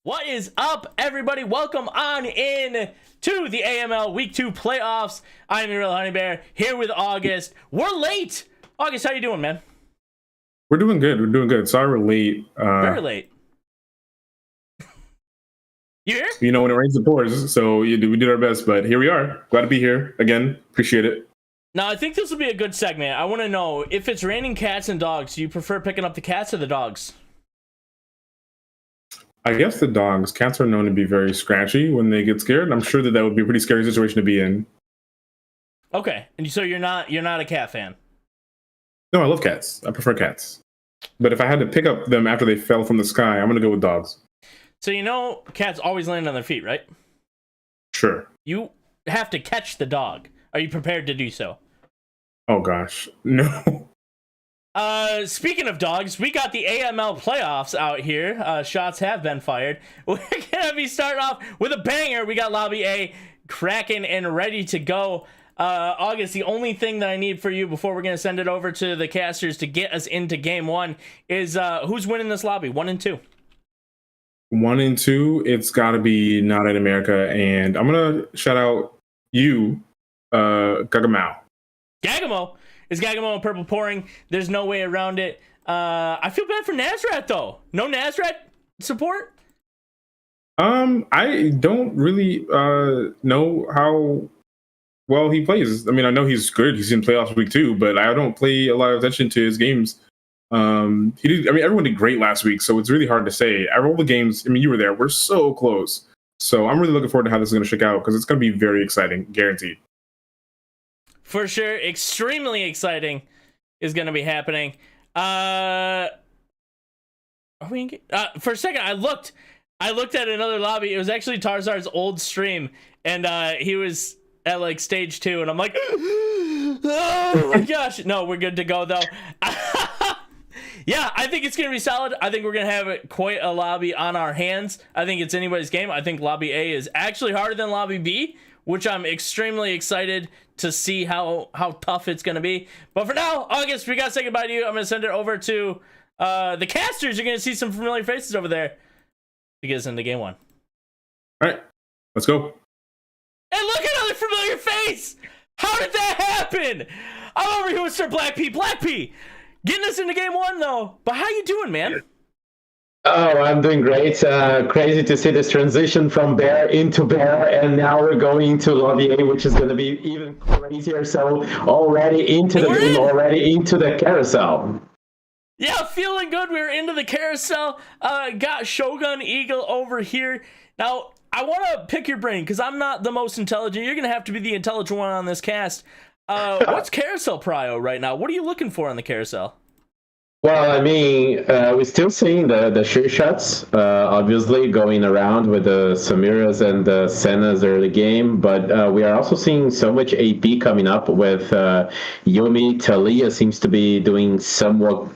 What is up, everybody? Welcome on in to the AML Week 2 playoffs. I'm your real honey bear here with August. We're late. August, how you doing, man? We're doing good. Sorry we're late. Very late. You here? You know, when it rains, it pours. So we did our best, but here we are. Glad to be here again. Appreciate it. Now, I think this will be a good segment. I want to know, if it's raining cats and dogs, do you prefer picking up the cats or the dogs? I guess the dogs. Cats are known to be very scratchy when they get scared. I'm sure that would be a pretty scary situation to be in. Okay, and so you're not a cat fan? No, I love cats. I prefer cats. But if I had to pick up them after they fell from the sky, I'm going to go with dogs. So you know cats always land on their feet, right? Sure. You have to catch the dog. Are you prepared to do so? Oh, gosh. No. Speaking of dogs, we got the AML playoffs out here. Shots have been fired. We're gonna be starting off with a banger. We got Lobby A cracking and ready to go. August, the only thing that I need for you before we're gonna send it over to the casters to get us into game one is who's winning this lobby? 1 and 2. 1 and 2, it's got to be Not in America, and I'm gonna shout out you, Gagamao. Gagamo. Is Gagamo and Purple Pouring? There's no way around it. I feel bad for Nazrat, though. No Nazrat support? I don't really know how well he plays. I mean, I know he's good. He's in playoffs week 2, but I don't pay a lot of attention to his games. Everyone did great last week, so it's really hard to say. I rolled the games. I mean, you were there. We're so close. So I'm really looking forward to how this is going to shake out because it's going to be very exciting, guaranteed. For sure, extremely exciting is going to be happening. Are we for a second, I looked at another lobby. It was actually Tarzar's old stream, and he was at like stage 2, and I'm like, oh my gosh. No, we're good to go, though. Yeah, I think it's going to be solid. I think we're going to have quite a lobby on our hands. I think it's anybody's game. I think Lobby A is actually harder than Lobby B, which I'm extremely excited to see how tough it's going to be. But for now, August, we got to say goodbye to you. I'm going to send it over to the casters. You're going to see some familiar faces over there to get us into game 1. All right, let's go. And look, another familiar face. How did that happen? I'm over here with Sir Black P. Getting us into game 1, though. But how you doing, man? Oh, I'm doing great. Crazy to see this transition from bear into bear, and now we're going to Lobby A, which is going to be even crazier. So already into the game, already into the carousel. Yeah, feeling good. We're into the carousel. Got Shogun Eagle over here. Now, I want to pick your brain because I'm not the most intelligent. You're going to have to be the intelligent one on this cast. What's carousel prio right now? What are you looking for on the carousel? Well, I mean, we're still seeing the sure shots, obviously, going around with the Samiras and the Senna's early game, but we are also seeing so much AP coming up with Yumi. Talia seems to be doing somewhat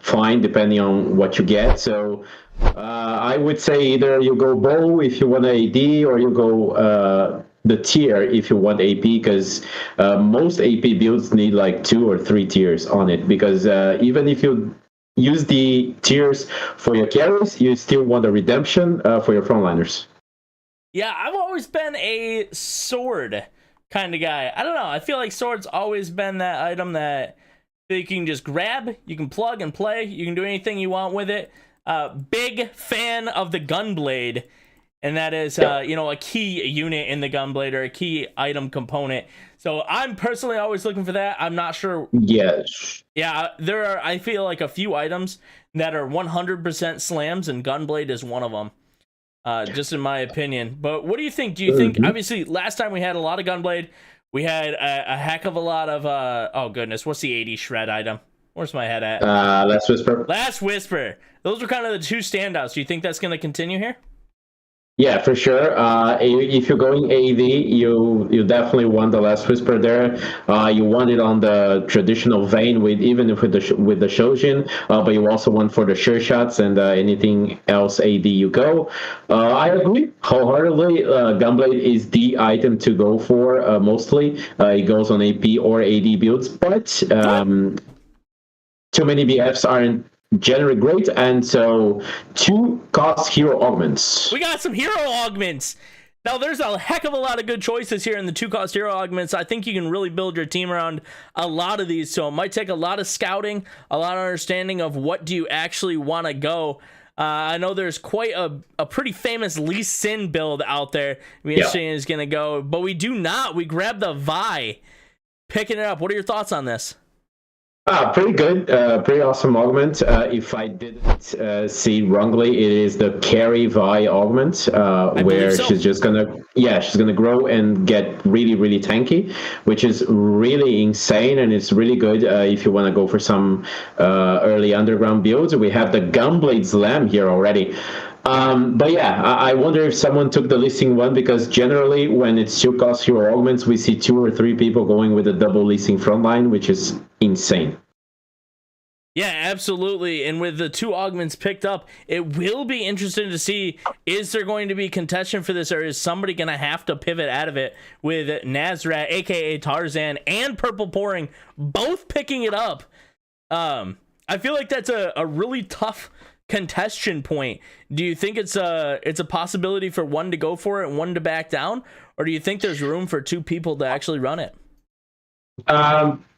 fine, depending on what you get. So I would say either you go bow if you want AD, or you go the tier if you want AP, because most AP builds need like 2 or 3 tiers on it, because even if you use the tiers for your carries, you still want a redemption for your frontliners. Yeah, I've always been a sword kind of guy. I don't know. I feel like sword's always been that item that you can just grab, you can plug and play, you can do anything you want with it. Big fan of the Gunblade. And that is, a key unit in the Gunblade, or a key item component. So I'm personally always looking for that. I'm not sure. Yes. Yeah, there are, I feel like, a few items that are 100% slams, and Gunblade is one of them, just in my opinion. But what do you think? Do you think, obviously, last time we had a lot of Gunblade, we had a heck of a lot of, oh goodness, what's the 80 shred item? Where's my head at? Last Whisper. Last Whisper. Those were kind of the 2 standouts. Do you think that's going to continue here? Yeah, for sure. If you're going AD, you definitely want the Last Whisper there. You want it on the traditional vein, with the Shojin, but you also want for the sure shots and anything else AD you go. I agree wholeheartedly. Gunblade is the item to go for mostly. It goes on AP or AD builds, but too many BFs aren't generate great. And so 2 cost hero augments. We got some hero augments. Now, there's a heck of a lot of good choices here in the 2-cost hero augments. I think you can really build your team around a lot of these, so it might take a lot of scouting, a lot of understanding of what do you actually want to go. I know there's quite a pretty famous Lee Sin build out there. It'd be interesting is going to go, but we grab the Vi, picking it up. What are your thoughts on this? Pretty good, pretty awesome augment. If I didn't see wrongly, it is the carry Vi augment, where so. she's gonna grow and get really, really tanky, which is really insane, and it's really good if you want to go for some early underground builds. We have the Gunblade Slam here already. But yeah, I wonder if someone took the listing one, because generally when it's 2-cost hero augments, we see 2 or 3 people going with a double listing frontline, which is insane. Yeah, absolutely. And with the 2 augments picked up, it will be interesting to see, is there going to be contention for this, or is somebody going to have to pivot out of it with Nazrat, aka Tarzan, and Purple Pouring both picking it up? I feel like that's a really tough contention point. Do you think it's a possibility for one to go for it and one to back down, or do you think there's room for 2 people to actually run it?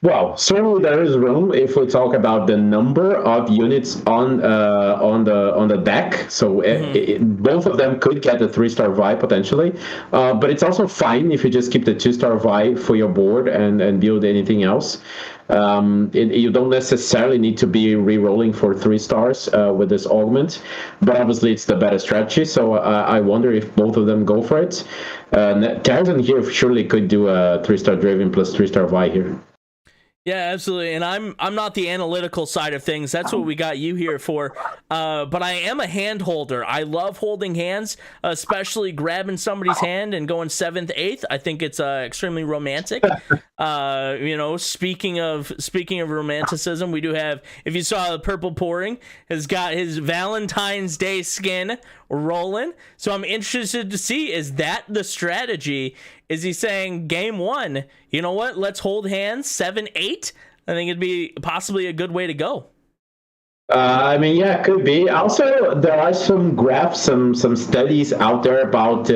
Well, certainly there is room if we talk about the number of units on the deck. So both of them could get the 3-star Vi potentially, but it's also fine if you just keep the 2-star Vi for your board and build anything else. You don't necessarily need to be re-rolling for 3 stars with this augment, but obviously it's the better strategy. So I wonder if both of them go for it. Tarzan here surely could do a 3-star Draven plus 3-star Vi here. Yeah, absolutely. And I'm not the analytical side of things. That's what we got you here for. But I am a hand holder. I love holding hands, especially grabbing somebody's hand and going 7th, 8th. I think it's extremely romantic. Speaking of romanticism, we do have, if you saw the Purple Pouring, has got his Valentine's Day skin rolling. So I'm interested to see, is that the strategy? Is he saying game 1, you know what, let's hold hands 7, 8? I think it'd be possibly a good way to go. It could be. Also, there are some graphs, some studies out there about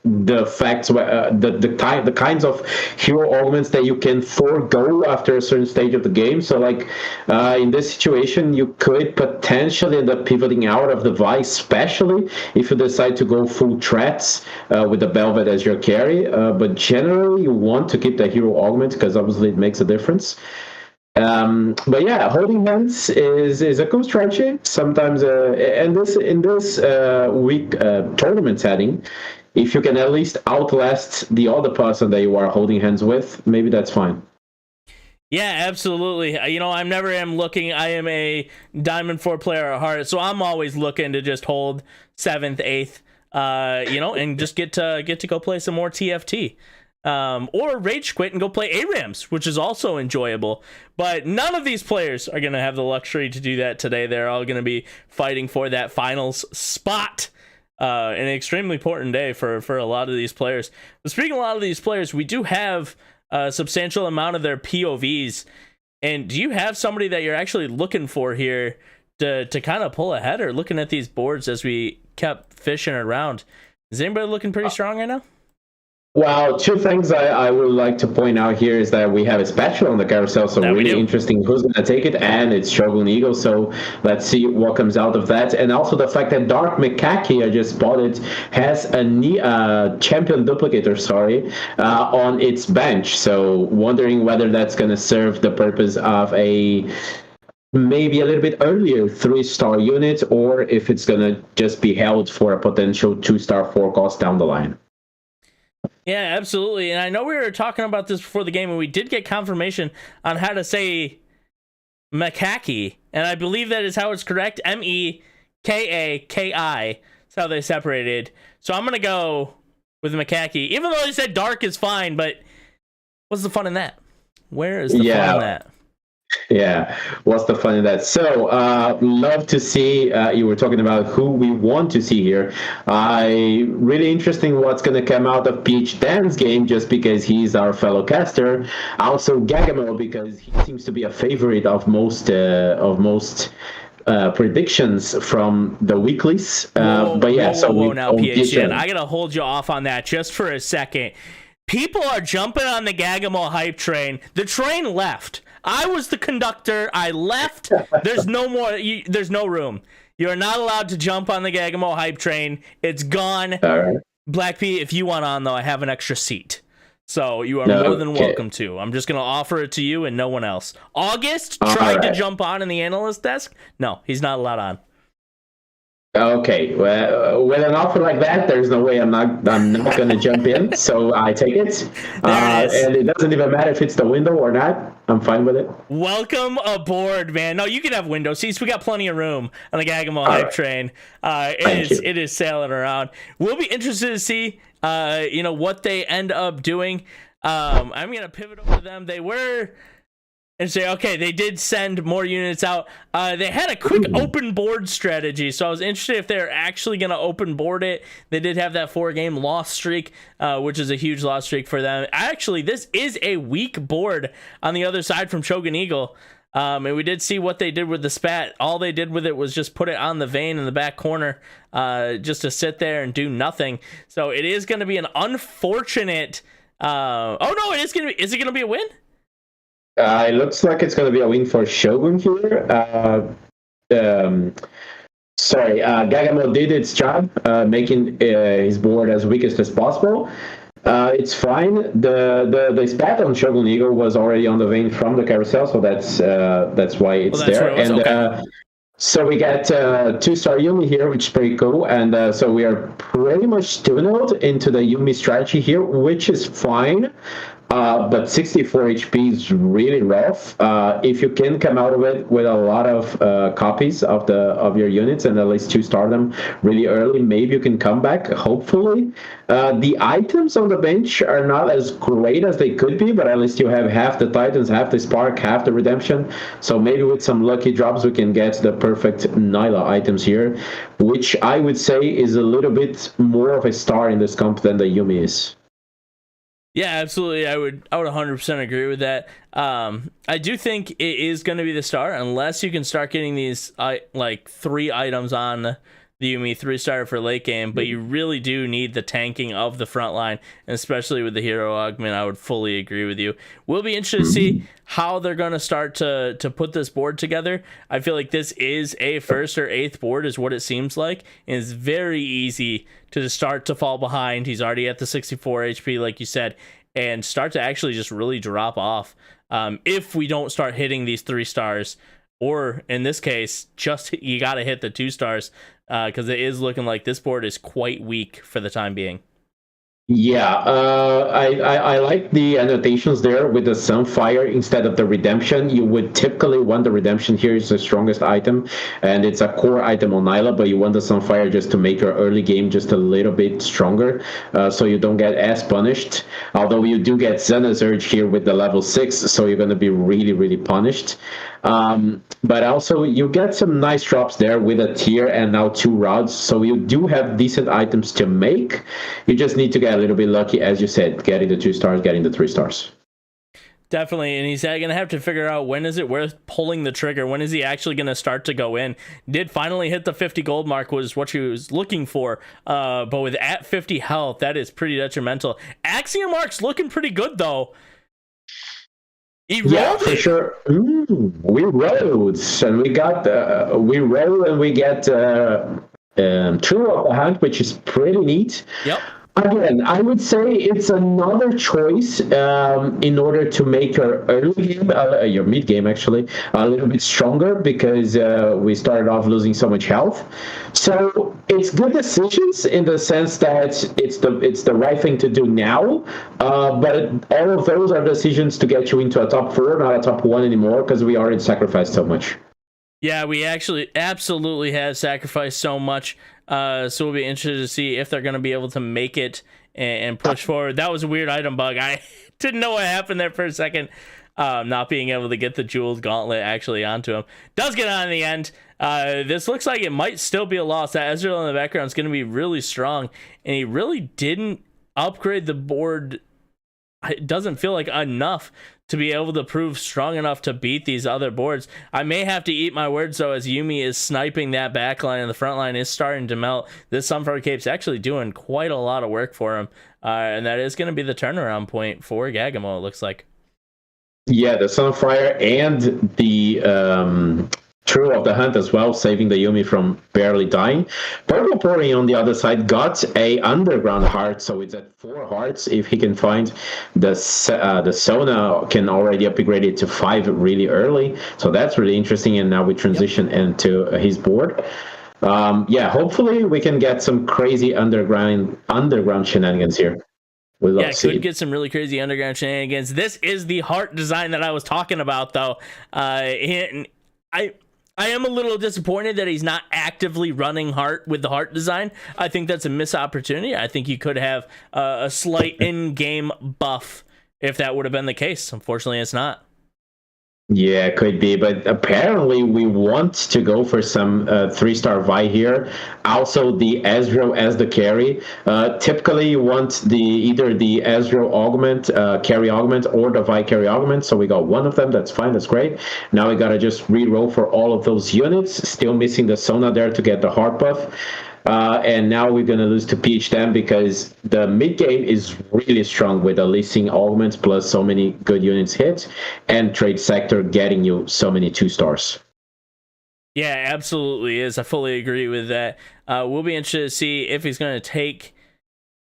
the facts, the kinds of hero augments that you can forego after a certain stage of the game. So, like in this situation, you could potentially end up pivoting out of the Vi, especially if you decide to go full threats with the Velvet as your carry. But generally, you want to keep the hero augment because obviously it makes a difference. But yeah, holding hands is a cool strategy. Sometimes, in this week tournament setting, if you can at least outlast the other person that you are holding hands with, maybe that's fine. Yeah, absolutely. I'm never am looking. I am a Diamond 4 player at heart, so I'm always looking to just hold 7th, 8th, and just get to go play some more TFT. Or rage quit and go play ARAMs, which is also enjoyable. But none of these players are going to have the luxury to do that today. They're all going to be fighting for that finals spot. An extremely important day for a lot of these players. But speaking of a lot of these players, we do have a substantial amount of their POVs. And do you have somebody that you're actually looking for here to kind of pull ahead, or looking at these boards as we kept fishing around? Is anybody looking pretty strong right now? Well, 2 things I would like to point out here is that we have a spatula on the carousel, so really interesting who's going to take it, and it's Shogun Eagle, so let's see what comes out of that. And also the fact that Dark Mekaki, I just spotted, has a champion duplicator, on its bench, so wondering whether that's going to serve the purpose of a maybe a little bit earlier 3-star unit, or if it's going to just be held for a potential 2-star 4 cost down the line. Yeah, absolutely. And I know we were talking about this before the game, and we did get confirmation on how to say Mekaki, and I believe that is how it's correct. Mekaki. That's how they separated. So I'm going to go with Mekaki, even though they said dark is fine, but what's the fun in that? Where is the fun in that? Yeah, what's the fun in that? So, love to see. You were talking about who we want to see here. Really interesting what's going to come out of Peach Dan's game, just because he's our fellow caster. Also, Gagamo, because he seems to be a favorite of most predictions from the weeklies. But yeah, whoa, now PHN, I I gotta hold you off on that just for a second. People are jumping on the Gagamo hype train. The train left. I was the conductor. I left. There's no more. There's no room. You are not allowed to jump on the Gagamo hype train. It's gone. All right. Black P, if you want on, though, I have an extra seat. So you are more than welcome to. I'm just going to offer it to you and no one else. August tried to jump on in the analyst desk. No, he's not allowed on. Okay, well, with an offer like that, there's no way I'm not going to jump in. So I take it, and it doesn't even matter if it's the window or not. I'm fine with it. Welcome aboard, man. No, you can have window seats. We got plenty of room on the Gagamo hype train. It is sailing around. We'll be interested to see, what they end up doing. I'm gonna pivot over to them. They were. And say, okay, they did send more units out. They had a quick open board strategy, so I was interested if they're actually going to open board it. They did have that 4-game loss streak, which is a huge loss streak for them. Actually, this is a weak board on the other side from Shogun Eagle. And we did see what they did with the spat. All they did with it was just put it on the vein in the back corner, just to sit there and do nothing. So it is going to be an unfortunate... it is going to be... Is it going to be a win? It looks like it's going to be a win for Shogun here. Gagamo did its job, making his board as weakest as possible. It's fine. The spat on Shogun Eagle was already on the vein from the carousel, so that's why it's there. So we got 2-star Yumi here, which is pretty cool. And so we are pretty much tunneled into the Yumi strategy here, which is fine. But 64 HP is really rough. If you can come out of it with a lot of copies of your units and at least 2-star them really early, maybe you can come back, hopefully. The items on the bench are not as great as they could be, but at least you have half the Titans, half the Spark, half the Redemption. So maybe with some lucky drops, we can get the perfect Nyla items here, which I would say is a little bit more of a star in this comp than the Yumi is. Yeah, absolutely. I would 100% agree with that. I do think it is going to be the star, unless you can start getting these 3 items on the Yumi 3-star for late game. But you really do need the tanking of the front line, and especially with the hero augment. I would fully agree with you. We'll be interested to see how they're going to start to put this board together. I feel like this is a 1st or 8th board, is what it seems like. And it's very easy to start to fall behind. He's already at the 64 HP, like you said, and start to actually just really drop off if we don't start hitting these 3 stars, or in this case, you got to hit the 2 stars, because it is looking like this board is quite weak for the time being. Yeah, I like the annotations there with the Sunfire instead of the Redemption. You would typically want the Redemption here is the strongest item, and it's a core item on Nyla, but you want the Sunfire just to make your early game just a little bit stronger, so you don't get as punished. Although you do get Xana's Urge here with the level 6, so you're going to be really, really punished. But also you get some nice drops there with a tier and now 2 rods, so you do have decent items to make. You just need to get a little bit lucky, as you said, getting the 2 stars, getting the 3 stars. Definitely, and he's going to have to figure out when is it worth pulling the trigger. When is he actually going to start to go in? Did finally hit the 50 gold mark, was what he was looking for. But with at 50 health, that is pretty detrimental. Axiom Arc's looking pretty good, though. Yeah, for sure. We rode, and we got and we get True of the Hunt, which is pretty neat. Yep. Again, I would say it's another choice in order to make your early game, your mid game actually, a little bit stronger, because we started off losing so much health. So it's good decisions in the sense that it's the right thing to do now, but all of those are decisions to get you into a top 4, not a top 1 anymore, because we already sacrificed so much. Yeah, we actually absolutely have sacrificed so much. So we'll be interested to see if they're going to be able to make it and push forward. That was a weird item bug. I didn't know what happened there for a second. not being able to get the jeweled gauntlet actually onto him. Does get on in the end. This looks like it might still be a loss. That Ezreal in the background is going to be really strong, and he really didn't upgrade the board. It doesn't feel like enough to be able to prove strong enough to beat these other boards. I may have to eat my words, though, as Yuumi is sniping that backline and the front line is starting to melt. This Sunfire Cape's actually doing quite a lot of work for him, and that is going to be the turnaround point for Gagamo, it looks like. Yeah, the Sunfire and the True of the Hunt as well, saving the Yuumi from barely dying. Purple Pouring on the other side got a underground heart, so it's at 4 hearts. If he can find the Sona, can already upgrade it to 5 really early, so that's really interesting. And now we transition into his board. Yeah, hopefully we can get some crazy underground shenanigans here. Yeah, could get some really crazy underground shenanigans. This is the heart design that I was talking about, though. I am a little disappointed that he's not actively running heart with the heart design. I think that's a missed opportunity. I think he could have a slight in-game buff if that would have been the case. Unfortunately, it's not. Yeah, could be, but apparently we want to go for some 3-star Vi here. Also, the Ezreal as the carry. Typically, you want either the Ezreal augment, carry augment, or the Vi carry augment. So we got one of them. That's fine. That's great. Now we gotta just re-roll for all of those units. Still missing the Sona there to get the heart buff. And now we're going to lose to PHDM because the mid game is really strong with the leasing augments plus so many good units hit, and trade sector getting you so many 2-stars. Yeah, absolutely is. I fully agree with that. We'll be interested to see if he's going to take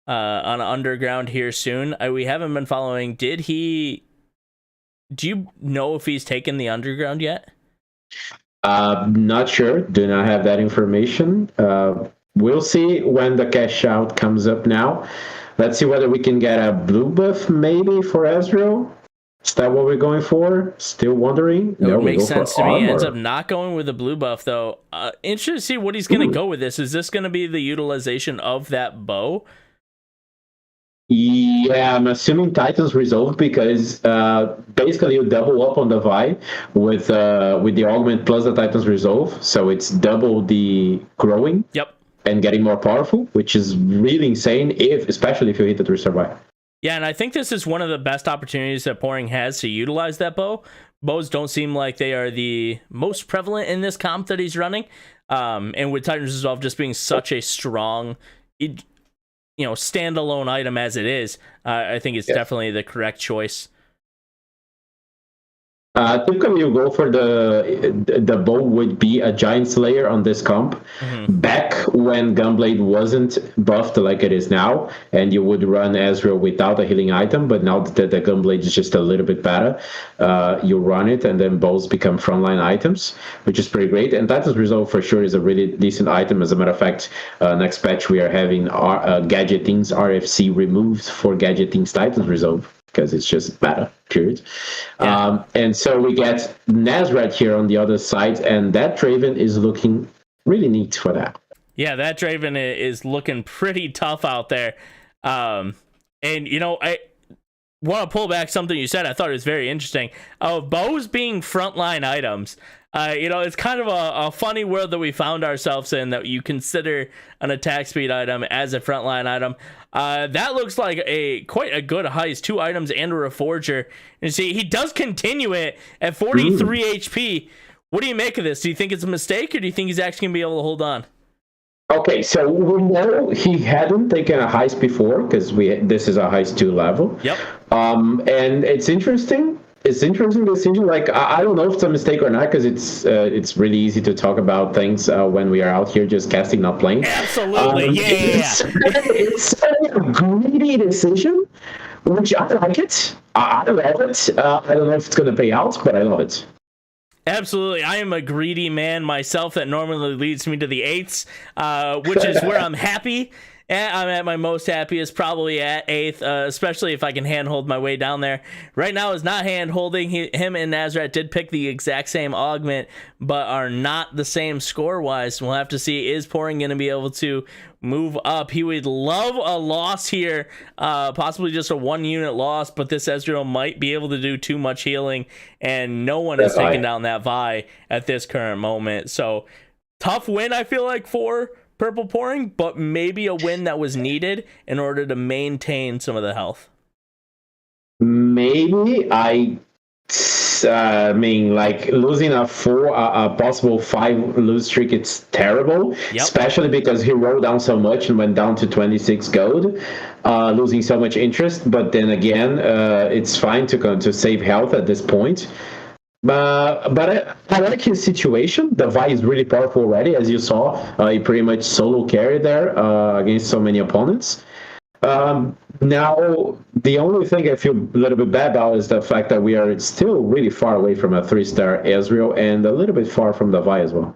on underground here soon. We haven't been following. Do you know if he's taken the underground yet? Not sure. Do not have that information. We'll see when the cash out comes up now. Let's see whether we can get a blue buff maybe for Ezreal. Is that what we're going for? Still wondering. That would make sense to me. He ends up not going with a blue buff, though. Interested to see what he's going to go with this. Is this going to be the utilization of that bow? Yeah, I'm assuming Titan's Resolve because basically you double up on the Vi with the augment plus the Titan's Resolve, so it's double the growing. Yep. And getting more powerful, which is really insane, especially if you hit the 3-star Vi. Yeah, and I think this is one of the best opportunities that Pouring has to utilize that bow. Bows don't seem like they are the most prevalent in this comp that he's running. And with Titan's Resolve just being such a strong, standalone item as it is, I think it's definitely the correct choice. Typically, you go for the bow would be a Giant Slayer on this comp. Mm-hmm. Back when Gunblade wasn't buffed like it is now, and you would run Ezreal without a healing item, but now that the Gunblade is just a little bit better, you run it, and then bows become frontline items, which is pretty great. And Titan's Resolve for sure is a really decent item. As a matter of fact, next patch we are having our Gadgetings RFC removed for Gadgetings Titan's Resolve, because it's just better, period. Yeah. And so we get Nazrat here on the other side, and that Draven is looking really neat for that. Yeah, that Draven is looking pretty tough out there. And, I want to pull back something you said. I thought it was very interesting. Bows being frontline items. It's kind of a funny world that we found ourselves in, that you consider an attack speed item as a frontline item. That looks like quite a good heist. 2 items and a Reforger. And see, he does continue it at 43 HP. What do you make of this? Do you think it's a mistake, or do you think he's actually going to be able to hold on? Okay, so we know he hadn't taken a heist before, because this is a heist 2 level. Yep. And it's interesting. It's interesting decision. Like, I don't know if it's a mistake or not, because it's really easy to talk about things when we are out here just casting, not playing. Absolutely, It's a greedy decision, which I like it. I love it. I don't know if it's going to pay out, but I love it. Absolutely. I am a greedy man myself. That normally leads me to the 8s, which is where I'm happy. I'm at my most happiest, probably at 8th, especially if I can handhold my way down there. Right now is not handholding. Him and Nazrat did pick the exact same augment, but are not the same score-wise. We'll have to see, is Pouring going to be able to move up? He would love a loss here, possibly just a 1-unit loss, but this Ezreal might be able to do too much healing, and no one is taking down that Vi at this current moment. So, tough win, I feel like, for Purple Pouring, but maybe a win that was needed in order to maintain some of the health. Maybe I mean, like losing a possible 5 lose streak, it's terrible, especially because he rolled down so much and went down to 26 gold, losing so much interest. But then again, it's fine to save health at this point. But I like his situation. The Vi is really powerful already, as you saw. He pretty much solo carried there against so many opponents. Now, the only thing I feel a little bit bad about is the fact that we are still really far away from a 3-star Ezreal and a little bit far from the Vi as well.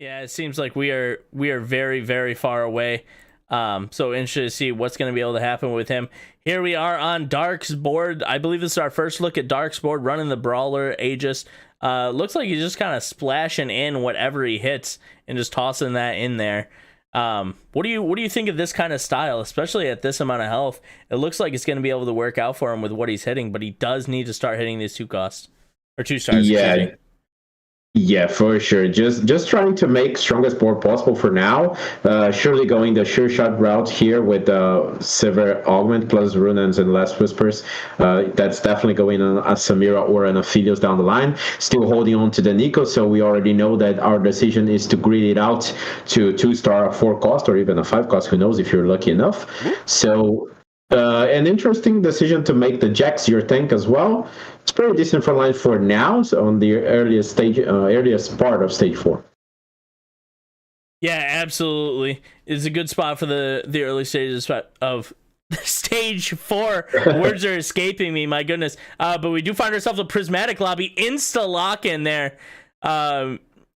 Yeah, it seems like we are very, very far away. So interested to see what's going to be able to happen with him. Here we are on Dark's board. I believe this is our first look at Dark's board, running the Brawler Aegis. Looks like he's just kind of splashing in whatever he hits and just tossing that in there. What do you think of this kind of style, especially at this amount of health? It looks like it's going to be able to work out for him with what he's hitting, but he does need to start hitting these 2 costs or 2 stars. Yeah. Yeah, for sure. Just trying to make strongest board possible for now. Surely going the sure shot route here with Silver Augment plus Runans and Last Whispers. That's definitely going on a Samira or an Aphelios down the line. Still holding on to the Nico, so we already know that our decision is to grid it out to 2-star, 4 cost, or even a 5 cost. Who knows if you're lucky enough. So an interesting decision to make the Jax your tank as well. It's pretty decent front line for now, so on the earliest part of stage 4. Yeah, absolutely. It's a good spot for the early stages of stage 4. Words are escaping me, my goodness. But we do find ourselves a Prismatic lobby, insta lock in there.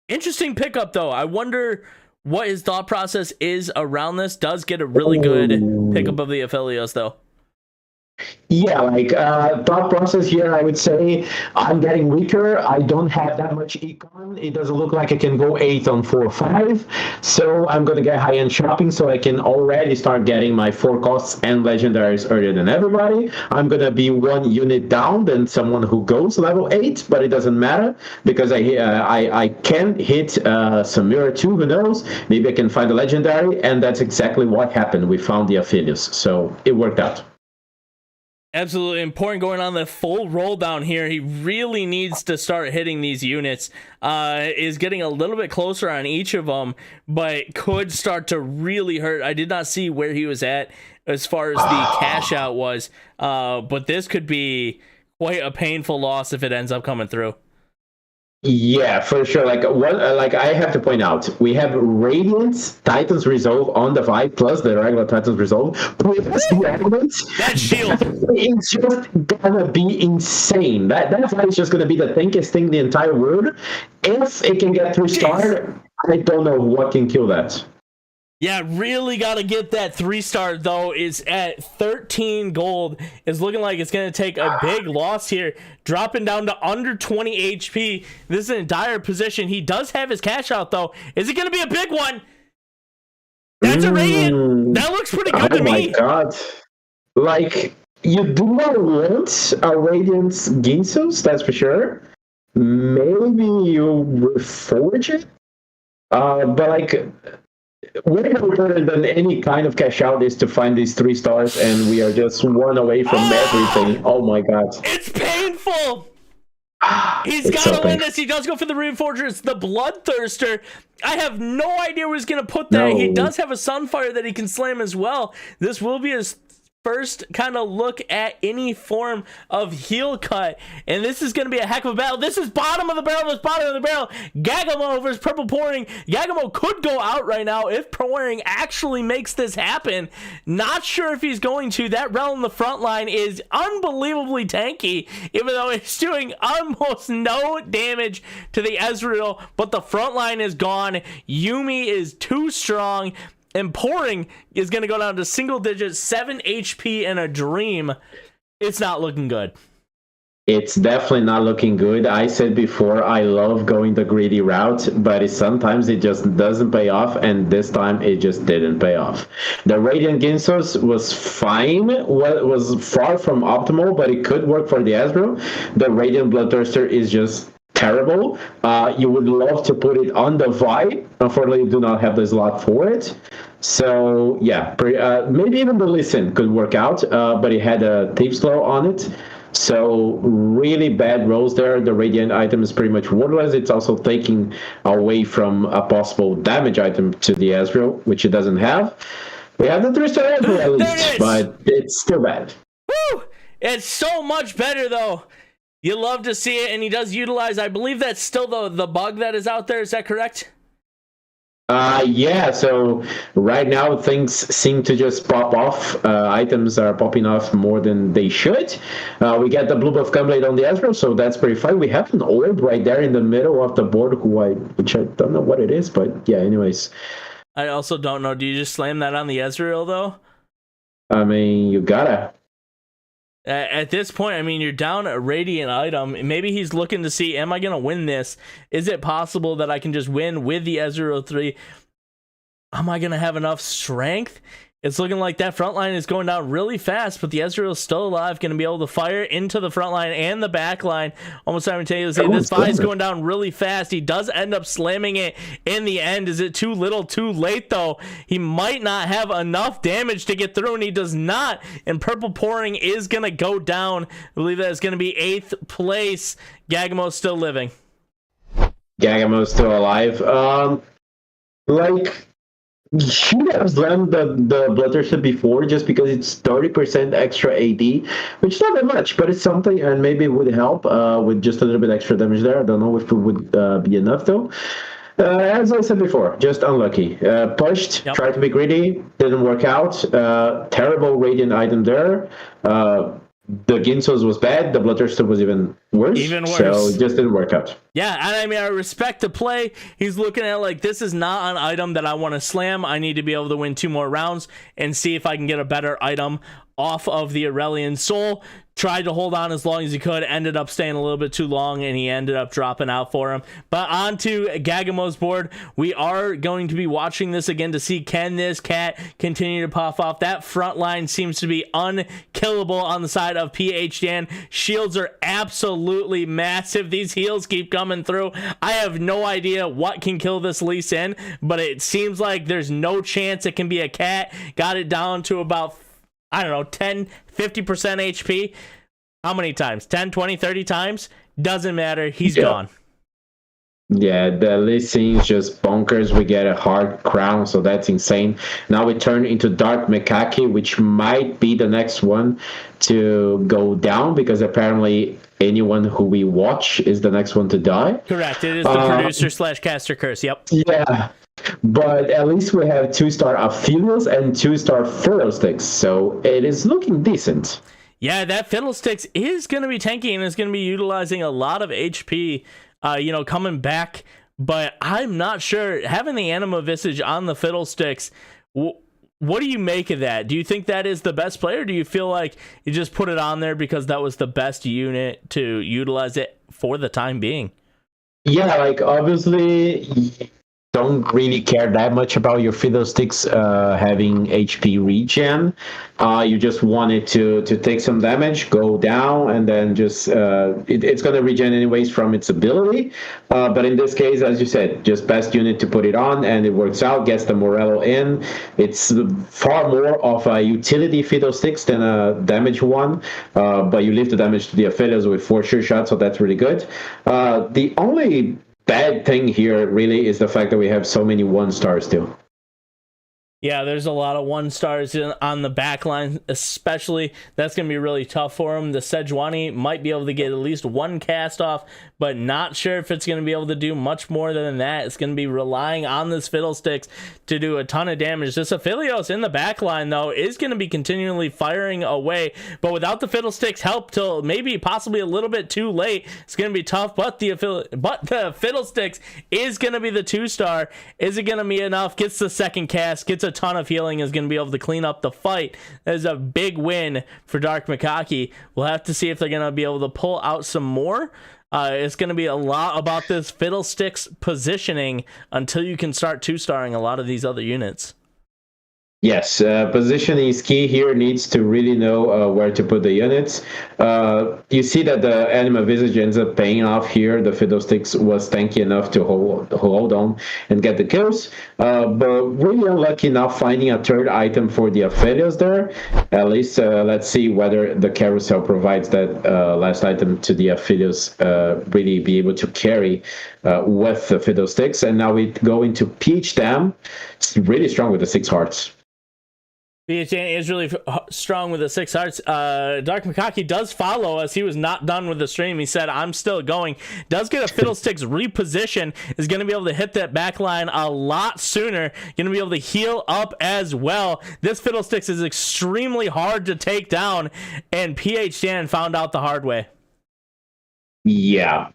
Interesting pickup though. I wonder what his thought process is around this. Does get a really good pickup of the Aphelios though. Yeah, like thought process here, I would say I'm getting weaker. I don't have that much econ. It doesn't look like I can go 8 on 4-5. So I'm going to get high-end shopping so I can already start getting my 4 costs and legendaries earlier than everybody. I'm going to be 1 unit down than someone who goes level 8, but it doesn't matter because I can hit Samira too, who knows? Maybe I can find a legendary, and that's exactly what happened. We found the Aphelios, so it worked out. Absolutely important going on the full roll down here. He really needs to start hitting these units. Is getting a little bit closer on each of them, but could start to really hurt. I did not see where he was at as far as the cash out was, but this could be quite a painful loss if it ends up coming through. Yeah, for sure. Like I have to point out, we have Radiant Titan's Resolve on the Vi plus the regular Titan's Resolve. That shield. It's just gonna be insane. That Vi is just gonna be the tankiest thing in the entire world. If it can get 3-star, I don't know what can kill that. Yeah, really got to get that 3-star, though. Is at 13 gold. Is looking like it's going to take a big loss here. Dropping down to under 20 HP. This is an dire position. He does have his cash out, though. Is it going to be a big one? That's a Radiant. That looks pretty good to me. Oh, my God. Like, you do not want a Radiant Ginsos, that's for sure. Maybe you reforge it. But, like... way important than any kind of cash out is to find these 3 stars, and we are just 1 away from everything. Oh my God. It's painful. He's got to win this. He does go for the Reinforger. It's the Bloodthirster. I have no idea where he's going to put that. No. He does have a Sunfire that he can slam as well. This will be his first kind of look at any form of heal cut, and this is going to be a heck of a battle. This is bottom of the barrel. This bottom of the barrel. Gagamo versus Purple Pouring. Gagamo could go out right now if Pouring actually makes this happen. Not sure if he's going to. That Rel in the front line is unbelievably tanky, even though it's doing almost no damage to the Ezreal, but the front line is gone. Yuumi is too strong. And pouring is going to go down to single digits, 7 HP and a dream. It's not looking good. It's definitely not looking good. I said before, I love going the greedy route, but sometimes it just doesn't pay off, and this time it just didn't pay off. The Radiant Ginsos was fine, was far from optimal, but it could work for the Ezreal. The Radiant Bloodthirster is just terrible. You would love to put it on the Vi. Unfortunately, you do not have the slot for it. So, yeah, maybe even the Lee Sin could work out, but it had a Thief Slow on it. So really bad rolls there. The Radiant item is pretty much worthless. It's also taking away from a possible damage item to the Ezreal, which it doesn't have. We have the 3-star Ezreal at least, but it's still bad. Woo! It's so much better, though. You love to see it, and he does utilize, I believe that's still the bug that is out there. Is that correct? Yeah, so right now things seem to just pop off. Items are popping off more than they should. We get the blue buff Gunblade on the Ezreal, so that's pretty fine. We have an orb right there in the middle of the board, which I don't know what it is, but yeah, anyways. I also don't know. Do you just slam that on the Ezreal, though? I mean, you gotta. At this point, I mean, you're down a Radiant item. Maybe he's looking to see, am I going to win this? Is it possible that I can just win with the Ezreal 3? Am I going to have enough strength? It's looking like that front line is going down really fast, but the Ezreal is still alive, going to be able to fire into the front line and the back line. Almost simultaneously, this Vi is going down really fast. He does end up slamming it in the end. Is it too little, too late, though? He might not have enough damage to get through, and he does not. And Purple Pouring is going to go down. I believe that is going to be 8th place. Gagamo's still living. Gagamo's still alive. Should have slammed the Bloodthirster before just because it's 30% extra AD, which is not that much, but it's something, and maybe it would help with just a little bit extra damage there. I don't know if it would be enough, though. As I said before, just unlucky. Pushed, tried to be greedy, didn't work out. Terrible Radiant item there. The Ginsos was bad. The Bloodthirster was even worse. So it just didn't work out. Yeah, and I mean, I respect the play. He's looking at like, this is not an item that I want to slam. I need to be able to win 2 more rounds and see if I can get a better item off of the Aurelion Soul. Tried to hold on as long as he could, ended up staying a little bit too long, and he ended up dropping out for him. But on to Gagamo's board. We are going to be watching this again to see, can this cat continue to pop off? That front line seems to be unkillable on the side of PHDN. Shields are absolutely massive. These heals keep coming through. I have no idea what can kill this Lee Sin, but it seems like there's no chance it can be a cat. Got it down to about, I don't know, 10, 50% HP. How many times? 10, 20, 30 times? Doesn't matter. He's gone. Yeah, the Lee Sin is just bonkers. We get a hard crown, so that's insane. Now we turn into Dark Mekaki, which might be the next one to go down, because apparently anyone who we watch is the next one to die. Correct. It is the producer / caster curse. Yep. Yeah. But at least we have 2-star Aphelios and 2-star Fiddlesticks, so it is looking decent. Yeah, that Fiddlesticks is going to be tanky and is going to be utilizing a lot of HP, coming back. But I'm not sure. Having the Anima Visage on the Fiddlesticks, what do you make of that? Do you think that is the best play, or do you feel like you just put it on there because that was the best unit to utilize it for the time being? Yeah, obviously don't really care that much about your Fiddlesticks having HP regen. You just want it to take some damage, go down, and then just it's going to regen anyways from its ability. But in this case, as you said, just best unit to put it on, and it works out, gets the Morello in. It's far more of a utility Fiddlesticks than a damage one, but you leave the damage to the Aphelios with 4 sure shots, so that's really good. The only bad thing here really is the fact that we have so many 1-stars still. Yeah, there's a lot of 1-stars on the back line, especially. That's going to be really tough for him. The Sejuani might be able to get at least 1 cast off, but not sure if it's going to be able to do much more than that. It's going to be relying on this Fiddlesticks to do a ton of damage. This Aphelios in the back line, though, is going to be continually firing away, but without the Fiddlesticks help till maybe possibly a little bit too late, it's going to be tough, but the Fiddlesticks is going to be the 2-star. Is it going to be enough? Gets the second cast, gets a ton of healing is going to be able to clean up the fight. That is a big win for Dark Macaque. We'll have to see if they're going to be able to pull out some more. It's going to be a lot about this Fiddlesticks positioning until you can start 2-starring a lot of these other units. Yes, positioning is key here. Needs to really know where to put the units. You see that the Anima Visage ends up paying off here. The Fiddlesticks was tanky enough to hold on and get the kills, but really unlucky not finding a third item for the Aphelios there. At least let's see whether the carousel provides that last item to the Aphelios, really be able to carry with the Fiddlesticks. And now we go into Peach Dam. It's really strong with the 6 hearts. BHN is really strong with the 6 hearts. Dark Macaque does follow us. He was not done with the stream. He said, I'm still going. Does get a Fiddlesticks reposition. Is going to be able to hit that back line a lot sooner. Going to be able to heal up as well. This Fiddlesticks is extremely hard to take down. And PHN found out the hard way. Yeah,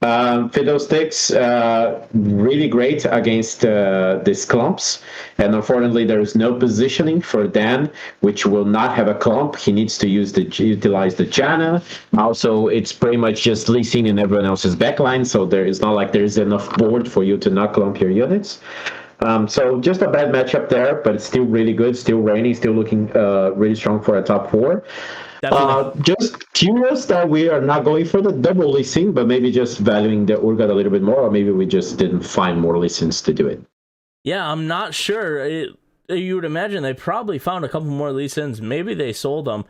Fiddlesticks really great against these clumps, and unfortunately there is no positioning for Dan, which will not have a clump. He needs to utilize the Janna. Also, it's pretty much just Lee Sin and everyone else's backline, so there is not like there's enough board for you to not clump your units. So just a bad matchup there, but it's still really good, still reigning, still looking really strong for a top 4. Just curious that we are not going for the double Lee Sin, but maybe just valuing the Urgot a little bit more, or maybe we just didn't find more Lee Sins to do it. Yeah, I'm not sure. You would imagine they probably found a couple more Lee Sins. Maybe they sold them.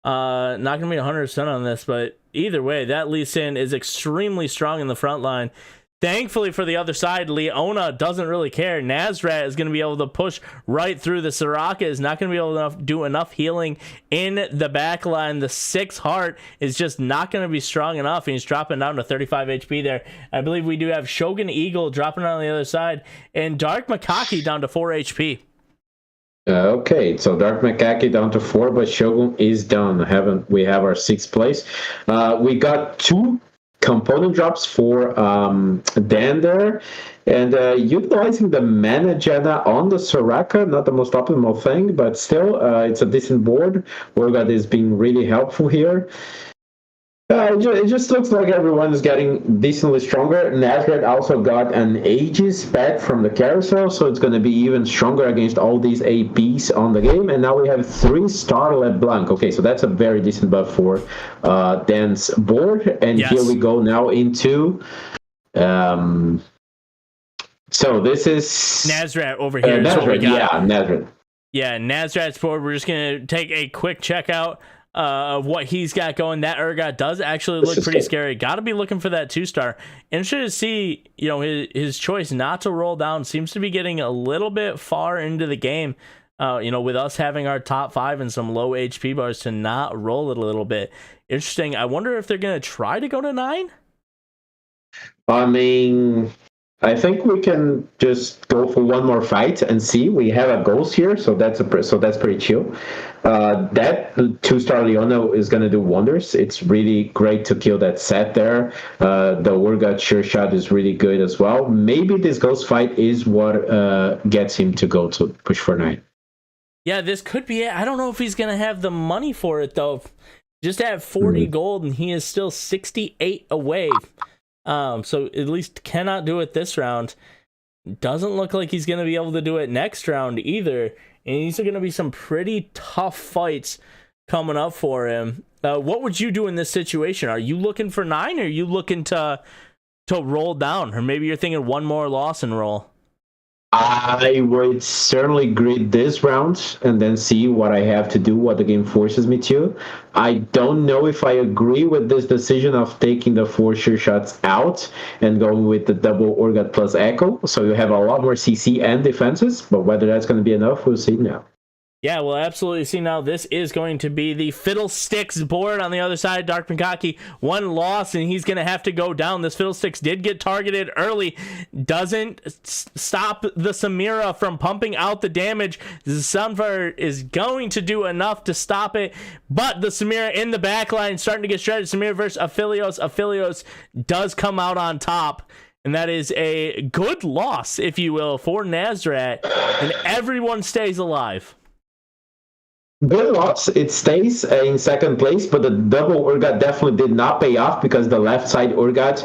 Not going to be 100% on this, but either way, that Lee Sin is extremely strong in the front line. Thankfully for the other side, Leona doesn't really care. Nazrat is going to be able to push right through. The Soraka is not going to be able to do enough healing in the back line. The 6 heart is just not going to be strong enough, and he's dropping down to 35 HP there. I believe we do have Shogun Eagle dropping on the other side, and Dark Macaque down to 4 HP. Okay, so Dark Macaque down to 4, but Shogun is down. We have our 6th place. We got 2 component drops for Dan there, and utilizing the mana Janna on the Soraka, not the most optimal thing, but still it's a decent board. Urgot is being really helpful here. It just looks like everyone is getting decently stronger. Nazareth also got an Aegis back from the carousel, so it's going to be even stronger against all these APs on the game. And now we have 3-star LeBlanc. Okay, so that's a very decent buff for Dan's board. And yes, here we go now into... so this is... Nazareth over here. Nazareth, yeah, Nazareth. Yeah, Nazareth's board. We're just going to take a quick check out of what he's got going. That Urgot does actually look pretty scary. Got to be looking for that 2-star. Interested to see, his choice not to roll down seems to be getting a little bit far into the game. With us having our top 5 and some low HP bars, to not roll it a little bit. Interesting. I wonder if they're going to try to go to 9. I mean, I think we can just go for one more fight and see. We have a ghost here, so that's pretty chill. That 2-star Leona is going to do wonders. It's really great to kill that set there. The Urgot sure shot is really good as well. Maybe this ghost fight is what gets him to go to push for 9. Yeah, this could be it. I don't know if he's going to have the money for it, though. Just have 40 gold, and he is still 68 away. So at least cannot do it this round. Doesn't look like he's going to be able to do it next round either. And these are going to be some pretty tough fights coming up for him. What would you do in this situation? Are you looking for 9, or are you looking to roll down? Or maybe you're thinking one more loss and roll? I would certainly grid this round and then see what I have to do, what the game forces me to. I don't know if I agree with this decision of taking the 4 sure shots out and going with the double Urgot plus Echo. So you have a lot more CC and defenses, but whether that's going to be enough, we'll see now. Yeah, we'll absolutely see now. This is going to be the Fiddlesticks board on the other side. Dark Macaque, 1 loss, and he's going to have to go down. This Fiddlesticks did get targeted early. Doesn't stop the Samira from pumping out the damage. The Sunfire is going to do enough to stop it, but the Samira in the back line starting to get shredded. Samira versus Aphelios. Aphelios does come out on top. and that is a good loss, if you will, for Nazrat, and everyone stays alive. Good loss. It stays in second place, but the double Urgot definitely did not pay off because the left side Urgot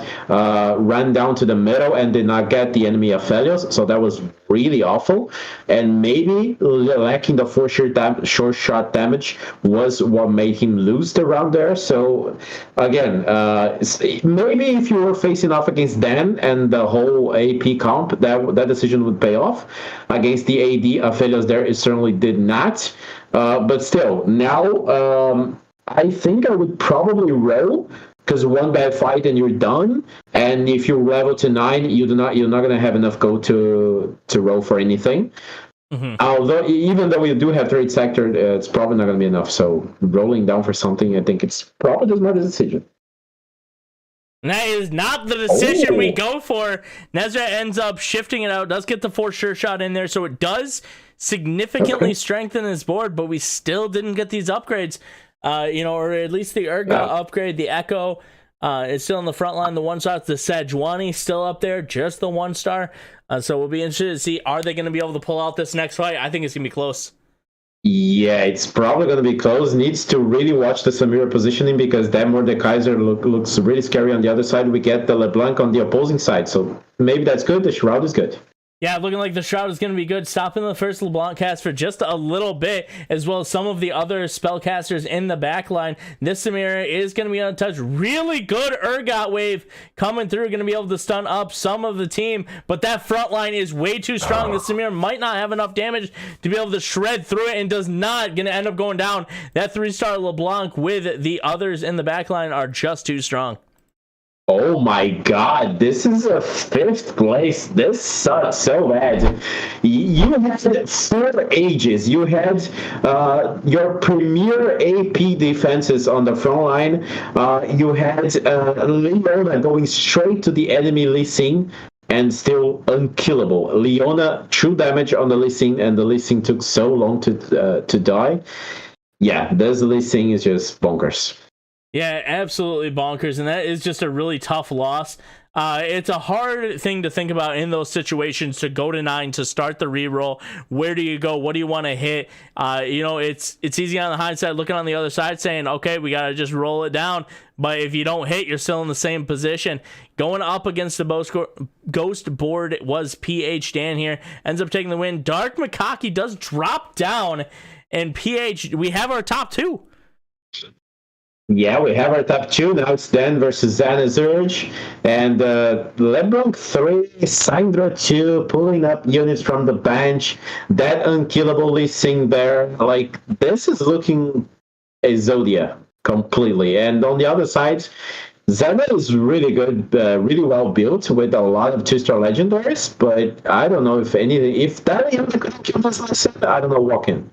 ran down to the middle and did not get the enemy Aphelios. So that was really awful. And maybe lacking the short shot damage was what made him lose the round there. So again, maybe if you were facing off against Dan and the whole AP comp, that decision would pay off. Against the AD Aphelios there, it certainly did not. But still, now I think I would probably roll, because one bad fight and you're done. And if you level to 9, you're not going to have enough gold to roll for anything. Mm-hmm. Although, even though we do have trade sector, it's probably not going to be enough. So rolling down for something, I think it's probably just not a decision. And that is not the decision we go for. Nezra ends up shifting it out, does get the 4 sure shot in there, so it does significantly strengthen his board, but we still didn't get these upgrades. Or at least the Urgot upgrade, the Echo is still in the front line. The 1-star, the Sejuani still up there, just the 1-star. So we'll be interested to see, are they going to be able to pull out this next fight? I think it's going to be close. Yeah, it's probably going to be close. Needs to really watch the Samira positioning, because then where the Kaiser looks really scary on the other side, we get the LeBlanc on the opposing side. So maybe that's good. The Shroud is good. Yeah, looking like the Shroud is going to be good. Stopping the first LeBlanc cast for just a little bit, as well as some of the other spellcasters in the back line. This Samira is going to be untouched. Really good Urgot wave coming through. Going to be able to stun up some of the team, but that front line is way too strong. The Samira might not have enough damage to be able to shred through it, and does not. Going to end up going down. That 3-star LeBlanc with the others in the back line are just too strong. Oh my god, this is a 5th place. This sucks so bad. You had 4 Aegis. You had your premier AP defenses on the front line. You had Leona going straight to the enemy Lee Sin and still unkillable. Leona, true damage on the Lee Sin, and the Lee Sin took so long to die. Yeah, this Lee Sin is just bonkers. Yeah, absolutely bonkers, and that is just a really tough loss. It's a hard thing to think about in those situations, to go to 9, to start the reroll. Where do you go? What do you want to hit? It's easy on the hindsight, looking on the other side, saying, okay, we got to just roll it down. But if you don't hit, you're still in the same position. Going up against the Ghost board was PH Dan here. Ends up taking the win. Dark Makaki does drop down, and PH, we have our top 2. Yeah, we have our top 2. Now it's Dan versus Xanazurge. And LeBlanc 3, Syndra 2, pulling up units from the bench. That unkillable Lee Sin there. Like, this is looking a Zodia completely. And on the other side, Zena is really good, really well built with a lot of 2-star legendaries. But I don't know if that could kill this Lee Sin, I don't know what can.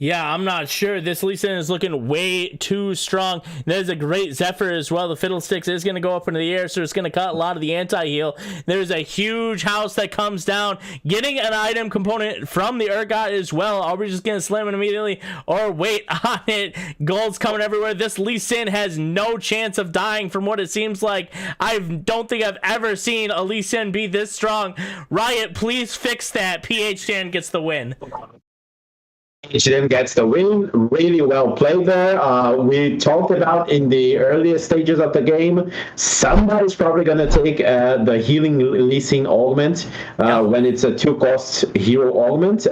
Yeah, I'm not sure. This Lee Sin is looking way too strong. There's a great Zephyr as well. The Fiddlesticks is going to go up into the air, so it's going to cut a lot of the anti-heal. There's a huge house that comes down, getting an item component from the Urgot as well. Are we just going to slam it immediately or wait on it? Gold's coming everywhere. This Lee Sin has no chance of dying from what it seems like. I don't think I've ever seen a Lee Sin be this strong. Riot, please fix that. PH Dan gets the win. HDM gets the win. Really well played there. We talked about in the earliest stages of the game, somebody's probably going to take the healing Lee Sin augment when it's a 2-cost hero augment.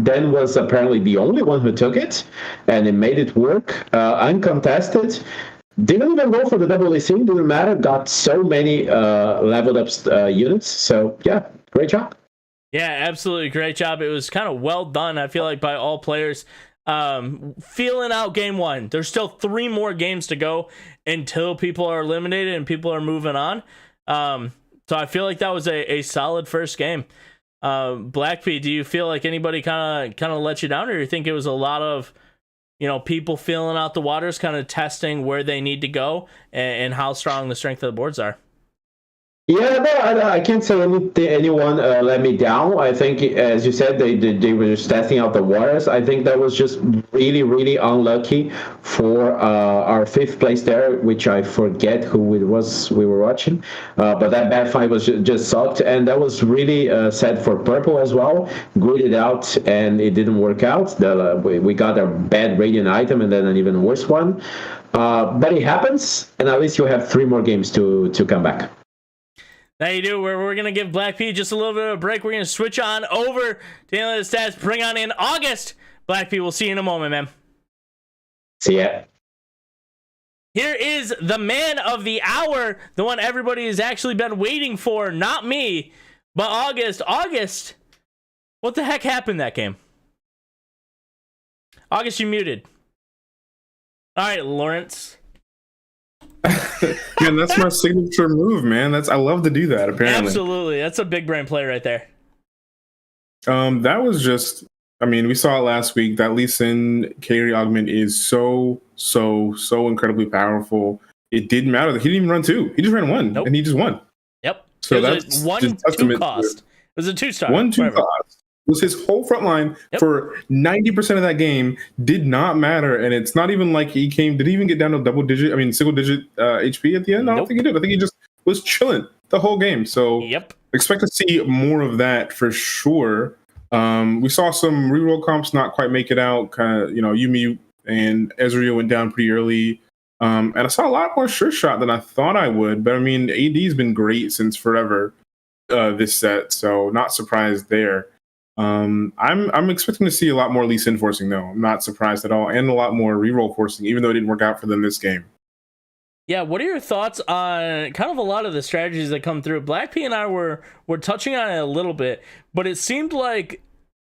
Dan was apparently the only one who took it, and it made it work uncontested. Didn't even go for the double Lee Sin, didn't matter. Got so many leveled up units. So, yeah, great job. Yeah, absolutely great job. It was kind of well done, I feel like, by all players. Feeling out game 1. There's still 3 more games to go until people are eliminated and people are moving on. So I feel like that was a solid first game. Blackpea, do you feel like anybody kind of let you down, or do you think it was a lot of people feeling out the waters, kind of testing where they need to go and how strong the strength of the boards are? Yeah, no, I can't say anyone let me down. I think, as you said, they were just testing out the waters. I think that was just really, really unlucky for our fifth place there, which I forget who it was we were watching. But that bad fight was just sucked, and that was really sad for Purple as well. Gritted out, and it didn't work out. We got a bad Radiant item, and then an even worse one. But it happens, and at least you have 3 more games to come back. Now you do. We're going to give Black P just a little bit of a break. We're going to switch on over to Analyst Stats. Bring on in August. Black P, we'll see you in a moment, man. See ya. Here is the man of the hour, the one everybody has actually been waiting for. Not me, but August. August, what the heck happened that game? August, you muted. All right, Lawrence. Man, that's my signature move, man. I love to do that, apparently. Absolutely. That's a big brain play right there. That was just, I mean, we saw it last week. That Lee Sin carry augment is so incredibly powerful. It didn't matter. He didn't even run 2. He just ran 1, and he just won. Yep. So that's 1-2 cost. It was a 2-star. 1-2 cost. Was his whole front line for 90% of that game. Did not matter, and it's not even like he came. Did he even get down to single digit HP at the end? I don't think he did. I think he just was chilling the whole game. So expect to see more of that for sure. We saw some reroll comps not quite make it out. Kind of, Yumi and Ezreal went down pretty early. And I saw a lot more sure shot than I thought I would. But I mean, AD's been great since forever this set, so not surprised there. I'm expecting to see a lot more Lee Sin forcing though. I'm not surprised at all, and a lot more reroll forcing, even though it didn't work out for them this game. Yeah, what are your thoughts on kind of a lot of the strategies that come through? Black P and I were touching on it a little bit, but it seemed like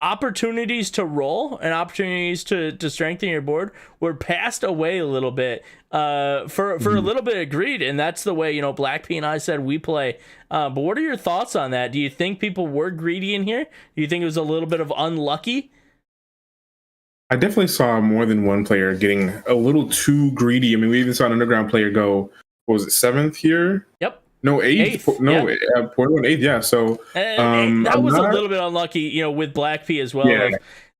opportunities to roll and opportunities to strengthen your board were passed away a little bit for a little bit of greed, and that's the way Black P and I said we play. But what are your thoughts on that? Do you think people were greedy in here? Do you think it was a little bit of unlucky? I definitely saw more than one player getting a little too greedy. I mean, we even saw an underground player go, what was it, 7th here? Yep. No, 8th. Portal went 8th, yeah. So that was a little bit unlucky, with Black P as well. Yeah.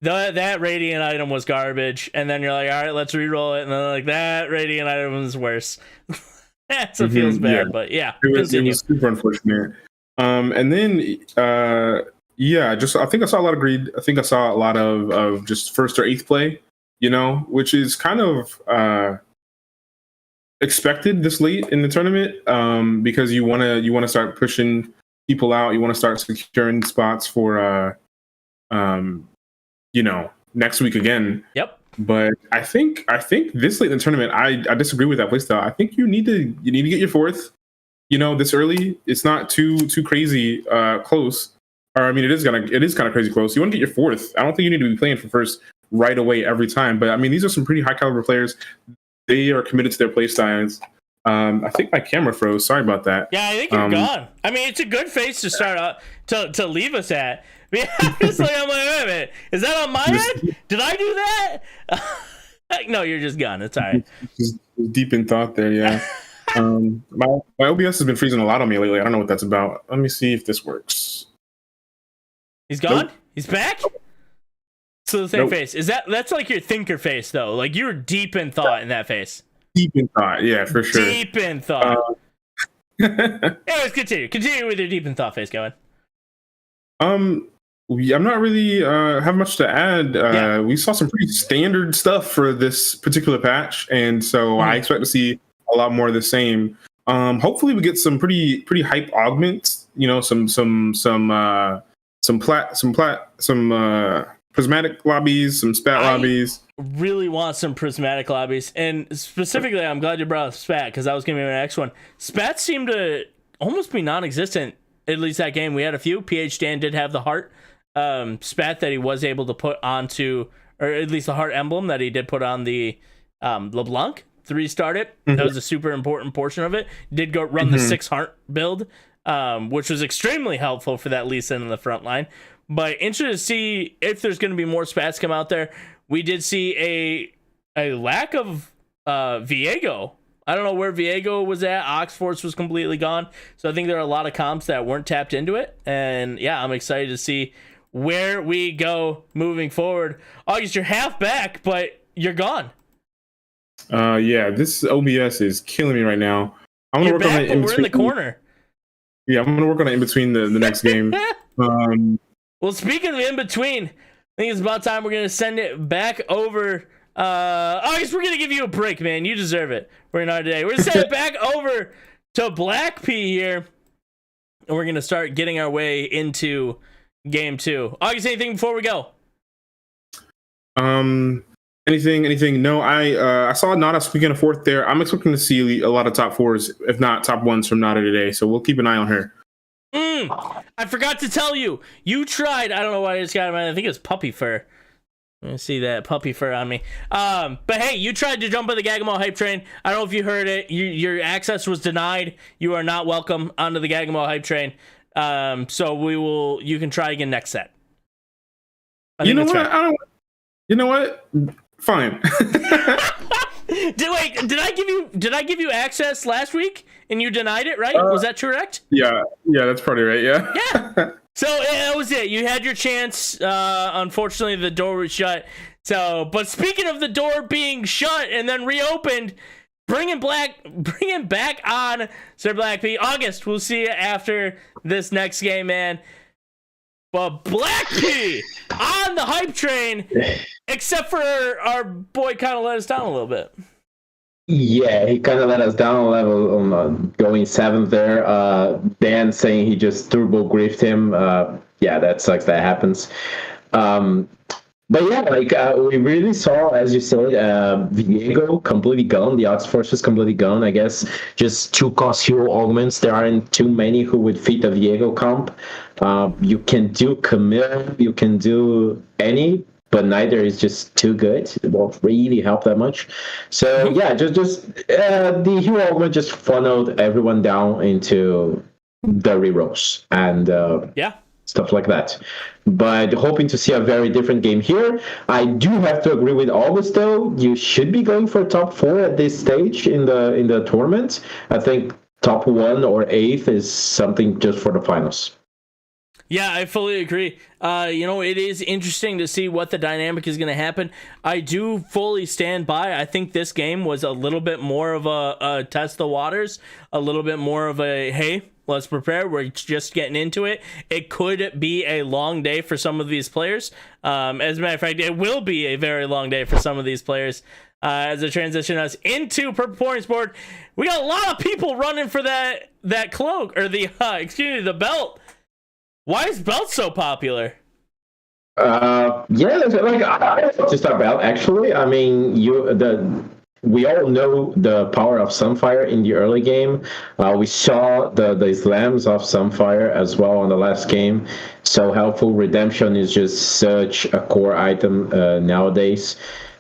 That Radiant item was garbage, and then you're like, all right, let's reroll it, and then like that Radiant item was worse. So it feels bad, but yeah. It was super unfortunate. And then I think I saw a lot of greed. I think I saw a lot of just 1st or 8th play, which is kind of expected this late in the tournament, because you want to start pushing people out. You want to start securing spots for next week again. Yep. But I think this late in the tournament, I disagree with that playstyle. I think you need to get your 4th, this early. It's not too crazy close. Or I mean, it is kind of crazy close. You want to get your 4th. I don't think you need to be playing for 1st right away every time. But I mean, these are some pretty high caliber players. They are committed to their play styles. I think my camera froze. Sorry about that. Yeah, I think you're gone. I mean, it's a good face to start out to leave us at. I'm like, wait a minute. Is that on my end? Did I do that? No, you're just gone. It's all right. Just deep in thought there, yeah. My OBS has been freezing a lot on me lately. I don't know what that's about. Let me see if this works. He's gone? Nope. He's back? So the same face. That's like your thinker face though. Like you were deep in thought in that face. Deep in thought, yeah, for sure. Deep in thought. Anyways, continue with your deep in thought face going. I'm not really have much to add. We saw some pretty standard stuff for this particular patch, and so I expect to see a lot more of the same. Hopefully we get some pretty hype augments, some prismatic lobbies, some spat lobbies. Really want some prismatic lobbies, and specifically I'm glad you brought up spat, because that was gonna be my next one. Spats seem to almost be non-existent, at least that game. We had a few. PH Dan did have the heart spat that he was able to put onto, or at least the heart emblem that he did put on the LeBlanc 3-starred it. That was a super important portion of it. Did go run the 6 heart build, which was extremely helpful for that Lee Sin in the front line. But interested to see if there's going to be more spats come out there. We did see a lack of Viego I don't know where Viego was at. Oxforce was completely gone. So I think there are a lot of comps that weren't tapped into it. And yeah, I'm excited to see where we go moving forward. August, you're half back, but you're gone. Yeah, this OBS is killing me right now. I'm gonna You're work on back, it but in we're in the between. corner. Yeah, I'm gonna work on it in between the next game. Well, speaking of in between, I think it's about time we're going to send it back over. August, we're going to give you a break, man. You deserve it. We're not today. We're going to send it back over to Black P here. And we're going to start getting our way into game 2. August, anything before we go? Anything? No, I saw Nada squeaking a fourth there. I'm expecting to see a lot of top 4s, if not top 1s from Nada today. So we'll keep an eye on her. I forgot to tell you. You tried. I don't know why I just got him. I think it was puppy fur. Let me see that puppy fur on me. But hey, you tried to jump on the Gagamo hype train. I don't know if you heard it. Your access was denied. You are not welcome onto the Gagamo hype train. So you can try again next set. You know what? Right. You know what? Fine. Did I give you access last week and you denied it, right? Was that correct? Yeah, that's probably right. Yeah. So that was it. You had your chance. Unfortunately, the door was shut. But speaking of the door being shut and then reopened, bringing back on Sir Black P. August, we'll see you after this next game, man. But Black P on the hype train, except for our boy kind of let us down a little bit. Yeah, he kind of let us down a level on going 7th there. Dan saying he just turbo griefed him. Yeah, that sucks. That happens. But yeah, we really saw, as you said, Viego completely gone. The Oxforce was completely gone. I guess just 2 cost hero augments. There aren't too many who would fit the Viego comp. You can do Camille, you can do any, but neither is just too good. It won't really help that much. So yeah, just the hero augment just funneled everyone down into the rerolls and stuff like that. But hoping to see a very different game here. I do have to agree with August though. You should be going for top 4 at this stage in the tournament. I think top 1 or 8th is something just for the finals. Yeah, I fully agree. It is interesting to see what the dynamic is going to happen. I do fully stand by. I think this game was a little bit more of a test the waters, a little bit more of a, hey, let's prepare. We're just getting into it. It could be a long day for some of these players. As a matter of fact, it will be a very long day for some of these players. As they transition us into Purple Points board, we got a lot of people running for that cloak or the belt. Why is belt so popular? Just a belt. Actually, I mean, we all know the power of Sunfire in the early game. We saw the slams of Sunfire as well on the last game. So helpful. Redemption is just such a core item nowadays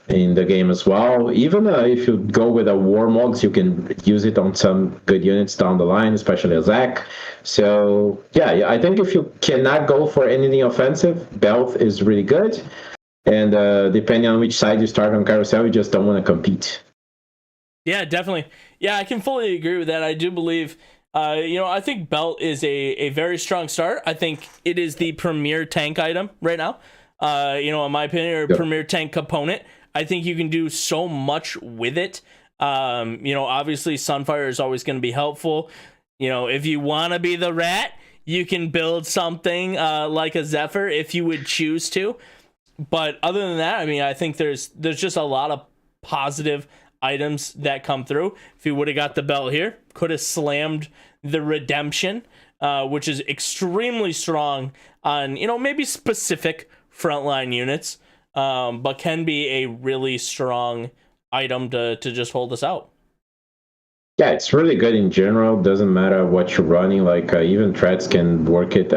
in the game as well. Even if you go with a Warmogs, you can use it on some good units down the line, especially a Zac. So yeah, I think if you cannot go for anything offensive, Belt is really good. And depending on which side you start on Carousel, you just don't want to compete. Yeah, definitely. Yeah, I can fully agree with that. I do believe, I think Belt is a very strong start. I think it is the premier tank item right now. In my opinion, or premier tank component. I think you can do so much with it. Obviously Sunfire is always going to be helpful. If you want to be the rat, you can build something like a Zephyr if you would choose to. But other than that, I mean, I think there's just a lot of positive items that come through. If you would have got the belt here, could have slammed the Redemption, which is extremely strong on, maybe specific frontline units. But can be a really strong item to just hold us out. Yeah, it's really good in general. Doesn't matter what you're running. Even threats can work it.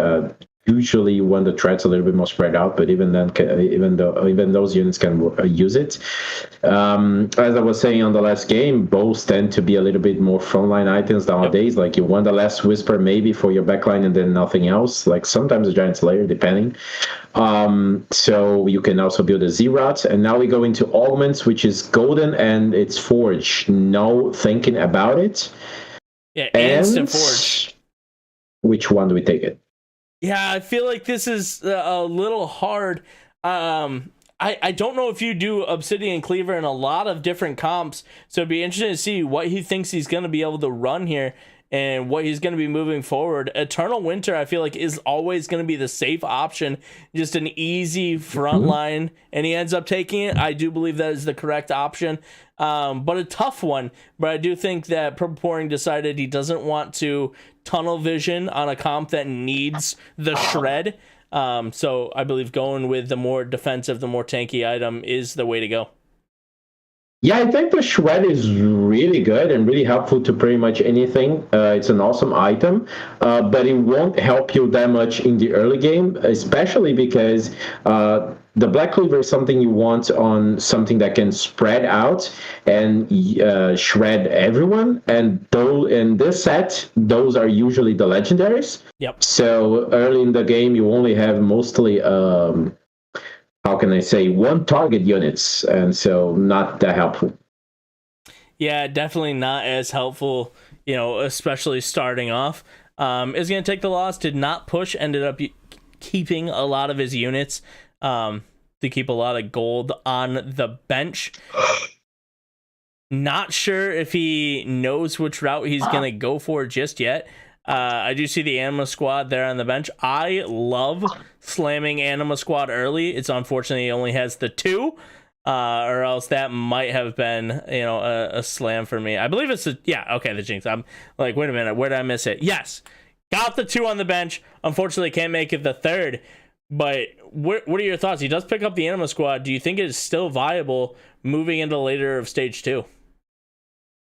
usually when the threat's a little bit more spread out, but even then, even those units can use it. As I was saying on the last game, bows tend to be a little bit more frontline items nowadays. Like you want the last whisper maybe for your backline and then nothing else. Like sometimes a giant slayer, depending. So you can also build a Z-Rot. And now we go into augments, which is golden and it's forge. No thinking about it. Yeah, instant forge. Which one do we take it? Yeah, I feel like this is a little hard. I don't know if you do Obsidian Cleaver in a lot of different comps, so it'd be interesting to see what he thinks he's going to be able to run here and what he's going to be moving forward. Eternal Winter, I feel like, is always going to be the safe option, just an easy front line, and he ends up taking it. I do believe that is the correct option, but a tough one. But I do think that Purple Pouring decided he doesn't want to tunnel vision on a comp that needs the shred. So I believe going with the more defensive, the more tanky item is the way to go. Yeah, I think the shred is really good and really helpful to pretty much anything. It's an awesome item, but it won't help you that much in the early game, especially because the Black Cleaver is something you want on something that can spread out and shred everyone. And though in this set, those are usually the legendaries. Yep. So early in the game, you only have mostly how can I say, one target units, and so not that helpful. Yeah, definitely not as helpful, you know, especially starting off. Is going to take the loss, did not push, ended up keeping a lot of his units to keep a lot of gold on the bench. Not sure if he knows which route he's going to go for just yet. I do see the Anima Squad there on the bench. I love slamming Anima Squad early. It's unfortunately he only has the 2, or else that might have been, you know, a slam for me. I believe it's the Jinx. I'm like, wait a minute, where did I miss it? Yes, got the 2 on the bench. Unfortunately, can't make it the 3rd. But what are your thoughts? He does pick up the Anima Squad. Do you think it is still viable moving into later of stage 2?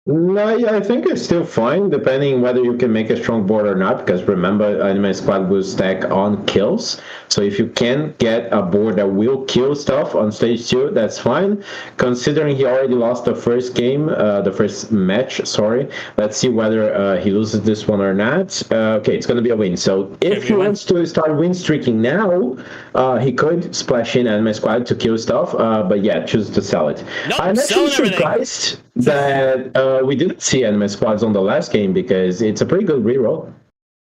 No, yeah, I think it's still fine, depending whether you can make a strong board or not, because remember, Anime Squad will stack on kills. So if you can get a board that will kill stuff on stage 2, that's fine. Considering he already lost the first game, the first match, sorry. Let's see whether he loses this one or not. Okay, it's going to be a win. So if he wants to start win streaking now, he could splash in Anime Squad to kill stuff, but yeah, choose to sell it. Nope, I'm actually surprised that we didn't see Anime Squads on the last game because it's a pretty good reroll.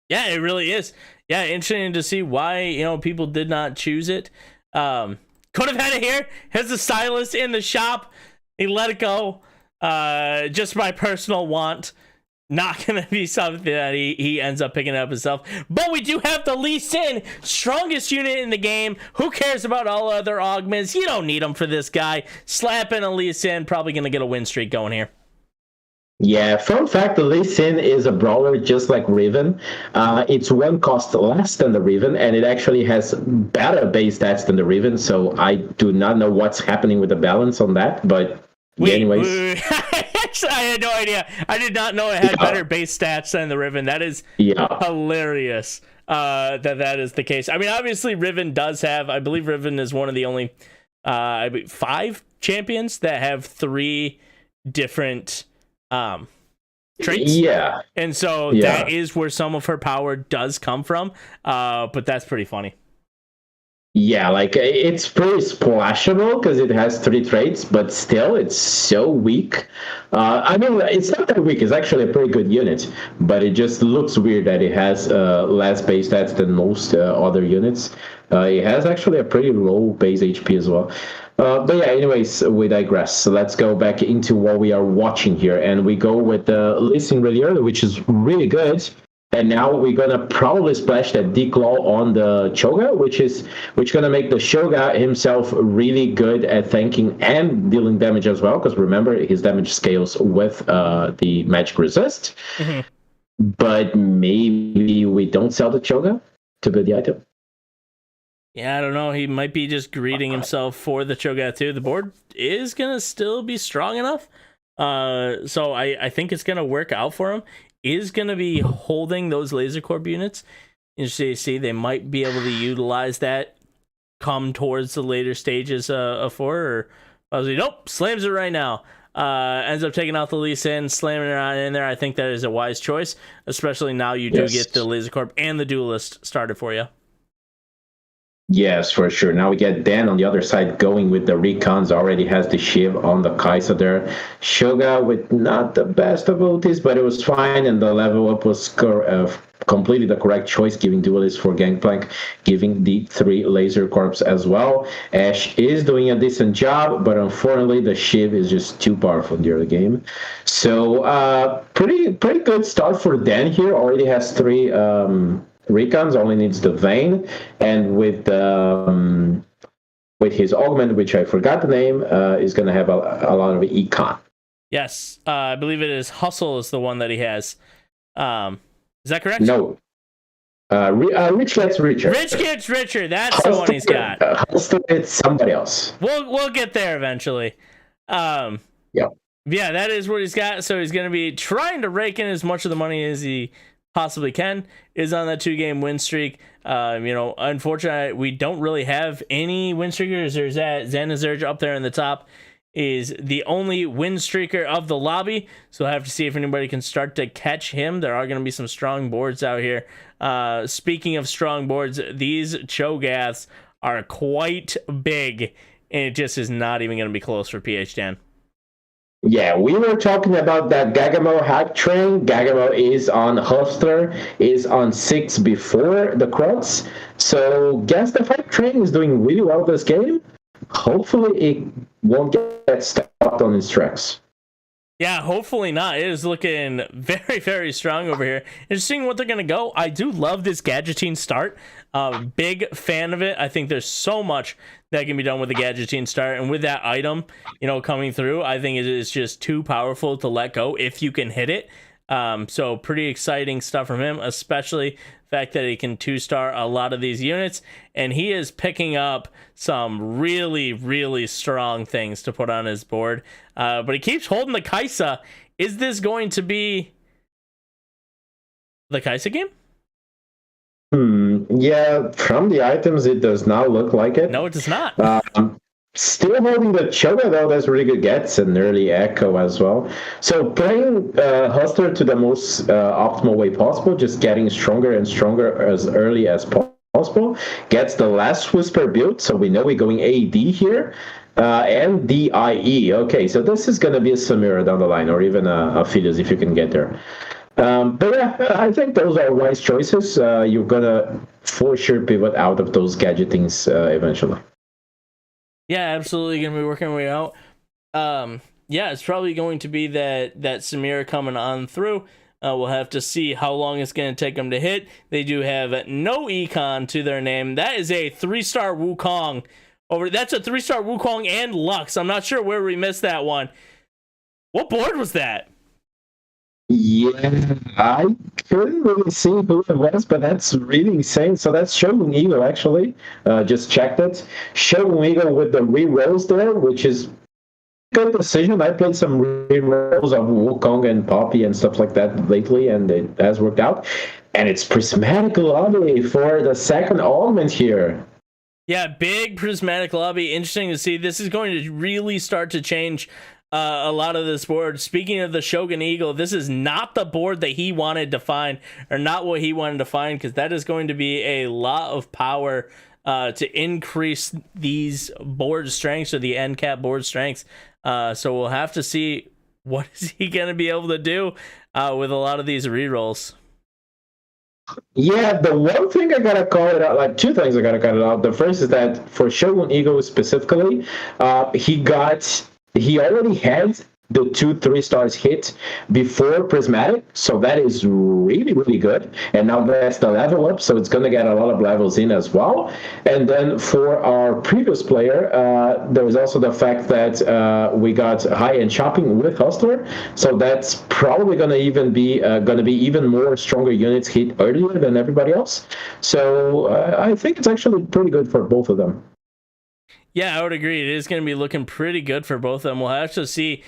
Yeah, it really is. Yeah, interesting to see why, you know, people did not choose it. Could have had it here. Has the stylist in the shop. He let it go. Just my personal want. Not going to be something that he ends up picking up himself. But we do have the Lee Sin, strongest unit in the game. Who cares about all other augments? You don't need them for this guy. Slapping a Lee Sin, probably going to get a win streak going here. Yeah, fun fact, the Lee Sin is a brawler just like Riven. It's 1 cost less than the Riven, and it actually has better base stats than the Riven, so I do not know what's happening with the balance on that, but anyways. Actually, I had no idea. I did not know it had better base stats than the Riven. That is hilarious that is the case. I mean, obviously, Riven does have, I believe Riven is one of the only 5 champions that have 3 different traits. Yeah. And so that is where some of her power does come from. But that's pretty funny. Yeah, like it's pretty splashable because it has 3 traits, but still it's so weak. I mean, it's not that weak. It's actually a pretty good unit, but it just looks weird that it has less base stats than most other units. It has actually a pretty low base HP as well. But yeah, anyways, we digress. So let's go back into what we are watching here, and we go with the Lee Sin really early, which is really good. And now we're gonna probably splash that Declaw on the Choga, which gonna make the Choga himself really good at tanking and dealing damage as well. Because remember, his damage scales with the magic resist. Mm-hmm. But maybe we don't sell the Choga to build the item. Yeah, I don't know. He might be just greeting himself for the Cho'Gath too. The board is going to still be strong enough. So I think it's going to work out for him. Is going to be holding those Laser Corp units. Interesting to see. They might be able to utilize that come towards the later stages of 4, or I was like, nope, slams it right now. Ends up taking out the Lee Sin, slamming it on in there. I think that is a wise choice, especially now you do get the Laser Corp and the Duelist started for you. Yes, for sure. Now we get Dan on the other side going with the recons, already has the Shiv on the Kai'Sa there. Shoga with not the best abilities, but it was fine, and the level up was completely the correct choice, giving Duelist for Gangplank, giving the 3 Laser Corps as well. Ashe is doing a decent job, but unfortunately the Shiv is just too powerful in the early game. So pretty good start for Dan here. Already has 3 recons, only needs the Vayne, and with his augment, which I forgot the name, is going to have a lot of econ. Yes, I believe it is Hustle is the one that he has. Is that correct? No. Rich gets richer. Rich gets richer. That's the one he's got. Hustle, it's somebody else. We'll get there eventually. Yeah, that is what he's got. So he's going to be trying to rake in as much of the money as he possibly can. Is on that 2-game win streak. Unfortunately, we don't really have any win streakers. There's that Xanazurge up there in the top is the only win streaker of the lobby. So we'll have to see if anybody can start to catch him. There are going to be some strong boards out here. Speaking of strong boards, these Cho'Gaths are quite big, and it just is not even going to be close for PH Dan. Yeah, we were talking about that Gagamo hype train. Gagamo is on Hustler, is on 6 before the Crux. So guess the hype train is doing really well this game. Hopefully it won't get stopped on its tracks. Yeah, hopefully not. It is looking very, very strong over here. Interesting what they're going to go. I do love this Gadgettine start. Big fan of it. I think there's so much that can be done with the Gadgettine start. And with that item, coming through, I think it is just too powerful to let go if you can hit it. So pretty exciting stuff from him, especially the fact that he can 2-star a lot of these units. And he is picking up some really, really strong things to put on his board. But he keeps holding the Kai'Sa. Is this going to be the Kai'Sa game? Yeah, from the items, it does not look like it. No, it does not. Still holding the Choga, though, that's really good gets, and early Echo as well. So playing Hustler to the most optimal way possible, just getting stronger and stronger as early as possible. Gets the last Whisper build, so we know we're going AD here. And DIE. Okay, so this is going to be a Samira down the line, or even a Phileas if you can get there. But yeah, I think those are wise choices. You're going to for sure pivot out of those gadgetings eventually. Yeah, absolutely going to be working our way out. Yeah, it's probably going to be that Samira coming on through. We'll have to see how long it's going to take them to hit. They do have no econ to their name. That is a 3-star Wukong. That's a 3-star Wukong and Lux. I'm not sure where we missed that one. What board was that? Yeah, I couldn't really see who it was, but that's really insane. So that's Shogun Eagle, actually. Just checked it. Shogun Eagle with the re-rolls there, which is a good decision. I played some re-rolls of Wukong and Poppy and stuff like that lately, and it has worked out. And it's Prismatic Lobby for the second augment here. Yeah, big Prismatic Lobby. Interesting to see. This is going to really start to change a lot of this board. Speaking of the Shogun Eagle, this is not the board that he wanted to find, or not what he wanted to find, because that is going to be a lot of power to increase these board strengths, or the end cap board strengths. So we'll have to see what is he going to be able to do with a lot of these rerolls. Yeah, the one thing I gotta call it out, like 2 things I gotta call it out. The first is that for Shogun Eagle specifically, he already had the 2 3-stars hit before Prismatic, so that is really, really good. And now that's the level up, so it's going to get a lot of levels in as well. And then for our previous player, there was also the fact that we got high-end shopping with Hustler, so that's probably going to be even more stronger units hit earlier than everybody else. So I think it's actually pretty good for both of them. Yeah, I would agree. It is going to be looking pretty good for both of them. We'll have to see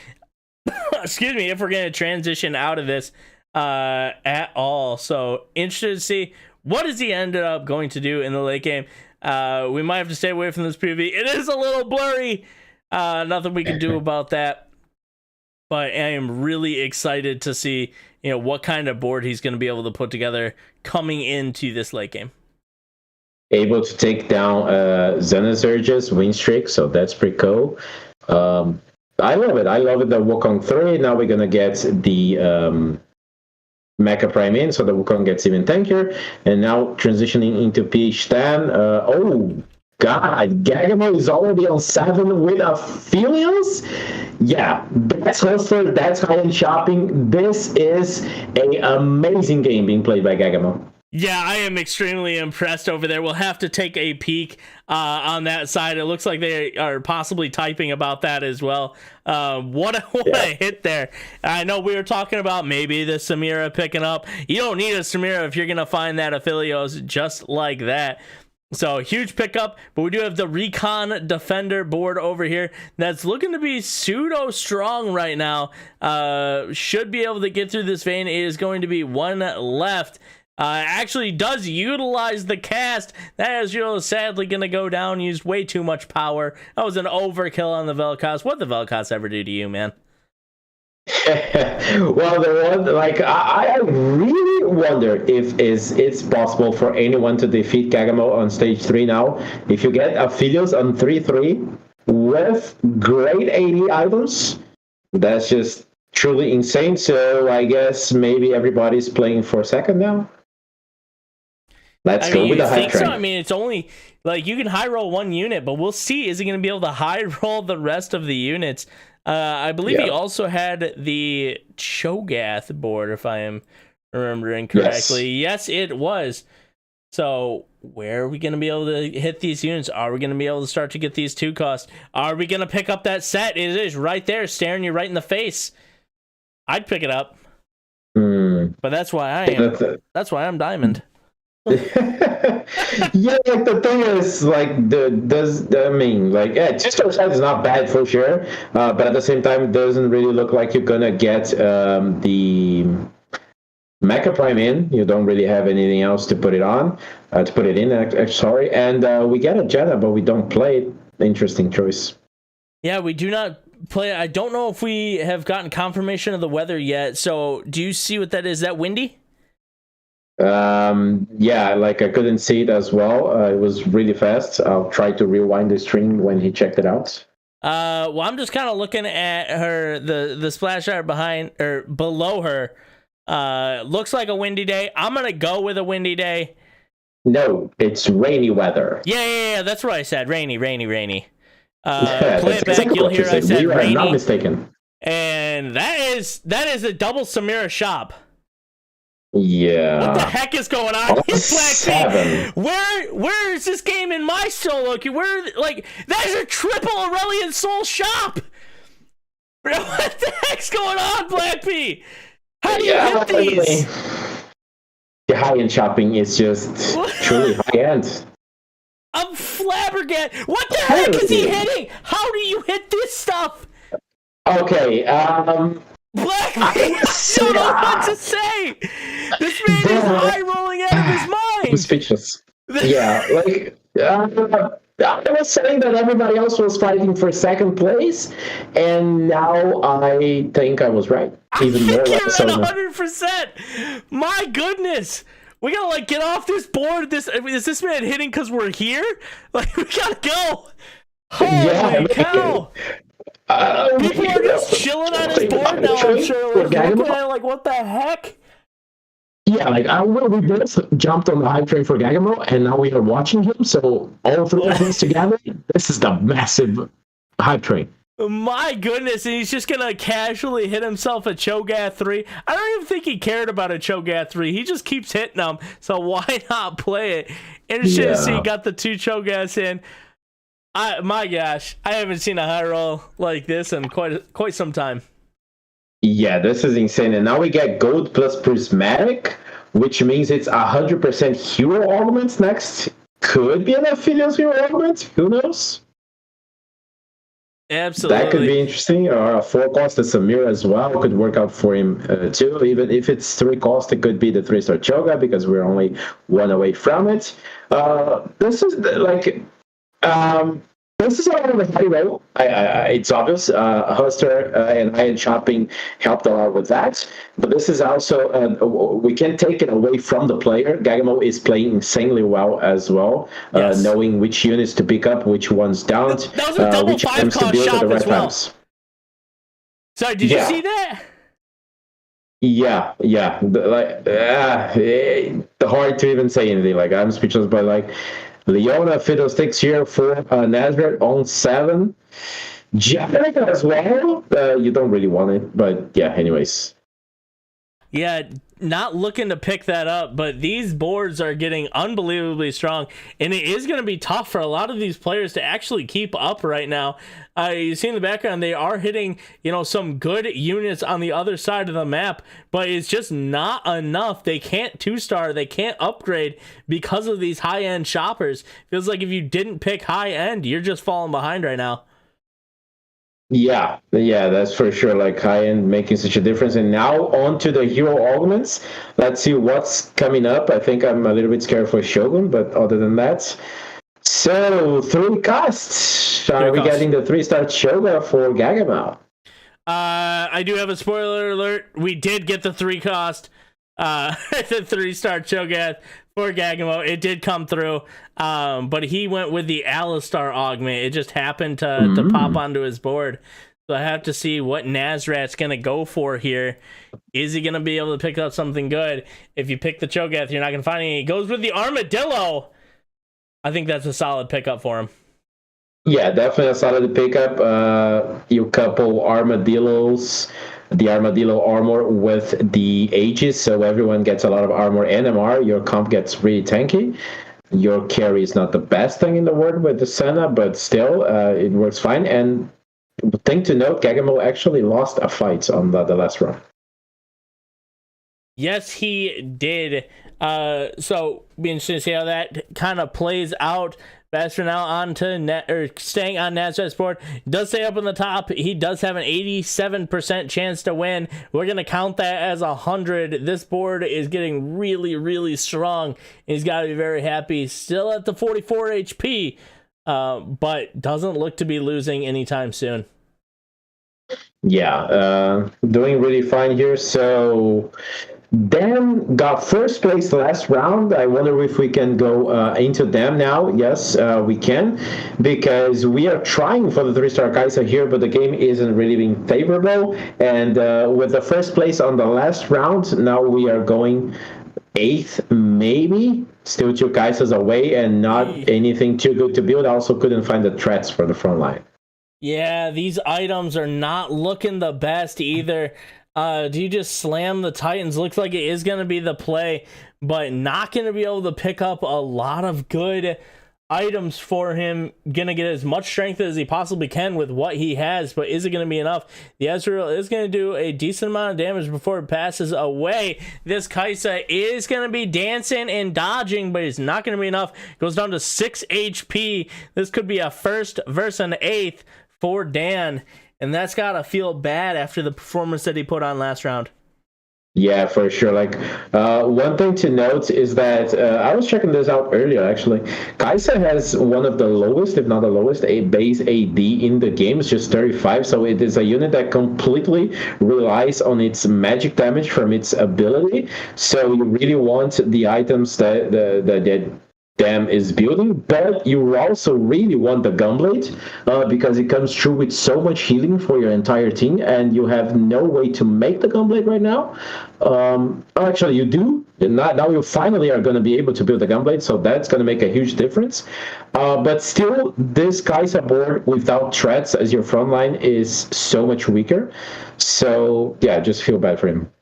excuse me, if we're going to transition out of this at all. So interested to see what is he ended up going to do in the late game? We might have to stay away from this PvP. It is a little blurry. Nothing we can do about that. But I am really excited to see, what kind of board he's going to be able to put together coming into this late game. Able to take down Xenazurge's win streak, so that's pretty cool. I love it. I love it. The Wukong 3. Now we're going to get the Mecha Prime in, so the Wukong gets even tankier. And now transitioning into PH10. Oh, God. Gagamo is already on 7 with Aphelios? Yeah, that's Hustler. That's high-end shopping. This is an amazing game being played by Gagamo. Yeah, I am extremely impressed over there. We'll have to take a peek on that side. It looks like they are possibly typing about that as well. What a hit there. I know we were talking about maybe the Samira picking up. You don't need a Samira if you're going to find that Aphelios just like that. So, huge pickup, but we do have the Recon Defender board over here that's looking to be pseudo strong right now. Should be able to get through this vein. It is going to be one left. Actually does utilize the cast. That is sadly going to go down. Used way too much power. That was an overkill on the Vel'Koz. What'd the Vel'Koz ever do to you, man? Well, I really wonder if it's possible for anyone to defeat Kagamo on stage 3 now. If you get Aphelios on 3-3 with great AD items, that's just truly insane. So I guess maybe everybody's playing for second now. Let's go with the high train. So? I mean, it's only you can high roll one unit, but we'll see. Is he going to be able to high roll the rest of the units? I believe he also had the Cho'Gath board, if I am remembering correctly. Yes, it was. So where are we going to be able to hit these units? Are we going to be able to start to get these 2 costs? Are we going to pick up that set? It is right there, staring you right in the face. I'd pick it up. But that's why I am. That's why I'm diamond. Yeah, the thing is, Disco side is not bad for sure, but at the same time, it doesn't really look like you're gonna get the Mecha Prime in. You don't really have anything else to put it on, sorry. And we get a Jetta, but we don't play it. Interesting choice. Yeah, we do not play. I don't know if we have gotten confirmation of the weather yet. So, do you see what that is? Is that windy? I couldn't see it as well. It was really fast. I'll try to rewind the stream when he checked it out. Well, I'm just kind of looking at her, the splash art behind or below her. Looks like a windy day. I'm gonna go with a windy day. No, it's rainy weather. Yeah, that's what I said. Rainy. Play it back. You'll hear I said rainy. Not mistaken. And that is a double Samira shop. Yeah. What the heck is going on? Where is this game in my solo queue? That is a triple Aurelian Soul shop. What the heck's going on, Black P? How do you hit these? The high-end shopping is just truly high-end. I'm flabbergasted. What the heck is he hitting? How do you hit this stuff? Okay, Black P, I don't know what to say. This man is high rolling out of his mind. I'm speechless. Yeah, I was saying that everybody else was fighting for second place, and now I think I was right. Even more. You're at 100%. My goodness. We gotta get off this board. Is this man hitting because we're here? We gotta go. Holy cow. People are just chilling on his board now, I'm sure. Looking at it what the heck? Yeah, we both jumped on the hype train for Gagamo, and now we are watching him, so all 3 of us together, this is the massive hype train. My goodness, and he's just gonna casually hit himself a Cho'Gath 3. I don't even think he cared about a Cho'Gath 3. He just keeps hitting them, so why not play it? Interesting to see he got the 2 Cho'Gaths in. My gosh, I haven't seen a high roll like this in quite some time. Yeah, this is insane. And now we get gold plus prismatic, which means it's 100% hero ornaments next. Could be an Aphelios hero ornament. Who knows? Absolutely. That could be interesting. Or a 4-cost Samira as well could work out for him too. Even if it's 3-cost, it could be the 3-star Choga because we're only one away from it. This is like this is a lot of a high roll. It's obvious. Huster and Iron Shopping helped a lot with that. But this is also, we can't take it away from the player. Gagamo is playing insanely well as well, Yes. knowing which units to pick up, which ones don't, That was a double which items to 5-cost build at shop the right as well. times. Sorry, did you see that? Yeah. Hard to even say anything. Like, I'm speechless, but like, Leona Fiddlesticks here for Nazareth on 7. Jack as well. You don't really want it, but yeah, anyways. Yeah, not looking to pick that up, but these boards are getting unbelievably strong, and it is going to be tough for a lot of these players to actually keep up right now. You see in the background, they are hitting, some good units on the other side of the map, but it's just not enough. They can't 2-star, they can't upgrade because of these high-end shoppers. Feels like if you didn't pick high-end, you're just falling behind right now. Yeah, that's for sure. Like high-end making such a difference. And now on to the hero augments. Let's see what's coming up. I think I'm a little bit scared for Shogun, but other than that. So, 3 costs. Are we getting the 3-star Choga for Gagamo? I do have a spoiler alert. We did get the 3-cost, the 3-star Cho'Gath for Gagamo. It did come through, but he went with the Alistar augment. It just happened to pop onto his board. So I have to see what Nazrat's going to go for here. Is he going to be able to pick up something good? If you pick the Cho'Gath, you're not going to find any. He goes with the Armadillo. I think that's a solid pickup for him. Yeah, definitely a solid pickup. You couple Armadillos, the Armadillo armor with the Aegis, so everyone gets a lot of armor and MR. Your comp gets really tanky. Your carry is not the best thing in the world with the Senna, but still, it works fine. And the thing to note, Gagamo actually lost a fight on the last round. Yes, he did. So be interesting to see how that kind of plays out. Faster now on to staying on Nazareth's board. Does stay up in the top. He does have an 87% chance to win. We're going to count that as 100. This board is getting really, really strong. He's got to be very happy. Still at the 44 HP, but doesn't look to be losing anytime soon. Yeah, doing really fine here. So Dan got first place last round. I wonder if we can go into them now. Yes, we can, because we are trying for the 3-star Kaisa here, but the game isn't really being favorable. And with the first place on the last round, now we are going 8th, maybe. Still 2 Kaisas away and not anything too good to build. Also couldn't find the threats for the front line. Yeah, these items are not looking the best either. Do you just slam the Titans? Looks like it is going to be the play, but not going to be able to pick up a lot of good items for him. Going to get as much strength as he possibly can with what he has, but is it going to be enough? The Ezreal is going to do a decent amount of damage before it passes away. This Kaisa is going to be dancing and dodging, but it's not going to be enough. Goes down to 6 HP. This could be a 1st versus an 8th for Dan. And that's got to feel bad after the performance that he put on last round. Yeah, for sure. Like, one thing to note is that I was checking this out earlier, actually. Kaisa has one of the lowest, if not the lowest, base AD in the game. It's just 35. So it is a unit that completely relies on its magic damage from its ability. So you really want the items that Dam is building, but you also really want the Gunblade because it comes through with so much healing for your entire team, and you have no way to make the Gunblade right now. Actually, you do. Now you finally are going to be able to build the Gunblade, so that's going to make a huge difference. But still, this Kaisa board without threats as your front line is so much weaker. So, yeah, just feel bad for him.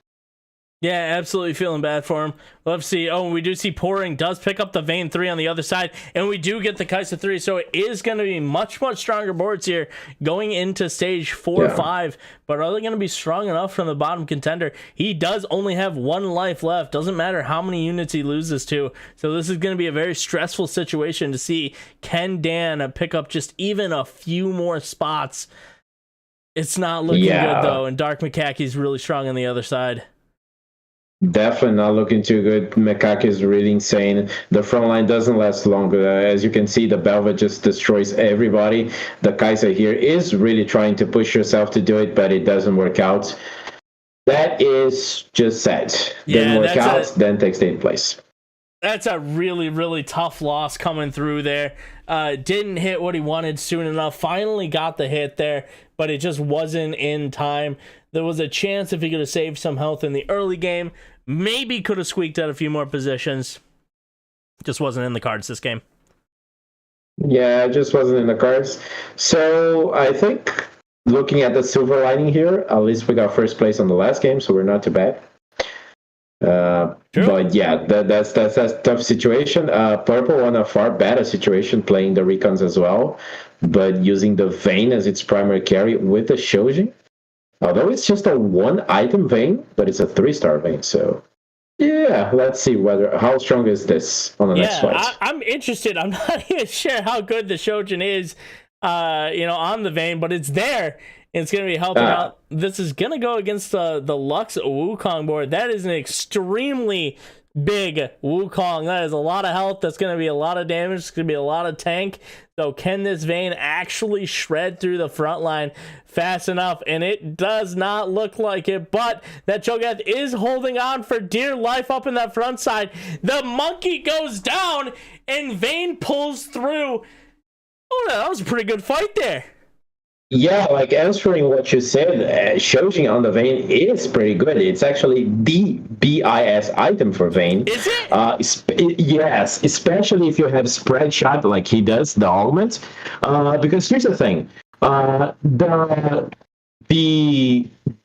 Yeah, absolutely feeling bad for him. Let's see. Oh, we do see Pouring does pick up the Vayne 3 on the other side, and we do get the Kai'Sa 3, so it is going to be much stronger boards here going into stage 4 or 5, but are they going to be strong enough from the bottom contender? He does only have 1 life left. Doesn't matter how many units he loses to, so this is going to be a very stressful situation to see. Can Dan pick up just even a few more spots? It's not looking good, though, and Dark Makaki's really strong on the other side. Definitely not looking too good. Mekaki is really insane. The front line doesn't last long. As you can see, the Belva just destroys everybody. The Kai'Sa here is really trying to push herself to do it, but it doesn't work out. That is just sad. Didn't work out, then takes 8th place. That's a really tough loss coming through there. Didn't hit what he wanted soon enough. Finally got the hit there, but it just wasn't in time. There was a chance if he could have saved some health in the early game. Maybe could have squeaked out a few more positions. Just wasn't in the cards this game. Yeah, it just wasn't in the cards. So I think looking at the silver lining here, at least we got first place on the last game, so we're not too bad. But yeah, that's a tough situation. Purple on a far better situation, playing the Recons as well, but using the Vayne as its primary carry with the Shoji. Although it's just a 1-item Vayne, but it's a 3-star Vayne, so yeah, let's see how strong is this on the next fight. I'm interested. I'm not even sure how good the Shojin is, on the Vayne, but it's there. It's going to be helping out. This is going to go against the Lux Wukong board. That is an extremely big Wukong. That is a lot of health. That's going to be a lot of damage. It's going to be a lot of tank. So can this Vayne actually shred through the front line fast enough? And it does not look like it, but that Cho'Gath is holding on for dear life up in that front side. The monkey goes down and Vayne pulls through. Oh, that was a pretty good fight there. Yeah, like answering what you said, Shojin on the Vayne is pretty good. It's actually the BIS item for Vayne. Is it? Yes, especially if you have spread shot like he does, the augment. Because here's the thing, the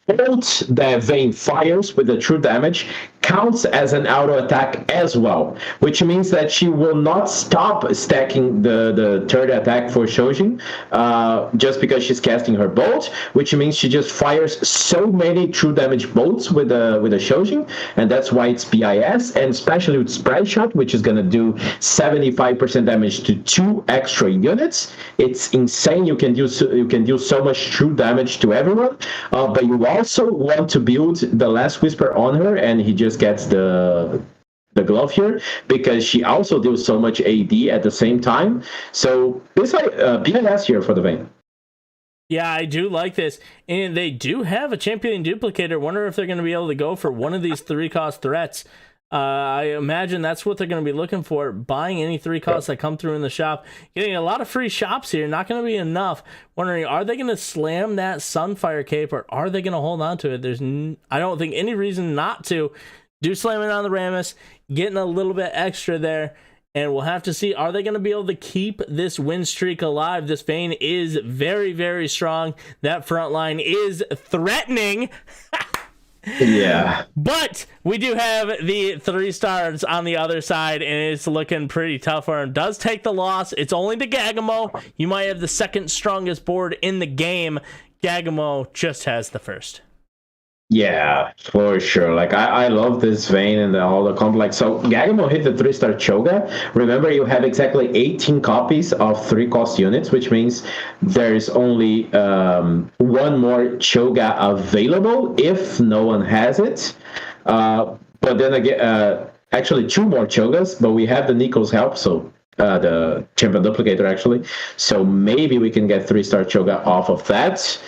bolt that Vayne fires with the true damage counts as an auto attack as well, which means that she will not stop stacking the third attack for Shojin just because she's casting her bolt, which means she just fires so many true damage bolts with a Shojin, and that's why it's BIS, and especially with spread shot, which is going to do 75% damage to 2 extra units. It's insane. You can do so much true damage to everyone, but you also want to build the Last Whisper on her, and he just gets the glove here because she also deals so much AD at the same time. So this BIS here for the Vayne. Yeah, I do like this. And they do have a champion duplicator. Wonder if they're going to be able to go for one of these 3-cost threats. I imagine that's what they're going to be looking for, buying any 3 costs that come through in the shop. Getting a lot of free shops here, not going to be enough. Wondering, are they going to slam that Sunfire Cape, or are they going to hold on to it? There's, I don't think any reason not to. Do slam it on the Rammus, getting a little bit extra there, and we'll have to see, are they going to be able to keep this win streak alive? This Vayne is very strong. That front line is threatening. Yeah. But we do have the 3 stars on the other side, and it's looking pretty tough for him. Does take the loss. It's only to Gagamo. You might have the second strongest board in the game. Gagamo just has the first. Yeah, for sure. Like I love this Vayne and all the comp. Like, so Gagamo hit the 3-star Choga. Remember, you have exactly 18 copies of 3-cost units, which means there's only 1 more Choga available if no one has it. But then again, actually 2 more Chogas, but we have the Nico's help, so the champion duplicator actually. So maybe we can get 3-star Choga off of that.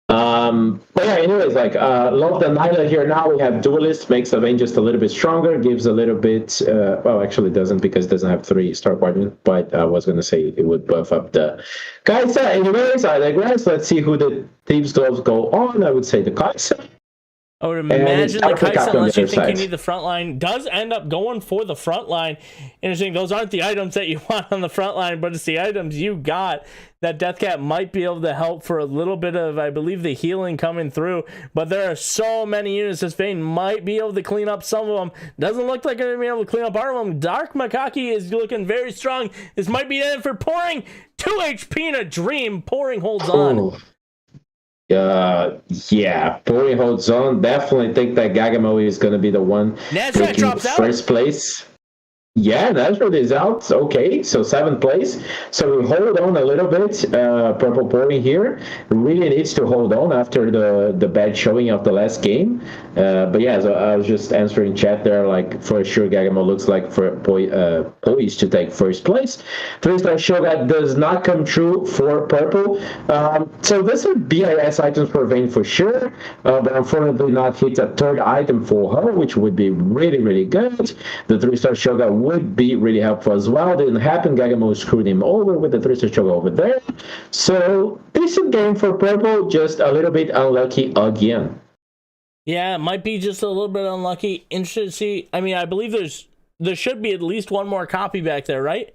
But yeah, anyways, like, love the Nyla here now. We have Duelist, makes the Vayne just a little bit stronger, gives a little bit, well, actually doesn't, because it doesn't have 3-star guardian, but I was going to say it would buff up the Kai'Sa. Anyways, I digress. Let's see who the Thieves Gloves go on. I would say the Kai'Sa. I would And it's imagine the Dark Kaisa, Macaque on unless the you other think you side. need the front line, does end up going for the front line. Interesting. Those aren't the items that you want on the front line, but it's the items you got. That Deathcat might be able to help for a little bit of, I believe, the healing coming through. But there are so many units. This Vayne might be able to clean up some of them. Doesn't look like they're going to be able to clean up all of them. Dark Macaque is looking very strong. This might be it for Pouring. 2 HP in a dream. Pouring holds on. Oh. Yeah, Pori holds on. Definitely think that Gagamo is going to be the one Nazrak taking drops out. first place. Yeah, Nazareth is out. Okay, so 7th place. So we hold on a little bit. Purple Pori here really needs to hold on after the bad showing of the last game. But yeah, so I was just answering chat there, like for sure Gagamo looks like for poised to take first place. 3-star Shogun does not come true for Purple. So this would BIS items for Vayne for sure, but unfortunately not hit a third item for her, which would be really, really good. The 3-star Shogun would be really helpful as well. Didn't happen. Gagamo screwed him over with the 3-star Shogun over there. So decent game for Purple, just a little bit unlucky again. Yeah, it might be just a little bit unlucky. Interested to see. I mean, I believe there should be at least one more copy back there, right?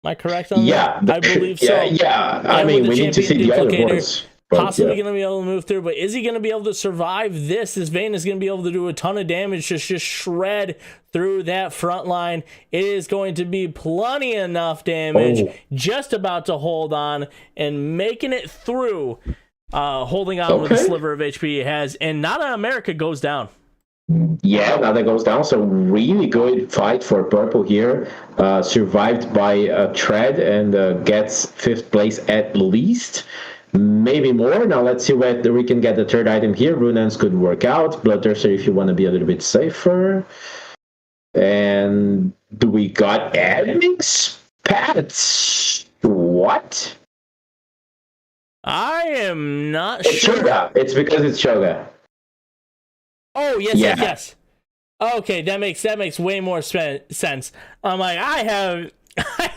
Am I correct on that? I believe so. Yeah. I mean, we need to see the other boards. Possibly going to be able to move through, but is he going to be able to survive this? This Vayne is going to be able to do a ton of damage, just shred through that front line. It is going to be plenty enough damage, just about to hold on and making it through, holding on with the sliver of HP he has, and Nada America goes down. Yeah, Nada goes down, so really good fight for Purple here. Survived by a tread and gets 5th place at least. Maybe more. Now let's see whether we can get the third item here. Runans could work out. Bloodthirster if you want to be a little bit safer. And do we got enemies? Pets? What? I am not It's sure. Shoga. It's because it's Shoga. Oh, yes. Okay, that makes way more sense. I'm like, I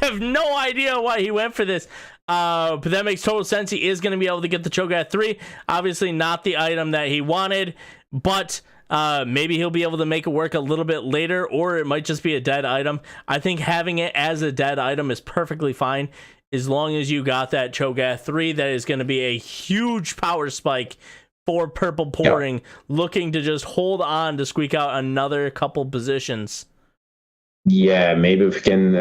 have no idea why he went for this. But that makes total sense. He is going to be able to get the Cho'Gath 3. Obviously not the item that he wanted, but maybe he'll be able to make it work a little bit later, or it might just be a dead item. I think having it as a dead item is perfectly fine, as long as you got that Cho'Gath 3. That is going to be a huge power spike for Purple Pouring, looking to just hold on to squeak out another couple positions. Yeah, maybe if we can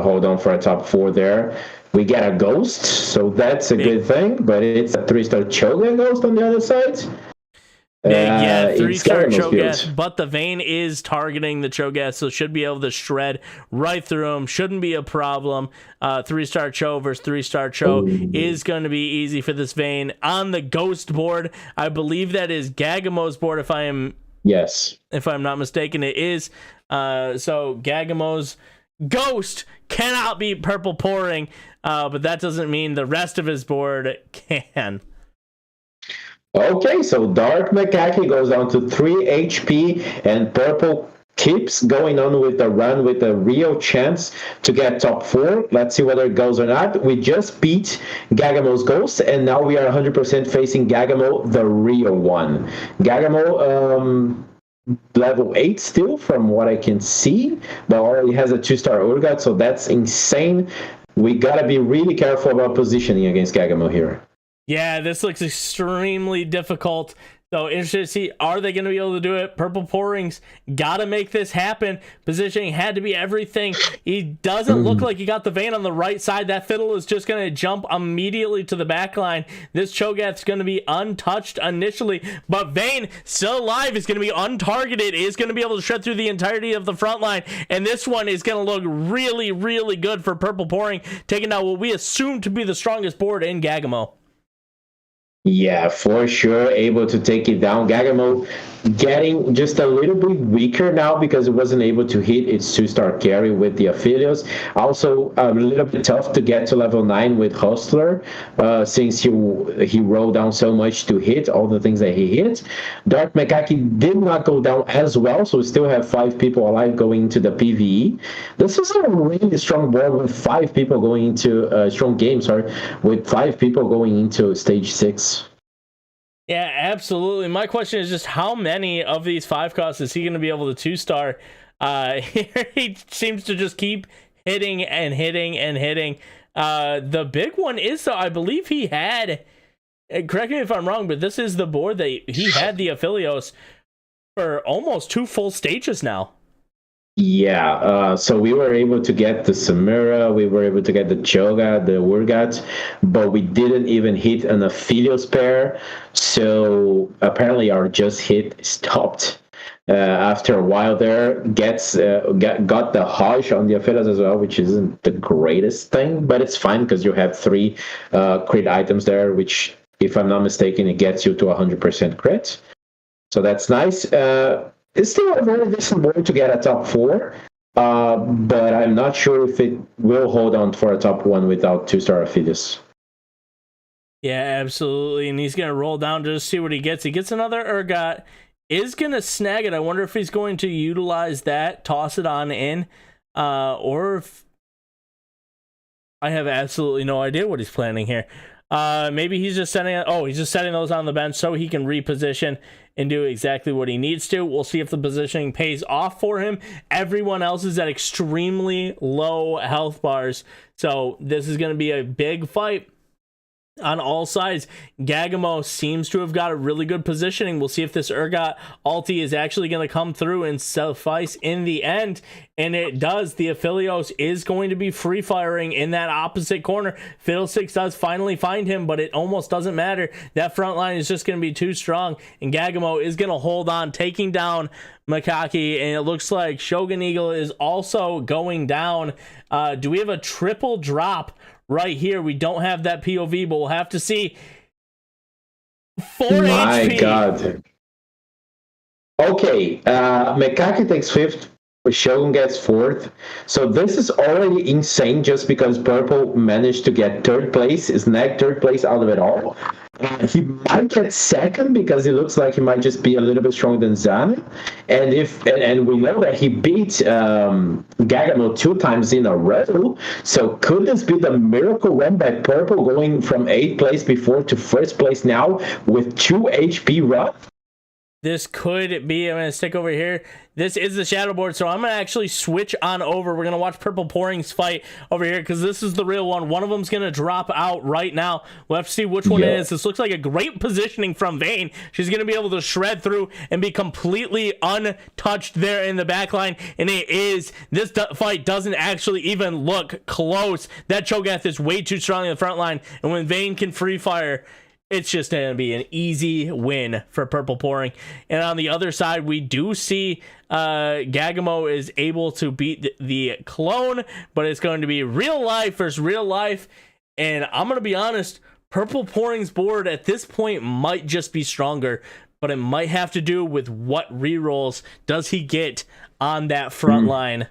hold on for a top 4 there. We get a ghost, so that's a good thing, but it's a 3-star Cho'Gath ghost on the other side. Yeah, 3-star Cho'Gath, but the Vayne is targeting the Cho'Gath, so should be able to shred right through him. Shouldn't be a problem. 3-star Cho versus 3-star Cho is going to be easy for this Vayne. On the ghost board, I believe that is Gagamo's board, if I'm not mistaken. It is. So Gagamo's ghost cannot beat Purple Pouring, but that doesn't mean the rest of his board can. Okay, so Dark Macaque goes down to 3 HP, and Purple keeps going on with the run with a real chance to get top 4. Let's see whether it goes or not. We just beat Gagamo's Ghost, and now we are 100% facing Gagamo, the real one. Gagamo, level 8 still, from what I can see, but already has a 2-star Urgot, so that's insane. We gotta be really careful about positioning against Gagamo here. Yeah, this looks extremely difficult. So interested to see, are they going to be able to do it? Purple Pouring's got to make this happen. Positioning had to be everything. He doesn't look like he got the Vayne on the right side. That Fiddle is just going to jump immediately to the back line. This Cho'Gath's going to be untouched initially, but Vayne, still alive, is going to be untargeted, is going to be able to shred through the entirety of the front line, and this one is going to look really, really good for Purple Pouring, taking out what we assume to be the strongest board in Gagamo. Yeah, for sure, able to take it down. Gagamo getting just a little bit weaker now because it wasn't able to hit its 2-star carry with the affiliates. Also, a little bit tough to get to level 9 with Hustler, since he rolled down so much to hit all the things that he hit. Dark Macaque did not go down as well, so we still have 5 people alive going into the PvE. This is a really strong board with 5 people going into strong game, with 5 people going into stage 6. Yeah, absolutely. My question is just how many of these 5 costs is he going to be able to 2-star? He seems to just keep hitting and hitting and hitting. The big one is, though, I believe he had, correct me if I'm wrong, but this is the board that he had the Aphelios for almost 2 full stages now. Yeah, so we were able to get the Samira, we were able to get the Choga, the Urgat, but we didn't even hit an Aphelios pair. So apparently our just hit stopped after a while there. Got the Hajj on the Aphelios as well, which isn't the greatest thing, but it's fine because you have 3 crit items there, which, if I'm not mistaken, it gets you to 100% crit. So that's nice. It's still a very decent board to get a top 4, but I'm not sure if it will hold on for a top 1 without 2-star Aphelios. Yeah, absolutely. And he's going to roll down to see what he gets. He gets another Urgot, is going to snag it. I wonder if he's going to utilize that, toss it on in, or if... I have absolutely no idea what he's planning here. Maybe he's just he's just setting those on the bench so he can reposition and do exactly what he needs to. We'll see if the positioning pays off for him. Everyone else is at extremely low health bars, so this is going to be a big fight on all sides. Gagamo seems to have got a really good positioning. We'll see if this Urgot ulti is actually going to come through and suffice in the end. And it does. The Aphelios is going to be free firing in that opposite corner. Fiddlesticks does finally find him, but it almost doesn't matter. That front line is just going to be too strong. And Gagamo is going to hold on, taking down Makaki. And it looks like Shogun Eagle is also going down. Do we have a triple drop right here? We don't have that POV, but we'll have to see. 4 My HP. God. Okay, Mekaki takes 5th, Shogun gets 4th. So this is already insane just because Purple managed to get 3rd place, snag 3rd place out of it all. He might get 2nd because it looks like he might just be a little bit stronger than Zan. And we know that he beat Gagamo 2 times in a row. So could this be the miracle run by Purple going from 8th place before to 1st place now with 2 HP run? This could be. I'm going to stick over here. This is the shadow board, so I'm going to actually switch on over. We're going to watch Purple Pouring's fight over here because this is the real one. One of them's going to drop out right now. We'll have to see which one it is. This looks like a great positioning from Vayne. She's going to be able to shred through and be completely untouched there in the backline, and it is. This fight doesn't actually even look close. That Cho'Gath is way too strong in the front line, and when Vayne can free fire, it's just going to be an easy win for Purple Pouring. And on the other side, we do see Gagamo is able to beat the clone, but it's going to be real life versus real life. And I'm going to be honest, Purple Pouring's board at this point might just be stronger, but it might have to do with what rerolls does he get on that front line.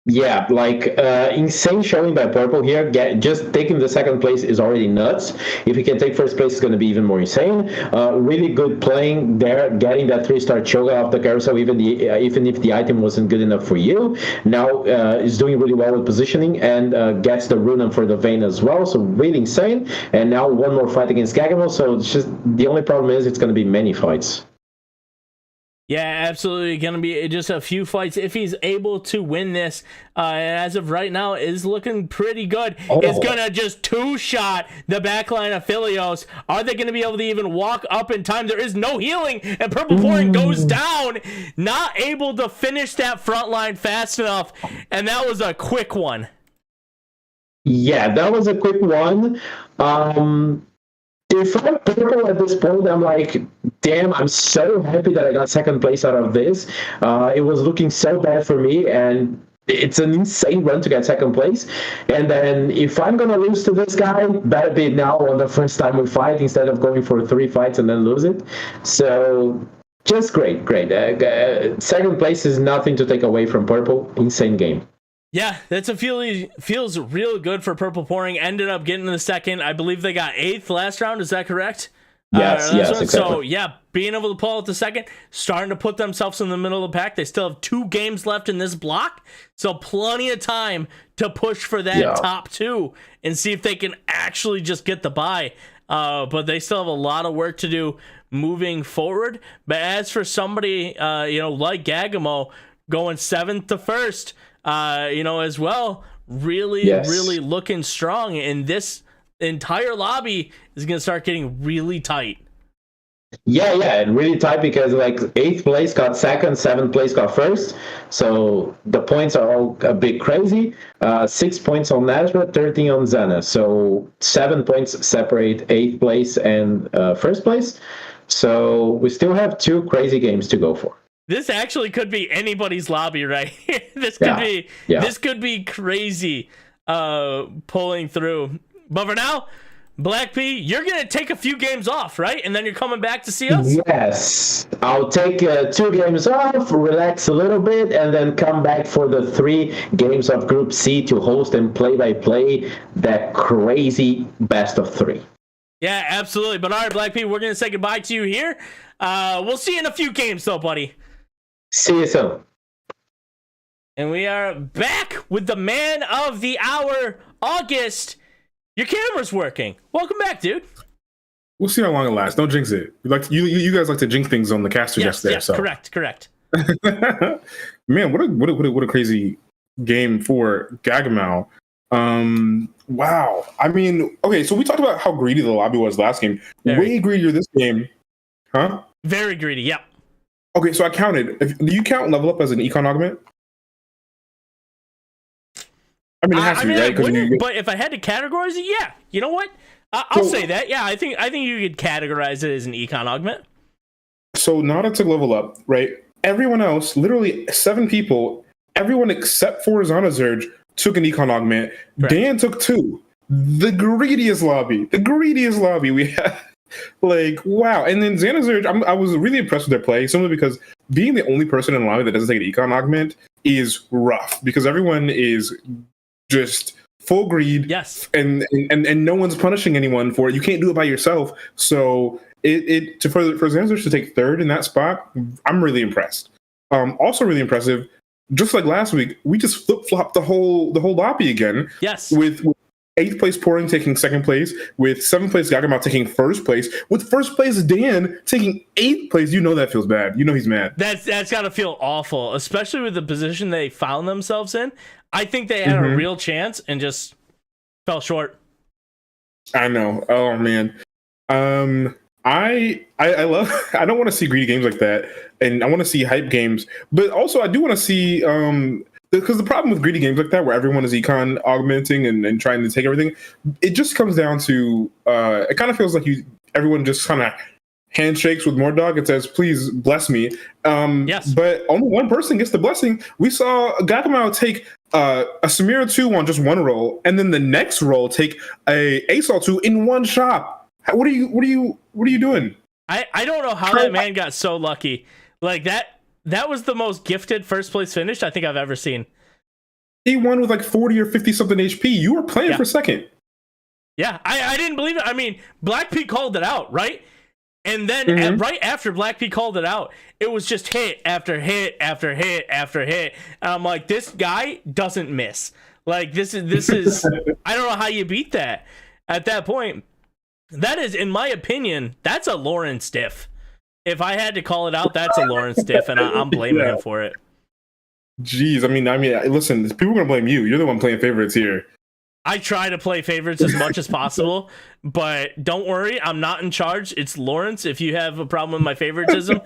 Yeah, like insane showing by Purple here. Just taking the 2nd place is already nuts. If he can take 1st place, it's going to be even more insane. Really good playing there, getting that 3-star Choga off the carousel, even if the item wasn't good enough for you. Now is doing really well with positioning and gets the Runan for the Vayne as well. So really insane. And now one more fight against Gagamo. So it's just the only problem is it's going to be many fights. Yeah, absolutely. Going to be just a few fights if he's able to win this. And as of right now, is looking pretty good. It's going to just 2-shot the backline of Aphelios. Are they going to be able to even walk up in time? There is no healing, and Purple Pouring goes down. Not able to finish that front line fast enough, and that was a quick one. Yeah, that was a quick one. If I'm Purple at this point, I'm like, damn, I'm so happy that I got 2nd place out of this. It was looking so bad for me, and it's an insane run to get 2nd place. And then if I'm going to lose to this guy, better be now on the first time we fight instead of going for 3 fights and then lose it. So just great. 2nd place is nothing to take away from Purple. Insane game. Yeah, that's feels real good for Purple Pouring. Ended up getting the 2nd. I believe they got 8th last round. Is that correct? Yes, exactly. So, yeah, being able to pull out the 2nd, starting to put themselves in the middle of the pack. They still have 2 games left in this block, so plenty of time to push for that top 2 and see if they can actually just get the bye but they still have a lot of work to do moving forward. But as for somebody, like Gagamo going 7th to 1st, as well, really looking strong. And this entire lobby is going to start getting really tight. Yeah, and really tight because like 8th place got 2nd, 7th place got 1st. So the points are all a bit crazy. 6 points on Nazareth, 13 on Zena. So 7 points separate 8th place and 1st place. So we still have 2 crazy games to go for. This actually could be anybody's lobby right here. This could be crazy pulling through. But for now, Black P, you're going to take a few games off, right? And then you're coming back to see us? Yes. I'll take 2 games off, relax a little bit, and then come back for the 3 games of Group C to host and play-by-play that crazy best of 3. Yeah, absolutely. But all right, Black P, we're going to say goodbye to you here. We'll see you in a few games, though, buddy. See you soon. And we are back with the man of the hour, August. Your camera's working. Welcome back, dude. We'll see how long it lasts. Don't jinx it. You guys like to jinx things on the casters yesterday. Yes, correct. Man, what a crazy game for Gagamo. Wow. I mean, okay, so we talked about how greedy the lobby was last game. Way greedier this game. Huh? Very greedy, yep. Okay, so I counted. Do you count level up as an econ augment? I mean, it has to be, right? But if I had to categorize it, yeah. You know what? I'll say that. Yeah, I think you could categorize it as an econ augment. So Nada took level up, right? Everyone else, literally 7 people, everyone except for Zanazurge took an econ augment. Correct. Dan took 2. The greediest lobby we had. Like, wow. And then Zanazurge, I was really impressed with their play, simply because being the only person in the lobby that doesn't take an econ augment is rough, because everyone is just full greed. Yes. And no one's punishing anyone for it. You can't do it by yourself. So for Zanazurge to take 3rd in that spot, I'm really impressed. Also really impressive, just like last week, we just flip-flopped the whole lobby again. Yes. With 8th place Pouring taking 2nd place, with 7th place Gagamo taking 1st place, with 1st place Dan taking 8th place. You know that feels bad. You know he's mad. That's got to feel awful, especially with the position they found themselves in. I think they had a real chance and just fell short. I know. Oh man. I love. I don't want to see greedy games like that, and I want to see hype games. But also, I do want to see because the problem with greedy games like that, where everyone is econ augmenting and trying to take everything, it just comes down to it kind of feels like everyone just kind of handshakes with Mordog and says, please bless me. Yes. But only one person gets the blessing. We saw Gagamo take a Samira 2 on just 1 roll, and then the next roll take a Asol 2 in 1 shot. What are you doing? I don't know how that man got so lucky. Like that was the most gifted 1st place finish I think I've ever seen. He won with like 40 or 50 something HP. You were playing for 2nd. Yeah, I didn't believe it. I mean, Black P called it out, right? And then right after Black P called it out, it was just hit after hit after hit after hit. And I'm like, this guy doesn't miss. Like, this is I don't know how you beat that at that point. That is, in my opinion, that's a Lawrence diff. If I had to call it out, that's a Lawrence diff, and I'm blaming him for it. Jeez, I mean, listen, people are gonna blame you. You're the one playing favorites here. I try to play favorites as much as possible, but don't worry, I'm not in charge. It's Lawrence. If you have a problem with my favoritism,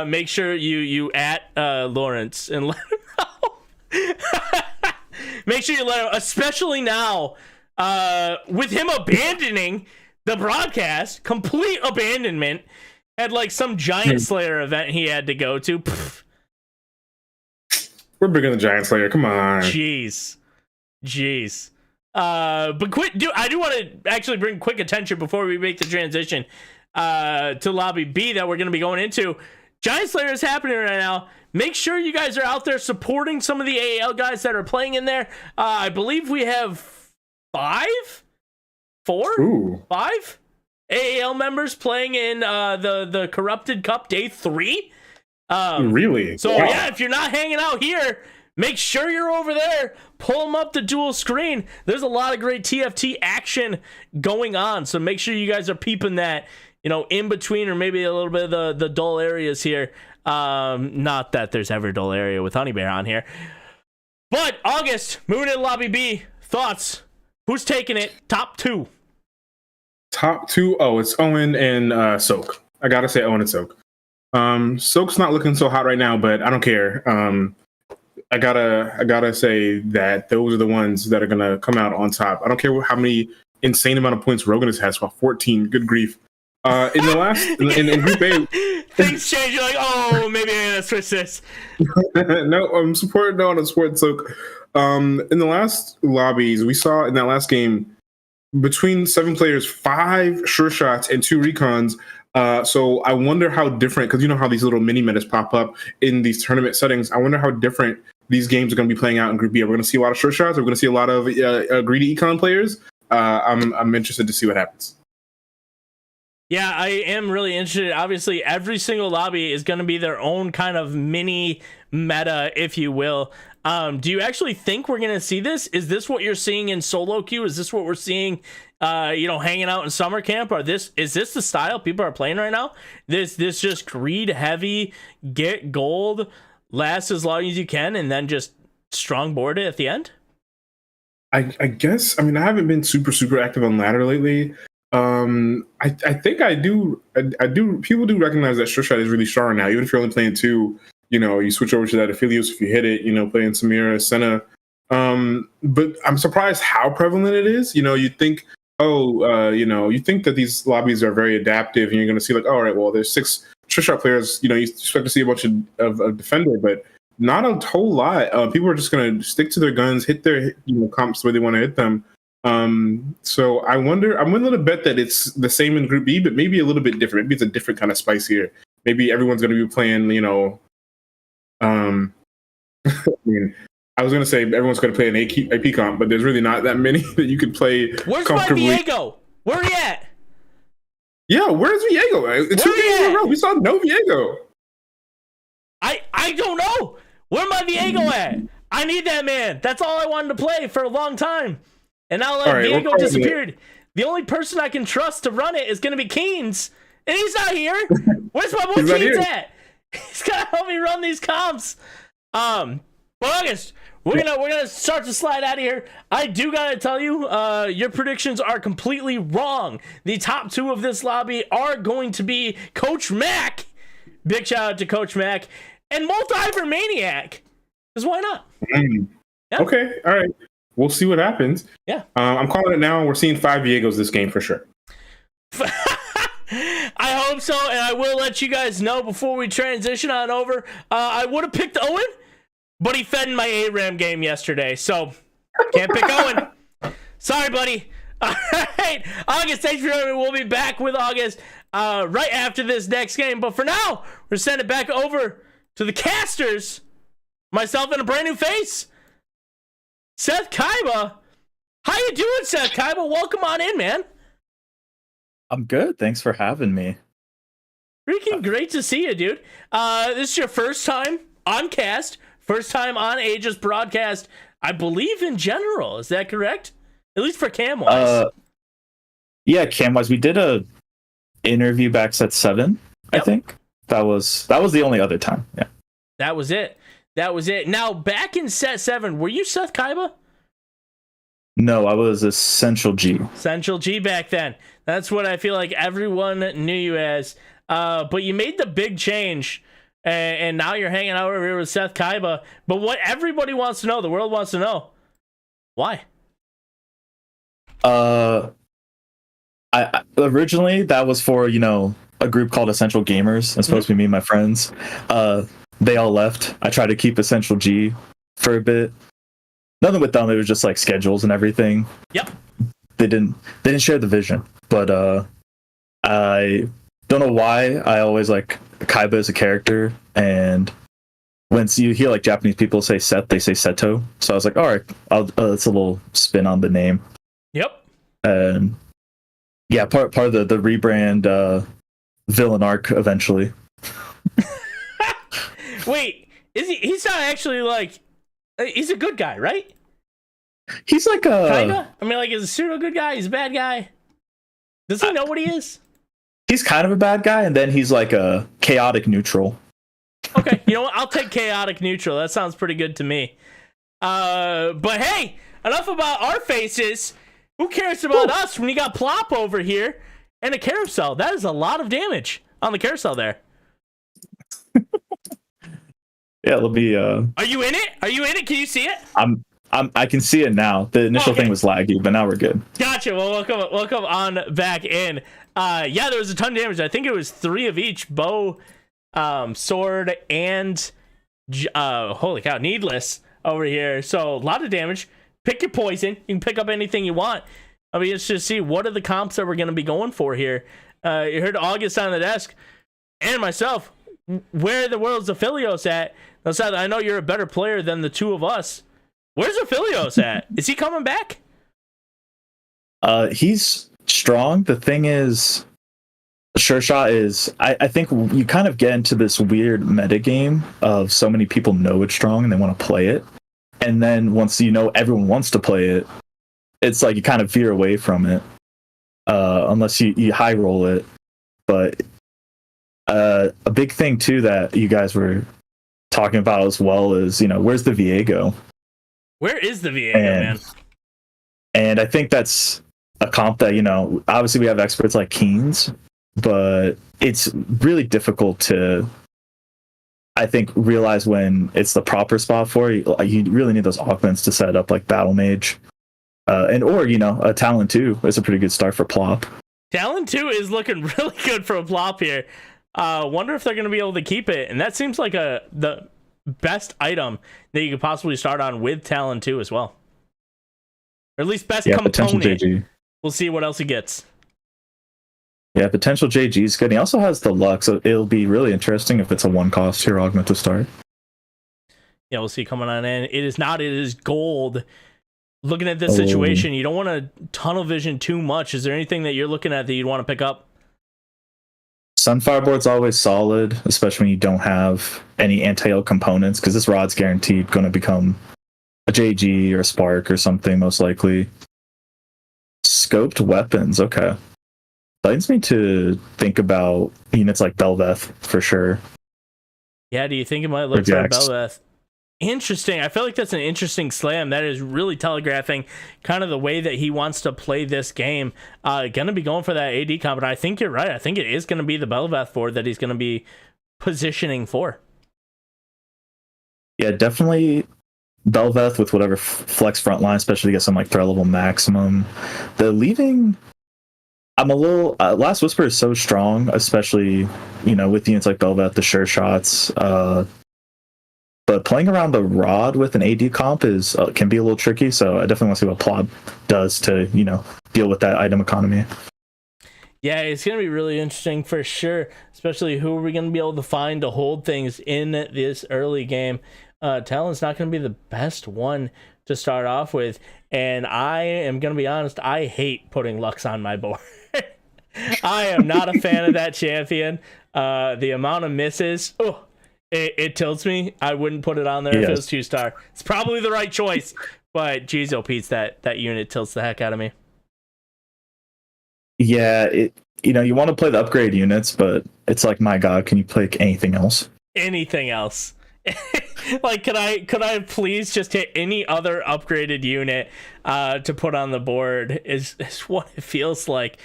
make sure you at Lawrence and let him know. Make sure you let him, especially now, with him abandoning the broadcast, complete abandonment, had like some Giant Slayer event he had to go to. Pfft. We're bigger than Giant Slayer. Come on. Jeez. But I do want to actually bring quick attention before we make the transition to Lobby B that we're going to be going into. Giant Slayer is happening right now. Make sure you guys are out there supporting some of the AAL guys that are playing in there. I believe we have 5 AAL members playing in the Corrupted Cup Day 3. Really? So, wow. Yeah, if you're not hanging out here, make sure you're over there pull them up the dual screen. There's a lot of great TFT action going on, so make sure you guys are peeping that, in between or maybe a little bit of the dull areas here. Not that there's ever a dull area with Honey Bear on here. But August, moving into Lobby B, thoughts? Who's taking it? Top two. Top two? Oh, it's Owen and Soak. I gotta say Owen and Soak. Soak's not looking so hot right now, but I don't care. I gotta say that those are the ones that are gonna come out on top. I don't care how many insane amount of points Rogan has, about 14. Good grief. In the last in Group A, things change. You're like, oh, maybe I'm gonna switch this. No, I'm supporting Soak. In the last lobbies, we saw in that last game between 7 players, 5 sure shots and 2 recons. So I wonder how different, because you know how these little mini metas pop up in these tournament settings. I wonder how different these games are going to be playing out in Group B. Are we going to see a lot of sure shots? Are we going to see a lot of greedy econ players? I'm interested to see what happens. Yeah, I am really interested. Obviously, every single lobby is going to be their own kind of mini meta, if you will. Do you actually think we're going to see this? Is this what you're seeing in solo queue? Is this what we're seeing, hanging out in summer camp? Is this the style people are playing right now? This just greed heavy, get gold, last as long as you can, and then just strong board it at the end? I guess. I mean, I haven't been super active on ladder lately. I think I do. People do recognize that sure shot is really strong now. Even if you're only playing 2, you switch over to that Aphelios if you hit it. Playing Samira, Senna. But I'm surprised how prevalent it is. You think, you think that these lobbies are very adaptive, and you're going to see like, all right, well, there's 6 sure shot players. You expect to see a bunch of defender, but not a whole lot. People are just going to stick to their guns, hit their comps where they want to hit them. So I wonder. I'm willing to bet that it's the same in Group B, but maybe a little bit different. Maybe it's a different kind of spice here. Maybe everyone's going to be playing. I mean, I was going to say everyone's going to play an AP comp, but there's really not that many that you could play. Where's my Viego? Where he at? Yeah, where's Viego? 2 games in a row, we saw no Viego. I don't know. Where my Viego at? I need that man. That's all I wanted to play for a long time. And now Viego disappeared. The only person I can trust to run it is going to be Keynes. And he's not here. Where's my boy Keynes at? He's got to help me run these comps. But August, we're gonna start to slide out of here. I do gotta tell you, your predictions are completely wrong. The top 2 of this lobby are going to be Coach Mac. Big shout out to Coach Mac and Multiver Maniac. Because why not? Yeah. Okay, all right. We'll see what happens. Yeah. I'm calling it now. We're seeing 5 Viegos this game for sure. I hope so, and I will let you guys know before we transition on over. I would have picked Owen, but he fed in my ARAM game yesterday, so can't pick Owen. Sorry, buddy. All right, August, thanks for joining me. We'll be back with August right after this next game, but for now, we're sending it back over to the casters, myself and a brand new face, Seth Kaiba. How you doing, Seth Kaiba? Welcome on in, man. I'm good. Thanks for having me. Freaking great to see you, dude. This is your first time on cast, first time on Aegis broadcast, I believe, in general. Is that correct? At least for cam-wise. Yeah, cam-wise. We did a interview back set 7, I think. That was the only other time. Yeah. That was it. Now, back in set 7, were you Seth Kaiba? No, I was Essential G. Essential G back then. That's what I feel like everyone knew you as. But you made the big change, and now you're hanging out over here with Seth Kaiba. But what everybody wants to know, the world wants to know, why? I originally that was for a group called Essential Gamers. It's supposed to be me and my friends. They all left. I tried to keep Essential G for a bit. Nothing with them. It was just like schedules and everything. Yep. They didn't share the vision. But I don't know why I always like Kaiba as a character, and once you hear like Japanese people say Seth, they say Seto. So I was like, all right, it's a little spin on the name. Yep. And yeah, part of the rebrand villain arc eventually. Wait, is he's not actually like, he's a good guy, right? He's like a Kinda? I mean, like, is a pseudo good guy? He's a bad guy? Does he know what he is? he's kind of a bad guy, and then he's like a chaotic neutral. Okay, you know what? I'll take chaotic neutral. That sounds pretty good to me. But hey, enough about our faces. Who cares about us when you got Plop over here and a carousel? That is a lot of damage on the carousel there. Yeah, it'll be. Are you in it? Are you in it? Can you see it? I can see it now. The initial thing was laggy, but now we're good. Gotcha. Well, welcome on back in. Yeah, there was a ton of damage. I think it was 3 of each: bow, sword, and holy cow, needless over here. So a lot of damage. Pick your poison. You can pick up anything you want. I mean, it's just see what are the comps that we're going to be going for here. You heard August on the desk and myself. Where the world's Aphelios at? Now, Seth, I know you're a better player than the two of us. Where's Aphelios at? Is he coming back? He's strong. The thing is, Sure Shot is. I think you kind of get into this weird meta game of so many people know it's strong and they want to play it. And then once you know everyone wants to play it, it's like you kind of veer away from it, unless you high roll it. But a big thing too that you guys were talking about as well is, where's the Viego? Where is the Viego, man? And I think that's a comp that, obviously we have experts like Keens, but it's really difficult to, I think, realize when it's the proper spot for you. You really need those augments to set up like Battle Mage. Or a Talon 2 is a pretty good start for Plop. Talon 2 is looking really good for a Plop here. Wonder if they're going to be able to keep it. And that seems like the best item that you could possibly start on with Talon 2 as well. Or at least best component. JG. We'll see what else he gets. Yeah, potential JG is good. And he also has the luck, so it'll be really interesting if it's a 1-cost hero augment to start. Yeah, we'll see coming on in. It is not. It is gold. Looking at this situation, you don't want to tunnel vision too much. Is there anything that you're looking at that you'd want to pick up? Sunfire board's always solid, especially when you don't have any anti-ult components, because this rod's guaranteed going to become a JG or a Spark or something, most likely. Scoped weapons, okay. That leads me to think about units like Belveth, for sure. Yeah, do you think it might look for Belveth? Interesting. I feel like that's an interesting slam. That is really telegraphing kind of the way that he wants to play this game. Gonna be going for that AD comp, but I think you're right. I think it is going to be the Belveth board that he's going to be positioning for. Yeah, definitely Belveth with whatever flex front line, especially to get some like threat level maximum. The leaving, I'm a little. Last Whisper is so strong, especially with units like Belveth, the sure shots. But playing around the rod with an AD comp can be a little tricky, so I definitely want to see what Plop does to, deal with that item economy. Yeah, it's going to be really interesting for sure, especially who are we going to be able to find to hold things in this early game. Talon's not going to be the best one to start off with, and I am going to be honest, I hate putting Lux on my board. I am not a fan of that champion. The amount of misses, It tilts me. I wouldn't put it on there if it was 2-star. It's probably the right choice, but geez, Pete's that unit tilts the heck out of me. Yeah, you want to play the upgrade units, but it's like, my God, can you play anything else? Anything else? Like, could I please just hit any other upgraded unit to put on the board? Is what it feels like.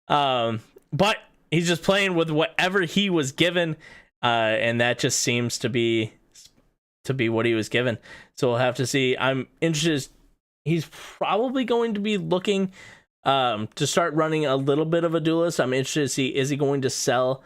But he's just playing with whatever he was given. And that just seems to be what he was given. So we'll have to see. I'm interested. He's probably going to be looking to start running a little bit of a duelist. I'm interested to see, is he going to sell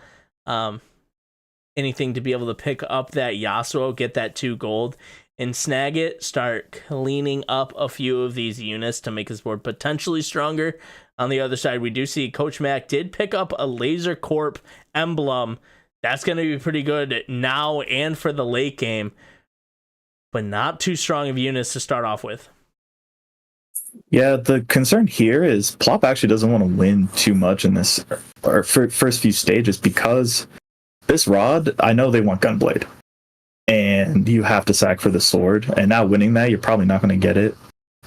anything to be able to pick up that Yasuo, get that 2 gold, and snag it, start cleaning up a few of these units to make his board potentially stronger. On the other side, we do see Coach Mac did pick up a Laser Corp emblem. That's going to be pretty good now and for the late game, but not too strong of units to start off with. Yeah, the concern here is Plop actually doesn't want to win too much in this or first few stages, because this rod, I know they want Gunblade, and you have to sack for the sword, and now winning that, you're probably not going to get it.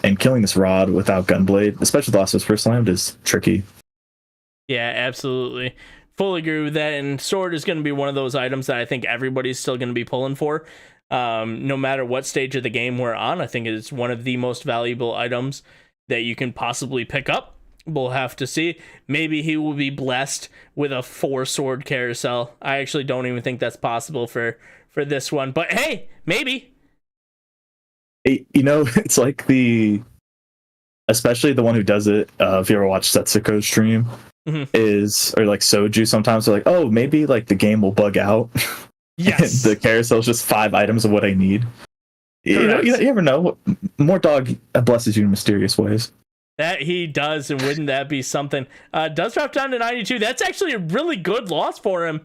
and killing this rod without Gunblade, especially the last of us first slammed, is tricky. Yeah, absolutely. Fully agree with that. And sword is going to be one of those items that I think everybody's still going to be pulling for. No matter what stage of the game we're on, I think it's one of the most valuable items that you can possibly pick up. We'll have to see. Maybe he will be blessed with a 4-sword carousel. I actually don't even think that's possible for this one. But hey, maybe. You know, it's like especially the one who does it, if you ever watch Setsuko's stream, or like Soju, sometimes they're like, oh, maybe like the game will bug out. Yes. The carousel is just 5 items of what I need. You never know. More dog blesses you in mysterious ways. That he does, and wouldn't that be something? Does drop down to 92. That's actually a really good loss for him.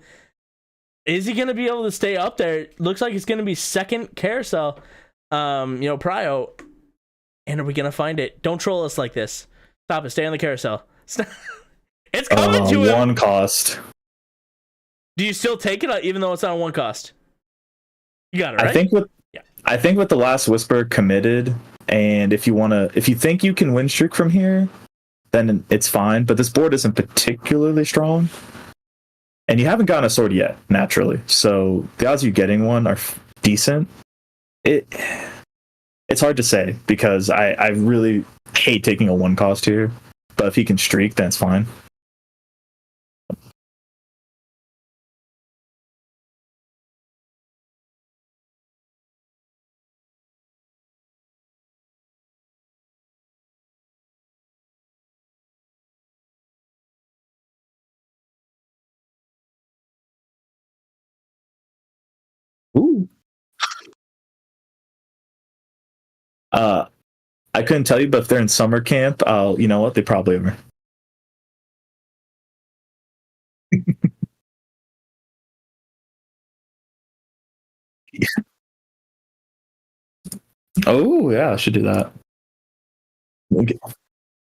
Is he going to be able to stay up there? Looks like it's going to be second carousel. Prio. And are we going to find it? Don't troll us like this. Stop it. Stay on the carousel. It's coming to him. 1 cost. Do you still take it, even though it's not a 1 cost? You got it, right? I think with the last Whisper committed, and if you think you can win streak from here, then it's fine. But this board isn't particularly strong, and you haven't gotten a sword yet, naturally. So the odds of you getting one are decent. It's hard to say because I really hate taking a 1 cost here. But if he can streak, then it's fine. Ooh. I couldn't tell you, but if they're in summer camp, you know what? They probably are. Oh, yeah, I should do that. Let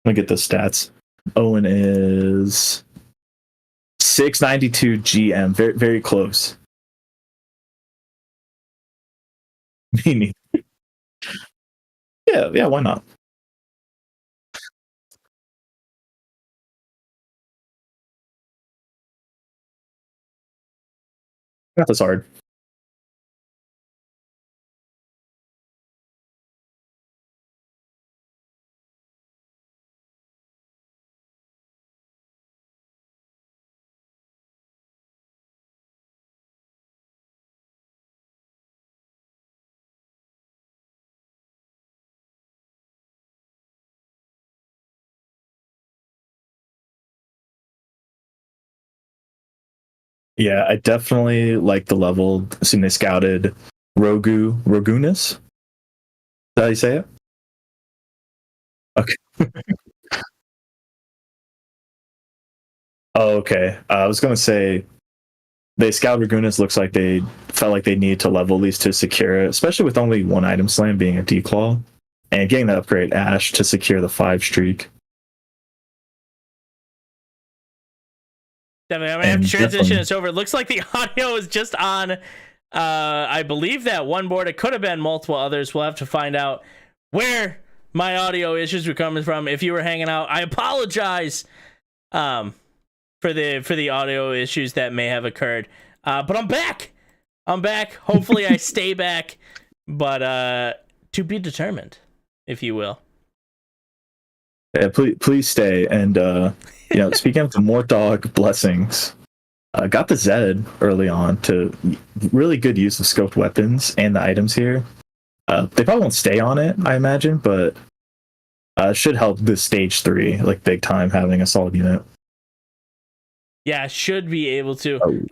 me get the stats. Owen is 692 GM. Very, very close. Me neither. Yeah, why not? Math is hard. Yeah, I definitely like the level. Assuming they scouted Rogunis. Is that how you say it? Okay. Oh, okay. I was gonna say they scout Ragunas. Looks like they felt like they needed to level these to secure it, especially with only 1 item slam being a declaw, and getting that upgrade Ash to secure the 5 streak. Definitely, I'm gonna have to transition this over. It looks like the audio is just on. I believe that one board. It could have been multiple others. We'll have to find out where my audio issues were coming from. If you were hanging out, I apologize. For the audio issues that may have occurred. But I'm back. Hopefully I stay back. But to be determined, if you will. Yeah, please stay. And speaking of the Mortdog blessings, got the Zed early on to really good use of scoped weapons and the items here. They probably won't stay on it, I imagine, but should help this stage 3 like big time, having a solid unit. Yeah, should be able to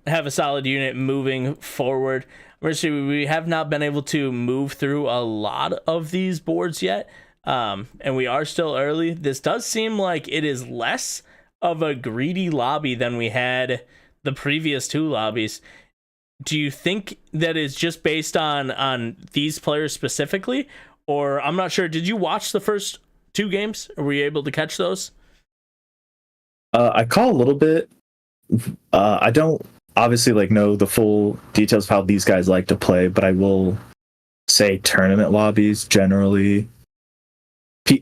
have a solid unit moving forward. We have not been able to move through a lot of these boards yet, and we are still early. This does seem like it is less of a greedy lobby than we had the previous 2 lobbies. Do you think that is just based on these players specifically, or I'm not sure? Did you watch the first 2 games? Were you able to catch those? I call a little bit. I don't obviously know the full details of how these guys like to play, but I will say tournament lobbies generally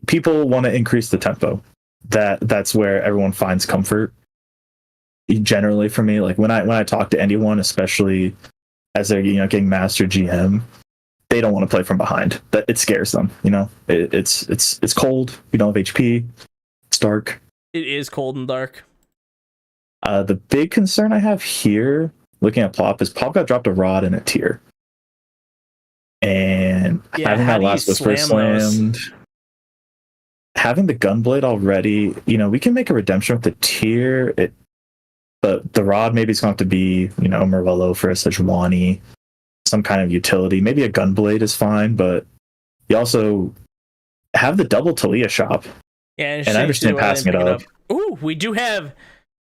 people want to increase the tempo. That's where everyone finds comfort. Generally, for me, like when I talk to anyone, especially as they're getting master GM, they don't want to play from behind. That it scares them. It's cold. We don't have HP. It's dark. It is cold and dark. The big concern I have here, looking at Plop, is Plop got dropped a rod in a tier, and having that last whisper slammed. Having the gunblade already, we can make a redemption with the tier. But the rod maybe it's going to have to be, Morello for a Sejuani, some kind of utility. Maybe a gunblade is fine, but you also have the double Talia shop. Yeah, and I understand passing it up. Ooh, we do have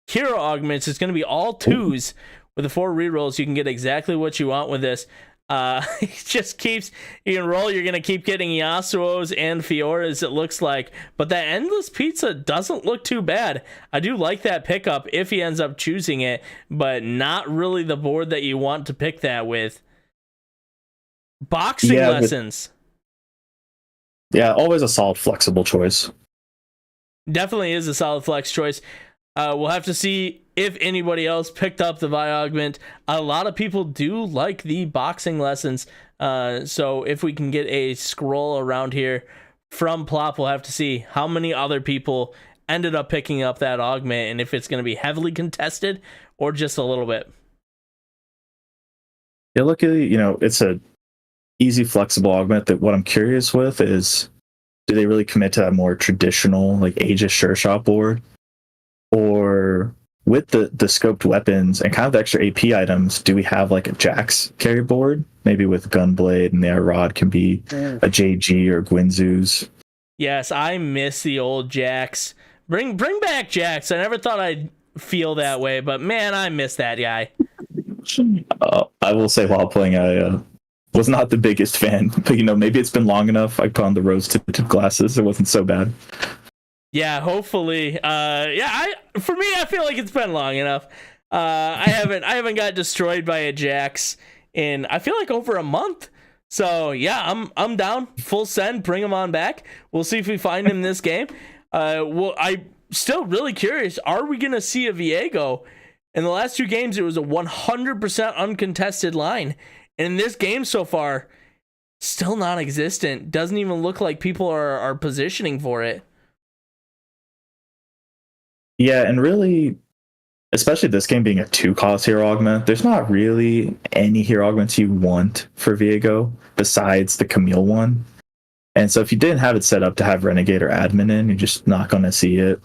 hero augments. It's going to be all 2s with the 4 rerolls. You can get exactly what you want with this. It just keeps, you can roll, you're going to keep getting Yasuo's and Fiora's, it looks like. But that Endless Pizza doesn't look too bad. I do like that pickup if he ends up choosing it, but not really the board that you want to pick that with. Boxing lessons. Always a solid, flexible choice. Definitely is a solid flex choice. We'll have to see if anybody else picked up the Vi Augment. A lot of people do like the boxing lessons. So if we can get a scroll around here from Plop, we'll have to see how many other people ended up picking up that augment and if it's going to be heavily contested or just a little bit. Yeah, luckily, it's a easy, flexible augment. That what I'm curious with is, do they really commit to that more traditional, like Aegis Sure Shot board? Or with the scoped weapons and kind of the extra AP items, do we have like a Jax carry board? Maybe with Gunblade and the rod can be a JG or Gwynzoo's. Yes, I miss the old Jax. Bring back Jax. I never thought I'd feel that way, but man, I miss that guy. I will say, while playing, I was not the biggest fan, but maybe it's been long enough. I put on the rose-tinted glasses. It wasn't so bad. Yeah, hopefully. For me, I feel like it's been long enough. I haven't got destroyed by a Jax in, I feel like, over a month. So yeah, I'm down. Full send. Bring him on back. We'll see if we find him this game. I'm still really curious. Are we gonna see a Viego? In the last 2 games, it was a 100% uncontested line, and in this game so far, still non-existent. Doesn't even look like people are positioning for it. Yeah, and really, especially this game being a 2-cost hero augment, there's not really any hero augments you want for Viego besides the Camille one. And so if you didn't have it set up to have Renegade or Admin in, you're just not going to see it.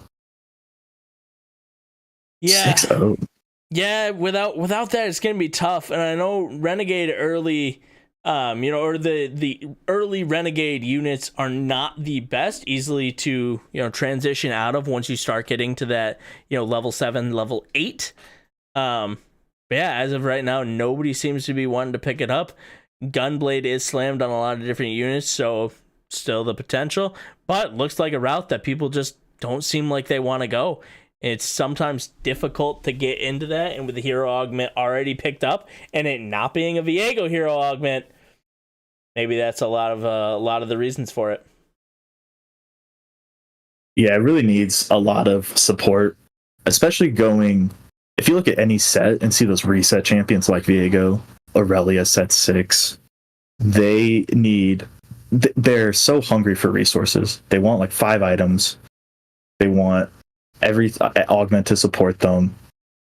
Yeah. 6-0. Yeah, without that, it's going to be tough. And I know Renegade early, or the early Renegade units are not the best easily to, transition out of once you start getting to that, level 7, level 8. But yeah, as of right now, nobody seems to be wanting to pick it up. Gunblade is slammed on a lot of different units, so still the potential, but looks like a route that people just don't seem like they want to go. It's sometimes difficult to get into that, and with the hero augment already picked up and it not being a Viego hero augment, maybe that's a lot of the reasons for it. Yeah, it really needs a lot of support, especially going, if you look at any set and see those reset champions like Viego, Aurelia set 6, they're so hungry for resources. They want like 5 items. They want every augment to support them.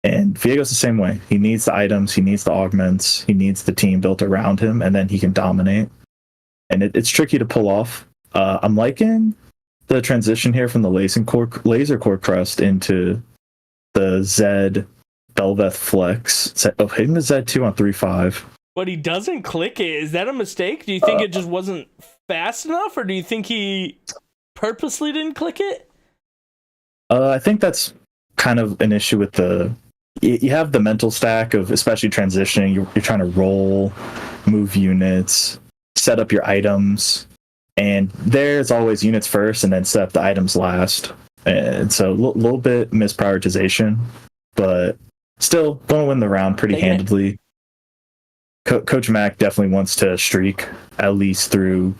And Viego's the same way. He needs the items, he needs the augments, he needs the team built around him, and then he can dominate. And it's tricky to pull off. I'm liking the transition here from the laser core crust into the Zed Belveth flex. Hitting the Zed 2 on 3-5. But he doesn't click it. Is that a mistake? Do you think it just wasn't fast enough, or do you think he purposely didn't click it? I think that's kind of an issue with you have the mental stack of, especially transitioning, you're trying to roll, move units, set up your items, and there's always units first and then set up the items last. And so a little bit misprioritization, but still going to win the round pretty handedly. Coach Mac definitely wants to streak at least through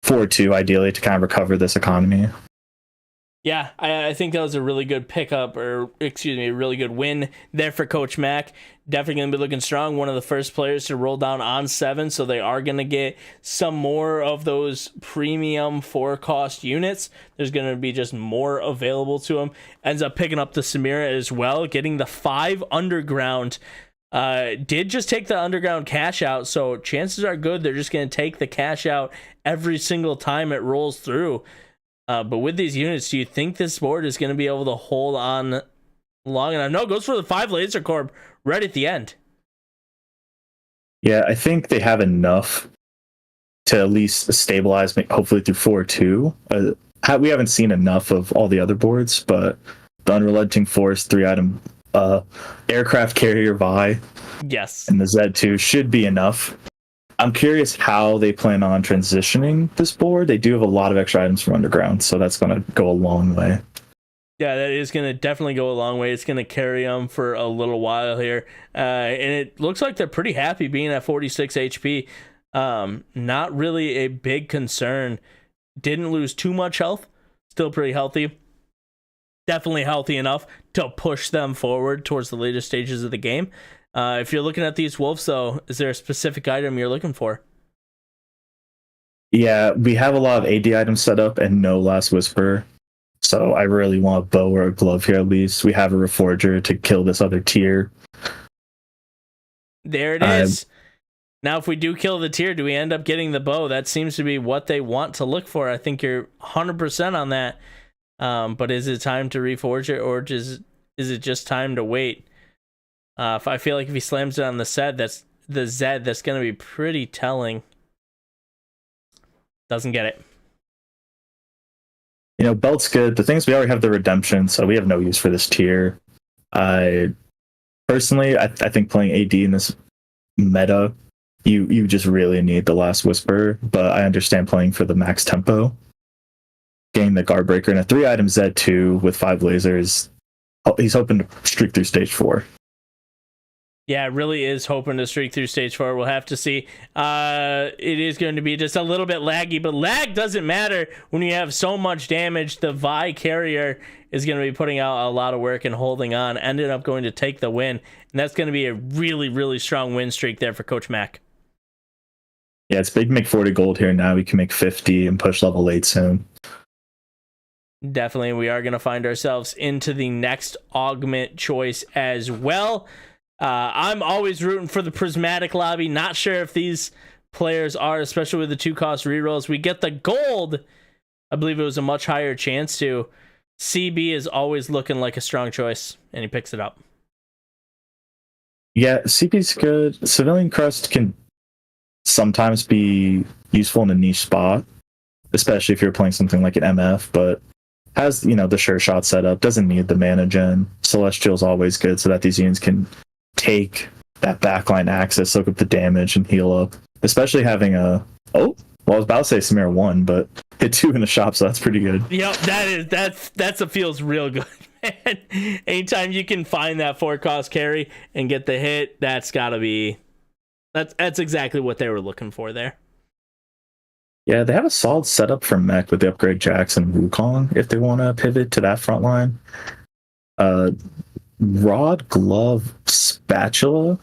4-2 ideally to kind of recover this economy. Yeah, I think that was a really good pickup, or excuse me, a really good win there for Coach Mack. Definitely going to be looking strong. One of the first players to roll down on 7, so they are going to get some more of those premium 4-cost units. There's going to be just more available to them. Ends up picking up the Samira as well, getting the 5 underground. Did just take the underground cash out, so chances are good they're just going to take the cash out every single time it rolls through. But with these units, do you think this board is going to be able to hold on long enough? No, it goes for the 5 laser corp right at the end. Yeah, I think they have enough to at least stabilize, hopefully through 4-2. We haven't seen enough of all the other boards, but the Unrelenting Force 3-item aircraft carrier Vi, yes, and the Z2 should be enough. I'm curious how they plan on transitioning this board. They do have a lot of extra items from underground, so that's going to go a long way. Yeah, that is going to definitely go a long way. It's going to carry them for a little while here. And it looks like they're pretty happy being at 46 HP. Not really a big concern. Didn't lose too much health. Still pretty healthy. Definitely healthy enough to push them forward towards the later stages of the game. If you're looking at these wolves, though, is there a specific item you're looking for? Yeah, we have a lot of AD items set up and no Last Whisper. So I really want a bow or a glove here at least. We have a Reforger to kill this other tier. There it is. Now, if we do kill the tier, do we end up getting the bow? That seems to be what they want to look for. I think you're 100% on that. But is it time to reforge it, or is it just time to wait? If I feel like if he slams it on the Z, that's going to be pretty telling. Doesn't get it. You know, belt's good. The thing is, we already have the redemption, so we have no use for this tier. Personally, I think playing AD in this meta, you just really need the Last Whisper, but I understand playing for the max tempo. Getting the Guard Breaker and a 3-item Z2 with 5 lasers, he's hoping to streak through stage 4. Yeah, it really is hoping to streak through stage 4. We'll have to see. It is going to be just a little bit laggy, but lag doesn't matter when you have so much damage. The Vi carrier is going to be putting out a lot of work and holding on. Ended up going to take the win, and that's going to be a really, really strong win streak there for Coach Mack. Yeah, it's big to make 40 gold here now. We can make 50 and push level 8 soon. Definitely, we are going to find ourselves into the next augment choice as well. I'm always rooting for the Prismatic lobby. Not sure if these players are, especially with the 2-cost rerolls. We get the gold. I believe it was a much higher chance to. CB is always looking like a strong choice, and he picks it up. Yeah, CB's good. Civilian Crust can sometimes be useful in a niche spot, especially if you're playing something like an MF, but has, the sure shot setup, doesn't need the mana gen. Celestial's always good so that these units can take that backline access, soak up the damage, and heal up. Especially having I was about to say Samira 1, but hit 2 in the shop, so that's pretty good. Yep, that feels real good, man. Anytime you can find that 4-cost carry and get the hit, that's exactly what they were looking for there. Yeah, they have a solid setup for mech with the upgrade Jax and Wukong if they want to pivot to that front line. Rod, glove, spatula.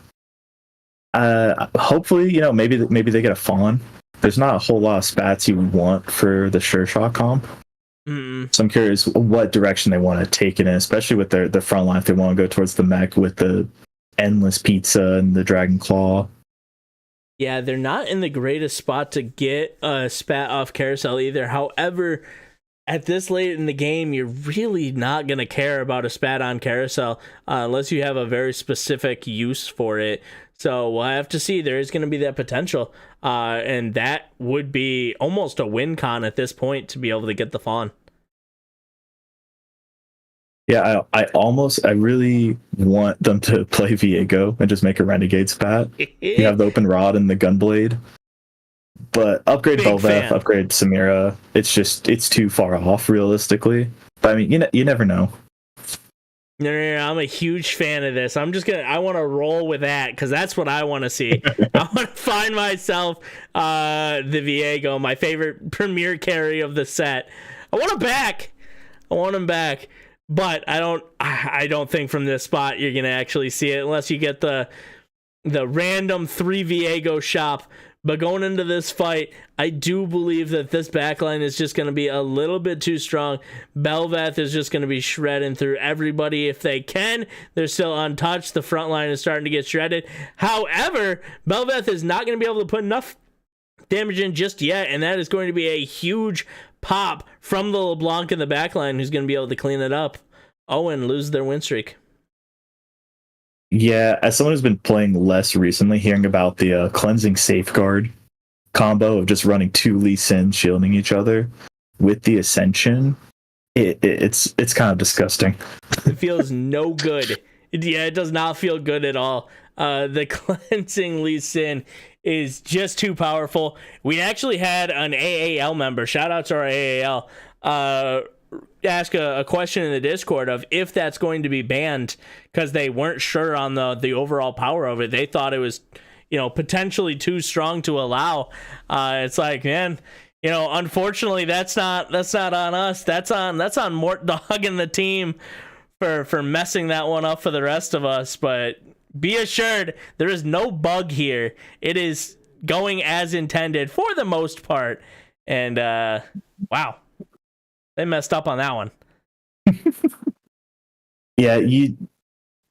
Hopefully, maybe they get a fawn. There's not a whole lot of spats you want for the sure shot comp. Mm-mm. So I'm curious what direction they want to take it in, especially with their front line if they want to go towards the mech with the endless pizza and the dragon claw. Yeah, they're not in the greatest spot to get a spat off carousel either. However, at this late in the game, you're really not going to care about a spat on carousel unless you have a very specific use for it. So we'll have to see. There is going to be that potential. And that would be almost a win con at this point to be able to get the fawn. Yeah, I really want them to play Viego and just make a renegade spat. You have the open rod and the gunblade. But upgrade Belveth, upgrade Samira, it's too far off realistically. But I mean, you never know. No, I'm a huge fan of this. I want to roll with that because that's what I want to see. I want to find myself the Viego, my favorite premier carry of the set. I want him back. But I don't think from this spot you're gonna actually see it unless you get the random 3 Viego shop. But going into this fight, I do believe that this backline is just going to be a little bit too strong. Bel'Veth is just going to be shredding through everybody if they can. They're still untouched. The front line is starting to get shredded. However, Bel'Veth is not going to be able to put enough damage in just yet, and that is going to be a huge pop from the LeBlanc in the backline who's going to be able to clean it up. Owen lose their win streak. Yeah, as someone who's been playing less recently, hearing about the cleansing safeguard combo of just running 2 Lee Sin shielding each other with the Ascension, it's kind of disgusting. It feels no good. It does not feel good at all. The cleansing Lee Sin is just too powerful. We actually had an AAL member, shout out to our AAL, ask a question in the Discord of if that's going to be banned because they weren't sure on the overall power of it. They thought it was, potentially too strong to allow. It's like, man, unfortunately that's not on us. That's on Mort Dog and the team for messing that one up for the rest of us. But be assured there is no bug here. It is going as intended for the most part. And wow. They messed up on that one. Yeah, you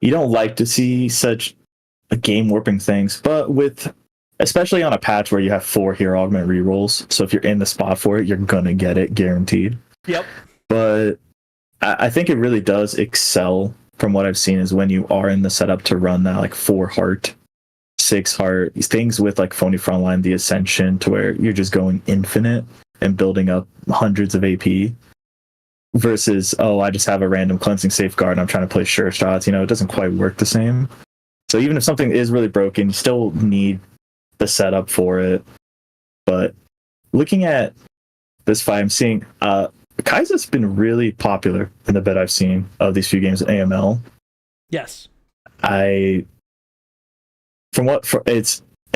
don't like to see such game warping things, but especially on a patch where you have 4 hero augment rerolls, so if you're in the spot for it, you're gonna get it guaranteed. Yep. But I think it really does excel from what I've seen is when you are in the setup to run that like 4 heart, 6 heart, things with like Phony Frontline, the Ascension, to where you're just going infinite and building up hundreds of AP. Versus, I just have a random cleansing safeguard and I'm trying to play sure shots. It doesn't quite work the same. So even if something is really broken, you still need the setup for it. But looking at this fight, I'm seeing Kai'Sa's been really popular in the bit I've seen of these few games in AML. Yes. It's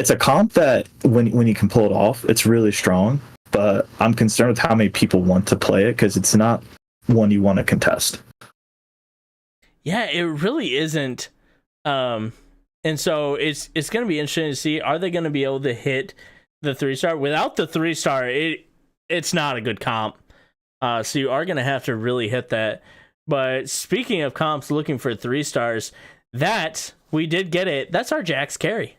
a comp that when you can pull it off, it's really strong. But I'm concerned with how many people want to play it because it's not one you want to contest. Yeah, it really isn't. And so it's going to be interesting to see, are they going to be able to hit the 3-star? Without the 3-star, it's not a good comp. So you are going to have to really hit that. But speaking of comps looking for 3-stars, that we did get it. That's our Jax carry.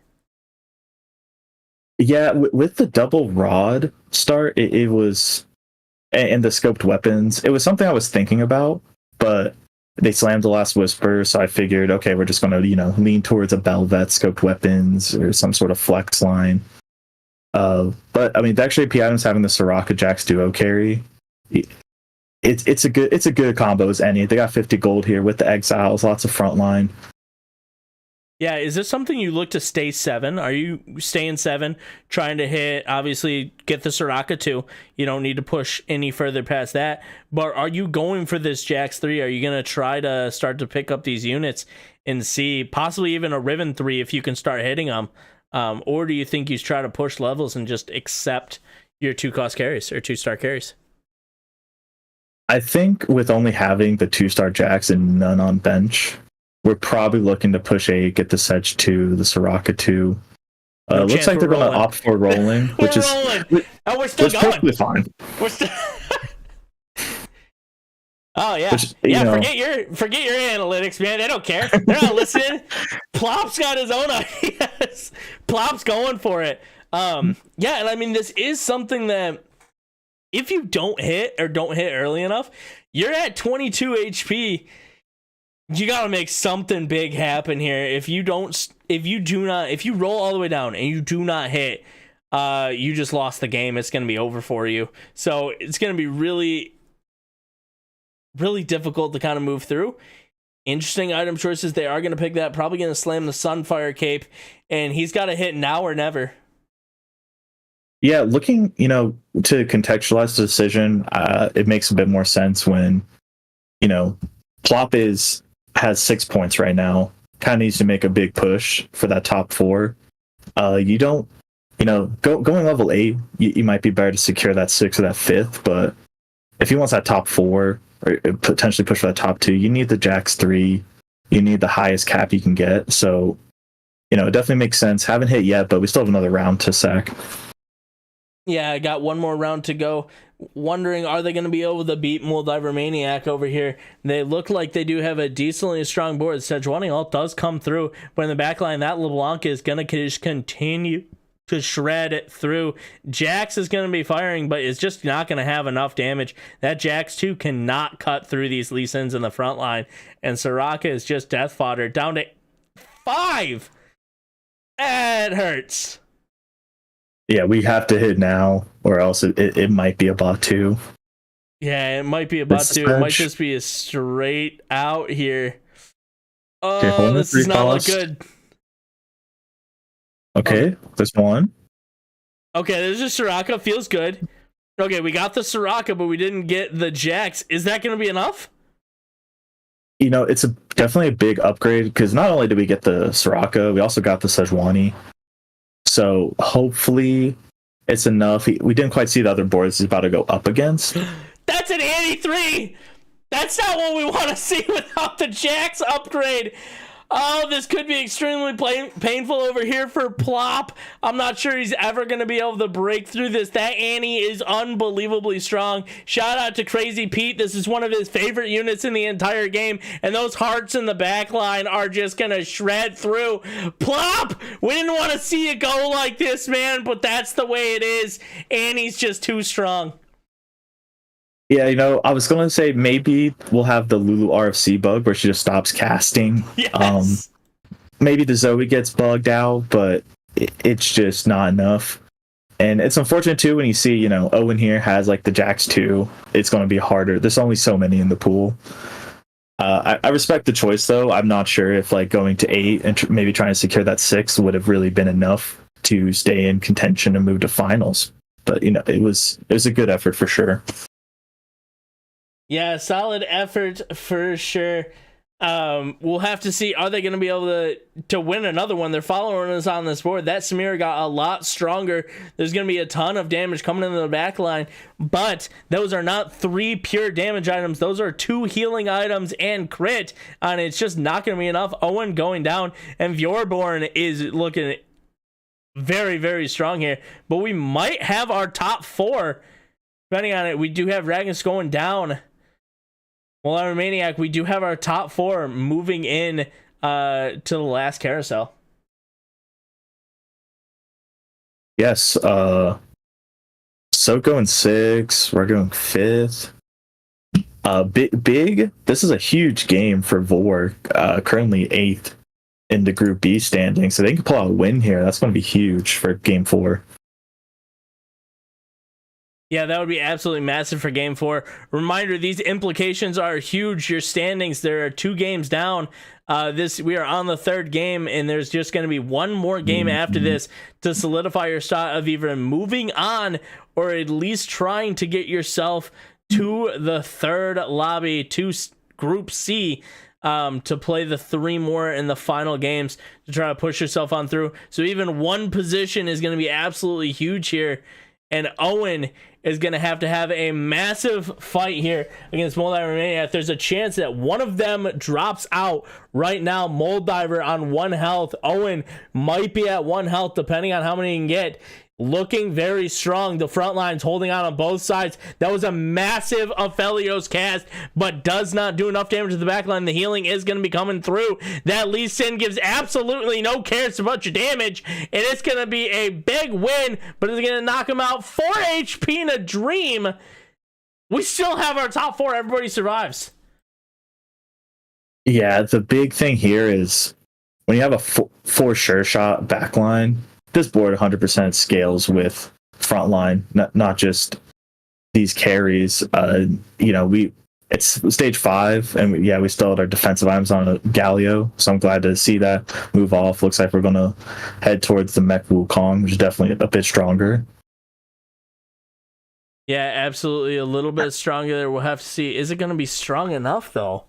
Yeah, with the double rod start, it was, and the scoped weapons, it was something I was thinking about, but they slammed the last whisper, so I figured, okay, we're just going to, lean towards a Bel'Veth scoped weapons or some sort of flex line. But I mean, actually, P. Adams having the Soraka Jax duo carry, it's a good combo as any. They got 50 gold here with the Exiles, lots of frontline. Yeah, is this something you look to stay 7? Are you staying 7, trying to hit, obviously, get the Soraka 2? You don't need to push any further past that. But are you going for this Jax 3? Are you going to try to start to pick up these units and see possibly even a Riven 3 if you can start hitting them? Or do you think you try to push levels and just accept your 2-cost carries or 2-star carries? I think with only having the 2-star Jax and none on bench, we're probably looking to push get the Sedge 2, the Soraka 2. Looks like they're going to opt for rolling, which is rolling. Oh, we're still going. Perfectly fine. We're still. Oh yeah, which, forget your analytics, man. They don't care. They're not listening. Plop's got his own ideas. Plop's going for it. Yeah, and I mean, this is something that if you don't hit early enough, you're at 22 HP. You got to make something big happen here. If you roll all the way down and you do not hit, you just lost the game. It's going to be over for you. So it's going to be really, really difficult to kind of move through. Interesting item choices. They are going to pick that. Probably going to slam the Sunfire Cape, and he's got to hit now or never. Yeah, looking, to contextualize the decision, it makes a bit more sense when, Plop is has 6 points right now. Kind of needs to make a big push for that top 4. You don't, going level 8, you might be better to secure that 6 or that 5th, but if he wants that top 4 or potentially push for that top 2, you need the Jax 3. You need the highest cap you can get. So, it definitely makes sense. Haven't hit yet, but we still have another round to sack. Yeah, I got one more round to go. Wondering, are they going to be able to beat Moldiver Maniac over here? They look like they do have a decently strong board. Sejuani ult does come through, but in the back line, that LeBlanc is going to just continue to shred it through. Jax is going to be firing, but it's just not going to have enough damage. That Jax 2 cannot cut through these Lee Sins in the front line, and Soraka is just death fodder. Down to 5! It hurts. Yeah, we have to hit now, or else it might be a bot 2. Yeah, it might be a bot 2. It might just be a straight out here. Oh, this does not look good. Okay, there's one. Okay, there's a Soraka. Feels good. Okay, we got the Soraka, but we didn't get the Jax. Is that going to be enough? It's definitely a big upgrade, because not only did we get the Soraka, we also got the Sejuani. So hopefully it's enough. We didn't quite see the other boards he's about to go up against. That's an 83! That's not what we want to see without the Jax upgrade. Oh, this could be extremely painful over here for Plop. I'm not sure he's ever going to be able to break through this. That Annie is unbelievably strong. Shout out to Crazy Pete. This is one of his favorite units in the entire game. And those hearts in the back line are just going to shred through. Plop! We didn't want to see it go like this, man. But that's the way it is. Annie's just too strong. Yeah, I was going to say maybe we'll have the Lulu RFC bug where she just stops casting. Yes. Maybe the Zoe gets bugged out, but it's just not enough. And it's unfortunate, too, when you see, Owen here has, the Jax 2. It's going to be harder. There's only so many in the pool. I respect the choice, though. I'm not sure if, going to 8 and maybe trying to secure that 6 would have really been enough to stay in contention and move to finals. But, it was a good effort for sure. Yeah, solid effort for sure. We'll have to see, are they going to be able to win another one? They're following us on this board. That Samira got a lot stronger. There's going to be a ton of damage coming into the back line, but those are not 3 pure damage items. Those are 2 healing items and crit, and it's just not going to be enough. Owen going down, and Vjorborn is looking very, very strong here, but we might have our top 4. Depending on it, we do have Ragnas going down. Well, our Maniac, we do have our top 4 moving in to the last carousel. Yes, so going 6, we're going 5th. Big. This is a huge game for Vor, currently 8th in the Group B standing, so they can pull out a win here. That's going to be huge for Game 4. Yeah, that would be absolutely massive for Game 4. Reminder, these implications are huge. Your standings, there are 2 games down. We are on the 3rd game, and there's just going to be one more game after this to solidify your shot of either moving on or at least trying to get yourself to the 3rd lobby, to Group C, to play the 3 more in the final games to try to push yourself on through. So even one position is going to be absolutely huge here, and Owen is going to have a massive fight here against Moldiver Maniac. There's a chance that one of them drops out right now. Moldiver on 1 health. Owen might be at 1 health, depending on how many he can get. Looking very strong. The front line's holding on both sides. That was a massive Aphelios cast, but does not do enough damage to the back line. The healing is going to be coming through. That Lee Sin gives absolutely no cares about your damage, and it's going to be a big win, but it's going to knock him out. 4 HP in a dream. We still have our top 4. Everybody survives. Yeah, the big thing here is when you have a four sure shot backline, this board 100% scales with frontline, not just these carries. It's stage 5, and we still had our defensive items on a Galio, so I'm glad to see that move off. Looks like we're going to head towards the Mech Wukong, which is definitely a bit stronger. Yeah, absolutely a little bit stronger there. We'll have to see. Is it going to be strong enough, though?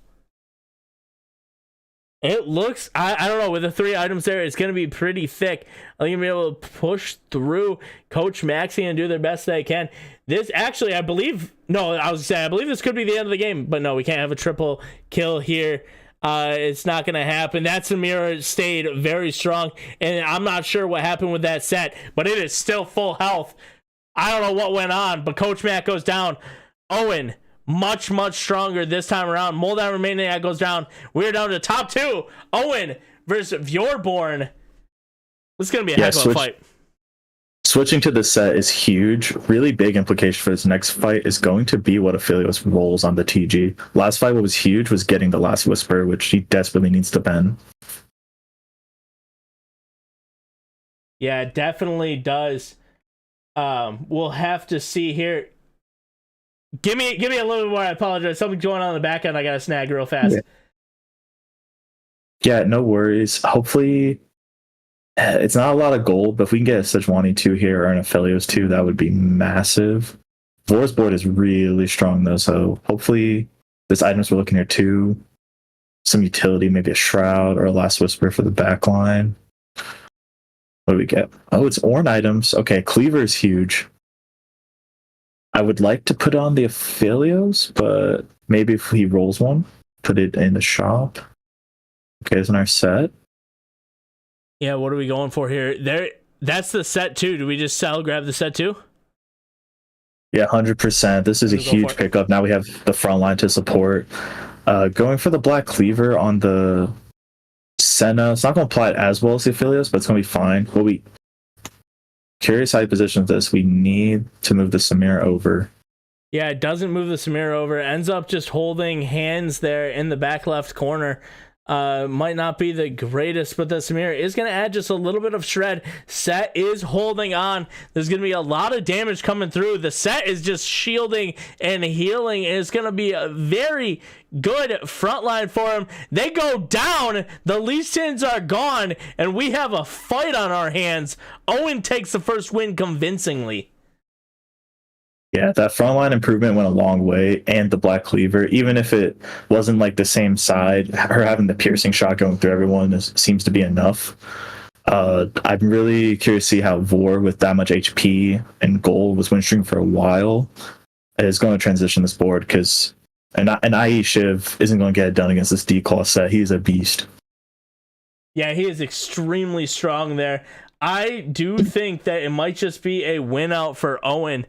It looks, I don't know, with the 3 items there, it's going to be pretty thick. I think you'll be able to push through Coach Maxi and do their best they can. This actually, I believe this could be the end of the game, but no, we can't have a triple kill here. It's not going to happen. That Samira stayed very strong, and I'm not sure what happened with that set, but it is still full health. I don't know what went on, but Coach Mac goes down. Owen, much stronger this time around. Moldown Romania goes down. We're down to top 2. Owen versus Vjorborn. This is going to be a heck of a fight. Switching to the set is huge. Really big implication for this next fight is going to be what Aphelios rolls on the TG. Last fight, what was huge was getting the last Whisper, which he desperately needs to bend. Yeah, it definitely does. We'll have to see here. Give me a little bit more. I apologize. Something's going on in the back end. I got to snag real fast. Yeah, no worries. Hopefully, it's not a lot of gold, but if we can get a Sejuani 2 here or an Aphelios 2, that would be massive. Vor's board is really strong, though, so hopefully this items we're looking here too. Some utility, maybe a Shroud or a Last Whisper for the back line. What do we get? Oh, it's Ornn items. Okay, Cleaver is huge. I would like to put on the Aphelios, but maybe if he rolls one, put it in the shop. Okay, isn't our set? Yeah, what are we going for here? That's the set 2. Do we just grab the set 2? Yeah, 100%. This is a huge pickup. Now we have the front line to support. Going for the Black Cleaver on the Senna. It's not going to apply it as well as the Aphelios, but it's going to be fine. Curious how you position this. We need to move the Samir over. Yeah, it doesn't move the Samir over. It ends up just holding hands there in the back left corner. Might not be the greatest, but the Samir is going to add just a little bit of shred. Set is holding on. There's going to be a lot of damage coming through. The set is just shielding and healing. It's going to be a very good front line for him. They go down. The Lee Sins are gone, and we have a fight on our hands. Owen takes the first win convincingly. Yeah, that frontline improvement went a long way, and the Black Cleaver, even if it wasn't like the same side, her having the piercing shot going through everyone seems to be enough. I'm really curious to see how Vor, with that much HP and gold, was win stream for a while, is going to transition this board, because an IE Shiv isn't going to get it done against this D-Claw set. He is a beast. Yeah, he is extremely strong there. I do think that it might just be a win out for Owen.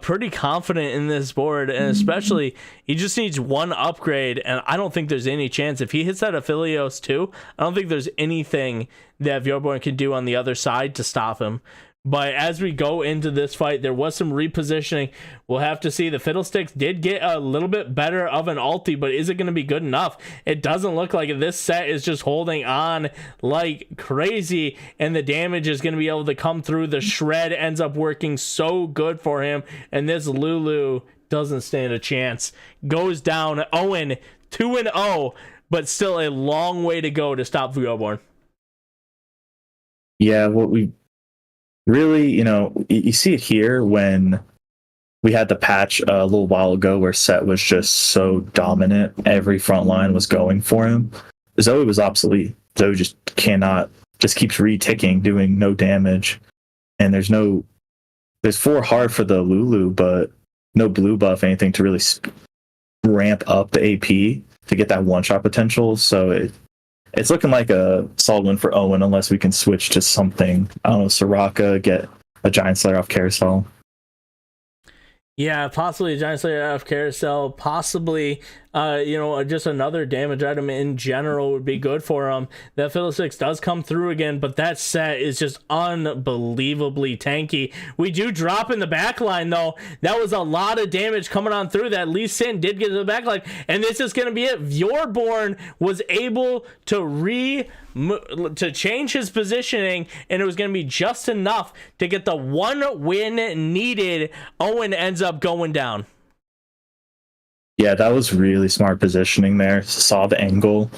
Pretty confident in this board, and especially he just needs one upgrade, and I don't think there's any chance if he hits that Aphelios too. I don't think there's anything that Vjorborn can do on the other side to stop him. But as we go into this fight, there was some repositioning. We'll have to see. The Fiddlesticks did get a little bit better of an ulti, but is it going to be good enough? It doesn't look like it. This set is just holding on like crazy, and the damage is going to be able to come through. The shred ends up working so good for him, and this Lulu doesn't stand a chance. Goes down. Owen 2-0, but still a long way to go to stop Vjorborn. Yeah, what we really, you see it here when we had the patch a little while ago where Set was just so dominant. Every front line was going for him. Zoe was obsolete. Zoe just keeps re-ticking, doing no damage. And there's 4 hard for the Lulu, but no blue buff, anything to really ramp up the AP to get that one-shot potential. So it's looking like a solid win for Owen, unless we can switch to something. I don't know, Soraka, get a Giant Slayer off Carousel. Yeah, possibly a Giant Slayer off Carousel. Possibly, just another damage item in general would be good for him. That Fiddlesticks does come through again, but that set is just unbelievably tanky. We do drop in the backline, though. That was a lot of damage coming on through. That Lee Sin did get to the backline, and this is going to be it. Vjorborn was able to change his positioning, and it was going to be just enough to get the one win needed. Owen ends up going down. Yeah, that was really smart positioning there. Saw the angle.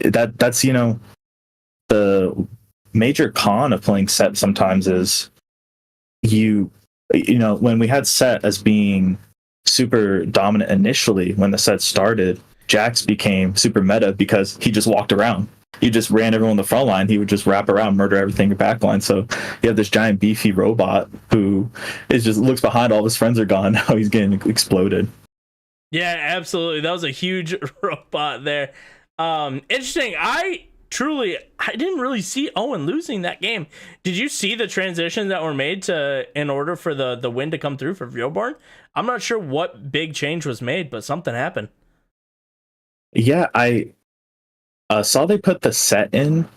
That's the major con of playing Set sometimes is when we had Set as being super dominant initially when the set started, Jax became super meta because he just walked around. you just ran everyone on the front line, he would just wrap around, murder everything in your back line. So you have this giant beefy robot who is just looks behind, all his friends are gone. Now he's getting exploded. Yeah, absolutely. That was a huge robot there. Interesting. I didn't really see Owen losing that game. Did you see the transitions that were made in order for the win to come through for Vjoborn? I'm not sure what big change was made, but something happened. Yeah, I saw they put the set in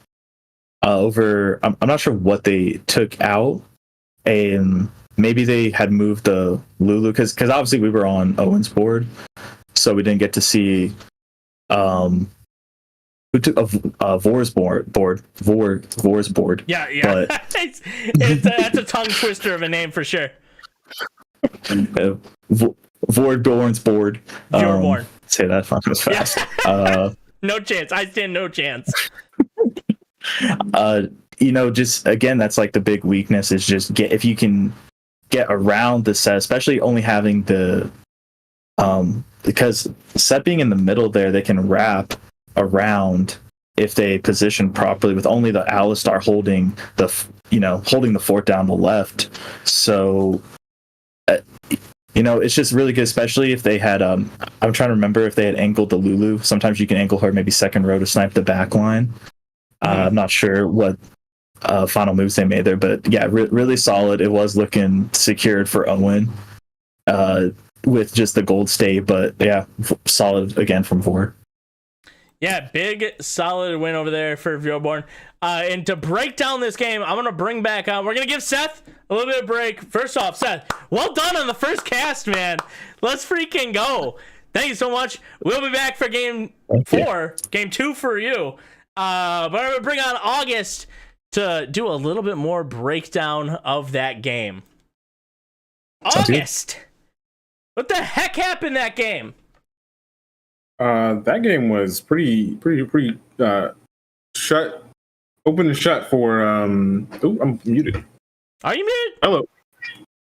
over. I'm not sure what they took out, and maybe they had moved the Lulu because obviously we were on Owen's board, so we didn't get to see who took Vor's board. Yeah. But, That's a tongue twister of a name for sure. Vordorn's board. Vjoborn. Say that fast. Yeah. No chance. I stand no chance. Just again, that's like the big weakness is just if you can get around the set, especially only having the because set being in the middle there, they can wrap around if they position properly with only the Alistar holding the fort down the left. So it's just really good, especially if they had I'm trying to remember if they had angled the Lulu. Sometimes you can angle her maybe second row to snipe the back line. I'm not sure what final moves they made there, but yeah, really solid. It was looking secured for Owen with just the gold state, but yeah, solid again from Vord. Yeah, big, solid win over there for Vjoborn. And to break down this game, I'm going to bring back on. We're going to give Seth a little bit of break. First off, Seth, well done on the first cast, man. Let's freaking go. Thank you so much. We'll be back for game 4, game 2 for you. But I'm going to bring on August to do a little bit more breakdown of that game. August, what the heck happened that game? That game was pretty shut, open and shut for I'm muted. Are you muted? Hello.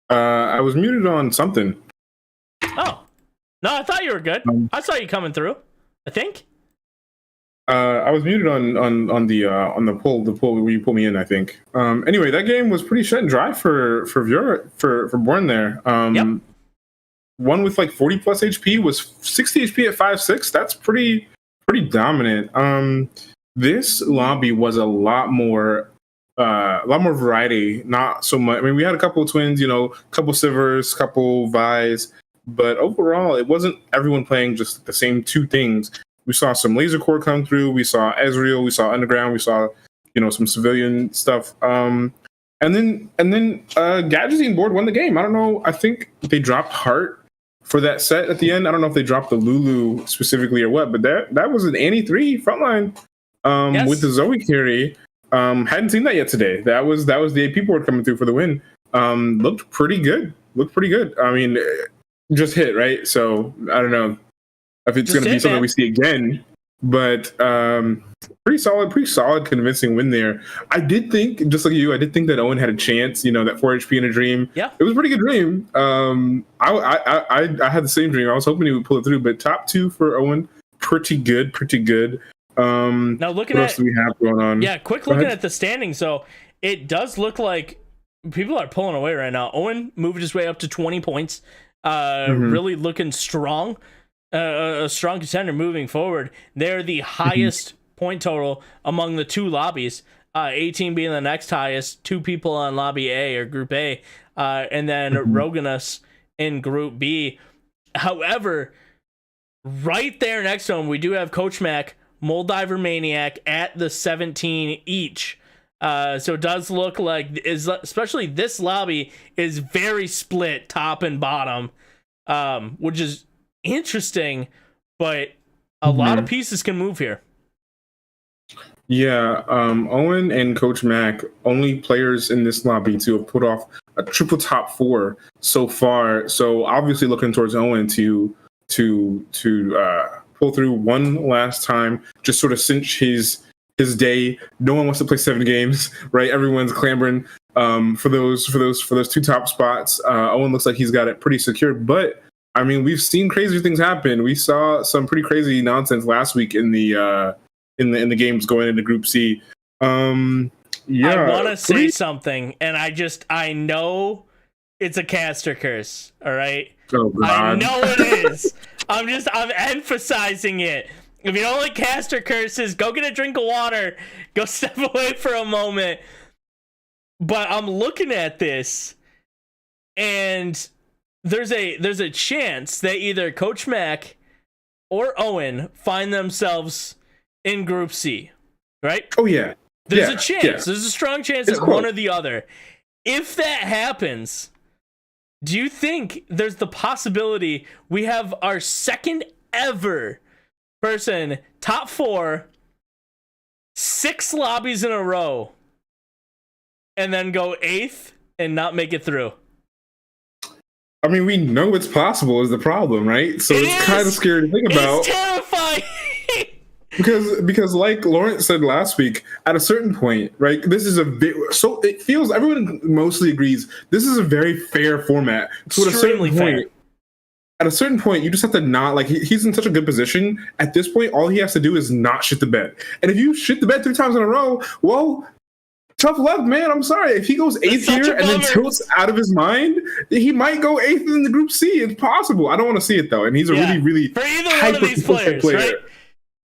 I was muted on something. Oh. No, I thought you were good. I saw you coming through, I think. I was muted on the pull where you pull me in, I think. Anyway, that game was pretty shut and dry for Born there. Yep. One with like 40 plus HP was 60 HP at 5-6. That's pretty dominant. This lobby was a lot more variety. Not so much. I mean, we had a couple of twins, couple Sivers, couple Vi's, but overall, it wasn't everyone playing just the same two things. We saw some laser core come through. We saw Ezreal. We saw Underground. We saw, some civilian stuff. And then Gadgetzine board won the game. I don't know. I think they dropped Heart for that set at the end. I don't know if they dropped the Lulu specifically or what, but that was an Annie 3 frontline Yes. with the Zoe carry. Hadn't seen that yet today. That was the AP board coming through for the win. Looked pretty good. I mean, just hit, right? So I don't know if it's going to be something we see again, but pretty solid, convincing win there. I did think, just like you, that Owen had a chance. That 4 HP in a dream. Yeah, it was a pretty good dream. I had the same dream. I was hoping he would pull it through, but top 2 for Owen, pretty good. Now looking what else do we have going on? Yeah, looking at the standings. So it does look like people are pulling away right now. Owen moved his way up to 20 points. Really looking strong. A strong contender moving forward. They're the highest point total among the 2 lobbies. 18 being the next highest. 2 people on lobby A or group A, and then Roganus in group B. However, right there next to him, we do have Coach Mac, Moldiver Maniac at the 17 each. So it does look like, especially this lobby is very split top and bottom, which is interesting, but a lot of pieces can move here. Yeah, Owen and Coach Mac, only players in this lobby to have put off a triple top 4 so far. So obviously looking towards Owen to pull through one last time, just sort of cinch his day. No one wants to play 7 games, right? Everyone's clamoring for those 2 top spots. Owen looks like he's got it pretty secured, but I mean, we've seen crazy things happen. We saw some pretty crazy nonsense last week in the in the games going into Group C. Yeah, I want to say something, and I know it's a caster curse. All right, Oh God. I know it is. I'm emphasizing it. If you don't like caster curses, go get a drink of water. Go step away for a moment. But I'm looking at this, and there's a chance that either Coach Mac or Owen find themselves in Group C, right? Oh yeah. There's a chance. Yeah. There's a strong chance It's that close. one or the other. If that happens, do you think there's the possibility we have our second ever person top 4, 6 lobbies in a row, and then go 8th and not make it through? I mean, we know it's possible is the problem, right? So it's kind of scary to think about. It's terrifying. Because like Lawrence said last week, at a certain point, right? This is so it feels everyone mostly agrees this is a very fair format. So Extremely fair. At a certain point, you just have to not like he's in such a good position. At this point, all he has to do is not shit the bed. And if you shit the bed 3 times in a row, well, tough luck, man. I'm sorry. If he goes 8th here and then tilts out of his mind, he might go 8th in the Group C. It's possible. I don't want to see it though. And he's a really for either one of these players, right?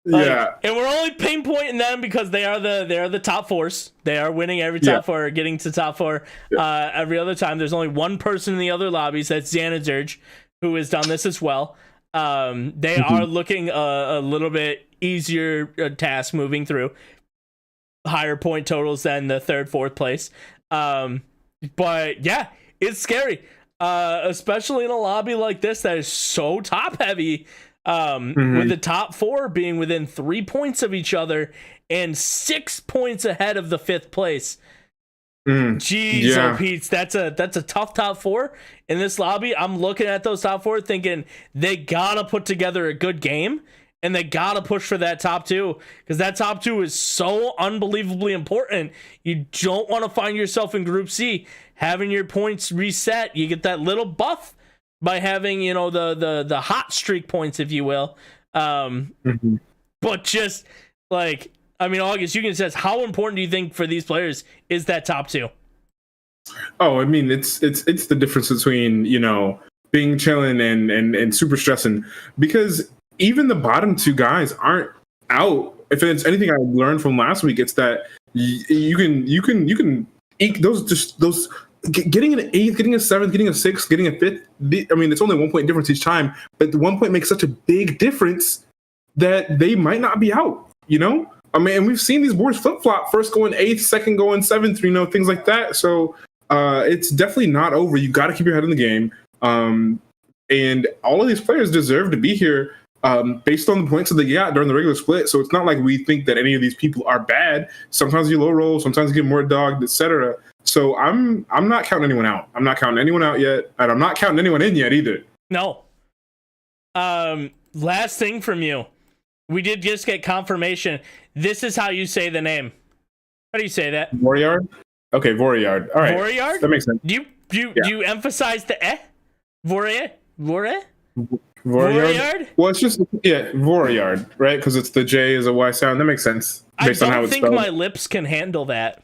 Yeah, and we're only pinpointing them because they are the top 4s. They are winning every top 4, or getting to top 4 every other time. There's only one person in the other lobbies. That's Xanazurge, who has done this as well. They are looking a little bit easier task moving through. Higher point totals than the 3rd, 4th place. But yeah, it's scary. Especially in a lobby like this that is so top heavy. With the top 4 being within 3 points of each other and 6 points ahead of the 5th place. Jeez, oh Pete's, that's a tough top 4 in this lobby. I'm looking at those top 4 thinking they gotta put together a good game and they gotta push for that top 2, because that top 2 is so unbelievably important. You don't want to find yourself in Group C having your points reset. You get that little buff by having, you know, the hot streak points, if you will. But just like, I mean, August, you can say, how important do you think for these players is that top 2? Oh, I mean, it's the difference between, you know, being chilling and super stressing, because even the bottom 2 guys aren't out. If it's anything I learned from last week, it's that you can eke those. Getting an 8th, getting a 7th, getting a 6th, getting a 5th. I mean, it's only 1 point difference each time, but the 1 point makes such a big difference that they might not be out. You know, I mean, and we've seen these boards flip flop. First going 8th, second going 7th. You know, things like that. So it's definitely not over. You got to keep your head in the game. And all of these players deserve to be here based on the points that they got during the regular split. So it's not like we think that any of these people are bad. Sometimes you low roll, sometimes you get more dogged, etc. So I'm not counting anyone out. I'm not counting anyone out yet, and I'm not counting anyone in yet either. No. Last thing from you. We did just get confirmation. This is how you say the name. How do you say that? Voriard? Okay, Voriard. All right. Voriard? That makes sense. Do you emphasize the eh? Voriard? Voriard? Well, it's just Voriard, right? Because it's the J is a Y sound. That makes sense based on how it's spelled. I don't think my lips can handle that.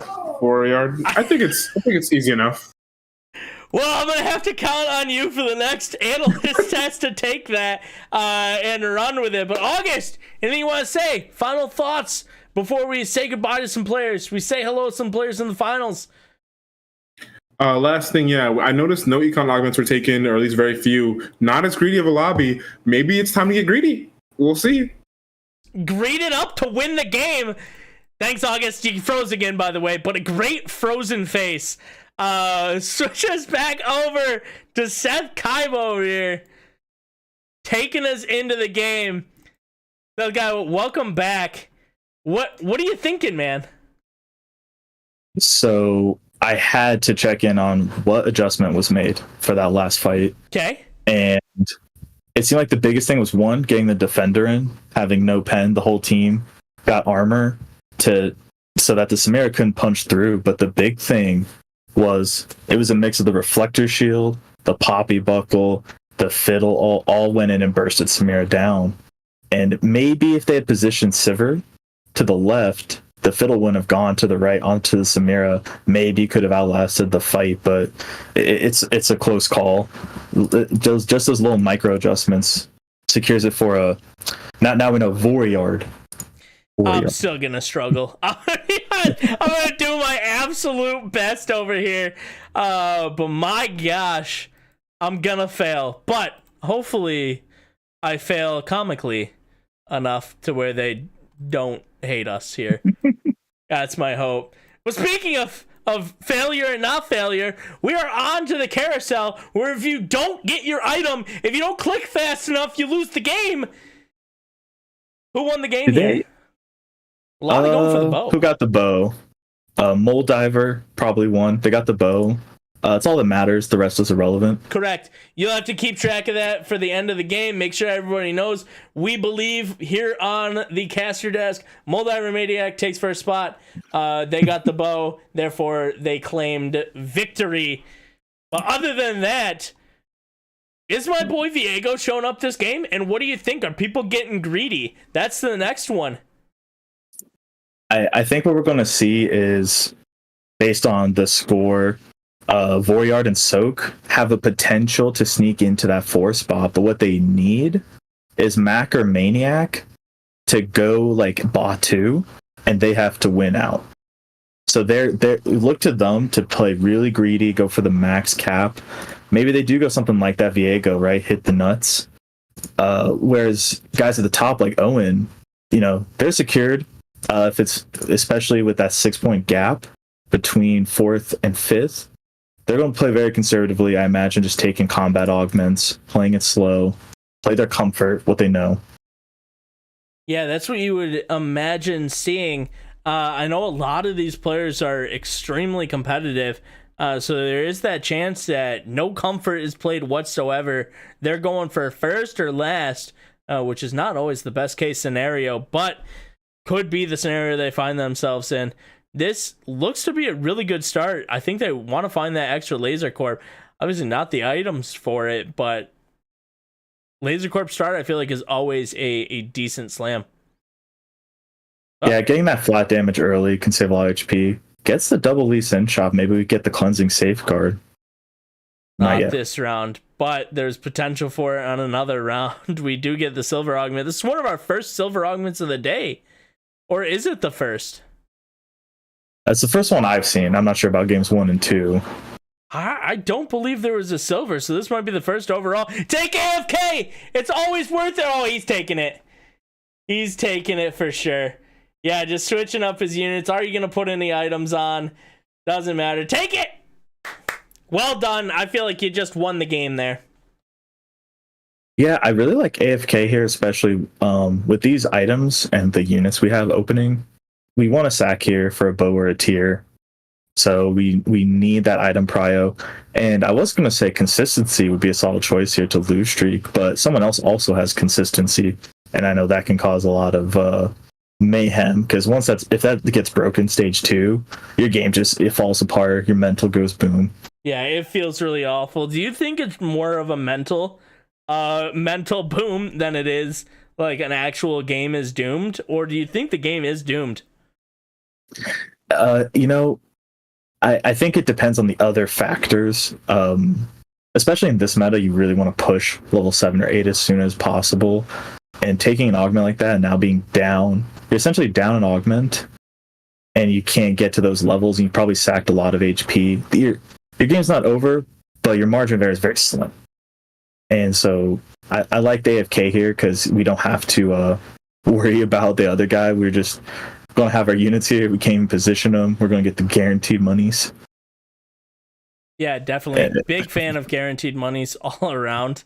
Voriard. I think it's easy enough. Well, I'm gonna have to count on you for the next analyst test to take that and run with it. But August, anything you want to say? Final thoughts before we say goodbye to some players. We say hello to some players in the finals. Last thing, I noticed no econ augments were taken, or at least very few. Not as greedy of a lobby. Maybe it's time to get greedy. We'll see. Greed it up to win the game. Thanks, August. You froze again, by the way, but a great frozen face. Switch us back over to Seth Kaibo over here, taking us into the game. So, guy, welcome back. What are you thinking, man? So I had to check in on what adjustment was made for that last fight. Okay. And it seemed like the biggest thing was, one, getting the defender in, having no pen. The whole team got armor so that the Samira couldn't punch through. But the big thing was it was a mix of the reflector shield, the poppy buckle, the fiddle, all went in and bursted Samira down. And maybe if they had positioned Sivir to the left, the Fiddle wouldn't have gone to the right onto the Samira. Maybe could have outlasted the fight, but it's a close call. Just those little micro adjustments secures it for a. Now we know Voryard. I'm still gonna struggle. I'm gonna do my absolute best over here, but my gosh, I'm gonna fail. But hopefully, I fail comically enough to where they don't hate us here. That's my hope. But speaking of failure and not failure, we are on to the carousel where if you don't get your item, if you don't click fast enough, you lose the game. Who won the game here? A lot of going for the bow. Who got the bow? Mole Diver probably won. They got the bow. It's all that matters. The rest is irrelevant. Correct. You'll have to keep track of that for the end of the game. Make sure everybody knows. We believe here on the caster desk, Mole Diver Maniac takes first spot. They got the bow. Therefore, they claimed victory. But other than that, is my boy Viego showing up this game? And what do you think? Are people getting greedy? That's the next one. I think what we're going to see is, based on the score, Voryard and Soak have a potential to sneak into that 4 spot, but what they need is Mac or Maniac to go like bot 2, and they have to win out. So they look to them to play really greedy, go for the max cap. Maybe they do go something like that Viego, right? Hit the nuts. Whereas guys at the top like Owen, they're secured. If it's especially with that 6-point gap between 4th and 5th, they're going to play very conservatively. I imagine just taking combat augments, playing it slow, play their comfort, what they know. Yeah, that's what you would imagine seeing. I know a lot of these players are extremely competitive, so there is that chance that no comfort is played whatsoever. They're going for first or last, which is not always the best case scenario, but could be the scenario they find themselves in. This looks to be a really good start. I think they want to find that extra Laser Corp. Obviously not the items for it, but Laser Corp start I feel like is always a decent slam. Yeah, getting that flat damage early can save a lot of HP. Gets the double Lee Sin shop. Maybe we get the cleansing safeguard. Not this round, but there's potential for it on another round. We do get the silver augment. This is one of our first silver augments of the day. Or is it the first? That's the first one I've seen. I'm not sure about games 1 and 2. I don't believe there was a silver, so this might be the first overall. Take AFK! It's always worth it. Oh, he's taking it. He's taking it for sure. Yeah, just switching up his units. Are you going to put any items on? Doesn't matter. Take it! Well done. I feel like you just won the game there. Yeah, I really like AFK here, especially with these items and the units we have opening. We want a sack here for a bow or a tier. So we need that item prio. And I was going to say consistency would be a solid choice here to lose streak, but someone else also has consistency. And I know that can cause a lot of mayhem, because if that gets broken stage 2, your game it falls apart, your mental goes boom. Yeah, it feels really awful. Do you think it's more of a mental boom than it is like an actual game is doomed, or do you think the game is doomed? I think it depends on the other factors. Especially in this meta, you really want to push level 7 or 8 as soon as possible. And taking an augment like that and now being down, you're essentially down an augment, and you can't get to those levels, and you probably sacked a lot of HP. Your game's not over, but your margin there is very slim. And so I like the AFK here because we don't have to worry about the other guy. We're just going to have our units here. We can't even position them. We're going to get the guaranteed monies. Yeah, definitely. Big fan of guaranteed monies all around.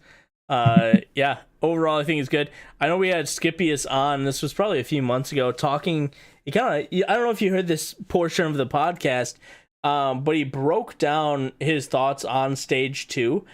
Yeah, overall, I think it's good. I know we had Skippius on. This was probably a few months ago talking. I don't know if you heard this portion of the podcast, but he broke down his thoughts on stage 2.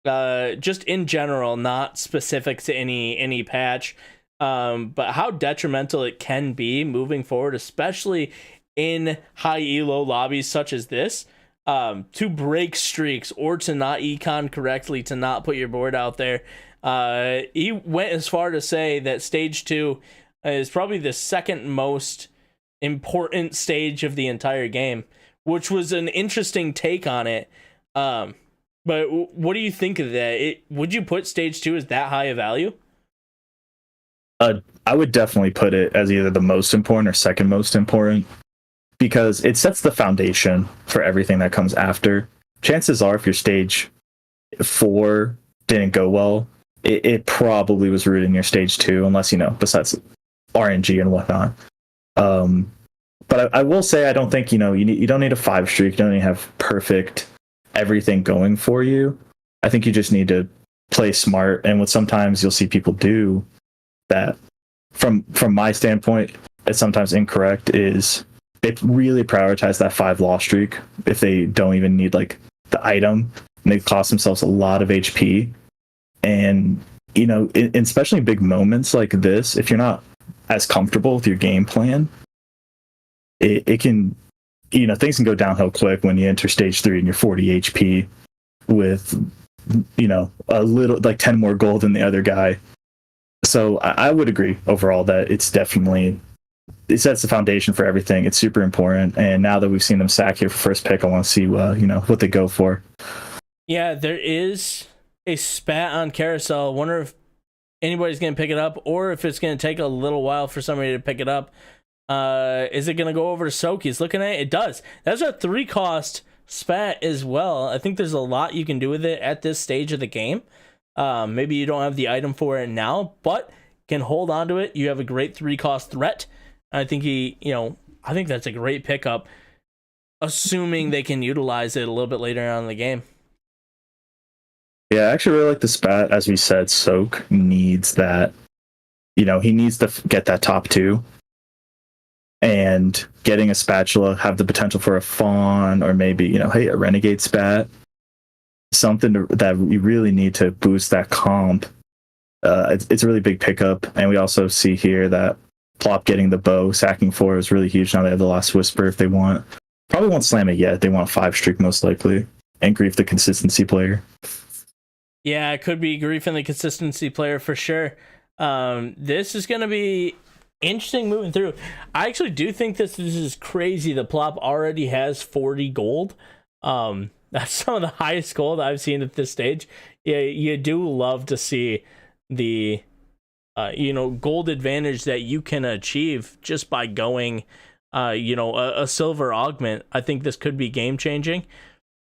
Just in general, not specific to any patch, but how detrimental it can be moving forward, especially in high elo lobbies such as this, to break streaks or to not econ correctly, to not put your board out there. He went as far to say that stage 2 is probably the second most important stage of the entire game, which was an interesting take on it. But what do you think of that? Would you put stage 2 as that high a value? I would definitely put it as either the most important or second most important, because it sets the foundation for everything that comes after. Chances are, if your stage 4 didn't go well, it probably was rooted in your stage 2, unless, besides RNG and whatnot. But I will say, I don't think, you don't need a 5 streak. You don't need to have perfect everything going for you. I think you just need to play smart. And what sometimes you'll see people do that, from my standpoint, it's sometimes incorrect, is they really prioritize that 5 loss streak if they don't even need like the item, and they cost themselves a lot of HP. And especially in big moments like this, if you're not as comfortable with your game plan, it can, things can go downhill quick when you enter stage 3 and you're 40 HP with a little, like 10 more gold than the other guy. So I would agree overall that it sets the foundation for everything. It's super important. And now that we've seen them sack here for first pick, I want to see what they go for. Yeah, there is a spat on Carousel. I wonder if anybody's going to pick it up, or if it's going to take a little while for somebody to pick it up. Is it going to go over to Soak? He's looking at it. It does. That's a 3 cost spat as well. I think there's a lot you can do with it at this stage of the game. Maybe you don't have the item for it now, but can hold on to it. You have a great 3 cost threat. I think I think that's a great pickup, assuming they can utilize it a little bit later on in the game. Yeah, I actually really like the spat. As we said, Soak needs that. He needs to get that top 2. And getting a spatula, have the potential for a fawn, or maybe, a renegade spat. Something that we really need to boost that comp. It's a really big pickup. And we also see here that Plop getting the bow, sacking 4 is really huge. Now they have the last whisper if they want. Probably won't slam it yet. They want 5 streak most likely. And Grief the consistency player. Yeah, it could be Grief and the consistency player for sure. This is going to be interesting moving through. I actually do think this is crazy. The Plop already has 40 gold. That's some of the highest gold I've seen at this stage. Yeah, you do love to see the gold advantage that you can achieve just by going a silver augment. I think this could be game changing.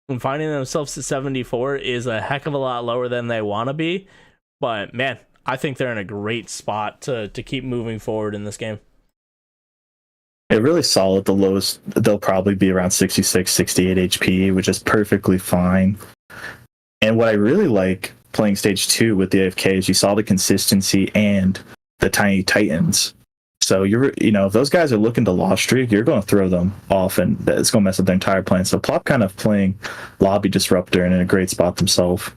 And finding themselves at 74 is a heck of a lot lower than they want to be. But man, I think they're in a great spot to keep moving forward in this game. Really solid. The lowest, they'll probably be around 66, 68 HP, which is perfectly fine. And what I really like playing stage 2 with the AFK is you saw the consistency and the tiny titans. So if those guys are looking to loss streak, you're going to throw them off, and it's going to mess up their entire plan. So Plop kind of playing lobby disruptor and in a great spot themselves.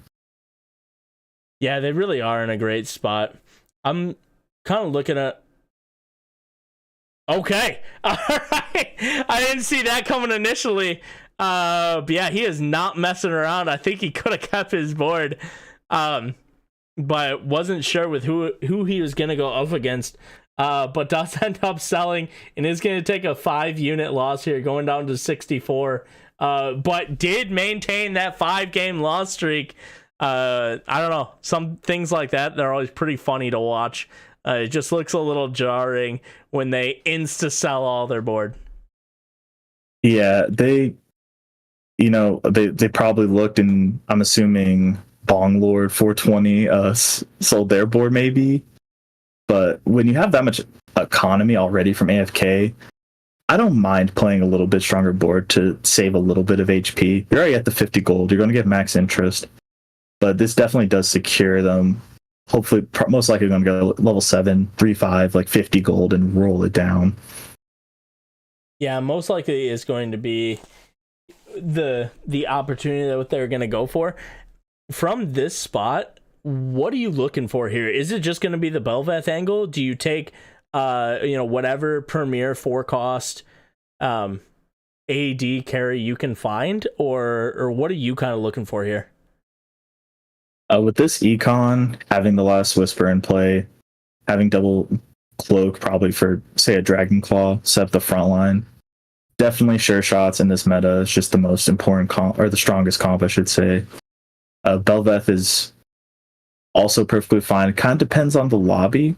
Yeah, they really are in a great spot. I'm kind of looking at. Okay, all right. I didn't see that coming initially. But yeah, he is not messing around. I think he could have kept his board, but wasn't sure with who he was gonna go up against. But does end up selling and is going to take a 5-unit loss here, going down to 64. But did maintain that 5-game loss streak. I don't know. Some things like that, they're always pretty funny to watch. It just looks a little jarring when they insta-sell all their board. Yeah, they probably looked, and I'm assuming Bong Lord 420 sold their board maybe. But when you have that much economy already from AFK, I don't mind playing a little bit stronger board to save a little bit of HP. You're already at the 50 gold. You're going to get max interest. But this definitely does secure them. Hopefully, most likely going to go level 7, 3-5, like 50 gold and roll it down. Yeah, most likely is going to be the opportunity that they're going to go for. From this spot, what are you looking for here? Is it just going to be the Belveth angle? Do you take whatever premier 4-cost AD carry you can find, or what are you kind of looking for here? With this econ, having the last whisper in play, having double cloak probably for say a dragon claw set up the front line. Definitely sure shots in this meta is just the most important comp, or the strongest comp, I should say. Belveth is also perfectly fine. It kind of depends on the lobby,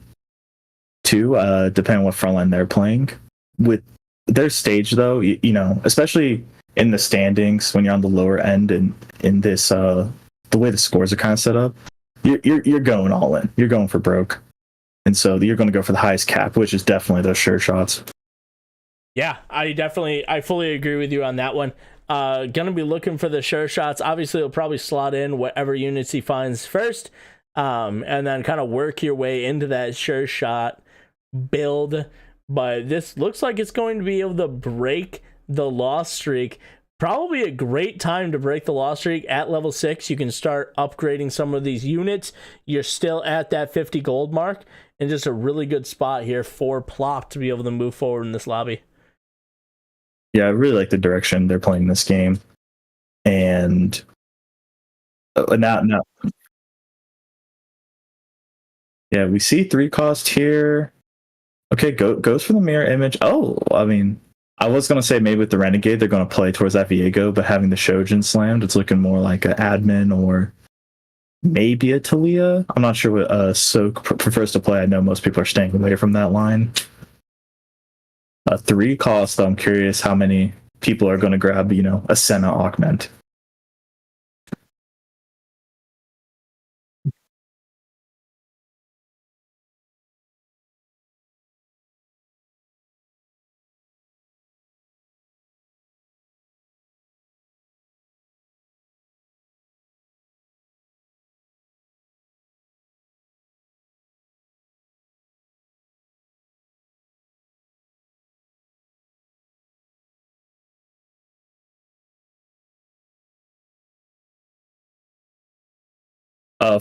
too, depending on what frontline they're playing. With their stage, though, you know, especially in the standings when you're on the lower end and in this, the way the scores are kind of set up, you're going all in. You're going for broke. And so you're going to go for the highest cap, which is definitely those sure shots. Yeah, I fully agree with you on that one. Gonna be looking for the sure shots. Obviously, he'll probably slot in whatever units he finds first, and then kind of work your way into that sure shot build. But this looks like it's going to be able to break the loss streak. Probably a great time to break the loss streak at level 6. You can start upgrading some of these units. You're still at that 50 gold mark, and just a really good spot here for Plop to be able to move forward in this lobby. Yeah, I really like the direction they're playing this game. And now, yeah, we see 3 cost here. Okay, goes for the mirror image. Oh, I mean, I was going to say maybe with the Renegade, they're going to play towards that Viego, but having the Shojin slammed, it's looking more like an admin or maybe a Talia. I'm not sure what Soak prefers to play. I know most people are staying away from that line. 3 cost, I'm curious how many people are going to grab, you know, a Senna augment.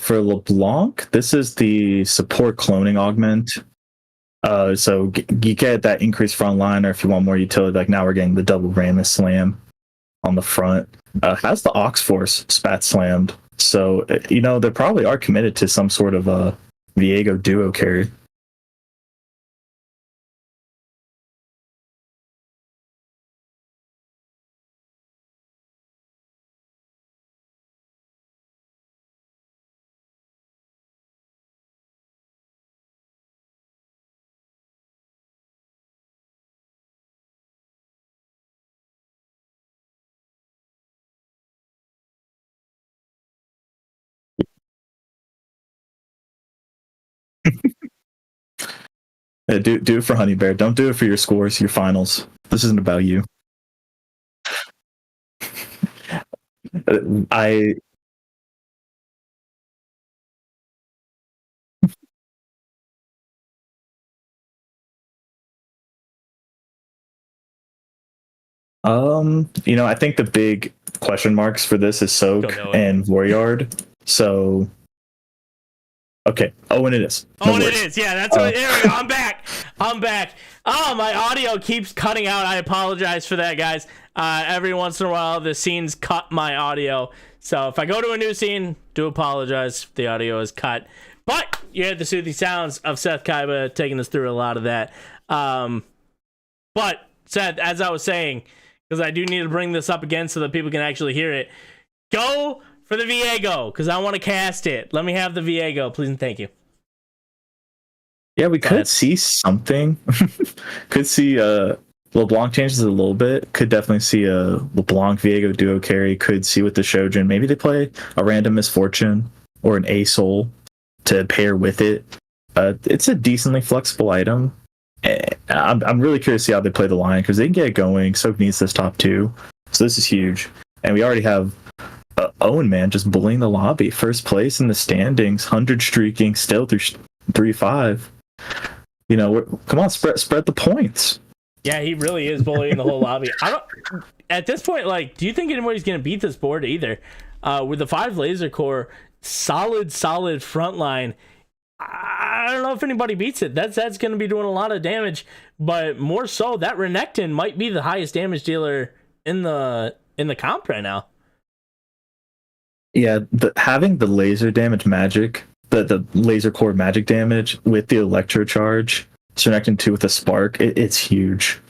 For LeBlanc, this is the support cloning augment. So you get that increased front line, or if you want more utility, like now we're getting the double Ramus slam on the front. Has the Ox Force spat slammed. So, you know, they probably are committed to some sort of a Viego duo carry. Do it for Honey Bear. Don't do it for your scores, your finals. This isn't about you. I you know, I think the big question marks for this is Soak and Warriord. So okay. Oh, and it is. No it is. Yeah, that's what. There we go. I'm back. Oh, my audio keeps cutting out. I apologize for that, guys. Every once in a while, the scenes cut my audio. So if I go to a new scene, do apologize if the audio is cut. But you heard the soothing sounds of Seth Kaiba taking us through a lot of that. But Seth, as I was saying, because I do need to bring this up again so that people can actually hear it, go for the Viego, because I want to cast it. Let me have the Viego, please and thank you. Yeah, we could see something. Could see LeBlanc changes a little bit. Could definitely see a LeBlanc Viego duo carry. Could see with the Shojin. Maybe they play a random Misfortune or an A-Soul to pair with it. It's a decently flexible item. I'm really curious to see how they play the line, because they can get it going. Soak needs this top 2. So this is huge. And we already have Owen, man, just bullying the lobby. First place in the standings, 100 streaking, still through 3-5. You know, come on, spread the points. Yeah, he really is bullying the whole lobby. At this point, like, do you think anybody's going to beat this board either? With the 5 laser core, solid front line, I don't know if anybody beats it. That's going to be doing a lot of damage, but more so, that Renekton might be the highest damage dealer in the comp right now. Yeah, having the laser damage magic, the laser core magic damage with the electro charge connecting to with a spark, it's huge.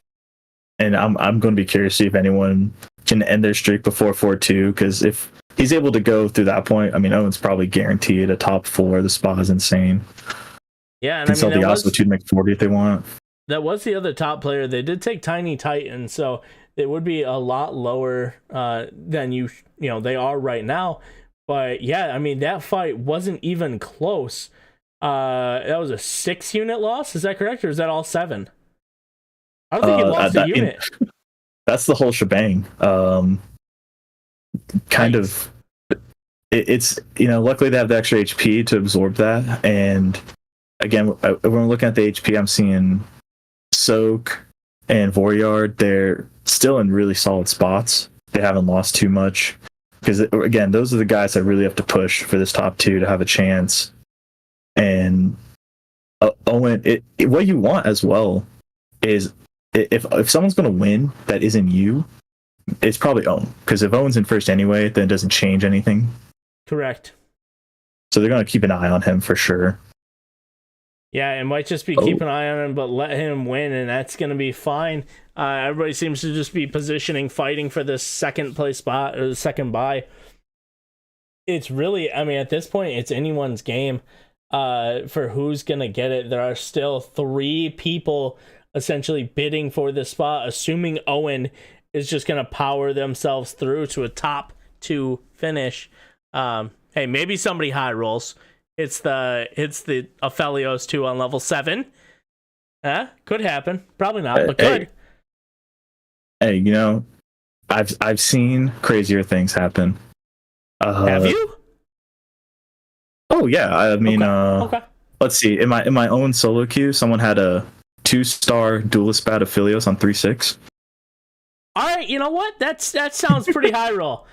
And I'm going to be curious to see if anyone can end their streak before 4-2, because if he's able to go through that point, I mean, Owen's probably guaranteed a top 4. The spot is insane. Yeah, and can sell the Yasuo to make 40 if they want. That was the other top player. They did take Tiny Titan, so it would be a lot lower than they are right now. But yeah, I mean, that fight wasn't even close. That was a 6-unit loss. Is that correct, or is that all 7? I don't think he lost a unit. That's the whole shebang. It's luckily they have the extra HP to absorb that. And again, when we're looking at the HP, I'm seeing Soak and Voryard. They're still in really solid spots. They haven't lost too much, because again, those are the guys that really have to push for this top 2 to have a chance. And Owen, what you want as well is if someone's going to win that isn't you, it's probably Owen, because if Owen's in first anyway, then it doesn't change anything. Correct. So they're going to keep an eye on him for sure. Yeah, it might just be keep an eye on him, but let him win, and that's going to be fine. Everybody seems to just be positioning, fighting for this second place spot, or the second bye. It's really, I mean, at this point, it's anyone's game for who's going to get it. There are still 3 people essentially bidding for this spot, assuming Owen is just going to power themselves through to a top 2 finish. Hey, maybe somebody high rolls. It's the Aphelios 2 on level 7. Could happen. Probably not, but could. Hey, I've seen crazier things happen. Have you? Oh yeah, I mean, okay. Let's see. In my own solo queue, someone had a 2-star duelist bat Aphelios on 3-6. All right, you know what? That sounds pretty high roll.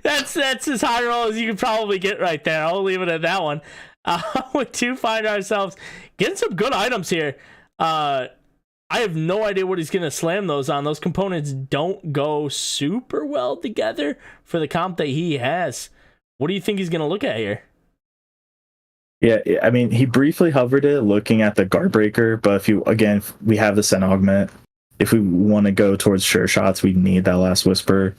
That's as high roll as you can probably get right there. I'll leave it at that one. We do find ourselves getting some good items here. I have no idea what he's going to slam those on. Those components don't go super well together for the comp that he has. What do you think he's going to look at here? Yeah, I mean, he briefly hovered it looking at the guard breaker, but if we have the Sen augment. If we want to go towards sure shots, we need that last whisper.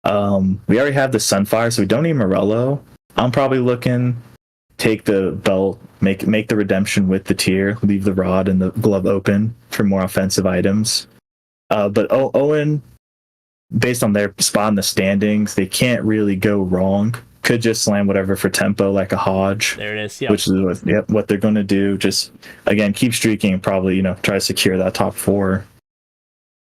We already have the Sunfire, so we don't need Morello. I'm probably looking, take the belt, make the redemption with the tier, leave the rod and the glove open for more offensive items. But Owen, based on their spot in the standings, they can't really go wrong. Could just slam whatever for tempo like a Hodge. There it is, yeah. Which is what they're going to do. Just, again, keep streaking and probably, try to secure that top 4.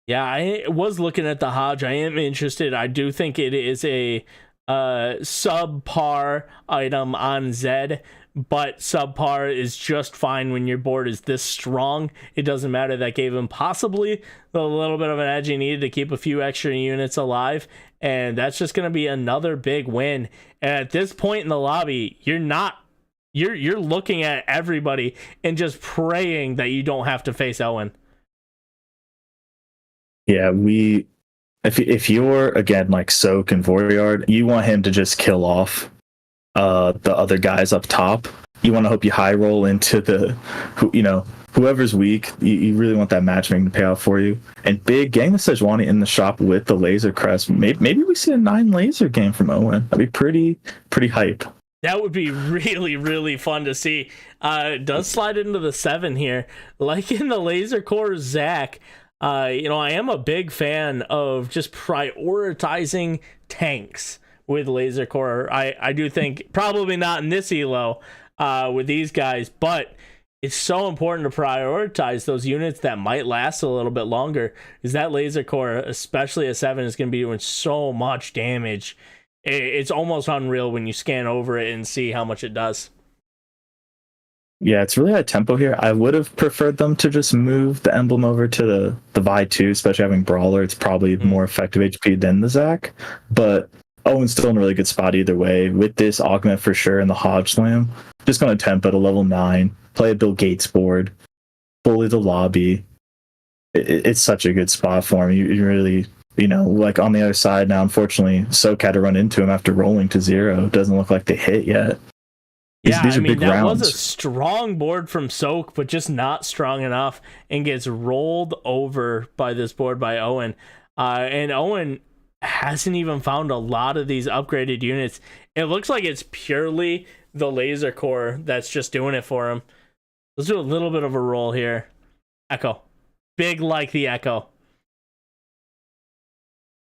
Yeah, I was looking at the Hodge. I am interested. I do think it is a subpar item on Zed, but subpar is just fine when your board is this strong. It doesn't matter. That gave him possibly a little bit of an edge he needed to keep a few extra units alive, and that's just going to be another big win. And at this point in the lobby, you're looking at everybody and just praying that you don't have to face Owen. Yeah, if you're again like Soak and Voryard, you want him to just kill off the other guys up top. You want to hope you high roll into whoever's weak. You really want that matchmaking to pay off for you. And big, getting the Sejuani in the shop with the laser crest. Maybe we see a 9 laser game from Owen. That'd be pretty hype. That would be really, really fun to see. It does slide into the 7 here, like in the laser core Zach. I am a big fan of just prioritizing tanks with laser core. I do think probably not in this elo with these guys, but it's so important to prioritize those units that might last a little bit longer, because that laser core, especially a 7, is going to be doing so much damage. It's almost unreal when you scan over it and see how much it does. Yeah, it's really high tempo here. I would have preferred them to just move the emblem over to the Vi 2, especially having Brawler. It's probably more effective HP than the Zac. But Owen's still in a really good spot either way. With this augment for sure and the Hodge Slam, just going to tempo to level 9, play a Bill Gates board, bully the lobby. It's such a good spot for him. You really You know, like on the other side now, unfortunately, Soak had to run into him after rolling to 0. Doesn't look like they hit yet. These are big that rounds. was a strong board from Soak, but just not strong enough, and gets rolled over by this board by Owen. And Owen hasn't even found a lot of these upgraded units. It looks like it's purely the laser core that's just doing it for him. Let's do a little bit of a roll here. Echo. Big like the Echo.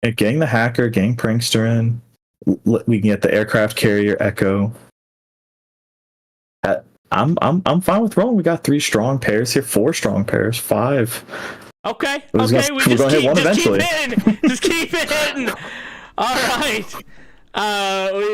Getting the hacker, getting prankster in. We can get the aircraft carrier Echo. I'm fine with rolling. We got 3 strong pairs here, 4 strong pairs, 5. Okay. We just keep hitting. All right.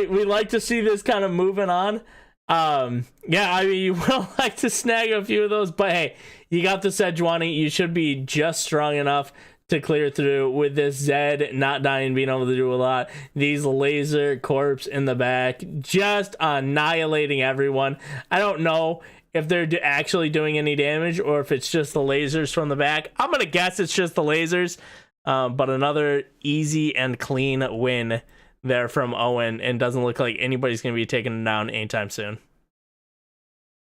We like to see this kind of moving on. Yeah, I mean, you will like to snag a few of those, but hey, you got the Sejuani. You should be just strong enough to clear through with this Zed not dying, being able to do a lot. These laser corpse in the back, just annihilating everyone. I don't know if they're actually doing any damage or if it's just the lasers from the back. I'm gonna guess it's just the lasers, but another easy and clean win there from Owen, and doesn't look like anybody's gonna be taking him down anytime soon.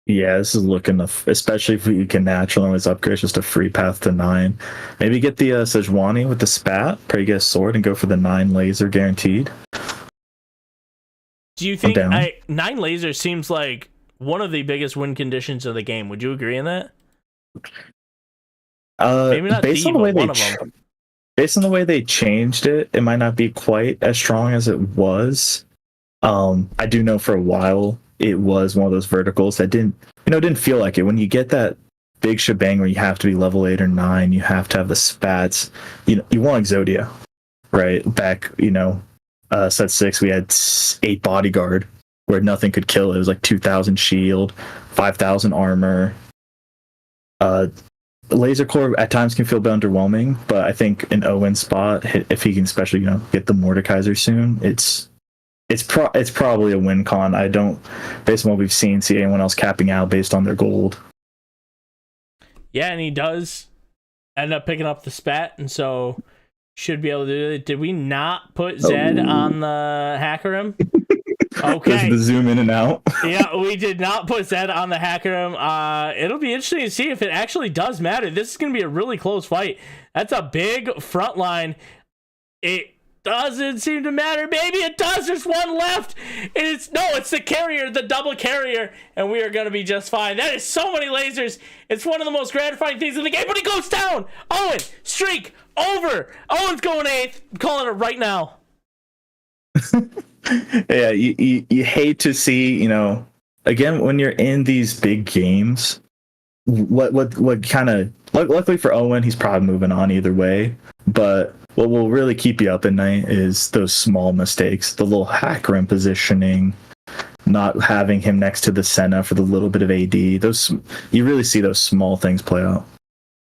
Yeah, this is looking, especially if we can naturalize upgrades, just a free path to 9. Maybe get the Sejuani with the spat, probably get a sword and go for the 9 laser guaranteed. Do you think 9 lasers seems like one of the biggest win conditions of the game? Would you agree on that? Maybe not based on the way they changed it, it might not be quite as strong as it was. I do know for a while it was one of those verticals that didn't feel like it. When you get that big shebang where you have to be level 8 or 9, you have to have the spats. You want Exodia, right? Back, set 6, we had 8 bodyguard where nothing could kill it. It was like 2,000 shield, 5,000 armor. Laser core at times can feel a bit underwhelming, but I think an Owen spot, if he can especially get the Mordekaiser soon, it's probably a win con. I don't, based on what we've seen, see anyone else capping out based on their gold. Yeah, and he does end up picking up the spat, and so should be able to do it. Did we not put Zed on the Hackerim? Okay. The zoom in and out. Yeah, we did not put Zed on the Hackerim. It'll be interesting to see if it actually does matter. This is going to be a really close fight. That's a big front line. It doesn't seem to matter. Maybe it does. There's one left. It's the carrier, the double carrier, and we are going to be just fine. That is so many lasers. It's one of the most gratifying things in the game, but he goes down. Owen, streak over. Owen's going 8th. I'm calling it right now. Yeah, you hate to see, again, when you're in these big games, what kind of, luckily for Owen, he's probably moving on either way, but what will really keep you up at night is those small mistakes, the little hacker in positioning, not having him next to the Senna for the little bit of AD. You really see those small things play out.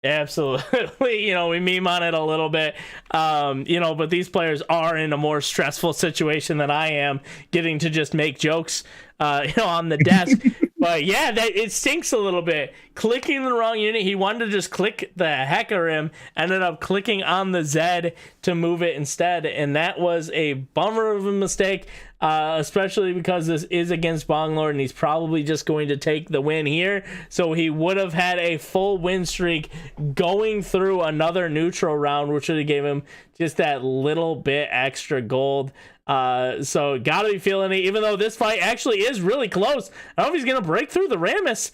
Absolutely. We meme on it a little bit. But these players are in a more stressful situation than I am, getting to just make jokes, on the desk. But yeah, it stinks a little bit. Clicking the wrong unit. He wanted to just click the Hackerim, ended up clicking on the Z to move it instead. And that was a bummer of a mistake, especially because this is against Bonglord and he's probably just going to take the win here. So he would have had a full win streak going through another neutral round, which would have gave him just that little bit extra gold. So gotta be feeling it, even though this fight actually is really close. I don't know if he's gonna break through the Rammus.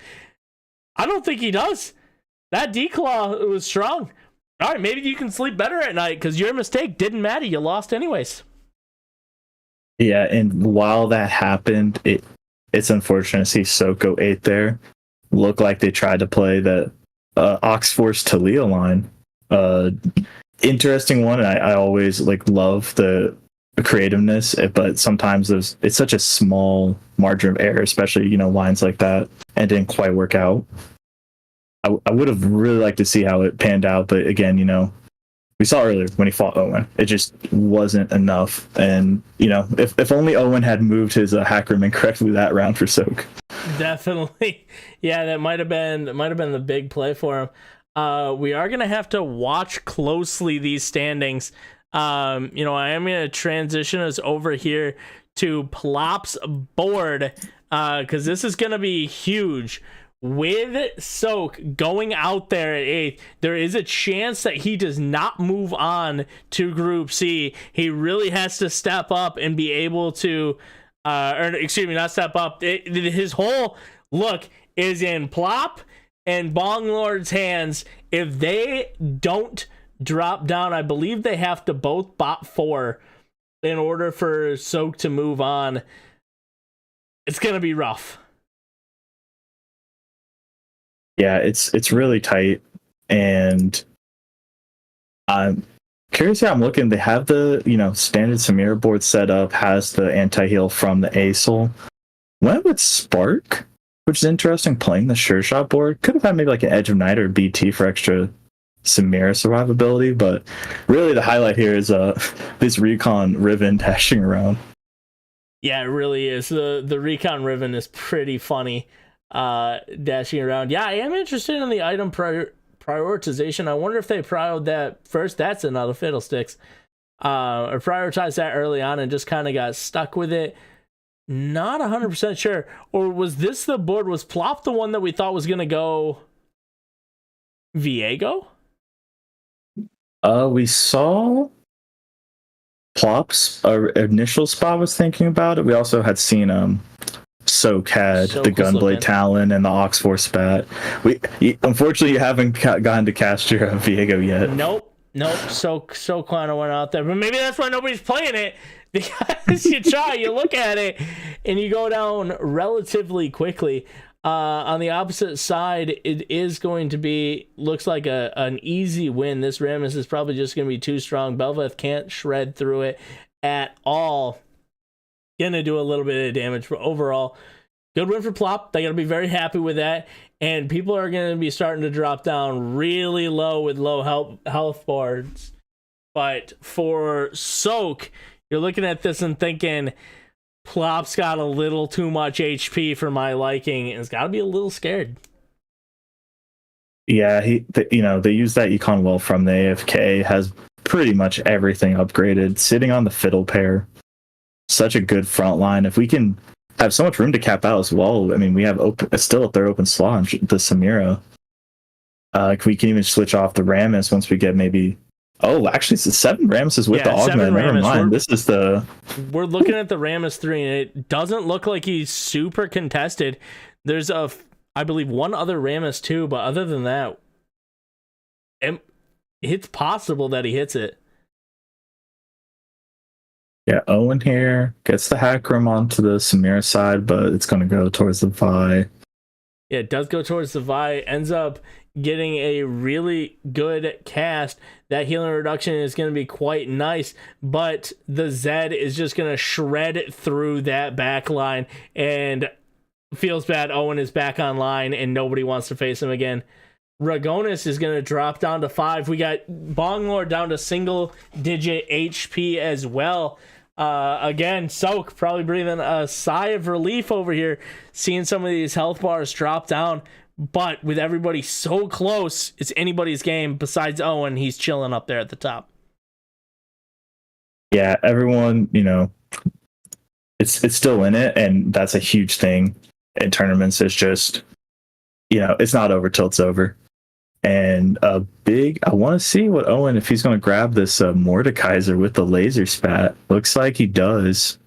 I don't think he does. That D-Claw was strong. All right, maybe you can sleep better at night because your mistake didn't matter. You lost anyways. Yeah, and while that happened, it's unfortunate to see Soko 8 there. Looked like they tried to play the Oxforce Talia line. Interesting one, and I always love the creativeness, but sometimes it's such a small margin of error, especially lines like that, and didn't quite work out. I would have really liked to see how it panned out, but again, we saw earlier when he fought Owen, it just wasn't enough. And if only Owen had moved his Hackerman correctly that round for Soak. Definitely, yeah, that might have been the big play for him. We are gonna have to watch closely these standings. I am going to transition us over here to Plop's board, because this is going to be huge. With Soak going out there at 8th, there is a chance that he does not move on to Group C. He really has to step up and be able to, not step up. His whole look is in Plop and Bonglord's hands. If they don't drop down, I believe they have to both bot 4 in order for Soak to move on. It's going to be rough. Yeah, it's really tight, and I'm curious how I'm looking. They have the standard Samira board set up, has the anti-heal from the ASOL. Went with Spark, which is interesting, playing the Sure Shot board. Could have had maybe like an Edge of Night or BT for extra Samira survivability, but really the highlight here is this Recon Riven dashing around. Yeah, it really is. The Recon Riven is pretty funny. Dashing around. Yeah, I am interested in the item prioritization. I wonder if they prioritized that first. That's another fiddlesticks. Or prioritized that early on and just kind of got stuck with it. Not 100% sure. Or was this the board? Was Plop the one that we thought was going to go Viego? We saw Plop's initial spot was thinking about it. We also had seen Soak had the Gunblade Talon and the Oxforce spat. Unfortunately, you haven't gotten to cast your Viego yet. Nope. So kind of went out there, but maybe that's why nobody's playing it, because you try, you look at it, and you go down relatively quickly. On the opposite side, it is going to be, looks like an easy win. This Rammus is probably just going to be too strong. Belveth can't shred through it at all. Gonna do a little bit of damage, but overall, good win for Plop. They gotta be very happy with that, and people are gonna be starting to drop down really low with low health boards. But for Soak, you're looking at this and thinking, Plop's got a little too much HP for my liking, and it's gotta be a little scared. Yeah, they use that econ well from the AFK, has pretty much everything upgraded, sitting on the fiddle pair. Such a good front line. If we can have so much room to cap out as well, I mean, we have still up there open slot on the Samira. We can even switch off the Rammus once we get maybe. Oh, actually, it's the 7 Rammuses with the augment. Never mind. We're looking at the Rammus 3, and it doesn't look like he's super contested. There's I believe one other Rammus too, but other than that, it's possible that he hits it. Yeah, Owen here gets the hack room onto the Samira side, but it's going to go towards the Vi. Yeah, it does go towards the Vi. Ends up getting a really good cast. That healing reduction is going to be quite nice, but the Zed is just going to shred through that back line, and feels bad. Owen is back online, and nobody wants to face him again. Ragonis is going to drop down to 5. We got Bonglord down to single-digit HP as well. Again, Soak probably breathing a sigh of relief over here, seeing some of these health bars drop down. But with everybody so close, it's anybody's game besides Owen. He's chilling up there at the top. Yeah, everyone, it's still in it, and that's a huge thing in tournaments. It's just, it's not over till it's over. And I want to see what Owen, if he's going to grab this Mordekaiser with the laser spat. Looks like he does.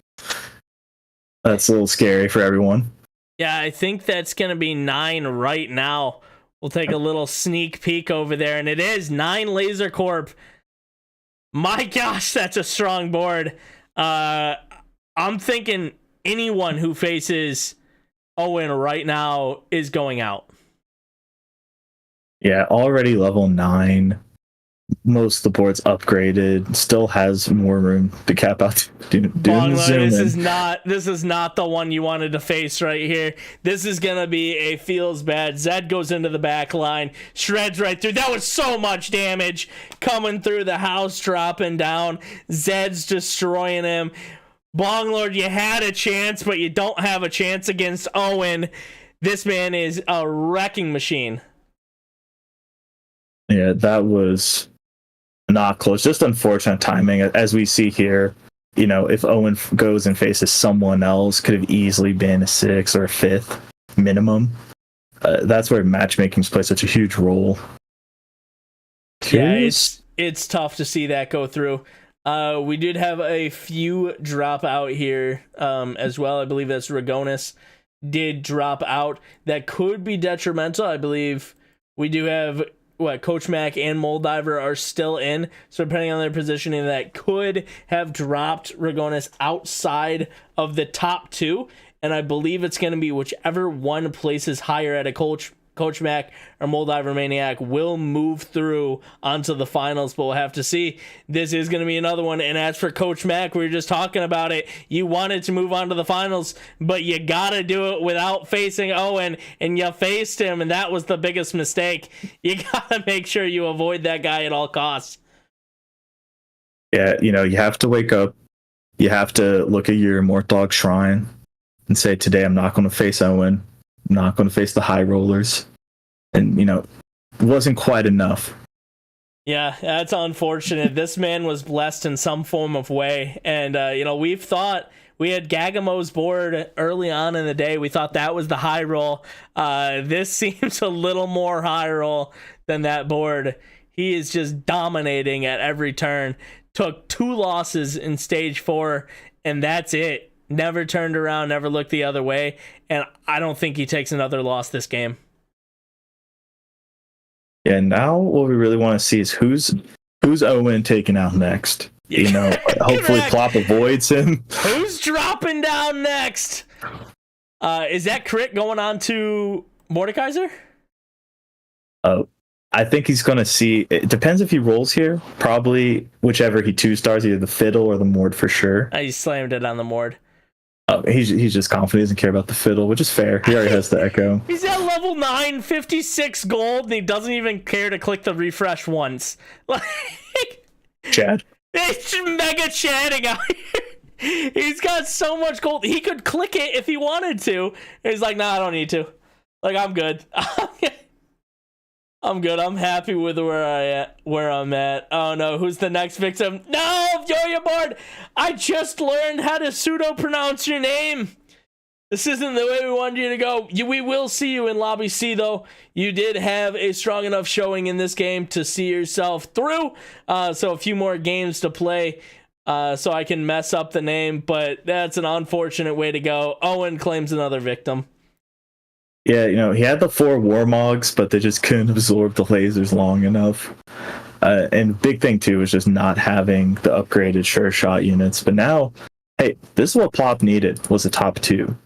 That's a little scary for everyone. Yeah, I think that's going to be 9 right now. We'll take a little sneak peek over there, and it is 9 Laser Corp. My gosh, that's a strong board. I'm thinking anyone who faces Owen right now is going out. Yeah, already level 9. Most of the board's upgraded. Still has more room to cap out. This is not the one you wanted to face right here. This is gonna be a feels bad. Zed goes into the back line, shreds right through. That was so much damage coming through the house, dropping down. Zed's destroying him. Bonglord, you had a chance, but you don't have a chance against Owen. This man is a wrecking machine. Yeah, that was not close. Just unfortunate timing, as we see here. You know, if Owen goes and faces someone else, could have easily been a 6th or a 5th minimum. That's where matchmaking's play such a huge role. Curious? Yeah, it's tough to see that go through. We did have a few drop out here as well. I believe that's Ragonis did drop out. That could be detrimental. I believe we do have Coach Mac and Moldiver are still in. So depending on their positioning, that could have dropped Ragonis outside of the top 2. And I believe it's going to be whichever one places higher at a Coach Mac or Moldiver Maniac will move through onto the finals, but we'll have to see. This is going to be another one. And as for Coach Mac, we were just talking about it. You wanted to move on to the finals, but you got to do it without facing Owen, and you faced him, and that was the biggest mistake. You got to make sure you avoid that guy at all costs. Yeah, you know, you have to wake up. You have to look at your Mortdog Shrine and say, today I'm not going to face Owen. I'm not going to face the high rollers. And, you know, it wasn't quite enough. Yeah, that's unfortunate. This man was blessed in some form of way. And, you know, we've thought we had Gagamo's board early on in the day. We thought that was the high roll. This seems a little more high roll than that board. He is just dominating at every turn. Took 2 losses in stage 4, and that's it. Never turned around, never looked the other way, and I don't think he takes another loss this game. Yeah, now what we really want to see is who's Owen taking out next. You know, hopefully Plop avoids him. Who's dropping down next? Is that crit going on to Mordekaiser? I think he's going to see. It depends if he rolls here. Probably whichever he 2-stars, either the fiddle or the Mord for sure. He slammed it on the Mord. He's just confident. He doesn't care about the fiddle, which is fair. He already has the echo. He's at level 9, 56 gold, and he doesn't even care to click the refresh once. Like, Chad. It's mega chatting out here. He's got so much gold. He could click it if he wanted to. He's like, nah, I don't need to. Like, I'm good. I'm good. I'm happy with where I'm at. Oh no, who's the next victim? No, Yo-Yo Board! I just learned how to pseudo-pronounce your name. This isn't the way we wanted you to go. We will see you in Lobby C, though. You did have a strong enough showing in this game to see yourself through. So a few more games to play so I can mess up the name, but that's an unfortunate way to go. Owen claims another victim. Yeah, you know, he had the 4 Warmogs, but they just couldn't absorb the lasers long enough. And big thing, too, was just not having the upgraded sure shot units. But now, hey, this is what Plop needed, was a top 2.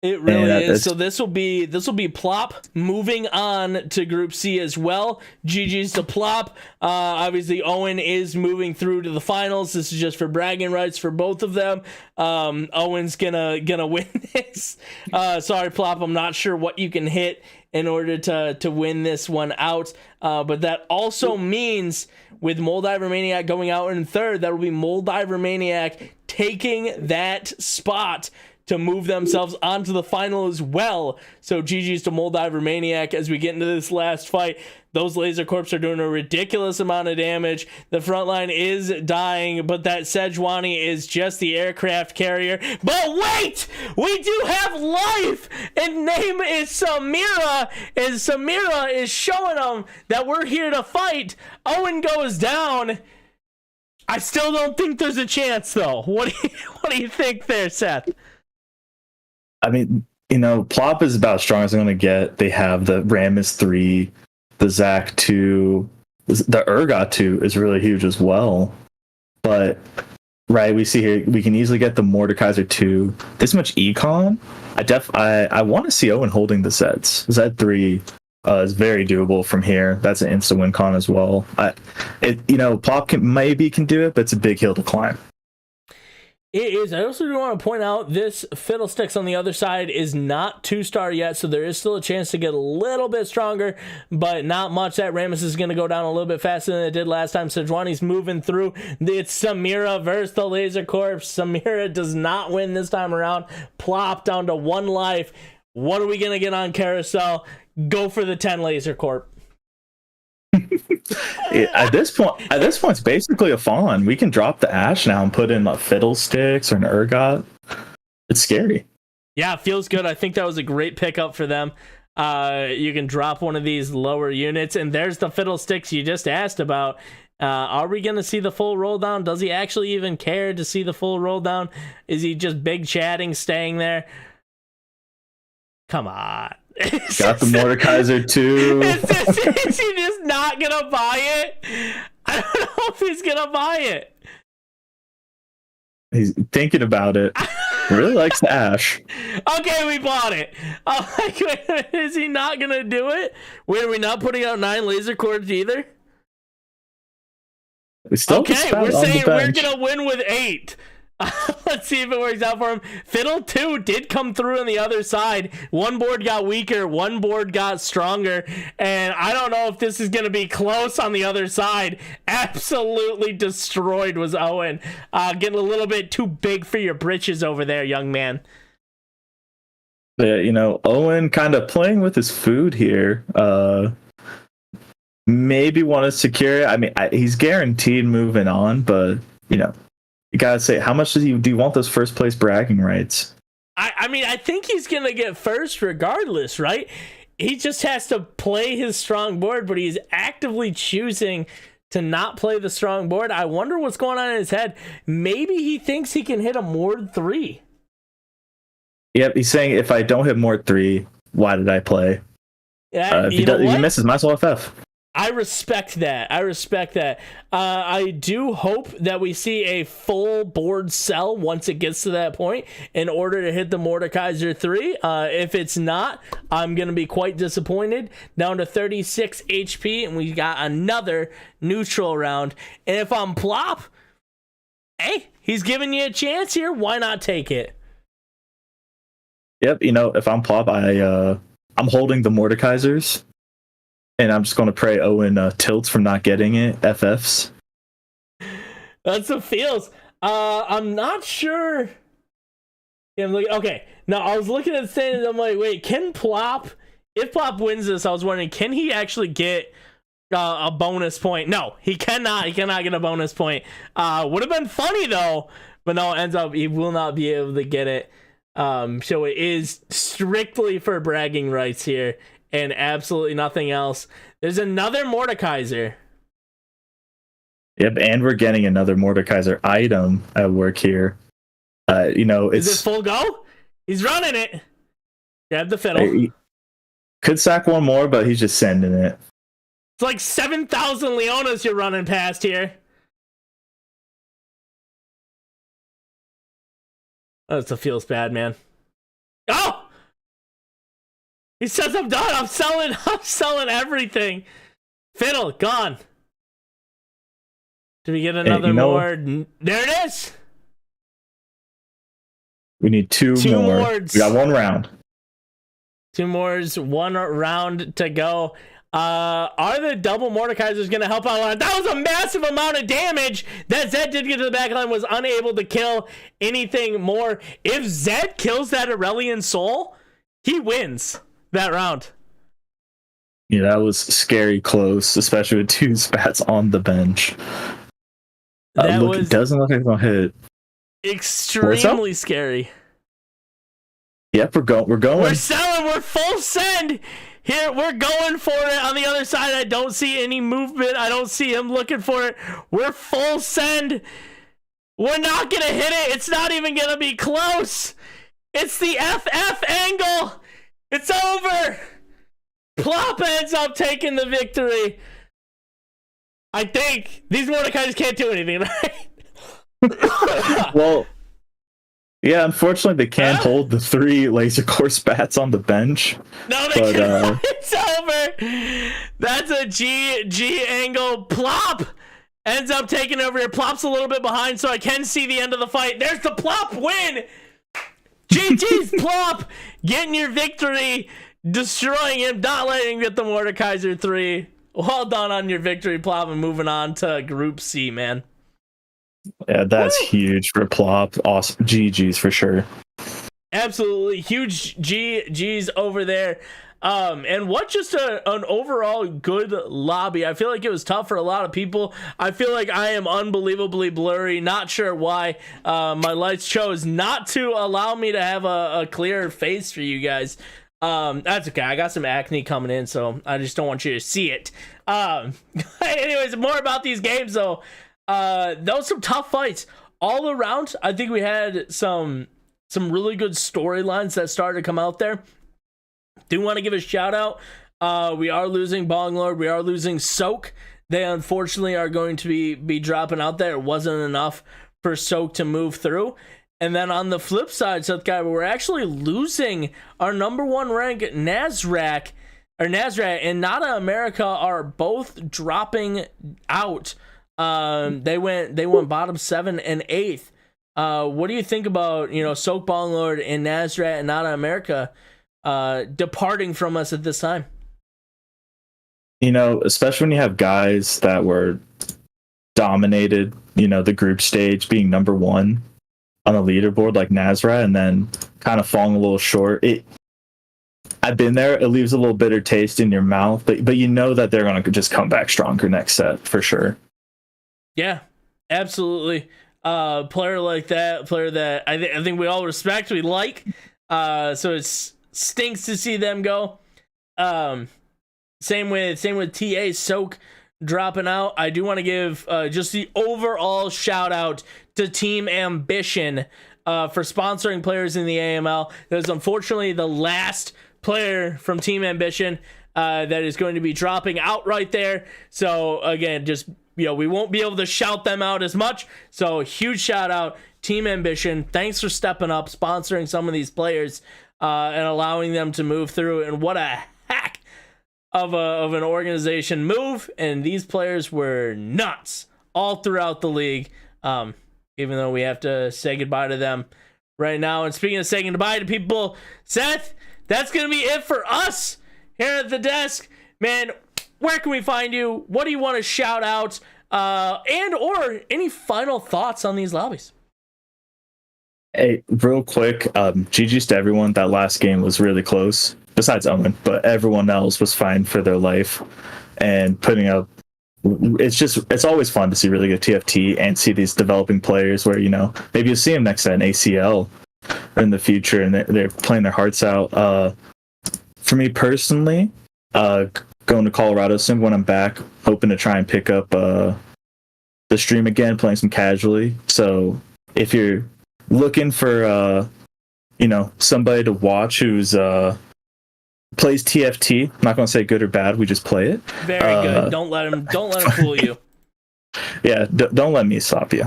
It really is. So this will be Plop moving on to Group C as well. GG's to Plop. Obviously, Owen is moving through to the finals. This is just for bragging rights for both of them. Owen's gonna win this. Sorry, Plop. I'm not sure what you can hit in order to win this one out. But that also means with Moldiver Maniac going out in 3rd, that will be Moldiver Maniac taking that spot to move themselves onto the final as well. So GG's to Moldiver Maniac as we get into this last fight. Those laser corps are doing a ridiculous amount of damage. The front line is dying, but that Sejuani is just the aircraft carrier. But wait! We do have life! And name is Samira, and Samira is showing them that we're here to fight. Owen goes down. I still don't think there's a chance, though. What do you think there, Seth? I mean, you know, Plop is about as strong as they're going to get. They have the Ramus 3, the Zac 2, the Urgot 2 is really huge as well. But, right, we see here, we can easily get the Mordekaiser 2. This much econ, I want to see Owen holding the Zeds. Z3 is very doable from here. That's an instant win con as well. Plop maybe can do it, but it's a big hill to climb. It is. I also do want to point out this Fiddlesticks on the other side is not 2-star yet, so there is still a chance to get a little bit stronger, but not much. That Ramus is going to go down a little bit faster than it did last time. Sejuani's moving through. It's Samira versus the Laser Corps. Samira does not win this time around. Plop down to 1 life. What are we going to get on Carousel? Go for the 10 Laser Corp. At this point, it's basically a fawn. We can drop the Ashe now and put in a Fiddlesticks or an Urgot. It's scary. Yeah, it feels good. I think that was a great pickup for them. You can drop one of these lower units, and there's the Fiddlesticks you just asked about. Are we going to see the full roll down? Does he actually even care to see the full roll down? Is he just big chatting, staying there? Come on. Got the Mordekaiser too. Is he just not going to buy it? I don't know if he's going to buy it. He's thinking about it. Really likes the Ashe. Okay, we bought it. Is he not going to do it? Wait, are we not putting out 9 laser cords either? We still okay, we're saying we're going to win with 8. Let's see if it works out for him. Fiddle 2 did come through on the other side. One board got weaker, one board got stronger, and I don't know if this is going to be close on the other side. Absolutely destroyed was Owen. Getting a little bit too big for your britches over there, young man. Yeah, Owen kind of playing with his food here. Maybe want to secure it. I mean, he's guaranteed moving on, but, you gotta say, how much do you want those first place bragging rights? I mean, I think he's gonna get first regardless, right? He just has to play his strong board, but he's actively choosing to not play the strong board. I wonder what's going on in his head. Maybe he thinks he can hit a Mord 3. Yep, he's saying, if I don't hit Mord 3, why did I play? Yeah, if he misses, might as well FF. I respect that. I do hope that we see a full board sell once it gets to that point in order to hit the Mordekaiser 3. If it's not, I'm going to be quite disappointed. Down to 36 HP, and we got another neutral round. And if I'm Plop, hey, he's giving you a chance here. Why not take it? Yep, if I'm Plop, I'm holding the Mordekaisers. And I'm just going to pray Owen tilts from not getting it. FFs. That's the feels. I'm not sure. Yeah, I'm okay. Now, I was looking at the standings. I'm like, wait, can Plop... If Plop wins this, I was wondering, can he actually get a bonus point? No, he cannot. He cannot get a bonus point. Would have been funny, though. But no, it ends up he will not be able to get it. So it is strictly for bragging rights here. And absolutely nothing else. There's another Mordekaiser. Yep, and we're getting another Mordekaiser item at work here. It's... Is it full go? He's running it. Grab the fiddle. He could sack one more, but he's just sending it. It's like 7,000 Leonas you're running past here. Oh, it feels bad, man. Oh! He says I'm done. I'm selling everything. Fiddle, gone. Do we get another more? There it is. We need two more. Mords. We got 1 round. 2 mores, 1 round to go. Are the double Mordekaisers going to help out? That was a massive amount of damage that Zed did get to the backline, was unable to kill anything more. If Zed kills that Aurelian Soul, he wins that round. Yeah, that was scary close, especially with 2 spats on the bench. It doesn't look like it's gonna hit. Extremely scary. Yep, we're going. We're selling. We're full send. Here, we're going for it. On the other side, I don't see any movement. I don't see him looking for it. We're full send. We're not gonna hit it. It's not even gonna be close. It's the FF angle. It's over. Plop ends up taking the victory. I think these Mordekaisers can't do anything, right? Well, yeah, unfortunately, they can't hold the 3 laser core spats on the bench. No, they can't. It's over. That's a G angle. Plop ends up taking over here. Plop's a little bit behind, so I can see the end of the fight. There's the Plop win. GG's Plop getting your victory, destroying him, not letting him get the Mordekaiser 3. Well done on your victory, Plop, and moving on to Group C, man. Yeah, that's huge for Plop. Awesome. GG's for sure. Absolutely. Huge GG's over there. And what just an overall good lobby. I feel like it was tough for a lot of people. I feel like I am unbelievably blurry. Not sure why my lights chose not to allow me to have a clear face for you guys. That's okay. I got some acne coming in, so I just don't want you to see it. Anyways, more about these games though. Those some tough fights all around. I think we had some really good storylines that started to come out there. Do want to give a shout out. We are losing Bonglord. We are losing Soak. They unfortunately are going to be dropping out there. It wasn't enough for Soak to move through. And then on the flip side, Seth Guy, we're actually losing our number one rank Nazrat and Nada America are both dropping out. They went bottom 7 and 8th. What do you think about, Soak Bonglord and Nazrat and Nada America departing from us at this time? Especially when you have guys that were dominated, the group stage being number one on the leaderboard like Nazrat, and then kind of falling a little short. I've been there. It leaves a little bitter taste in your mouth, but that they're going to just come back stronger next set for sure. Yeah, absolutely. Player like that, player that I think we all respect, we like. So it stinks to see them go. Same with TA Soak dropping out. I do want to give just the overall shout out to Team Ambition for sponsoring players in the AML. That was unfortunately the last player from Team Ambition that is going to be dropping out right there. So again, just we won't be able to shout them out as much. So huge shout out Team Ambition. Thanks for stepping up, sponsoring some of these players and allowing them to move through. And what a hack of an organization move. And these players were nuts all throughout the league. Even though we have to say goodbye to them right now. And speaking of saying goodbye to people, Seth, that's going to be it for us here at the desk. Man, where can we find you? What do you want to shout out? And or any final thoughts on these lobbies? Hey, real quick, GG's to everyone. That last game was really close, besides Owen, but everyone else was fine for their life. And putting up, it's always fun to see really good TFT and see these developing players where, maybe you'll see them next at an ACL in the future and they're playing their hearts out. For me personally, going to Colorado soon when I'm back, hoping to try and pick up the stream again, playing some casually. So if you're looking for somebody to watch who's plays TFT, I'm not going to say good or bad, we just play it. Very good. Don't let him fool you. Yeah, don't let me stop you.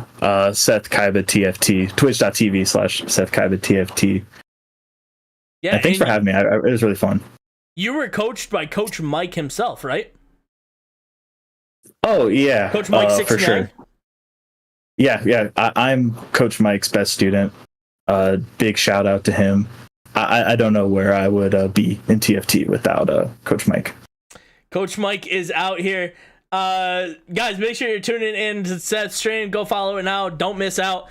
Seth Kaiba TFT, twitch.tv/Seth Kaiba TFT. Yeah, and thanks for having me. It was really fun. You were coached by Coach Mike himself, right? Oh yeah, Coach Mike 69? For sure. Yeah. I'm Coach Mike's best student. Big shout out to him. I don't know where I would be in TFT without Coach Mike. Coach Mike is out here. Guys, make sure you're tuning in to Seth's stream. Go follow it now. Don't miss out.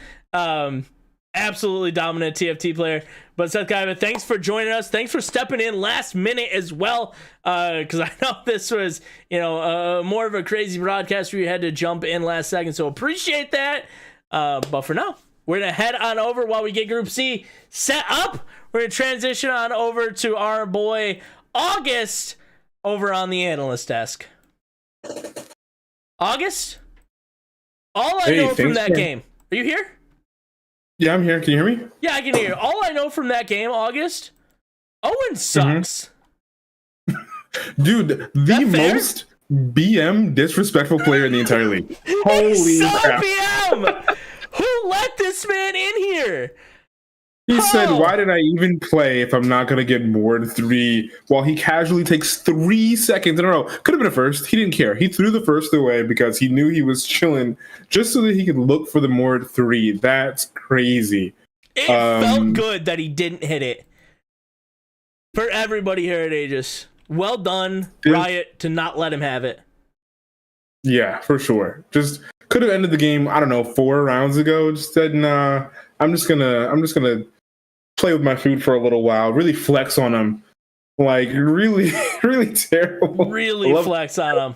Absolutely dominant TFT player. But Seth Kaiba, thanks for joining us. Thanks for stepping in last minute as well. Because I know this was, more of a crazy broadcast where you had to jump in last second. So appreciate that. But for now, we're going to head on over while we get Group C set up. We're going to transition on over to our boy August over on the analyst desk. August? All I know from that game. Are you here? Yeah, I'm here. Can you hear me? Yeah, I can hear you. All I know from that game, August, Owen sucks. Mm-hmm. Dude, the most BM disrespectful player in the entire league. Holy crap. BM! Who let this man in here? He said, why did I even play if I'm not going to get more than 3? While he casually takes 3 seconds in a row. Could have been a first. He didn't care. He threw the first away because he knew he was chilling just so that he could look for the more 3. That's crazy. It felt good that he didn't hit it. For everybody here at Aegis. Well done, Riot, to not let him have it. Yeah, for sure. Just could have ended the game, I don't know, 4 rounds ago. Just said, nah, I'm just gonna play with my food for a little while, really flex on him, Like really, really terrible. Really flex on him.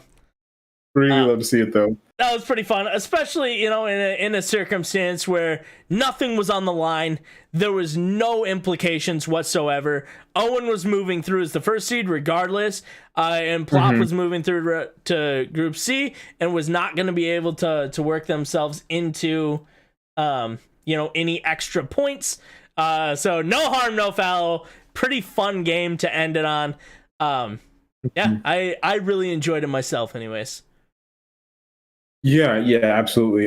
Really love to see it though. That was pretty fun, especially, you know, in a circumstance where nothing was on the line. There was no implications whatsoever. Owen was moving through as the first seed regardless, and Plop was moving through to Group C and was not going to be able to work themselves into, you know, any extra points. So no harm, no foul. Pretty fun game to end it on. Yeah, I really enjoyed it myself anyways. Yeah, absolutely.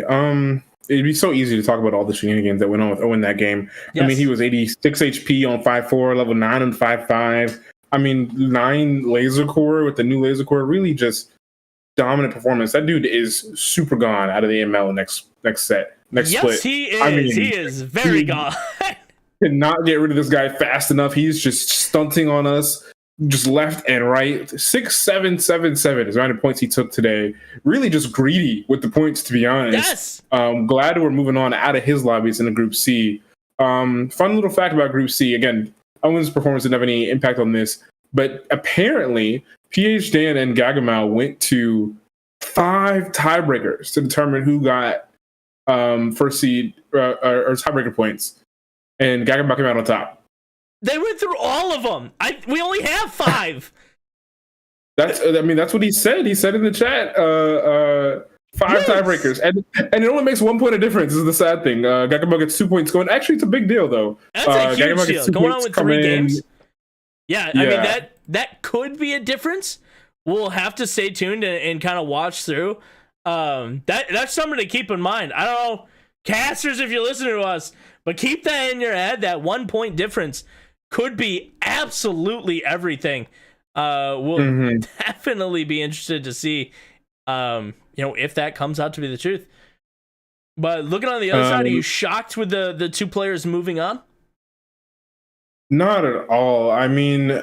It'd be so easy to talk about all the shenanigans that went on with Owen that game. Yes. I mean, he was 86 HP on 5.4, level 9 on 5.5. I mean, 9 laser core with the new laser core, really just dominant performance. That dude is super gone out of the ML next split. Yes, he is. I mean, he is very gone. Cannot get rid of this guy fast enough. He's just stunting on us, just left and right. 6-7-7-7 is the amount of points he took today. Really just greedy with the points, to be honest. Yes. Glad we're moving on out of his lobbies into Group C. Fun little fact about Group C. Again, Owen's performance didn't have any impact on this, but apparently PH Dan and Gagamau went to 5 tiebreakers to determine who got first seed or tiebreaker points, and Gagamau came out on top. They went through all of them. We only have 5. That's what he said. He said in the chat, 5 tiebreakers, and it only makes 1 point of difference. Is the sad thing. Gagamau gets 2 points going. Actually, it's a big deal though. That's a huge deal. Going on with 3 games. Yeah, I mean that could be a difference. We'll have to stay tuned and kind of watch through. That's something to keep in mind. I don't know, casters, if you're listening to us, but keep that in your head. That 1 point difference could be absolutely everything. We'll definitely be interested to see, you know, if that comes out to be the truth. But looking on the other side, are you shocked with the 2 players moving on? Not at all. I mean,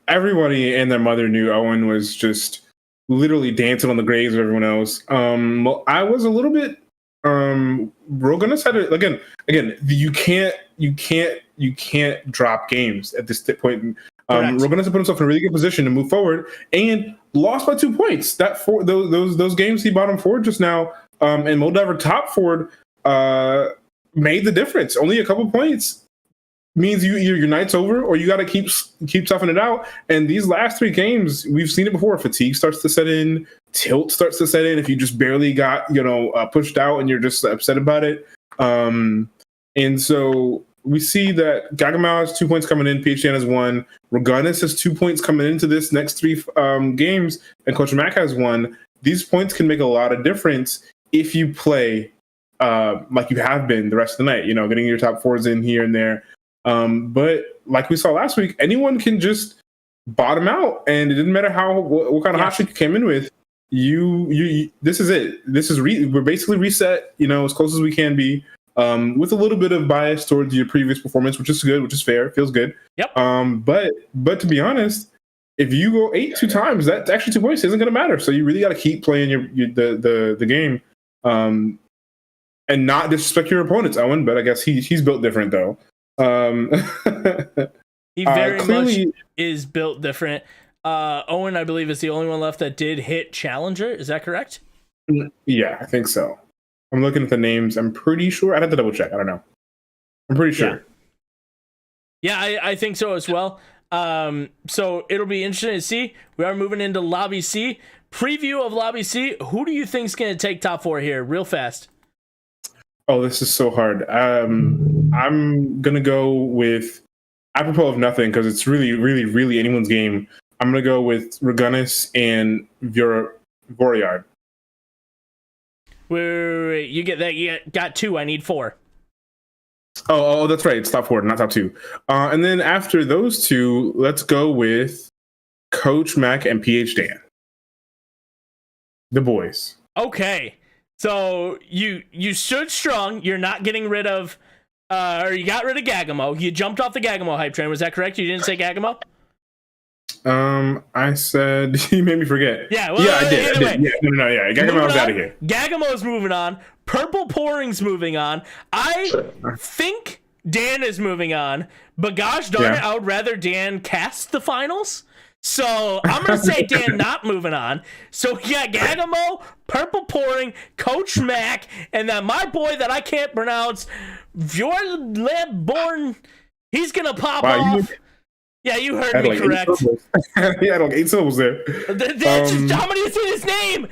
everybody and their mother knew Owen was just literally dancing on the graves of everyone else. I was a little bit. Roganus had it again. You can't drop games at this point. Roganus put himself in a really good position to move forward and lost by 2 points. Those games he bottom forward just now, and Moldiver top forward made the difference. Only a couple points means your night's over, or you got to keep toughing it out. And these last 3 games, we've seen it before. Fatigue starts to set in, tilt starts to set in. If you just barely got pushed out and you're just upset about it, and so we see that Gagamau has 2 points coming in, PHN has 1, Roganus has 2 points coming into this next 3 games, and Coach Mac has 1. These points can make a lot of difference if you play like you have been the rest of the night. Getting your top 4s in here and there. But like we saw last week, anyone can just bottom out, and it didn't matter what kind of hot streak you came in with. You this is it. We're basically reset, as close as we can be, with a little bit of bias towards your previous performance, which is good, which is fair, feels good. Yep. But to be honest, if you go 8 2 times, that's actually 2 points. It isn't going to matter. So you really got to keep playing the game, and not disrespect your opponents, Owen. But I guess he's built different though. He very much is built different. Owen, I believe, is the only one left that did hit Challenger. Is that correct? Yeah, I think so. I'm looking at the names. I'm pretty sure. I'd have to double check. I don't know. I'm pretty sure. Yeah, I think so as well. So it'll be interesting to see. We are moving into Lobby C. Preview of Lobby C. Who do you think's going to take top 4 here real fast? Oh, this is so hard. I'm going to go with, apropos of nothing, because it's really, really, really anyone's game. I'm going to go with Roganus and Voriard. Wait. You get that? You got 2. I need 4. Oh, that's right. It's top 4, not top 2. And then after those 2, let's go with Coach Mac and PH Dan. The boys. Okay. So you stood strong. You're not getting rid of, or you got rid of Gagamau. You jumped off the Gagamau hype train. Was that correct? You didn't say Gagamau? I said, you made me forget. Yeah, well, yeah, I did. Yeah, no, yeah. Gagamau's out of here. Gagamau's moving on. Purple Pouring's moving on. I think Dan is moving on, but gosh darn it, I would rather Dan cast the finals. So I'm going to say Dan not moving on. So we got Gagamo, Purple Pouring, Coach Mac, and then my boy that I can't pronounce, Vjorlebborn. He's going to pop off. Yeah, you heard me correct. He had like 8 syllables there. That's just how many is in his name.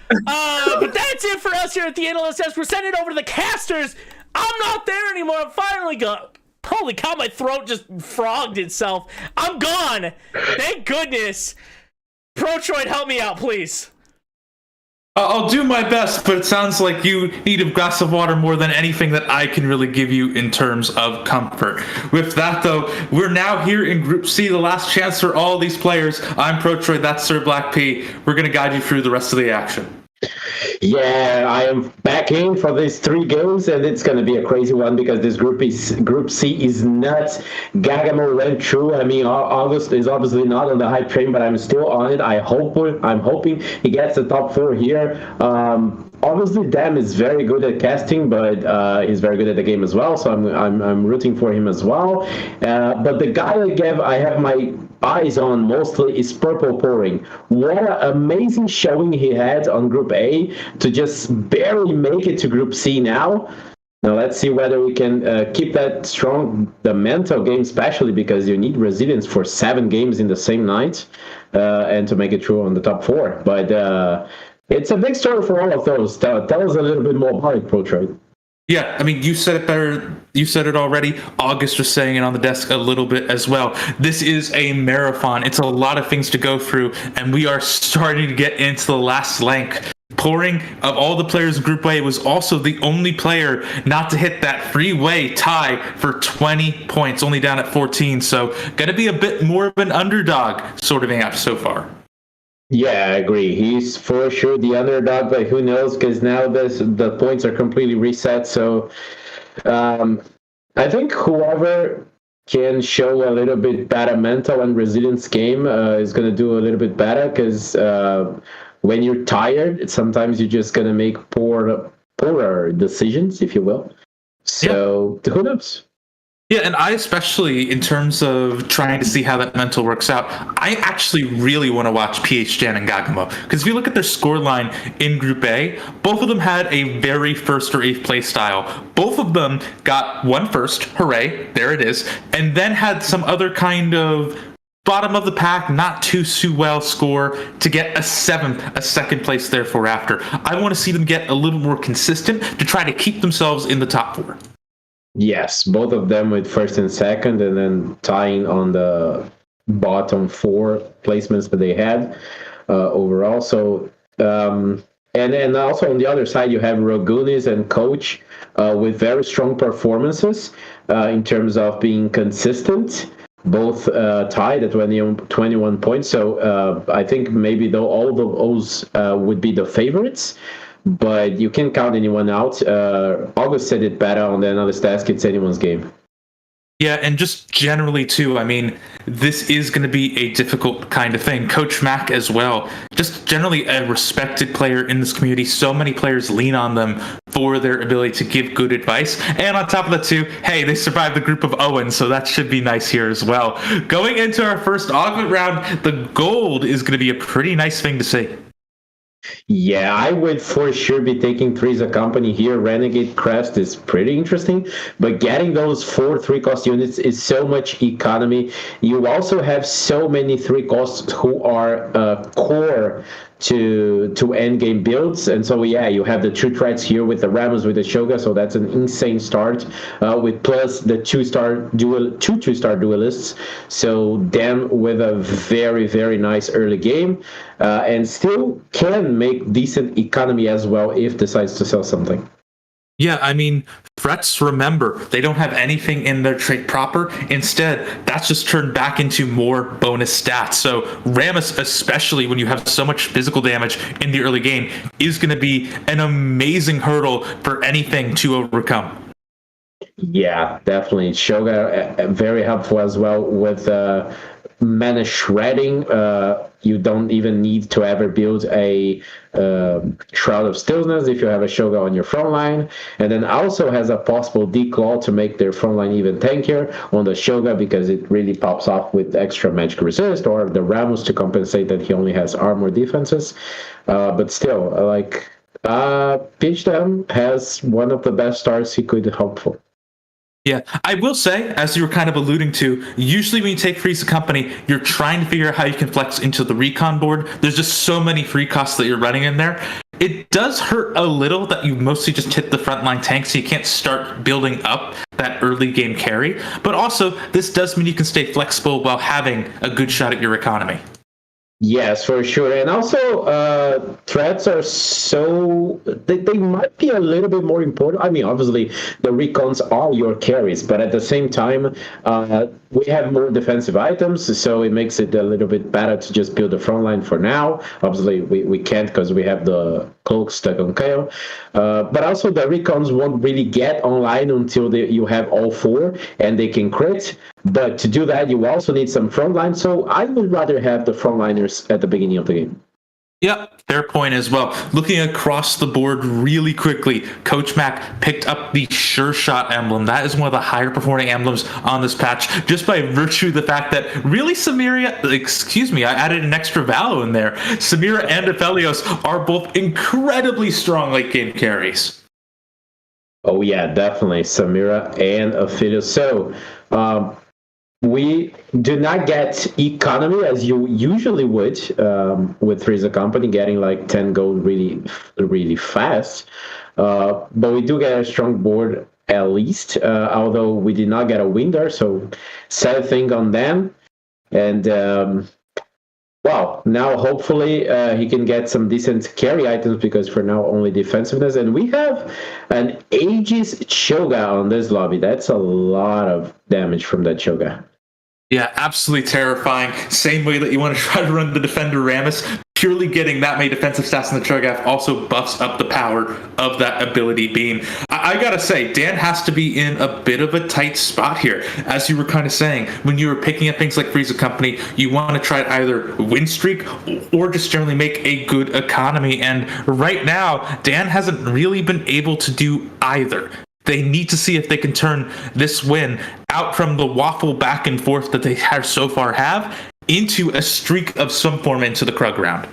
But that's it for us here at the Analyst Desk. We're sending it over to the casters. I'm not there anymore. I'm finally gone. Holy cow, my throat just frogged itself. I'm gone. Thank goodness. Protroid, help me out, please. I'll do my best, but it sounds like you need a glass of water more than anything that I can really give you in terms of comfort. With that, though, we're now here in Group C, the last chance for all these players. I'm Protroid, that's Sir Black P. We're going to guide you through the rest of the action. Yeah, I am back in for these 3 games, and it's going to be a crazy one because this Group C is nuts. Gagamo went through. I mean, August is obviously not on the hype train, but I'm still on it. I'm hoping he gets the top 4 here. Obviously, Dam is very good at casting, but he's very good at the game as well. So I'm rooting for him as well. But the guy I have my eyes on mostly is Purple Pouring. What an amazing showing he had on Group A to just barely make it to Group C now. Now let's see whether we can keep that strong, the mental game especially, because you need resilience for 7 games in the same night and to make it through on the top 4. But it's a big story for all of those. Tell us a little bit more about it, Protroid. Yeah, I mean, you said it better. You said it already. August was saying it on the desk a little bit as well. This is a marathon. It's a lot of things to go through, and we are starting to get into the last length. Pouring, of all the players in Group A, was also the only player not to hit that three-way tie for 20 points, only down at 14. So, going to be a bit more of an underdog sort of app so far. Yeah, I agree. He's for sure the underdog, but who knows? Because now the points are completely reset. So I think whoever can show a little bit better mental and resilience game is going to do a little bit better. Because when you're tired, sometimes you're just going to make poorer decisions, if you will. So who knows? Yeah, and I especially, in terms of trying to see how that mental works out, I actually really want to watch PH Jan and Gagamo. Because if you look at their scoreline in Group A, both of them had a very first or 8th place style. Both of them got 1 first, hooray, there it is, and then had some other kind of bottom of the pack, not too well score to get a 7th, a 2nd place therefore after. I want to see them get a little more consistent to try to keep themselves in the top 4. Yes, both of them with 1st and 2nd, and then tying on the bottom 4 placements that they had overall. So, and then also on the other side, you have Rogunis and Coach with very strong performances in terms of being consistent. Both tied at 21 points. So I think maybe all of those would be the favorites. But you can't count anyone out. August said it better on the Analyst Desk. It's anyone's game. Yeah, and just generally, too, I mean, this is going to be a difficult kind of thing. Coach Mac as well. Just generally a respected player in this community. So many players lean on them for their ability to give good advice. And on top of that, too, hey, they survived the group of Owen, so that should be nice here as well. Going into our first augment round, the gold is going to be a pretty nice thing to see. Yeah, I would for sure be taking Three's Company here. Renegade Crest is pretty interesting, but getting those 4 3-cost units is so much economy. You also have so many 3-costs who are core to endgame builds, and so yeah, you have the 2 threats here with the Ramos, with the Shoga, so that's an insane start with plus the 2-star duelists, so them with a very, very nice early game and still can make decent economy as well if decides to sell something. Yeah, I mean, threats, remember, they don't have anything in their trait proper. Instead, that's just turned back into more bonus stats. So Rammus, especially when you have so much physical damage in the early game, is going to be an amazing hurdle for anything to overcome. Yeah, definitely. Shoga very helpful as well with mana shredding. You don't even need to ever build a Shroud of Stillness if you have a Shoga on your front line. And then also has a possible declaw to make their front line even tankier on the Shoga because it really pops off with extra magic resist, or the Ramos to compensate that he only has armor defenses. But still, like, PHM has one of the best starts he could hope for. Yeah, I will say, as you were kind of alluding to, usually when you take Freeze Company, you're trying to figure out how you can flex into the recon board. There's just so many free costs that you're running in there. It does hurt a little that you mostly just hit the frontline tank, so you can't start building up that early game carry. But also, this does mean you can stay flexible while having a good shot at your economy. Yes, for sure. And also, threats are they might be a little bit more important. I mean, obviously, the recons are your carries, but at the same time, we have more defensive items, so it makes it a little bit better to just build the front line for now. Obviously, we can't because we have the cloak stuck on Kaio. But also, the recons won't really get online until you have all four, and they can crit. But to do that, you also need some frontline. So I would rather have the frontliners at the beginning of the game. Yep, fair point as well. Looking across the board really quickly, Coach Mac picked up the Sure Shot emblem. That is one of the higher performing emblems on this patch, just by virtue of the fact that really I added an extra Valo in there. Samira and Aphelios are both incredibly strong late game carries. Oh yeah, definitely. Samira and Aphelios. So, we do not get economy as you usually would with Frieza Company, getting like 10 gold really, really fast. But we do get a strong board at least, although we did not get a Winder, so sad thing on them. And well, now hopefully he can get some decent carry items because for now only defensiveness. And we have an Aegis Shoga on this lobby. That's a lot of damage from that Shoga. Yeah, absolutely terrifying. Same way that you want to try to run the Defender Rammus, purely getting that many defensive stats in the Cho'Gath also buffs up the power of that ability beam. I gotta say, Dan has to be in a bit of a tight spot here. As you were kind of saying, when you were picking up things like Frieza Company, you want to try to either win streak or just generally make a good economy. And right now, Dan hasn't really been able to do either. They need to see if they can turn this win out from the waffle back and forth that they have so far into a streak of some form into the Krug round.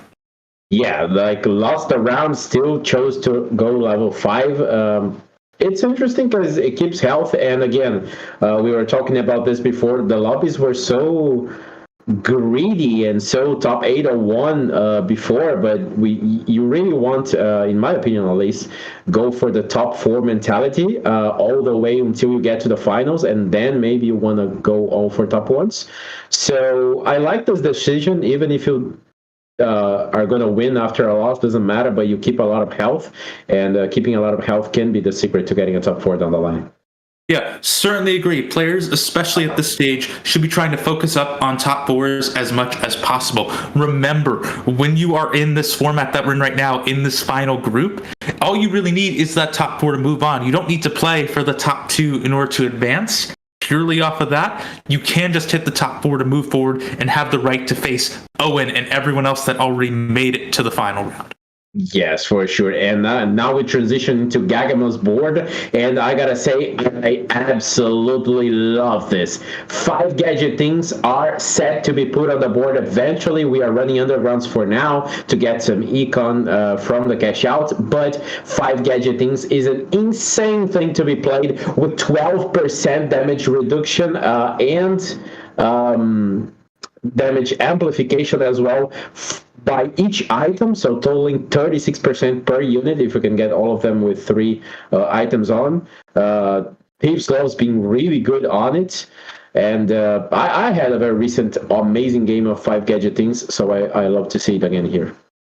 Yeah, like lost a round, still chose to go level 5. It's interesting because it keeps health, and again, we were talking about this before, the lobbies were so greedy and so top 8 or 1 before, but you really want, in my opinion at least, go for the top 4 mentality all the way until you get to the finals, and then maybe you want to go all for top 1s. So I like this decision, even if you are going to win after a loss, doesn't matter, but you keep a lot of health, and keeping a lot of health can be the secret to getting a top 4 down the line. Yeah, certainly agree. Players, especially at this stage, should be trying to focus up on top 4s as much as possible. Remember, when you are in this format that we're in right now, in this final group, all you really need is that top 4 to move on. You don't need to play for the top 2 in order to advance. Purely off of that, you can just hit the top 4 to move forward and have the right to face Owen and everyone else that already made it to the final round. Yes, for sure. And now we transition to Gagamo's board, and I gotta say, I absolutely love this. 5 gadget things are set to be put on the board eventually. We are running undergrounds for now to get some econ from the cash out, but 5 gadget things is an insane thing to be played with 12% damage reduction and damage amplification as well by each item, so totaling 36% per unit if you can get all of them with 3 items on. Thieves Gloves being really good on it, and I had a very recent amazing game of 5 gadget things, so I love to see it again here.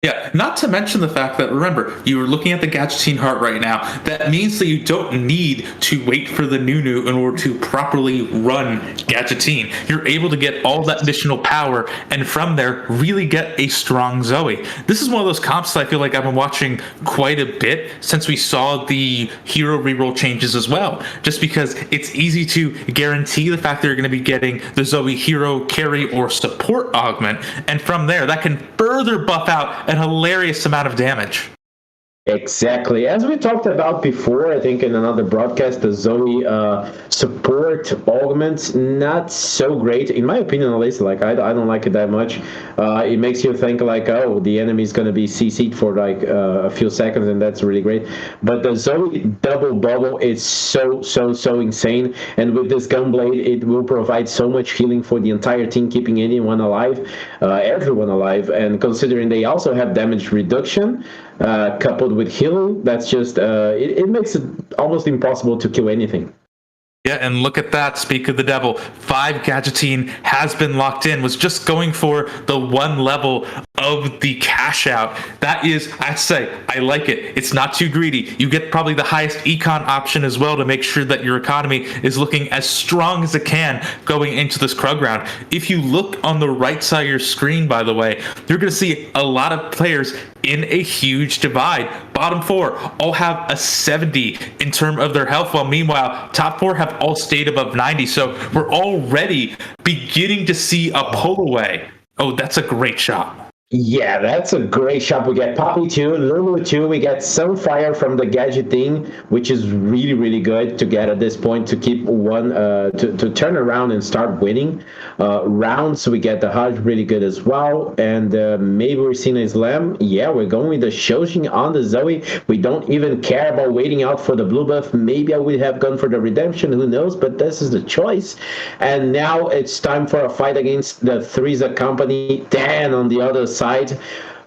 Yeah, not to mention the fact that, remember, you are looking at the Gadgeteen Heart right now. That means that you don't need to wait for the Nunu in order to properly run Gadgeteen. You're able to get all that additional power, and from there, really get a strong Zoe. This is one of those comps that I feel like I've been watching quite a bit since we saw the hero reroll changes as well, just because it's easy to guarantee the fact that you're going to be getting the Zoe hero, carry, or support augment, and from there, that can further buff out an hilarious amount of damage. Exactly. As we talked about before, I think in another broadcast, the Zoe support augments not so great, in my opinion at least. Like I don't like it that much. It makes you think like, oh, the enemy is going to be CC'd for like a few seconds, and that's really great. But the Zoe double bubble is so insane, and with this Gunblade, it will provide so much healing for the entire team, keeping anyone alive, everyone alive. And considering they also have damage reduction, coupled with healing, that's just it makes it almost impossible to kill anything. Yeah, and look at that. Speak of the devil. 5 Gadgeteen has been locked in, was just going for the 1 level of the cash out. That is, I'd say, I like it. It's not too greedy. You get probably the highest econ option as well to make sure that your economy is looking as strong as it can going into this Krug round. If you look on the right side of your screen, by the way, you're going to see a lot of players in a huge divide. Bottom 4 all have a 70 in terms of their health, while meanwhile, top 4 have all stayed above 90. So we're already beginning to see a pull away. Oh, that's a great shot. Yeah, that's a great shot. We get Poppy 2, Lulu 2, we get Sunfire from the Gadgeting, which is really good to get at this point to keep one, to turn around and start winning rounds. We get the Hodge really good as well, and maybe we're seeing a Slam. Yeah, we're going with the Shojin on the Zoe. We don't even care about waiting out for the blue buff. Maybe I would have gone for the Redemption, who knows, but this is the choice. And now it's time for a fight against the Threesa Company. Dan on the other side,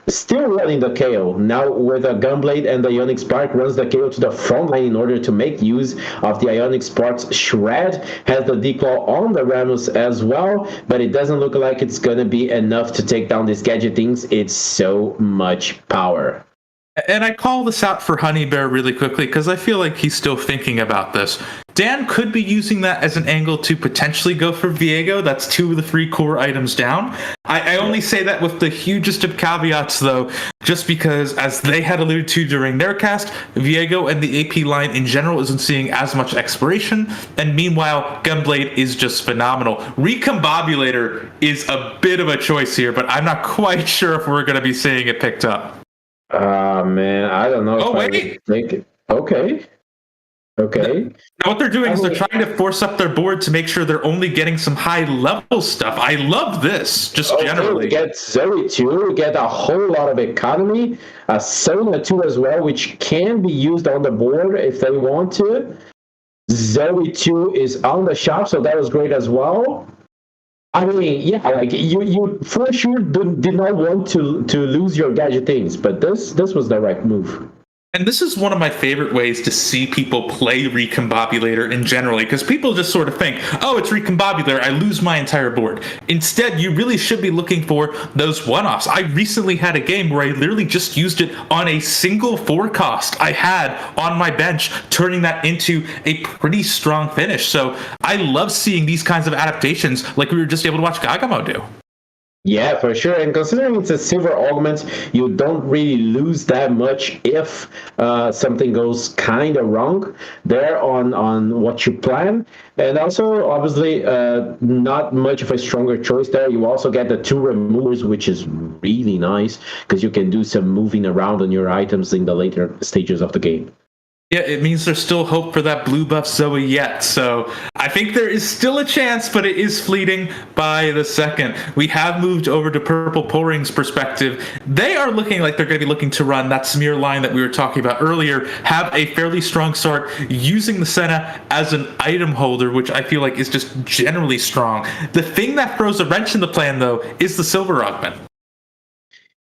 still running the KO. Now with a Gunblade and the Ionic Spark, runs the KO to the front line in order to make use of the Ionic Spark's Shred. Has the Declaw on the Rammus as well, but it doesn't look like it's going to be enough to take down these Gadgetings. It's so much power. And I call this out for Honey Bear really quickly because I feel like he's still thinking about this. Dan could be using that as an angle to potentially go for Viego. That's 2 of the 3 core items down. I only say that with the hugest of caveats, though, just because, as they had alluded to during their cast, Viego and the AP line in general isn't seeing as much exploration, and meanwhile, Gunblade is just phenomenal. Recombobulator is a bit of a choice here, but I'm not quite sure if we're going to be seeing it picked up. Man, I don't know. Oh, if wait. I would think it. Okay. Now what they're doing is they're trying to force up their board to make sure they're only getting some high level stuff. I love this, just generally. We get Zoe 2, we get a whole lot of economy, a Sona 2 as well, which can be used on the board if they want to. Zoe 2 is on the shop, so that was great as well. I mean, yeah, like you for sure did not want to lose your Gadgetings, but this was the right move. And this is one of my favorite ways to see people play Recombobulator in generally, because people just sort of think, oh, it's Recombobulator, I lose my entire board. Instead, you really should be looking for those one-offs. I recently had a game where I literally just used it on a single 4-cost I had on my bench, turning that into a pretty strong finish. So I love seeing these kinds of adaptations like we were just able to watch Gagamo do. Yeah, for sure. And considering it's a silver augment, you don't really lose that much if something goes kind of wrong there on what you plan. And also, obviously, not much of a stronger choice there. You also get the 2 removers, which is really nice because you can do some moving around on your items in the later stages of the game. Yeah, it means there's still hope for that blue buff Zoe yet. So I think there is still a chance, but it is fleeting by the second. We have moved over to Purple Pullring's perspective. They are looking like they're going to be looking to run that smear line that we were talking about earlier, have a fairly strong start using the Senna as an item holder, which I feel like is just generally strong. The thing that throws a wrench in the plan, though, is the silver augment.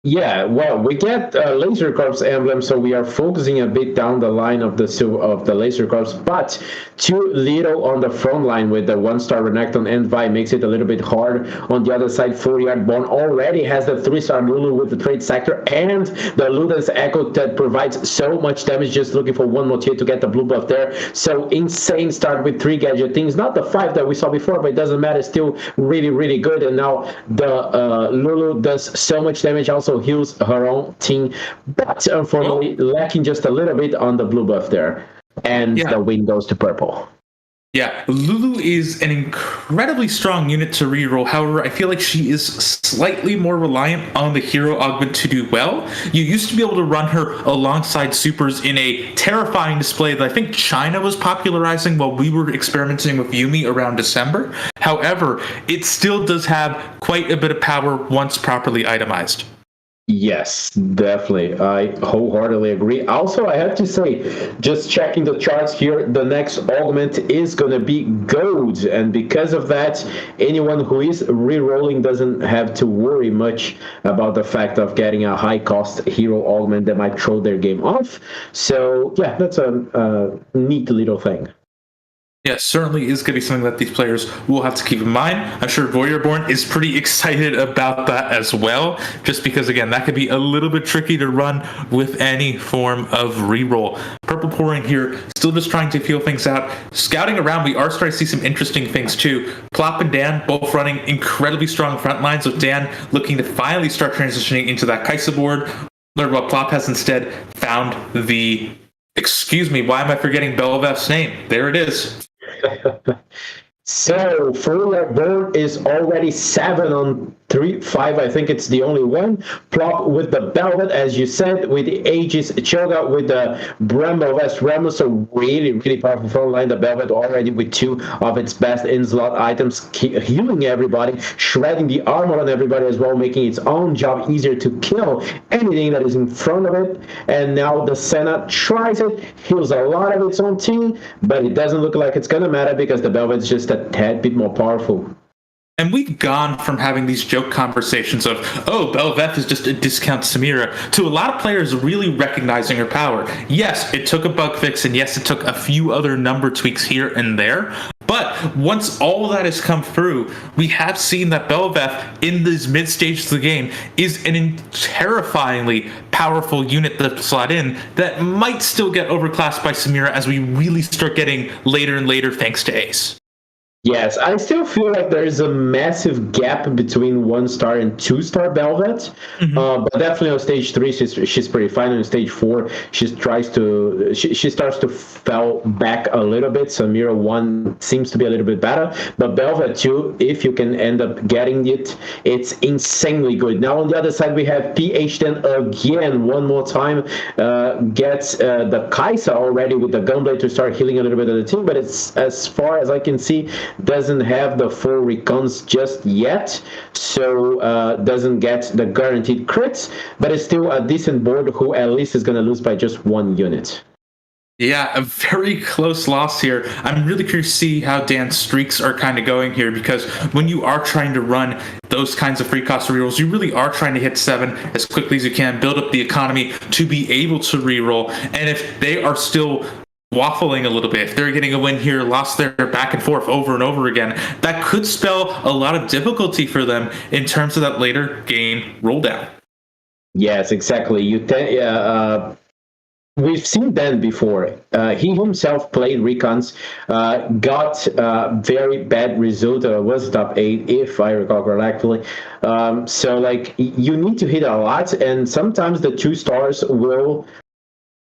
Yeah, well, we get Laser Corps emblem, so we are focusing a bit down the line of the Laser Corps, but too little on the front line with the 1-star Renekton and Vi makes it a little bit hard. On the other side, 4-yard Born already has the 3-star Lulu with the trade sector and the Ludens Echo that provides so much damage, just looking for one more tier to get the blue buff there. So insane start with 3 gadget things, not the 5 that we saw before, but it doesn't matter, still really, really good. And now the Lulu does so much damage, also heals her own team, but unfortunately lacking just a little bit on the blue buff there. And the win goes to purple. Yeah, Lulu is an incredibly strong unit to reroll. However, I feel like she is slightly more reliant on the hero augment to do well. You used to be able to run her alongside supers in a terrifying display that I think China was popularizing while we were experimenting with Yumi around December. However, it still does have quite a bit of power once properly itemized. Yes, definitely. I wholeheartedly agree. Also, I have to say, just checking the charts here, the next augment is going to be gold. And because of that, anyone who is re-rolling doesn't have to worry much about the fact of getting a high-cost hero augment that might throw their game off. So, yeah, that's a neat little thing. Yeah, certainly is going to be something that these players will have to keep in mind. I'm sure Voyerborn is pretty excited about that as well, just because, again, that could be a little bit tricky to run with any form of reroll. Purple pouring here, still just trying to feel things out. Scouting around, we are starting to see some interesting things too. Plop and Dan both running incredibly strong front lines, with Dan looking to finally start transitioning into that Kaisa board. What Plop has instead found the... Excuse me, why am I forgetting Belveth's name? There it is. So, Fuller Bird is already 7 on 3-5. I think it's the only one. Plop with the Belvet, as you said, with the Aegis Choga, with the Bramble West Ramos. So, really, really powerful front line. The Belvet already with 2 of its best in-slot items, healing everybody, shredding the armor on everybody as well, making its own job easier to kill anything that is in front of it. And now the Senna tries it, heals a lot of its own team, but it doesn't look like it's going to matter because the Belvet's just a tad bit more powerful. And we've gone from having these joke conversations of, oh, Belveth is just a discount Samira, to a lot of players really recognizing her power. Yes, it took a bug fix, and yes, it took a few other number tweaks here and there. But once all that has come through, we have seen that Belveth, in these mid stages of the game, is an terrifyingly powerful unit to slot in that might still get overclassed by Samira as we really start getting later and later thanks to Ace. Yes, I still feel like there is a massive gap between 1-star and 2-star Belvet, but definitely on stage 3 she's pretty fine. On stage 4 she starts to fall back a little bit. Samira 1 seems to be a little bit better, but Belvet 2, if you can end up getting it, it's insanely good. Now on the other side we have PH10 again one more time, gets the Kaisa already with the Gunblade to start healing a little bit of the team, but it's, as far as I can see, doesn't have the full recons just yet, so doesn't get the guaranteed crits, but it's still a decent board who at least is going to lose by just 1 unit. Yeah, a very close loss here. I'm really curious to see how Dan's streaks are kind of going here, because when you are trying to run those kinds of free cost rerolls, you really are trying to hit 7 as quickly as you can, build up the economy to be able to reroll, and if they are still waffling a little bit, if they're getting a win here, lost there, back and forth over and over again, that could spell a lot of difficulty for them in terms of that later game roll down. Yes, exactly. We've seen Dan before. He himself played recons, got very bad result. Was top 8, if I recall correctly. So, like, you need to hit a lot, and sometimes the 2 stars will,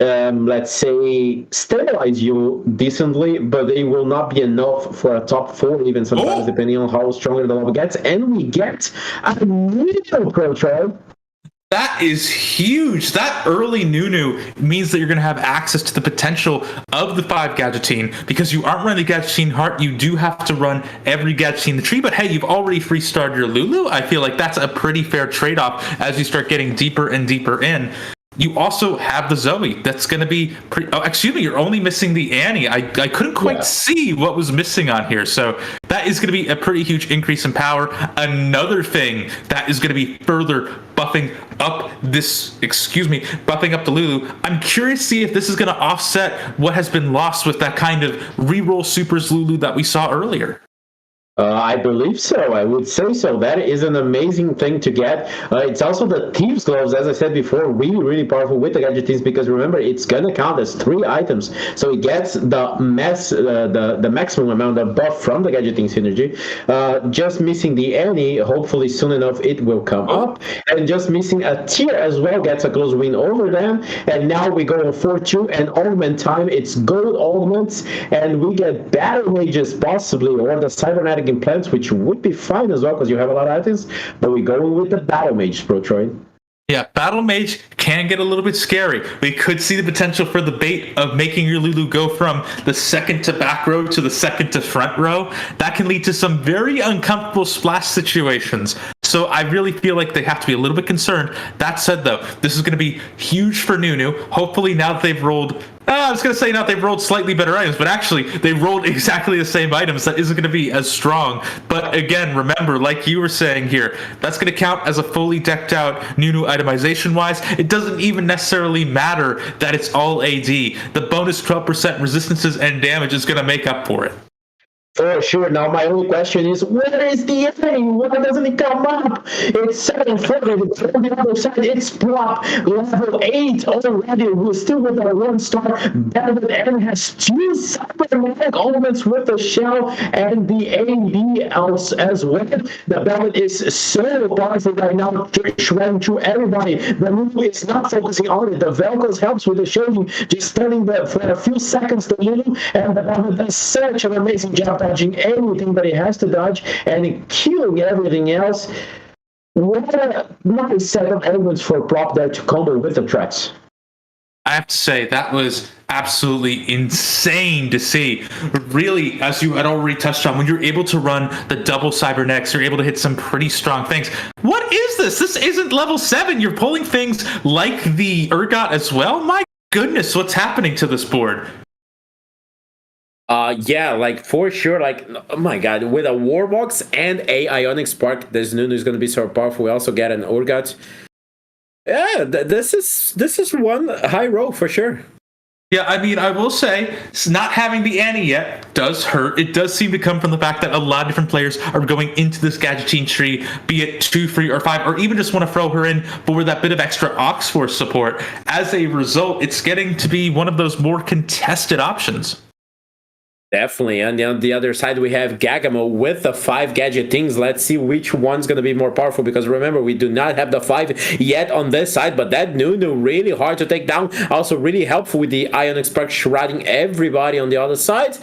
let's say, stabilize you decently, but it will not be enough for a top 4, even sometimes, depending on how stronger the level gets. And we get a little pro trial. That is huge. That early Nunu means that you're going to have access to the potential of the 5 Gadgeteen, because you aren't running the Gadgeteen Heart. You do have to run every Gadgeteen in the tree, but hey, you've already free started your Lulu. I feel like that's a pretty fair trade-off as you start getting deeper and deeper in. You also have the Zoe. That's going to be you're only missing the Annie. I couldn't quite see what was missing on here. So that is going to be a pretty huge increase in power. Another thing that is going to be further buffing up the Lulu. I'm curious to see if this is going to offset what has been lost with that kind of reroll supers Lulu that we saw earlier. I believe so. I would say so. That is an amazing thing to get. It's also the Thieves Gloves, as I said before, really, really powerful with the gadgetines, because remember, it's going to count as 3 items. So it gets the maximum amount of buff from the gadgeting synergy. Just missing the Annie, hopefully soon enough it will come up. And just missing a tier as well gets a close win over them. And now we go on 4-2 and augment time. It's gold augments, and we get battle mages possibly, or the cybernetic implants, which would be fine as well because you have a lot of items, but we're going with the battle mage, Pro Troy. Yeah, Battle Mage can get a little bit scary. We could see the potential for the bait of making your Lulu go from the second to back row to the second to front row. That can lead to some very uncomfortable splash situations. So I really feel like they have to be a little bit concerned. That said, though, this is going to be huge for Nunu. Hopefully now that they've rolled... I was going to say now they've rolled slightly better items, but actually they rolled exactly the same items. That isn't going to be as strong. But again, remember, like you were saying here, that's going to count as a fully decked out Nunu itemization-wise. It doesn't even necessarily matter that it's all AD. The bonus 12% resistances and damage is going to make up for it. For sure. Now, my only question is, where is the enemy? Why doesn't it come up? It's 7-4. It's on the other side. It's prop level 8 already. We're still with our 1-star. David Aaron has 2 cybernetic elements with the shell and the AD as well. The Velvet is so powerful right now, shredding through everybody. The Lulu is not focusing on it. The Velcros helps with the shielding, just turning for a few seconds the Lulu, and the Velvet does such an amazing job dodging anything that he has to dodge and killing everything else. What a nice set of elements for prop there to combo with the threats. I have to say, that was absolutely insane to see. Really, as you had already touched on, when you're able to run the double cybernetics, you're able to hit some pretty strong things. What is this? This isn't level 7. You're pulling things like the Urgot as well? My goodness, what's happening to this board? Yeah, like for sure, like oh my god, with a Warbox and a Ionic Spark, this Nunu is going to be so powerful. We also get an Urgot. Yeah, this is one high row for sure. Yeah, I mean, I will say, not having the Annie yet does hurt. It does seem to come from the fact that a lot of different players are going into this gadgeting tree, be it 2, 3, or 5, or even just want to throw her in for that bit of extra Ox Force support. As a result, it's getting to be one of those more contested options. Definitely. And on the other side, we have Gagamo with the 5 gadget things. Let's see which one's going to be more powerful, because remember, we do not have the 5 yet on this side, but that Nunu really hard to take down. Also really helpful with the Ionic Spark shrouding everybody on the other side.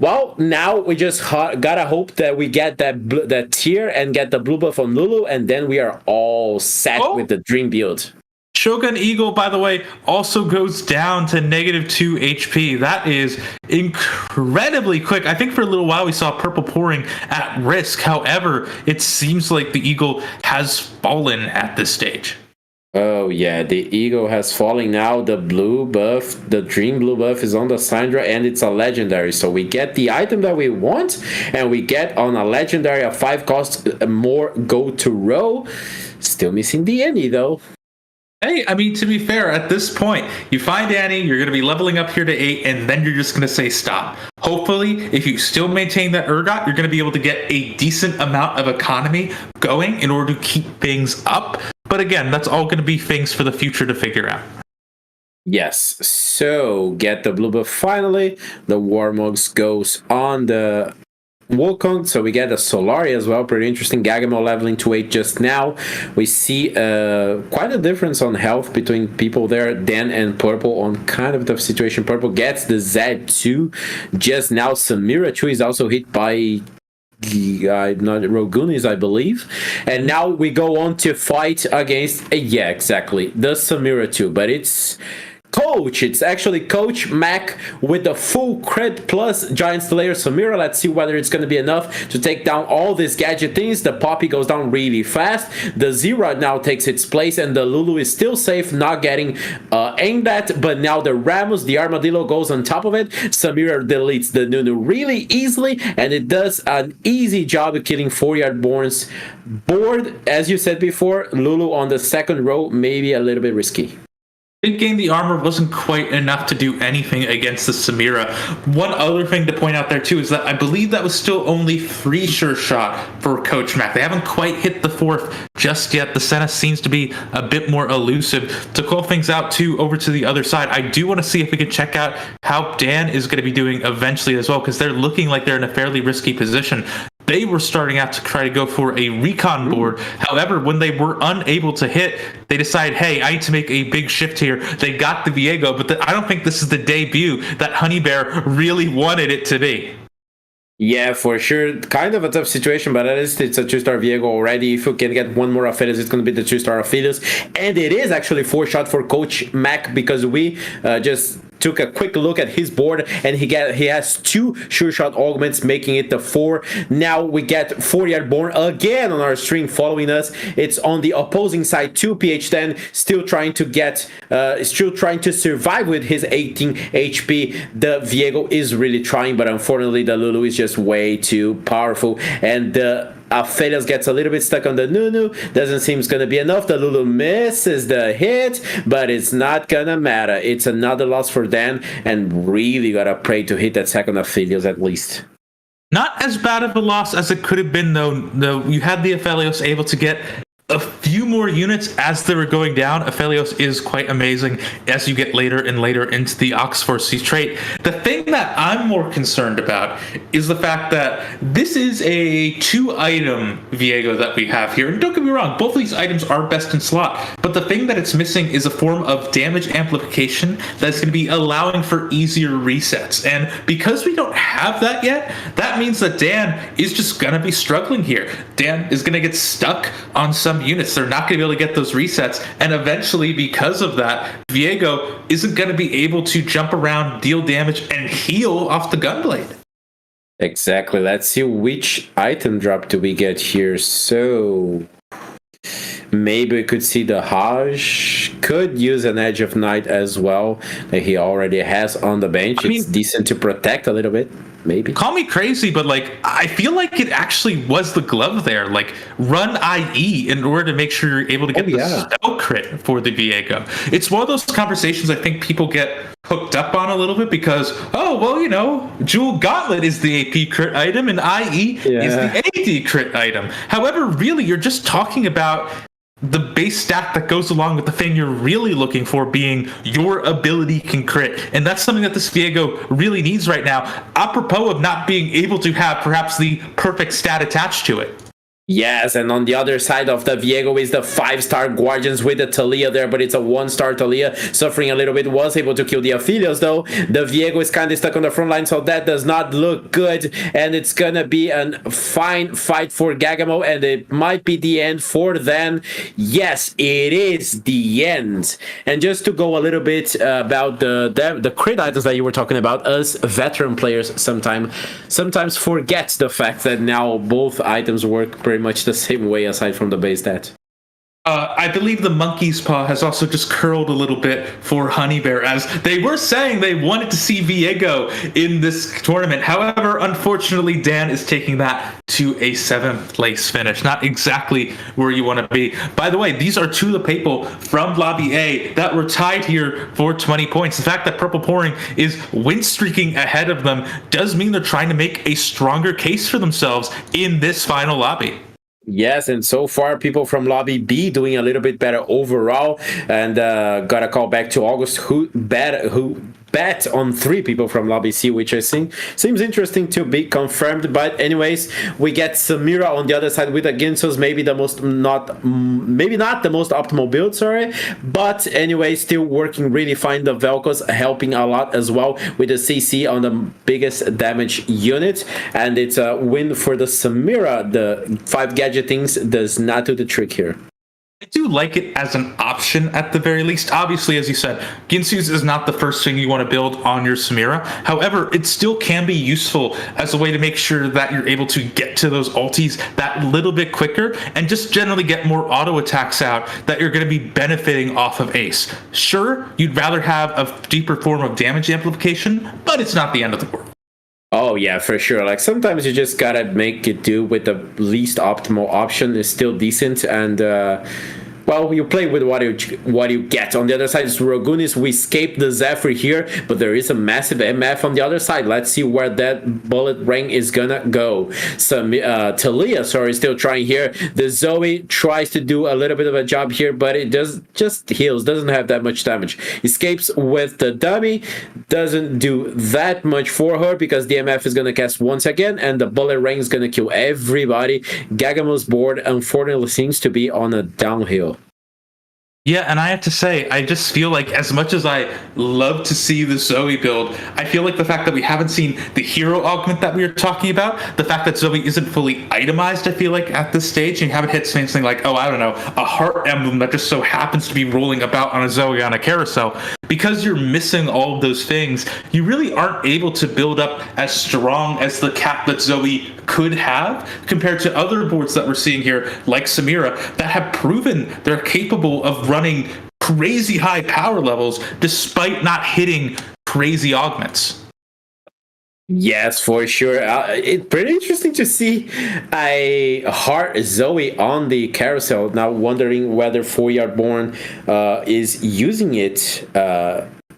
Well, now we just gotta hope that we get that tier and get the blue buff on Lulu, and then we are all set with the dream build. Shogun Eagle, by the way, also goes down to -2 HP. That is incredibly quick. I think for a little while we saw Purple Pouring at risk. However, it seems like the Eagle has fallen at this stage. Oh yeah, the Eagle has fallen now. The blue buff, the Dream Blue buff is on the Syndra, and it's a legendary. So we get the item that we want, and we get on a legendary a 5 cost more go to row. Still missing the Annie though. Hey, I mean, to be fair, at this point, you find Annie, you're going to be leveling up here to 8, and then you're just going to say stop. Hopefully, if you still maintain that Urgot, you're going to be able to get a decent amount of economy going in order to keep things up. But again, that's all going to be things for the future to figure out. Yes, so get the blue buff finally. The Warmogs goes on the Wukong, so we get a Solari as well, pretty interesting. Gagamo leveling to 8 just now. We see quite a difference on health between people there, Dan and Purple on kind of the situation. Purple gets the Z2 just now. Samira 2 is also hit by Rogunis, I believe. And now we go on to fight against, yeah, exactly, the Samira 2, but it's Coach. It's actually Coach Mac with the full crit plus Giant Slayer Samira. Let's see whether it's going to be enough to take down all these gadget things. The Poppy goes down really fast. The Zera now takes its place, and the Lulu is still safe, not getting aimed at. But now the Ramos, the Armadillo, goes on top of it. Samira deletes the Nunu really easily, and it does an easy job of killing 4-yard Born's board. As you said before, Lulu on the second row, maybe a little bit risky. Thinking the armor wasn't quite enough to do anything against the Samira. One other thing to point out there too is that I believe that was still only 3 sure shot for Coach Mac. They haven't quite hit the 4th just yet. The Senna seems to be a bit more elusive. To call things out too, over to the other side, I do want to see if we can check out how Dan is going to be doing eventually as well, because they're looking like they're in a fairly risky position. They were starting out to try to go for a recon board. However, when they were unable to hit, they decided, hey, I need to make a big shift here. They got the Viego, but I don't think this is the debut that Honey Bear really wanted it to be. Yeah, for sure. Kind of a tough situation, but at least it's a 2-star Viego already. If you can get one more Aphelios, it's going to be the 2-star Aphelios. And it is actually 4 shot for Coach Mac, because we just took a quick look at his board, and he has 2 sure shot augments, making it the 4. Now we get 4-yard Born again on our string following us. It's on the opposing side to PH10, still trying to survive with his 18 HP. The Viego is really trying, but unfortunately the Lulu is just way too powerful, and the Aphelios gets a little bit stuck on the Nunu. Doesn't seem it's going to be enough. The Lulu misses the hit, but it's not going to matter. It's another loss for Dan, and really got to pray to hit that second Aphelios at least. Not as bad of a loss as it could have been, though. You had the Aphelios able to get a few more units as they were going down. Aphelios is quite amazing as you get later and later into the Oxforces trait. The thing that I'm more concerned about is the fact that this is a 2-item Viego that we have here. And don't get me wrong, both of these items are best in slot, but the thing that it's missing is a form of damage amplification that's going to be allowing for easier resets. And because we don't have that yet, that means that Dan is just going to be struggling here. Dan is going to get stuck on some units. They're not going to be able to get those resets, and eventually, because of that, Viego isn't going to be able to jump around, deal damage, and heal off the Gunblade. Exactly. Let's see which item drop do we get here. So maybe we could see the Hajj. Could use an Edge of Night as well that he already has on the bench. It's decent to protect a little bit. Maybe. Call me crazy, but I feel like it actually was the glove there. Run IE in order to make sure you're able to get the spell crit for the Viego. It's one of those conversations I think people get hooked up on a little bit because, Jewel Gauntlet is the AP crit item and IE is the AD crit item. However, really, you're just talking about the base stat that goes along with the thing you're really looking for being your ability can crit. And that's something that this Viego really needs right now, apropos of not being able to have perhaps the perfect stat attached to it. Yes, and on the other side of the Viego is the 5-star Guardians with the Talia there, but it's a 1-star Talia, suffering a little bit, was able to kill the Aphelios though. The Viego is kind of stuck on the front line, so that does not look good, and it's gonna be a fine fight for Gagamo, and it might be the end for them. Yes, it is the end. And just to go a little bit about the crit items that you were talking about, us veteran players sometimes forget the fact that now both items work pretty much the same way aside from the base stat. I believe the monkey's paw has also just curled a little bit for Honey Bear, as they were saying they wanted to see Viego in this tournament. However, unfortunately, Dan is taking that to a 7th place finish. Not exactly where you want to be. By the way, these are 2 of the people from Lobby A that were tied here for 20 points. The fact that Purple Pouring is win streaking ahead of them does mean they're trying to make a stronger case for themselves in this final lobby. Yes, and so far people from Lobby B doing a little bit better overall, and gotta call back to August who bet on 3 people from Lobby C, which I think seems interesting to be confirmed. But anyways, we get Samira on the other side with the Ginsos, maybe not the most optimal build, sorry, but anyway, still working really fine. The Velcos helping a lot as well with the CC on the biggest damage unit, and it's a win for the Samira. The 5 gadget things does not do the trick here. I do like it as an option at the very least. Obviously, as you said, Ginsu's is not the first thing you want to build on your Samira. However, it still can be useful as a way to make sure that you're able to get to those ultis that little bit quicker and just generally get more auto attacks out that you're going to be benefiting off of Ace. Sure, you'd rather have a deeper form of damage amplification, but it's not the end of the world. Oh yeah, for sure. Like sometimes you just gotta make it do with the least optimal option. Is still decent, and well, you play with what you get. On the other side is Rogunis. We escaped the Zephyr here, but there is a massive MF on the other side. Let's see where that bullet ring is gonna go. Some Talia, sorry, still trying here. The Zoe tries to do a little bit of a job here, but it does just heals, doesn't have that much damage. Escapes with the dummy, doesn't do that much for her because the MF is gonna cast once again, and the bullet ring is gonna kill everybody. Gagamo's board unfortunately seems to be on a downhill. Yeah, and I have to say, I just feel like as much as I love to see the Zoe build, I feel like the fact that we haven't seen the hero augment that we were talking about, the fact that Zoe isn't fully itemized, I feel like, at this stage, and you haven't hit something like, oh, I don't know, a heart emblem that just so happens to be rolling about on a Zoe on a carousel. Because you're missing all of those things, you really aren't able to build up as strong as the cap that Zoe could have compared to other boards that we're seeing here, like Samira, that have proven they're capable of running crazy high power levels despite not hitting crazy augments. Yes, for sure. It's pretty interesting to see a Heart Zoe on the carousel. Now wondering whether 4-Yard Born is using it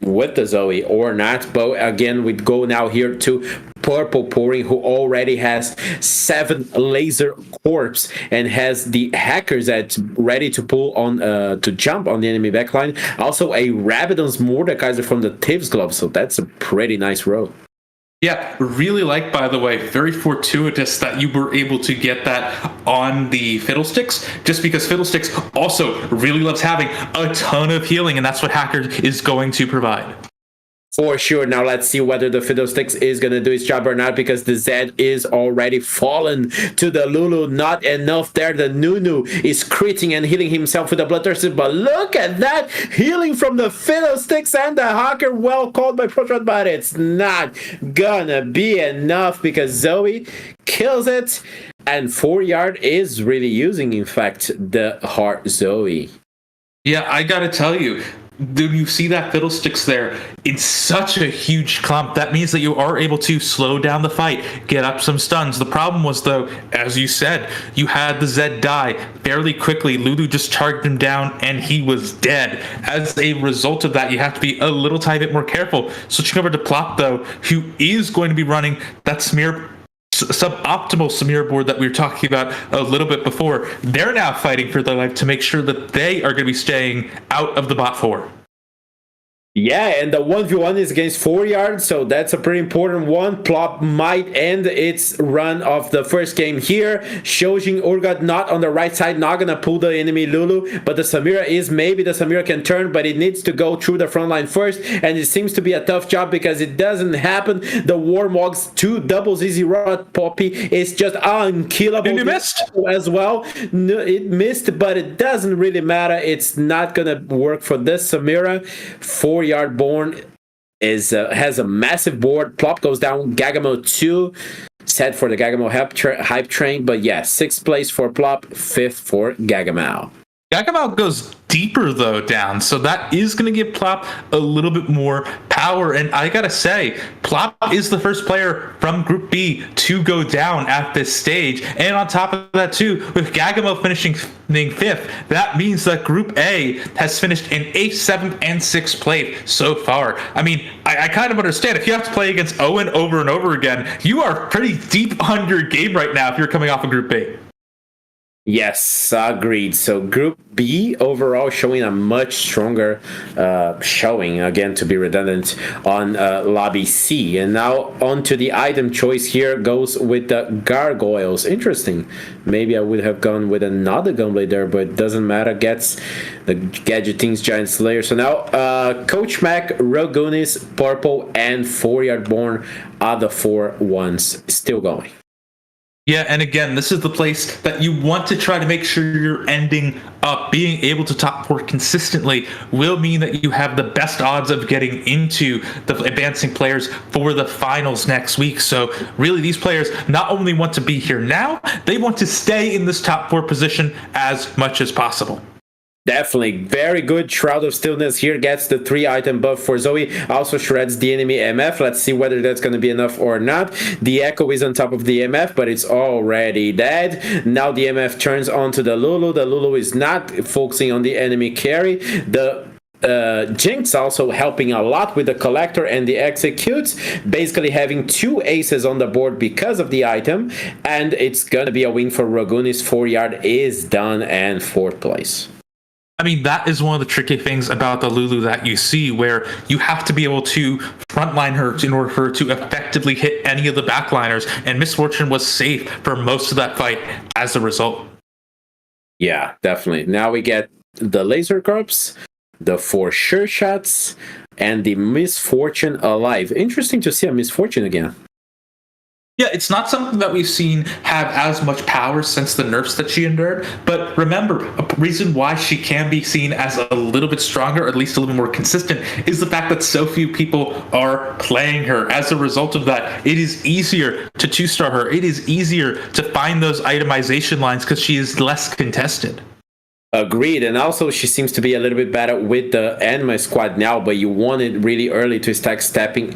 with the Zoe or not. But again, we go now here to Purple Pouring, who already has 7 laser corpse and has the hackers that's ready to pull on to jump on the enemy backline. Also a Rabadon's Mordekaiser from the Thieves Glove, so that's a pretty nice row. Yeah, really like, by the way, very fortuitous that you were able to get that on the Fiddlesticks, just because Fiddlesticks also really loves having a ton of healing, and that's what Hacker is going to provide. For sure. Now let's see whether the Fiddlesticks is going to do its job or not, because the Zed is already fallen to the Lulu. Not enough there. The Nunu is critting and healing himself with the Bloodthirster, but look at that healing from the Fiddlesticks and the Hacker. Well called by Protron, but it's not gonna be enough because Zoe kills it, and 4-Yard is really using, in fact, the Heart Zoe. Yeah, I gotta tell you, when you see that Fiddlesticks there in such a huge clump, that means that you are able to slow down the fight, get up some stuns. The problem was, though, as you said, you had the Zed die fairly quickly. Lulu just charged him down and he was dead. As a result of that, you have to be a little tiny bit more careful. Switching over to Plop, though, who is going to be running that suboptimal Samir board that we were talking about a little bit before. They're now fighting for their life to make sure that they are going to be staying out of the bot 4. Yeah, and the 1v1 is against 4-Yard, so that's a pretty important one. Plop might end its run of the first game here. Shojin Urgot not on the right side, not gonna pull the enemy Lulu, but the Samira is. Maybe the Samira can turn, but it needs to go through the front line first, and it seems to be a tough job because it doesn't happen. The Warmogs 2 doubles easy rot Poppy is just unkillable. And you missed as well. No, it missed, but it doesn't really matter. It's not gonna work for this Samira. 4-Yard Born is has a massive board. Plop goes down. Gagamo 2 set for the Gagamo hype train, but yeah, 6th place for Plop, 5th for Gagamo. Gagamo goes deeper, though, down, so that is going to give Plop a little bit more power. And I gotta say, Plop is the first player from Group B to go down at this stage. And on top of that, too, with Gagamo finishing 5th, that means that Group A has finished in 8th, 7th, and 6th place so far. I mean, I kind of understand. If you have to play against Owen over and over again, you are pretty deep on your game right now if you're coming off of Group B. Yes, agreed. So Group B overall showing a much stronger showing, again, to be redundant, on Lobby C. And now on to the item choice here goes with the Gargoyles. Interesting. Maybe I would have gone with another Gunblade there, but it doesn't matter. Gets the Gadgetings Giant Slayer. So now Coach Mac, Rogunis, Purple, and 4-Yard Born are the 4 ones still going. Yeah, and again, this is the place that you want to try to make sure you're ending up. Being able to top 4 consistently will mean that you have the best odds of getting into the advancing players for the finals next week. So really, these players not only want to be here now, they want to stay in this top 4 position as much as possible. Definitely. Very good. Shroud of Stillness here gets the 3-item buff for Zoe. Also shreds the enemy MF. Let's see whether that's going to be enough or not. The Echo is on top of the MF, but it's already dead. Now the MF turns onto the Lulu. The Lulu is not focusing on the enemy carry. The Jinx also helping a lot with the Collector and the Executes, basically having 2 aces on the board because of the item, and it's gonna be a win for Rogunis. 4-yard is done and 4th place. I mean, that is one of the tricky things about the Lulu that you see, where you have to be able to frontline her in order for her to effectively hit any of the backliners, and Miss Fortune was safe for most of that fight as a result. Yeah, definitely. Now we get the Laser Corps, the 4 Sure Shots, and the Miss Fortune alive. Interesting to see a Miss Fortune again. Yeah, it's not something that we've seen have as much power since the nerfs that she endured. But remember, a reason why she can be seen as a little bit stronger, or at least a little more consistent, is the fact that so few people are playing her. As a result of that, it is easier to 2-star her. It is easier to find those itemization lines because she is less contested. Agreed, and also she seems to be a little bit better with the anime squad now, but you want it really early to start stacking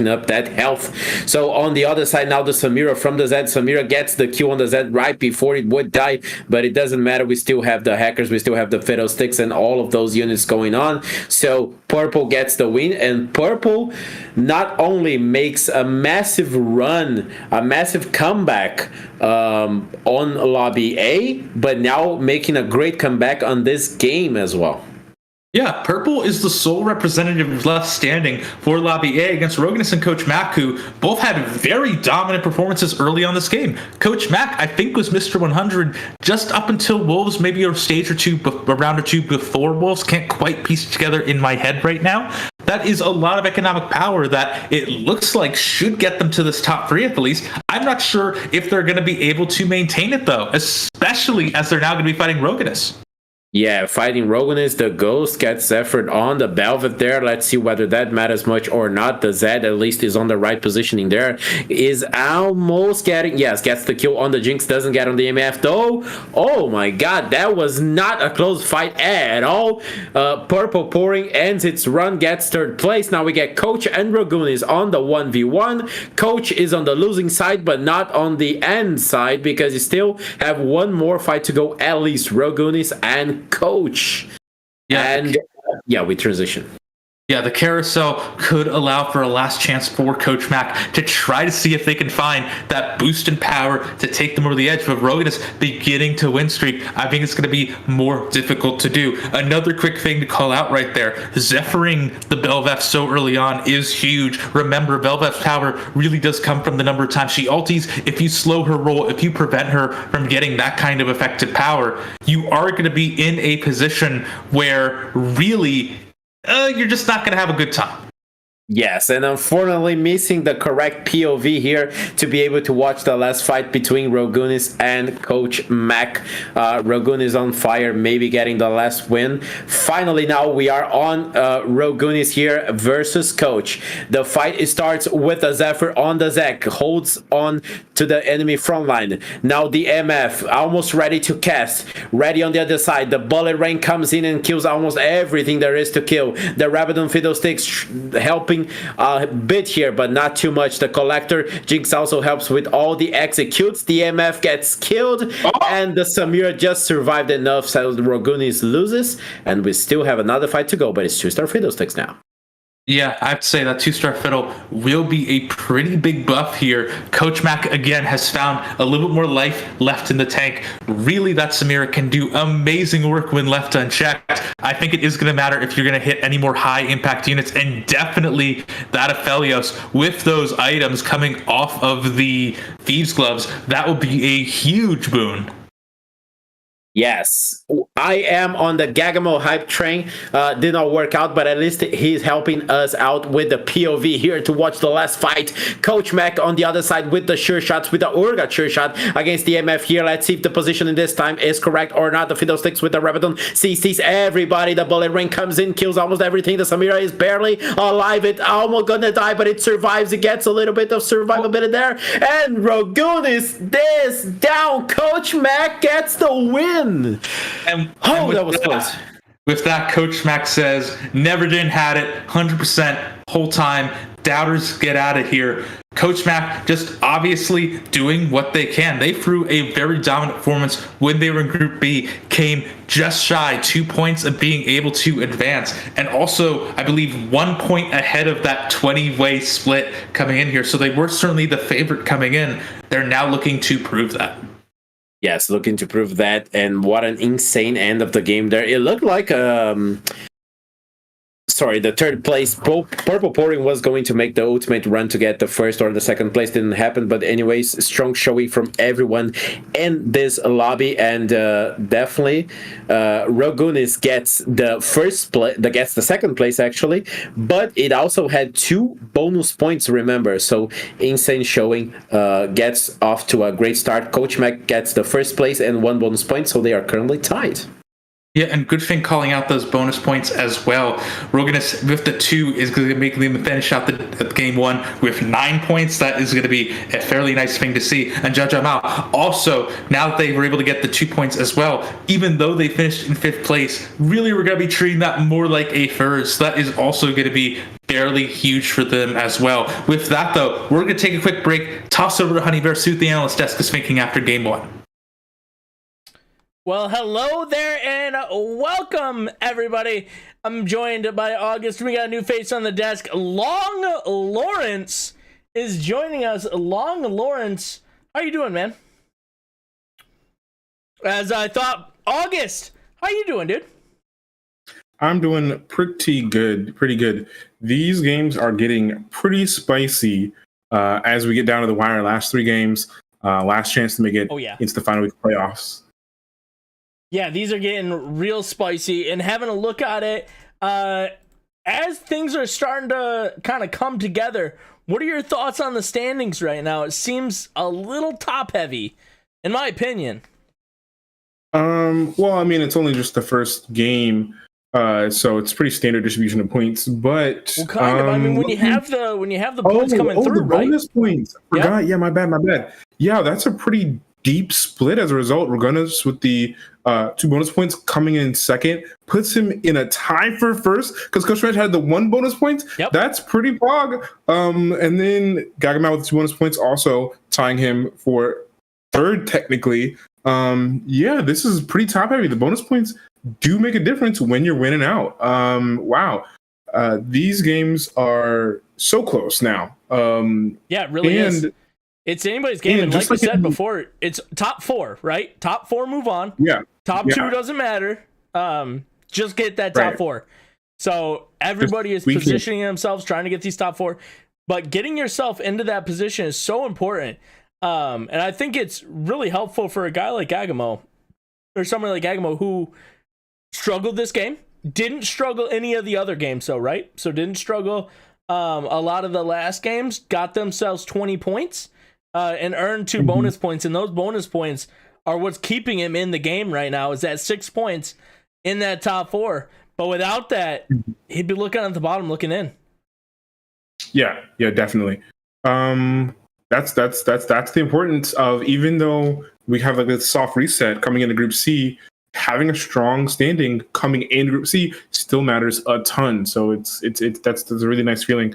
up that health. So on the other side now, the Samira from the Zed. Samira gets the Q on the Zed right before it would die, but it doesn't matter. We still have the hackers, we still have the Fiddlesticks and all of those units going on. So Purple gets the win, and Purple not only makes a massive run, a massive comeback on Lobby A, but now making a great comeback on this game as well. Yeah, Purple is the sole representative left standing for Lobby A against Rogunis and Coach Mac, who both had very dominant performances early on this game. Coach Mac, I think, was Mr. 100 just up until Wolves, maybe a stage or two, a round or two before Wolves. Can't quite piece it together in my head right now. That is a lot of economic power that it looks like should get them to this top 3 at the least. I'm not sure if they're going to be able to maintain it, though, especially as they're now going to be fighting Rogunis. Yeah, fighting Rogunis, the Ghost gets Zephyr on the Velvet there. Let's see whether that matters much or not. The Zed at least is on the right positioning there. Is almost getting, yes, gets the kill on the Jinx, doesn't get on the MF though. Oh my god, that was not a close fight at all. Purple Pouring ends its run, gets 3rd place. Now we get Coach and Rogunis on the 1v1. Coach is on the losing side, but not on the end side, because you still have one more fight to go, at least Rogunis and Coach. Yeah, and yeah, we transition. Yeah, the carousel could allow for a last chance for Coach Mac to try to see if they can find that boost in power to take them over the edge. But Rogunis beginning to win streak, I think it's going to be more difficult to do. Another quick thing to call out right there, Zephyring the Belveth so early on is huge. Remember, Belveth's power really does come from the number of times she ulties. If you slow her roll, if you prevent her from getting that kind of effective power, you are going to be in a position where really you're just not going to have a good time. Yes, and unfortunately missing the correct POV here to be able to watch the last fight between Rogunis and Coach Mac. Rogunis on fire, maybe getting the last win. Finally, now we are on Rogunis here versus Coach. The fight starts with a Zephyr on the Zek, holds on to the enemy front line. Now the MF, almost ready to cast, ready on the other side. The bullet rain comes in and kills almost everything there is to kill. The Rabadon Fiddlesticks helping a bit here, but not too much. The Collector, Jinx also helps with all the executes. The MF gets killed, and the Samira just survived enough, so the Rogunis loses, and we still have another fight to go, but it's 2-star Fiddlesticks now. Yeah, I have to say that 2-star Fiddle will be a pretty big buff here. Coach Mac, again, has found a little bit more life left in the tank. Really, that Samira can do amazing work when left unchecked. I think it is going to matter if you're going to hit any more high-impact units, and definitely that Aphelios with those items coming off of the Thieves' Gloves. That will be a huge boon. Yes, I am on the Gagamo hype train. Did not work out, but at least he's helping us out with the POV here to watch the last fight. Coach Mac on the other side with the sure shots, with the Urga sure shot against the MF here. Let's see if the positioning this time is correct or not. The Fiddlesticks with the Rebellion sees everybody. The bullet ring comes in, kills almost everything. The Samira is barely alive. It almost gonna die, but it survives. It gets a little bit of survivability there. And Rogun is this down. Coach Mac gets the win. And that was close. With that, Coach Mac says, never didn't had it, 100% whole time. Doubters get out of here. Coach Mac just obviously doing what they can. They threw a very dominant performance when they were in Group B, came just shy 2 points of being able to advance, and also, I believe, 1 point ahead of that 20-way split coming in here. So they were certainly the favorite coming in. They're now looking to prove that. Yes, looking to prove that, and what an insane end of the game there. It looked like the third place Purple Pouring was going to make the ultimate run to get the first or the second place. Didn't happen, but anyways, strong showing from everyone in this lobby, and definitely Rogunis gets gets the second place actually, but it also had 2 bonus points, remember, so insane showing. Gets off to a great start. Coach Mac gets the first place and 1 bonus point, so they are currently tied. Yeah, and good thing calling out those bonus points as well. Rogunis with the 2 is going to make them finish out the game 1 with 9 points. That is going to be a fairly nice thing to see. And Jajamao also, now that they were able to get the 2 points as well, even though they finished in 5th place, really we're going to be treating that more like a first. That is also going to be fairly huge for them as well. With that though, we're going to take a quick break, toss over to Honey Bear, see what the analyst desk is thinking after game 1. Well, hello there and welcome, everybody. I'm joined by August. We got a new face on the desk. Long Lawrence is joining us. Long Lawrence, how you doing, man? As I thought, August, how you doing, dude? I'm doing pretty good. These games are getting pretty spicy as we get down to the wire. Last 3 games, last chance to make it into the final week of playoffs. Yeah, these are getting real spicy, and having a look at it, as things are starting to kind of come together, what are your thoughts on the standings right now? It seems a little top heavy, in my opinion. Well, I mean, it's only just the first game, so it's pretty standard distribution of points, but well, kind of. I mean, when you have the points coming through, the bonus right? points. I forgot. Yeah, my bad. Yeah, that's a pretty deep split as a result. Regunas with the 2 bonus points coming in second puts him in a tie for first because Coach Mac had the 1 bonus point. Yep. That's pretty bog. And then Gagama with 2 bonus points also tying him for third technically. Yeah, this is pretty top heavy. The bonus points do make a difference when you're winning out. Wow. These games are so close now. Yeah, it really is. It's anybody's game, and like we said before, it's top 4, right? Top 4 move on. Yeah. Top 2 doesn't matter. Just get that top 4. So everybody is positioning themselves, trying to get these top 4. But getting yourself into that position is so important. And I think it's really helpful for a guy like Agamo, or someone like Agamo who struggled this game. Didn't struggle any of the other games, though, right? So didn't struggle a lot of the last games. Got themselves 20 points. And earned 2 bonus points, and those bonus points are what's keeping him in the game right now. Is that 6 points in that top 4? But without that, he'd be looking at the bottom, looking in. Yeah, definitely. That's the importance of, even though we have like this soft reset coming into Group C, having a strong standing coming in Group C still matters a ton. So that's a really nice feeling.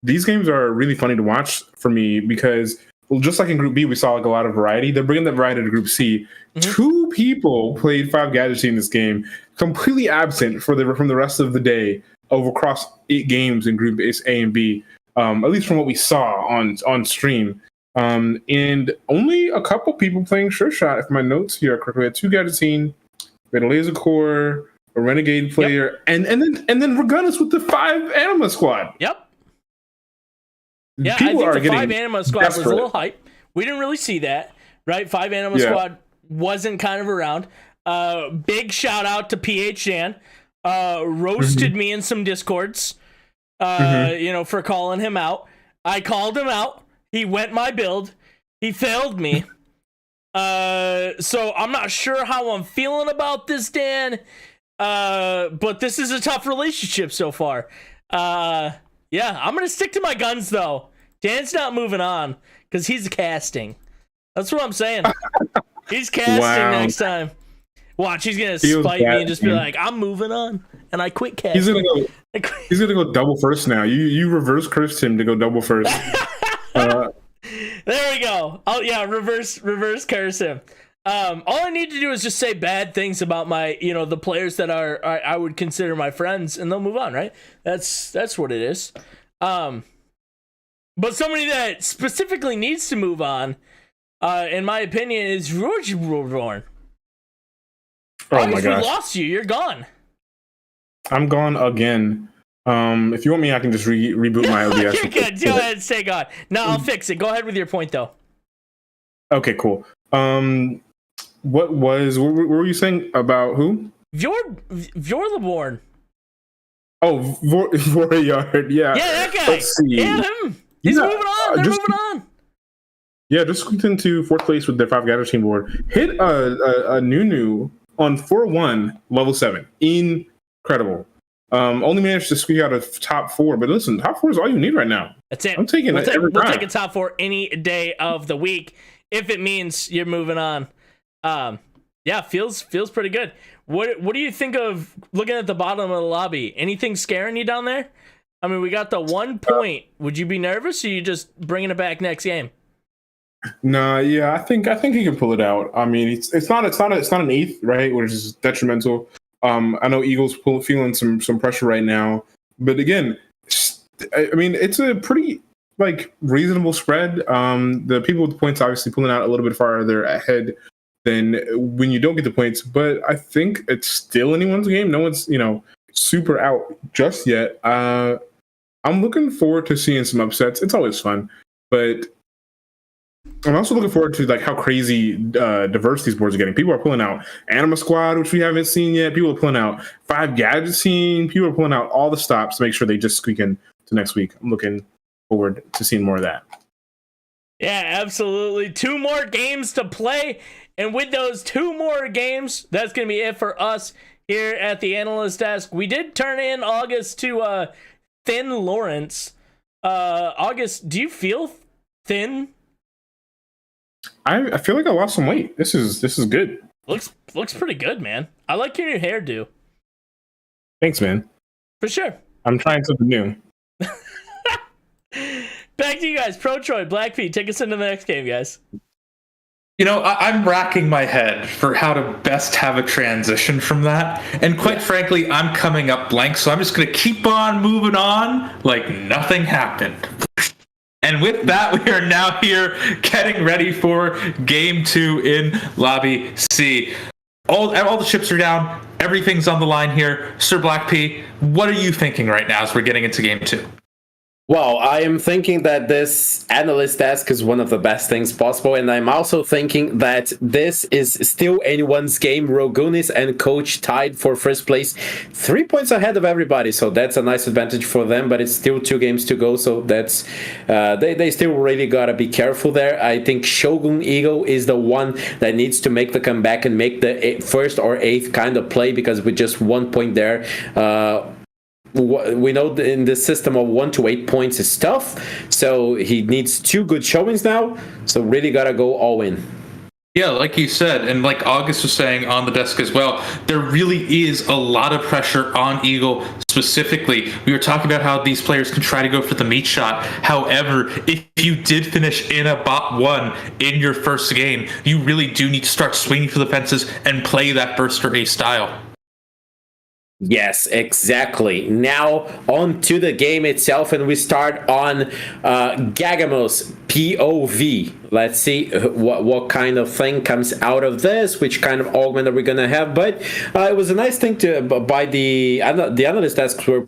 These games are really funny to watch for me because, well, just like in Group B, we saw like a lot of variety. They're bringing that variety to Group C. 2 people played 5 gadgets in this game, completely absent from the rest of the day across 8 games in Group A and B, at least from what we saw on stream. And only a couple people playing Sure Shot, if my notes here are correct. We had 2 gadgets in, we had a Laser Core, a Renegade player, and then Regunas with the 5 Anima squad. Yep. Yeah, people I think the 5 Anima squad was a little hype. We didn't really see that, right? 5 Anima squad wasn't kind of around. Big shout out to PH Dan. Roasted me in some discords, for calling him out. I called him out. He went my build. He failed me. So I'm not sure how I'm feeling about this, Dan. But this is a tough relationship so far. I'm gonna stick to my guns though. Dan's not moving on because he's casting. That's what I'm saying. He's casting next time. Watch, he's gonna spite me and just be like, "I'm moving on," and I quit casting. He's gonna go double first now. You reverse cursed him to go double first. There we go. Reverse curse him. All I need to do is just say bad things about my, the players that I would consider my friends, and they'll move on, right? That's what it is. But somebody that specifically needs to move on, in my opinion, is Roborn. Oh my gosh. We lost you. You're gone. I'm gone again. If you want me, I can just reboot my OBS. You're good. Go ahead and stay gone. No, I'll fix it. Go ahead with your point, though. Okay, cool. What were you saying about who? Vjorlaborn. Oh, Voryard. Yeah. Yeah, that guy. Let's see. Yeah, him. He's moving on. They're moving on. Yeah, just squeaked into 4th place with their 5 gather team board. Hit a Nunu on 4-1 level 7. Incredible. Only managed to squeak out a top 4, but listen, top 4 is all you need right now. That's it. I'm taking it every time. We'll take a top 4 any day of the week if it means you're moving on. Feels pretty good. What do you think of looking at the bottom of the lobby? Anything scaring you down there? I mean, we got the 1 point. Would you be nervous, or are you just bringing it back next game? Nah, yeah, I think he can pull it out. I mean, it's not an 8th, right, which is detrimental. I know Eagles feeling some pressure right now, but again, I mean, it's a pretty reasonable spread. The people with the points obviously pulling out a little bit farther ahead than when you don't get the points, but I think it's still anyone's game. No one's super out just yet. I'm looking forward to seeing some upsets. It's always fun, but I'm also looking forward to how crazy diverse these boards are getting. People are pulling out Anima Squad, which we haven't seen yet. People are pulling out 5 Gadget Team. People are pulling out all the stops to make sure they just squeak in to next week. I'm looking forward to seeing more of that. Yeah, absolutely. 2 more games to play, and with those 2 more games, that's going to be it for us here at the analyst desk. We did turn in August to Thin Lawrence. August, do you feel thin? I feel like I lost some weight. This is good. Looks pretty good, man. I like your new hairdo. Thanks, man. For sure. I'm trying something new. Back to you guys. Pro Troy, Black Pete, take us into the next game, guys. I'm racking my head for how to best have a transition from that. And quite frankly, I'm coming up blank, so I'm just going to keep on moving on like nothing happened. And with that, we are now here getting ready for Game 2 in Lobby C. All the chips are down. Everything's on the line here. Sir Black P, what are you thinking right now as we're getting into Game 2? Well, I am thinking that this analyst desk is one of the best things possible, and I'm also thinking that this is still anyone's game. Rogunis and Coach tied for first place, 3 points ahead of everybody, so that's a nice advantage for them, but it's still 2 games to go, so that's they still really gotta be careful there. I think Shogun Eagle is the one that needs to make the comeback and make the first or 8th kind of play, because with just 1 point there, we know in the system of 1 to 8 points is tough, so he needs 2 good showings now, so really gotta go all in. Yeah, like you said, and like August was saying on the desk as well, there really is a lot of pressure on Eagle specifically. We were talking about how these players can try to go for the meat shot. However, if you did finish in a bot 1 in your first game, you really do need to start swinging for the fences and play that burster A style. Yes, exactly. Now on to the game itself, and we start on Gagamo's POV. Let's see what kind of thing comes out of this, which kind of augment are we gonna have. But it was a nice thing to by the analyst desks were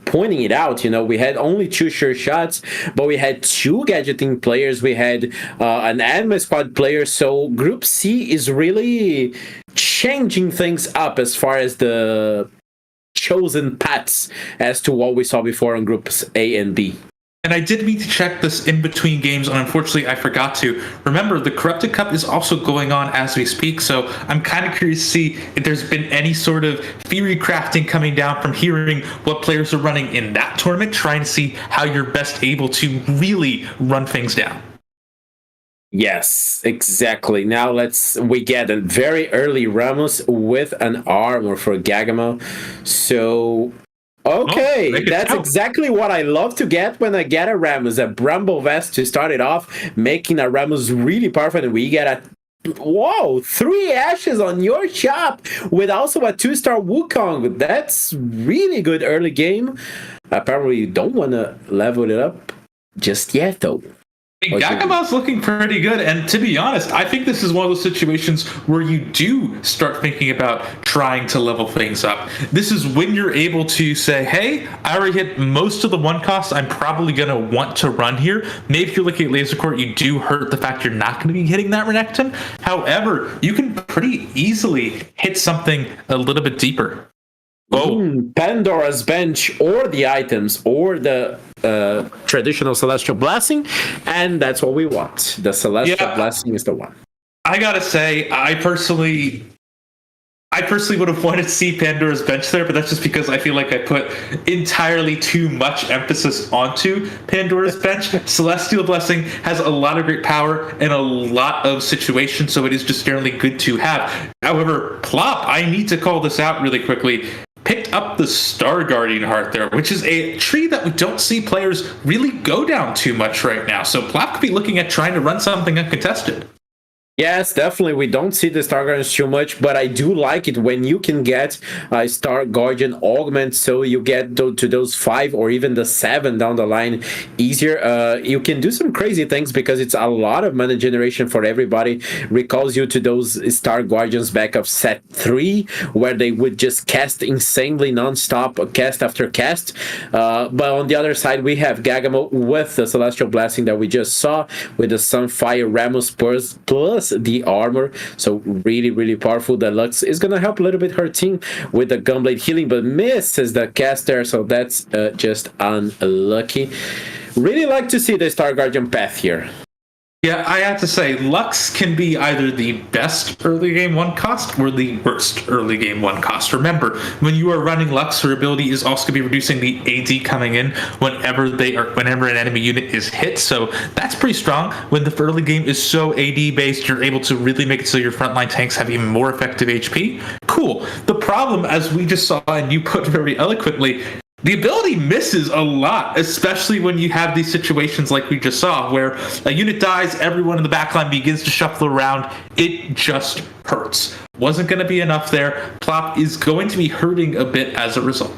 pointing it out. You know, we had only 2 sure shots, but we had 2 gadgeting players. We had an anime squad player. So Group C is really changing things up as far as the chosen paths as to what we saw before on groups A and B. And I did mean to check this in between games, and unfortunately I forgot to. Remember, the Corrupted Cup is also going on as we speak, so I'm kind of curious to see if there's been any sort of theory crafting coming down from hearing what players are running in that tournament, trying to see how you're best able to really run things down. Yes, exactly. Now we get a very early Ramos with an armor for Gagamo. So okay, that's exactly what I love to get when I get a Ramos, a Bramble Vest to start it off, making a Ramos really powerful, and we get a 3 ashes on your shop with also a 2-star Wukong. That's really good early game. Apparently you don't want to level it up just yet though. Gagamo's looking pretty good, and to be honest, I think this is one of those situations where you do start thinking about trying to level things up. This is when you're able to say, hey, I already hit most of the 1 cost I'm probably going to want to run here. Maybe if you're looking at Laser Court, you do hurt the fact you're not going to be hitting that Renekton. However, you can pretty easily hit something a little bit deeper. Pandora's Bench, or the items, or the traditional Celestial Blessing, and that's what we want. The Celestial Blessing is the one. I gotta say, I personally would have wanted to see Pandora's Bench there, but that's just because I feel like I put entirely too much emphasis onto Pandora's Bench. Celestial Blessing has a lot of great power in a lot of situations, so it is just generally good to have. However, Plop, I need to call this out really quickly, picked up the Star Guardian Heart there, which is a tree that we don't see players really go down too much right now. So Plop could be looking at trying to run something uncontested. Yes, definitely. We don't see the Star Guardians too much, but I do like it when you can get a Star Guardian augment, so you get to those 5 or even the 7 down the line easier. You can do some crazy things because it's a lot of mana generation for everybody. Recalls you to those Star Guardians back of set 3, where they would just cast insanely non-stop, cast after cast. But on the other side, we have Gagamo with the Celestial Blessing that we just saw, with the Sunfire Ramos plus the armor, so really powerful. The Lux is gonna help a little bit her team with the Gunblade healing, but misses the caster, so that's just unlucky. Really like to see the Star Guardian path here. Yeah, I have to say, Lux can be either the best early game 1 cost or the worst early game 1 cost. Remember, when you are running Lux, her ability is also going to be reducing the AD coming in whenever an enemy unit is hit. So that's pretty strong. When the early game is so AD based, you're able to really make it so your frontline tanks have even more effective HP. Cool. The problem, as we just saw and you put very eloquently, the ability misses a lot, especially when you have these situations like we just saw, where a unit dies, everyone in the backline begins to shuffle around. It just hurts. Wasn't going to be enough there. Plop is going to be hurting a bit as a result.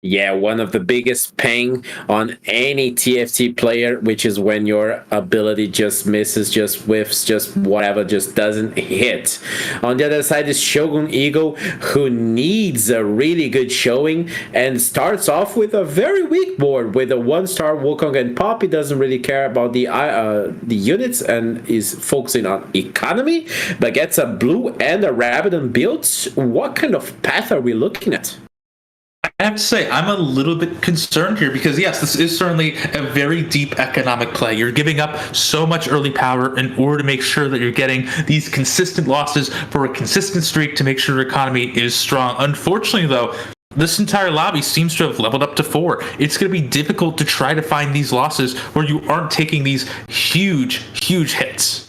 Yeah, one of the biggest pain on any TFT player, which is when your ability just misses, just whiffs, just whatever, just doesn't hit. On the other side is Shogun Eagle, who needs a really good showing and starts off with a very weak board with a 1-star Wukong and Poppy. Doesn't really care about the units and is focusing on economy, but gets a blue and a Rabadon build. What kind of path are we looking at? I have to say, I'm a little bit concerned here because, yes, this is certainly a very deep economic play. You're giving up so much early power in order to make sure that you're getting these consistent losses for a consistent streak to make sure your economy is strong. Unfortunately, though, this entire lobby seems to have leveled up to 4. It's going to be difficult to try to find these losses where you aren't taking these huge hits.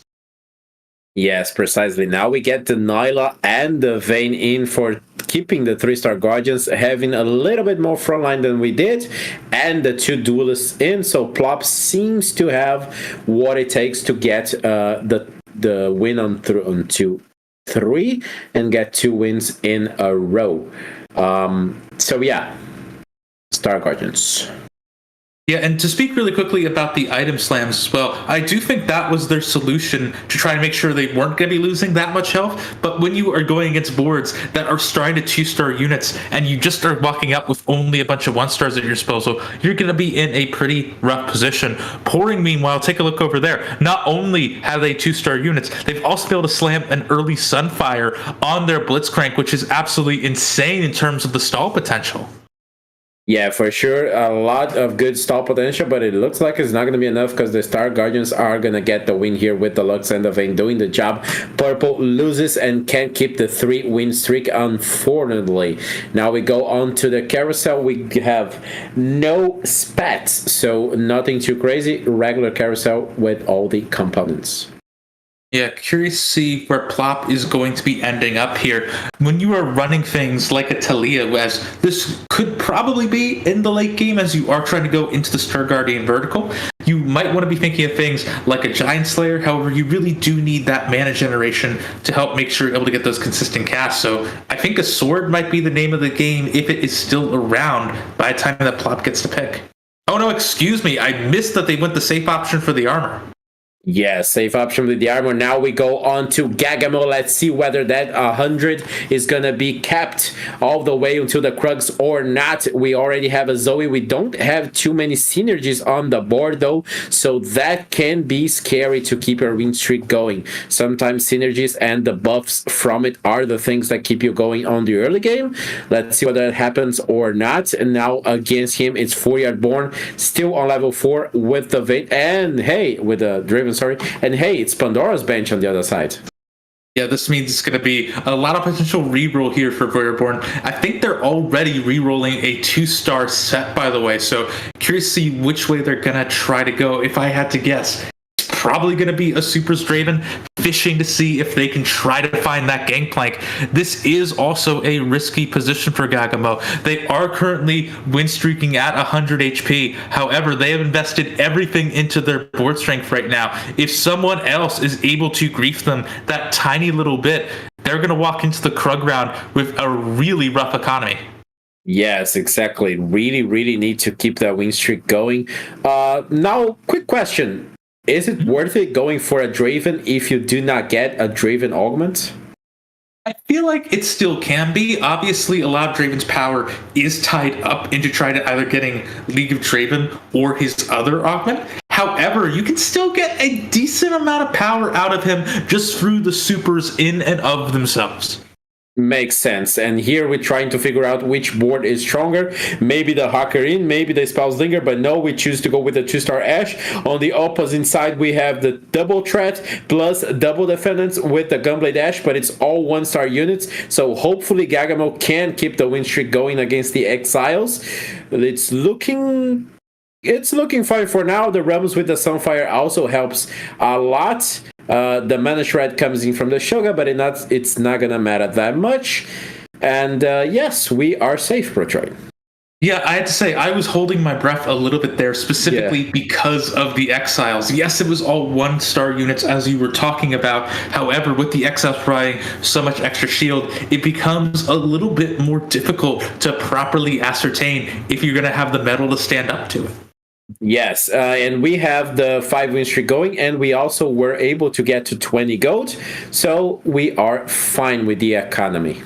Yes, precisely. Now we get the Nyla and the Vayne in for keeping the 3-star Guardians, having a little bit more frontline than we did, and the 2 duelists in. So Plop seems to have what it takes to get the win on 2-3 and get 2 wins in a row. So yeah, Star Guardians. Yeah, and to speak really quickly about the item slams as well, I do think that was their solution to try and make sure they weren't going to be losing that much health. But when you are going against boards that are starting to 2-star units and you just are walking up with only a bunch of 1-stars at your disposal, you're going to be in a pretty rough position. Pouring, meanwhile, take a look over there. Not only have they 2-star units, they've also been able to slam an early Sunfire on their Blitzcrank, which is absolutely insane in terms of the stall potential. Yeah, for sure. A lot of good stall potential, but it looks like it's not going to be enough because the Star Guardians are going to get the win here with the Lux and the Vayne doing the job. Purple loses and can't keep the 3-win streak, unfortunately. Now we go on to the carousel. We have no spats, so nothing too crazy. Regular carousel with all the components. Yeah, curious to see where Plop is going to be ending up here. When you are running things like a Talia, as this could probably be in the late game as you are trying to go into the Star Guardian vertical, you might want to be thinking of things like a Giant Slayer. However, you really do need that mana generation to help make sure you're able to get those consistent casts. So I think a sword might be the name of the game if it is still around by the time that Plop gets to pick. Oh no, excuse me. I missed that they went the safe option for the armor. Yeah, safe option with the armor. Now we go on to Gagamo. Let's see whether that 100 is going to be kept all the way until the Krugs or not. We already have a Zoe. We don't have too many synergies on the board, though, so that can be scary to keep your win streak going. Sometimes synergies and the buffs from it are the things that keep you going on the early game. Let's see whether that happens or not. And now against him, it's 4-Yard Born, still on level 4 with the Vayne. And hey, with the Driven. And hey, it's Pandora's Bench on the other side. Yeah, this means it's going to be a lot of potential reroll here for Voidborn. I think they're already rerolling a 2-star set, by the way, so curious to see which way they're going to try to go. If I had to guess, it's probably going to be a Super Draven, fishing to see if they can try to find that Gangplank. This is also a risky position for Gagamo. They are currently win streaking at 100 HP. However, they have invested everything into their board strength right now. If someone else is able to grief them that tiny little bit, they're going to walk into the Krug round with a really rough economy. Yes, exactly. Really need to keep that win streak going. Now, quick question. Is it worth it going for a Draven if you do not get a Draven augment? I feel like it still can be. Obviously, a lot of Draven's power is tied up into trying to either getting League of Draven or his other augment. However, you can still get a decent amount of power out of him just through the supers in and of themselves. Makes sense. And here we're trying to figure out which board is stronger. Maybe the Hakarin, maybe the Spellslinger, but no, we choose to go with the 2-star Ashe. On the opposite side, we have the double threat plus double defendants with the Gunblade Ashe, but it's all 1-star units. So hopefully Gagamo can keep the win streak going against the Exiles. It's looking fine for now. The Realms with the Sunfire also helps a lot. The mana shred comes in from the Shoga, but it's not gonna matter that much. And yes, we are safe, Protroid. Yeah, I had to say, I was holding my breath a little bit there, specifically because of the Exiles. Yes, it was all 1-star units, as you were talking about. However, with the Exiles providing so much extra shield, it becomes a little bit more difficult to properly ascertain if you're going to have the metal to stand up to it. Yes, and we have the 5-win streak going, and we also were able to get to 20 gold, so we are fine with the economy.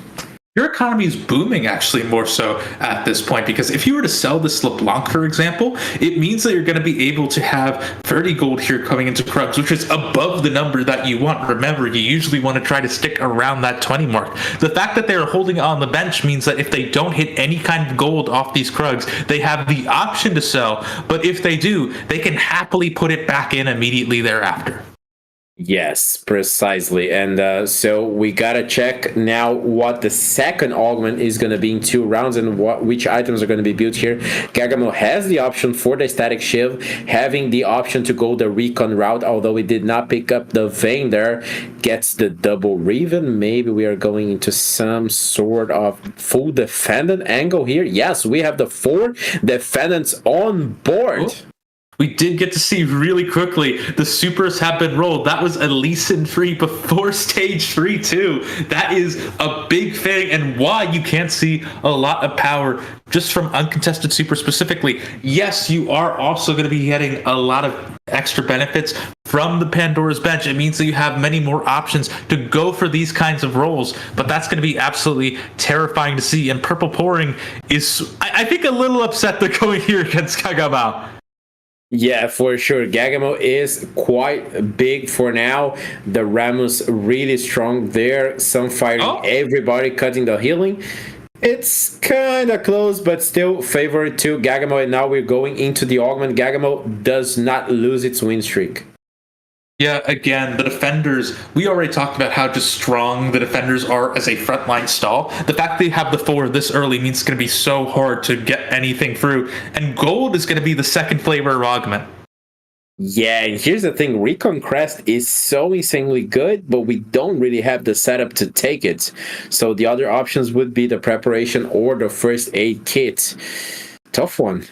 Your economy is booming, actually, more so at this point, because if you were to sell this LeBlanc, for example, it means that you're going to be able to have 30 gold here coming into Krugs, which is above the number that you want. Remember, you usually want to try to stick around that 20 mark. The fact that they're holding on the bench means that if they don't hit any kind of gold off these Krugs, they have the option to sell, but if they do, they can happily put it back in immediately thereafter. Yes, precisely. And so we gotta check now what the second augment is going to be in 2 rounds and which items are going to be built here. Gagamo has the option for the Static Shiv, having the option to go the Recon route, although he did not pick up the Vayne there. Gets the double Raven. Maybe we are going into some sort of full defendant angle here. Yes, we have the 4 defendants on board. we did get to see really quickly the supers have been rolled. That was a Lee Sin free before stage 3 too. That is a big thing, and why you can't see a lot of power just from uncontested super specifically. Yes, you are also going to be getting a lot of extra benefits from the Pandora's bench. It means that you have many more options to go for these kinds of roles, but that's going to be absolutely terrifying to see. And Purple Pouring is, I think, a little upset they're going here against Kagama. Yeah, for sure. Gagamo is quite big for now. The Ramos really strong there. Some firing, everybody cutting the healing. It's kind of close, but still favored to Gagamo. And now we're going into the augment. Gagamo does not lose its win streak. Yeah, again, the defenders, we already talked about how just strong the defenders are as a frontline stall. The fact they have the 4 this early means it's going to be so hard to get anything through. And gold is going to be the second flavor of augment. Yeah, and here's the thing. Recon Crest is so insanely good, but we don't really have the setup to take it. So the other options would be the preparation or the first aid kit. Tough one.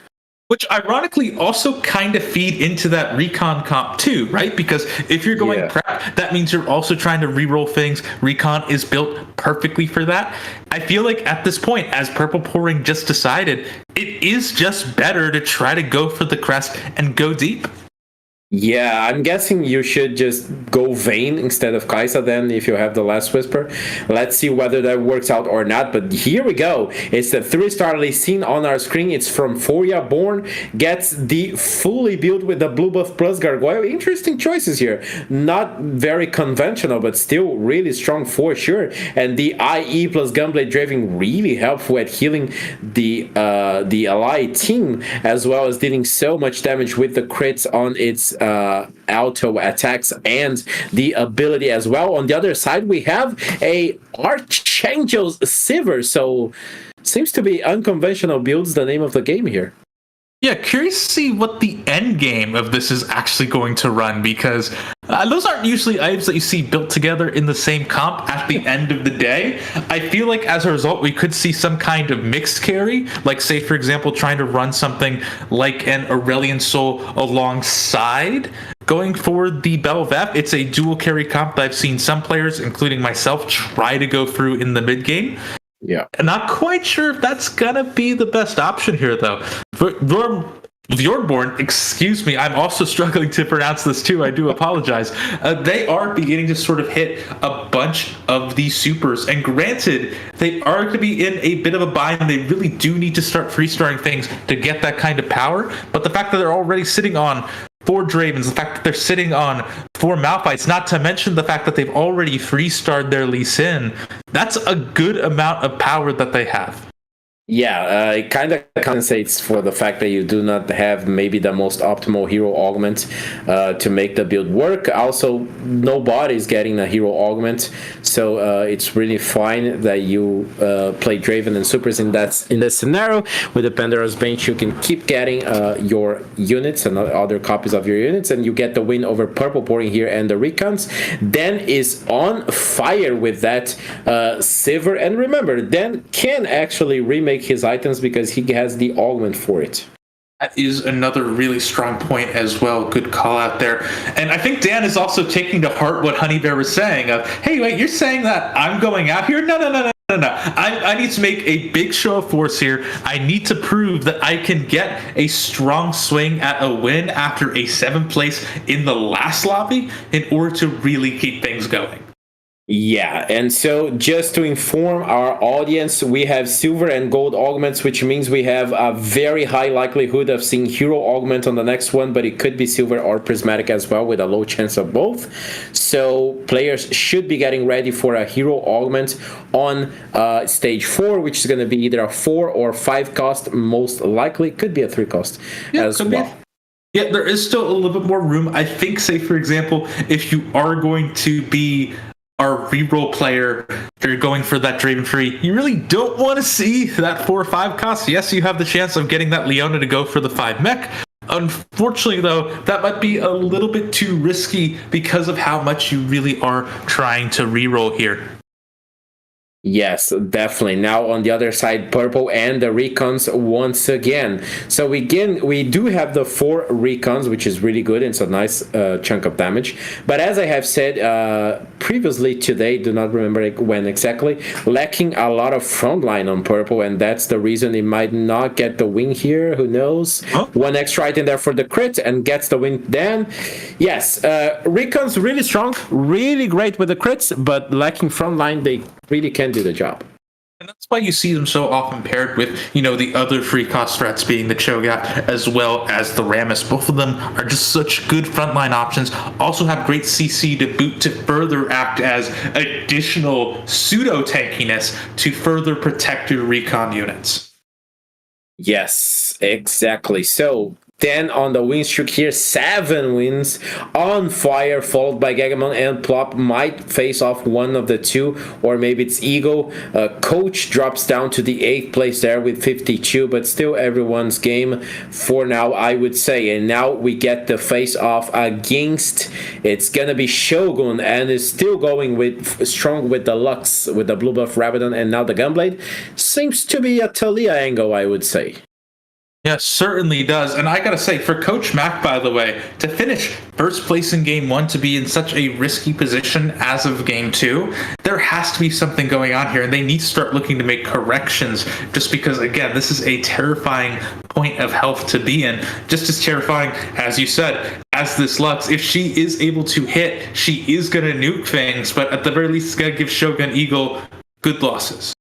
Which ironically also kind of feed into that recon comp too, right? Because if you're going prep, that means you're also trying to reroll things. Recon is built perfectly for that. I feel like at this point, as Purple Pouring just decided, it is just better to try to go for the crest and go deep. Yeah, I'm guessing you should just go Vayne instead of Kai'Sa then if you have the Last Whisper. Let's see whether that works out or not, but here we go. It's the 3-star Lee Sin on our screen. It's from Furia Born. Gets the fully built with the blue buff plus Gargoyle. Interesting choices here. Not very conventional, but still really strong for sure. And the IE plus Gunblade Draving really helpful at healing the ally team, as well as dealing so much damage with the crits on its auto attacks and the ability as well. On the other side, we have a Archangel's Sivir, so seems to be unconventional builds, the name of the game here. Yeah, curious to see what the end game of this is actually going to run, because those aren't usually items that you see built together in the same comp at the end of the day. I feel like as a result, we could see some kind of mixed carry, like say, for example, trying to run something like an Aurelion Soul alongside going for the Belveth. It's a dual carry comp that I've seen some players, including myself, try to go through in the mid game. Yeah. I'm not quite sure if that's gonna be the best option here, though. For Bjornborn, excuse me, I'm also struggling to pronounce this too. I do apologize. They are beginning to sort of hit a bunch of these supers, and granted, they are going to be in a bit of a bind. They really do need to start 3-starring things to get that kind of power. But the fact that they're already sitting on 4 Dravens, the fact that they're sitting on 4 Malphites, not to mention the fact that they've already 3-starred their Lee Sin, that's a good amount of power that they have. Yeah, it kind of compensates for the fact that you do not have maybe the most optimal hero augment to make the build work. Also, nobody's getting a hero augment, so it's really fine that you play Draven and Supers in that scenario. With the Pandora's Bench, you can keep getting your units and other copies of your units, and you get the win over Purple Pouring here and the Recons. Dan is on fire with that Sivir, and remember, Dan can actually remake his items because he has the augment for it. That is another really strong point as well. Good call out there. And I think Dan is also taking to heart what Honey Bear was saying of, hey, wait, you're saying that I'm going out here? No. I need to make a big show of force here. I need to prove that I can get a strong swing at a win after a 7th place in the last lobby in order to really keep things going. Yeah, and so just to inform our audience, we have silver and gold augments, which means we have a very high likelihood of seeing hero augment on the next one, but it could be silver or prismatic as well, with a low chance of both. So players should be getting ready for a hero augment on stage 4, which is going to be either a 4 or 5 cost, most likely. Could be a 3 cost as well. Yeah, there is still a little bit more room. I think, say, for example, if you are going to be our reroll player, if you're going for that Draven free, you really don't want to see that 4 or 5 cost. Yes, you have the chance of getting that Leona to go for the 5 mech. Unfortunately, though, that might be a little bit too risky because of how much you really are trying to reroll here. Yes, definitely. Now on the other side, purple and the recons once again. So we do have the 4 recons, which is really good. It's a nice chunk of damage. But as I have said previously today, do not remember when exactly, lacking a lot of frontline on purple, and that's the reason he might not get the win here. Who knows? Oh. 1 extra item there for the crit and gets the win then. Yes, recons really strong, really great with the crits, but lacking frontline, they really can't do the job. And that's why you see them so often paired with, the other free cost threats being the Cho'Gath as well as the Rammus. Both of them are just such good frontline options. Also have great CC to boot to further act as additional pseudo tankiness to further protect your recon units. Yes, exactly. So then on the win streak here, 7 wins on fire, followed by Gagamon and Plop. Might face off one of the two, or maybe it's Ego. Coach drops down to the 8th place there with 52, but still everyone's game for now, I would say. And now we get the face off against, it's gonna be Shogun, and is still going with strong with the Lux, with the blue buff Rabadon, and now the Gunblade. Seems to be a Talia angle, I would say. Yeah, certainly does. And I gotta say, for Coach Mac, by the way, to finish first place in Game 1, to be in such a risky position as of Game 2, there has to be something going on here, and they need to start looking to make corrections, just because, again, this is a terrifying point of health to be in. Just as terrifying, as you said, as this Lux. If she is able to hit, she is gonna nuke things, but at the very least, it's gonna give Shogun Eagle good losses.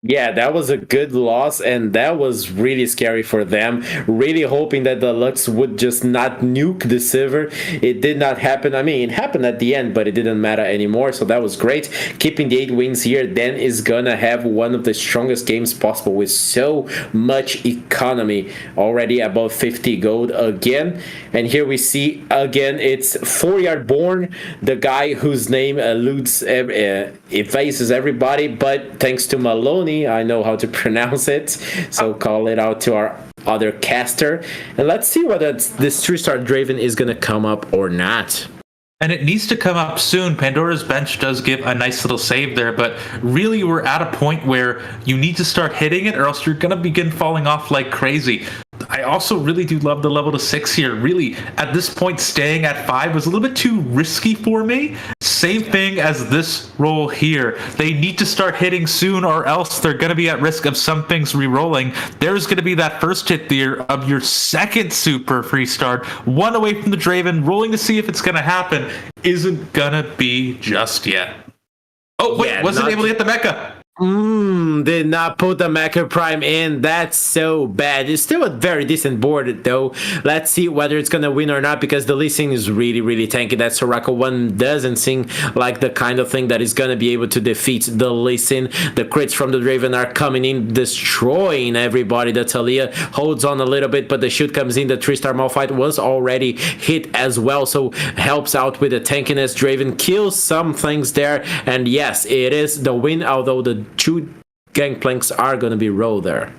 Yeah, that was a good loss, and that was really scary for them. Really hoping that the Lux would just not nuke the Silver. It did not happen. I mean, it happened at the end, but it didn't matter anymore, so that was great. Keeping the 8 wins here, then is gonna have one of the strongest games possible with so much economy. Already above 50 gold again. And here we see, again, it's 4-Yard Born, the guy whose name evases everybody, but thanks to Maloney, I know how to pronounce it, so call it out to our other caster, and let's see whether this 3-star Draven is gonna come up or not. And it needs to come up soon. Pandora's Bench does give a nice little save there, but really we're at a point where you need to start hitting it, or else you're gonna begin falling off like crazy. I also really do love the level to 6 here. Really, at this point, staying at 5 was a little bit too risky for me. Same thing as this roll here. They need to start hitting soon, or else they're going to be at risk of some things re-rolling. There's going to be that first hit there of your second super free start. 1 away from the Draven, rolling to see if it's going to happen. Isn't going to be just yet. Oh, wait, yeah, wasn't able to hit the mecha. Did not put the Mecha Prime in. That's so bad. It's still a very decent board though. Let's see whether it's gonna win or not, because the Lee Sin is really, really tanky. That Soraka 1 doesn't seem like the kind of thing that is gonna be able to defeat the Lee Sin. The crits from the Draven are coming in, destroying everybody. The Talia holds on a little bit, but the shoot comes in. The 3-star Malphite was already hit as well, so helps out with the tankiness. Draven kills some things there, and yes, it is the win, although the 2 gangplanks are going to be rolled there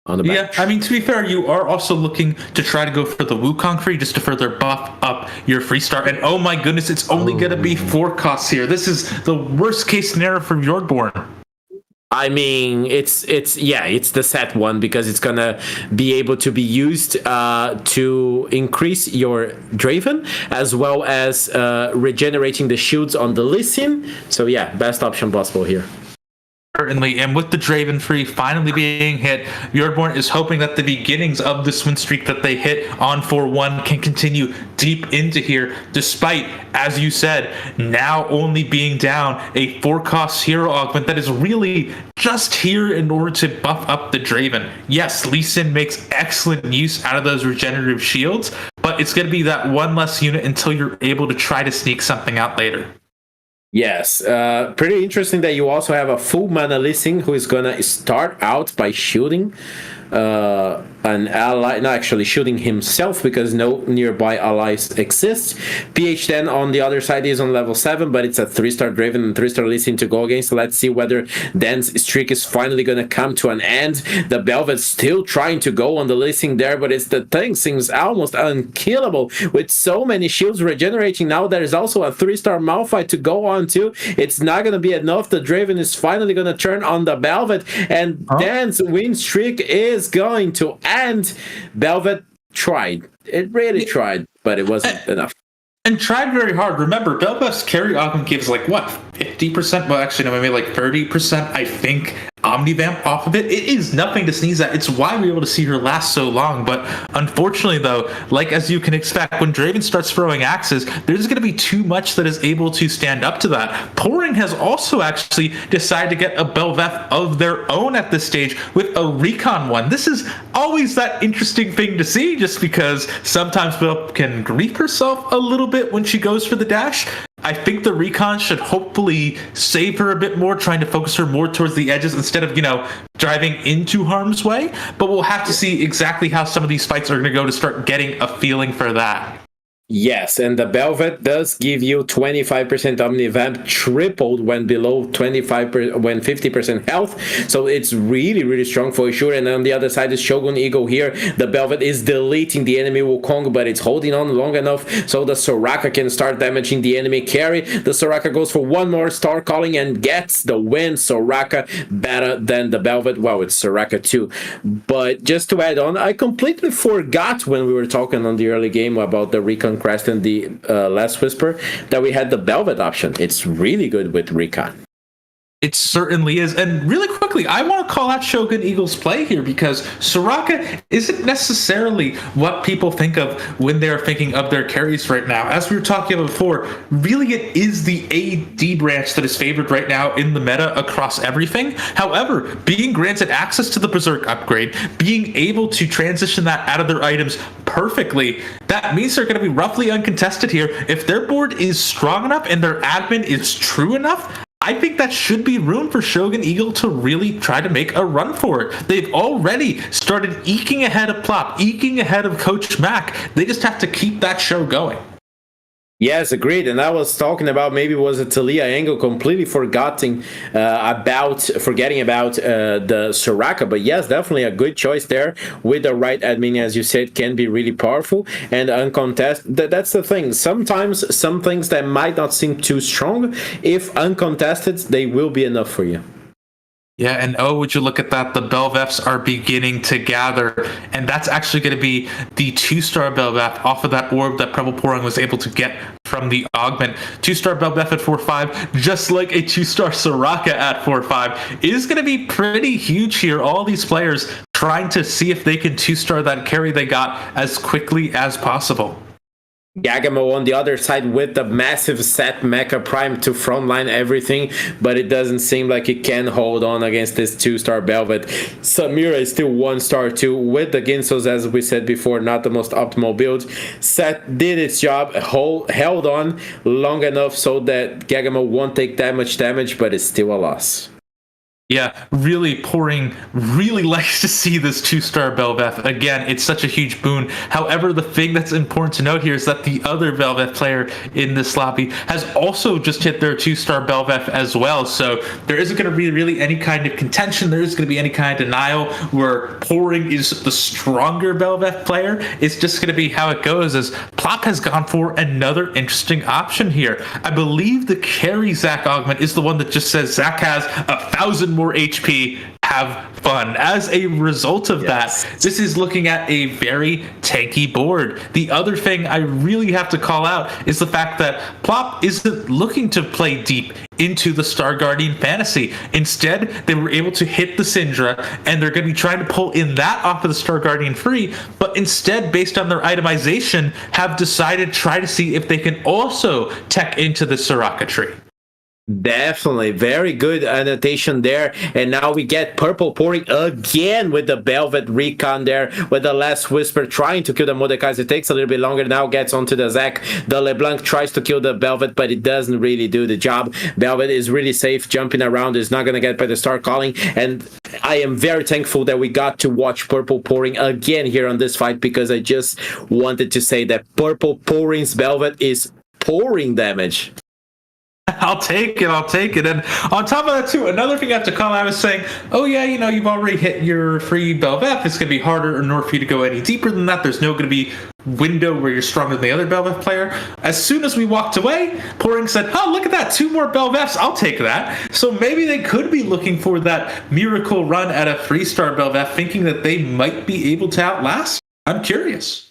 on the bench. Yeah, I mean, to be fair, you are also looking to try to go for the Wukong free just to further buff up your free start. And oh my goodness, it's only going to be 4 costs here. This is the worst case scenario for Bjornborn. I mean, it's the set one, because it's gonna be able to be used to increase your Draven, as well as regenerating the shields on the Lee Sin. So yeah, best option possible here. Certainly, and with the Draven free finally being hit, Bjornborn is hoping that the beginnings of this win streak that they hit on 4-1 can continue deep into here, despite, as you said, now only being down a 4-cost hero augment that is really just here in order to buff up the Draven. Yes, Lee Sin makes excellent use out of those regenerative shields, but it's going to be that 1 less unit until you're able to try to sneak something out later. Yes, pretty interesting that you also have a full mana Lee Sin who is gonna start out by shooting an ally, not actually shooting himself, because no nearby allies exist. PH10 on the other side is on level 7, but it's a 3-star Draven and 3-star Lee Sin to go against. Let's see whether Dan's streak is finally going to come to an end. The Belvet's still trying to go on the Lee Sin there, but the thing seems almost unkillable with so many shields regenerating. Now there's also a 3-star Malphite to go round 2. It's not going to be enough. The Draven is finally going to turn on the Belvet, and Dan's win streak is going to end. Belvet tried. It really tried, but it wasn't enough. And tried very hard. Remember, Belvet's carry augment gives 50%? Well, actually, no, maybe 30%, I think, Omnivamp off of it. It is nothing to sneeze at. It's why we were able to see her last so long. But unfortunately, though, as you can expect, when Draven starts throwing axes, there's going to be too much that is able to stand up to that. Pouring has also actually decided to get a Belveth of their own at this stage with a recon one. This is always that interesting thing to see, just because sometimes Bel can grief herself a little bit when she goes for the dash. I think the recon should hopefully save her a bit more, trying to focus her more towards the edges instead of, driving into harm's way. But we'll have to see exactly how some of these fights are going to go to start getting a feeling for that. Yes, and the Belvet does give you 25% Omnivamp, tripled when below 25%, when 50% health. So it's really, really strong for sure. And on the other side is Shogun Eagle here. The Belvet is deleting the enemy Wukong, but it's holding on long enough so the Soraka can start damaging the enemy carry. The Soraka goes for one more Star Calling and gets the win. Soraka better than the Belvet. Well, it's Soraka too. But just to add on, I completely forgot when we were talking on the early game about the Recon Crest and the Last Whisper that we had the Belvet option. It's really good with Recon. It certainly is. And really quickly, I want to call out Shogun Eagle's play here, because Soraka isn't necessarily what people think of when they're thinking of their carries right now. As we were talking about before, really it is the AD branch that is favored right now in the meta across everything. However, being granted access to the Berserk upgrade, being able to transition that out of their items perfectly, that means they're going to be roughly uncontested here. If their board is strong enough and their admin is true enough, I think that should be room for Shogun Eagle to really try to make a run for it. They've already started eking ahead of Plop, eking ahead of Coach Mac. They just have to keep that show going. Yes, agreed. And I was talking about maybe it was a Talia angle, completely forgetting about the Soraka. But yes, definitely a good choice there with the right admin, as you said, can be really powerful and uncontested. That's the thing. Sometimes some things that might not seem too strong, if uncontested, they will be enough for you. Yeah, and would you look at that? The Belveths are beginning to gather, and that's actually going to be the 2-star Belveth off of that orb that Purple Pouring was able to get from the augment. 2-star Belveth at 4-5, just like a 2-star Soraka at 4-5, is going to be pretty huge here. All these players trying to see if they can 2-star that carry they got as quickly as possible. Gagamo on the other side with the massive set mecha prime to frontline everything, but it doesn't seem like it can hold on against this 2-star Belvet. Samira is still 1-star too with the Ginsos, as we said before, not the most optimal build. Set did its job, held on long enough so that Gagamo won't take that much damage, but it's still a loss. Yeah, really Pouring really likes to see this 2-star Belveth. Again, it's such a huge boon. However, the thing that's important to note here is that the other Belveth player in this lobby has also just hit their 2-star Belveth as well. So there isn't going to be really any kind of contention. There isn't going to be any kind of denial where Pouring is the stronger Belveth player. It's just going to be how it goes, as Plop has gone for another interesting option here. I believe the carry Zac augment is the one that just says Zac has 1,000 more HP, have fun. As a result of that, this is looking at a very tanky board. The other thing I really have to call out is the fact that Plop isn't looking to play deep into the Star Guardian fantasy. Instead, they were able to hit the Syndra, and they're going to be trying to pull in that off of the Star Guardian free, but instead, based on their itemization, have decided to try to see if they can also tech into the Soraka tree. Definitely. Very good annotation there. And now we get Purple Pouring again with the Belvet Recon there, with the Last Whisper trying to kill the Mordekaiser. It takes a little bit longer, now gets onto the Zac. The LeBlanc tries to kill the Belvet, but it doesn't really do the job. Belvet is really safe, jumping around, is not going to get by the Star Calling. And I am very thankful that we got to watch Purple Pouring again here on this fight, because I just wanted to say that Purple Pouring's Belvet is pouring damage. I'll take it. And on top of that, too, another thing I have to call out is saying, oh, yeah, you've already hit your free Belveth. It's going to be harder or not for you to go any deeper than that. There's no going to be window where you're stronger than the other Belveth player. As soon as we walked away, Poring said, oh, look at that, 2 more Belveths, I'll take that. So maybe they could be looking for that miracle run at a 3-star Belveth, thinking that they might be able to outlast. I'm curious.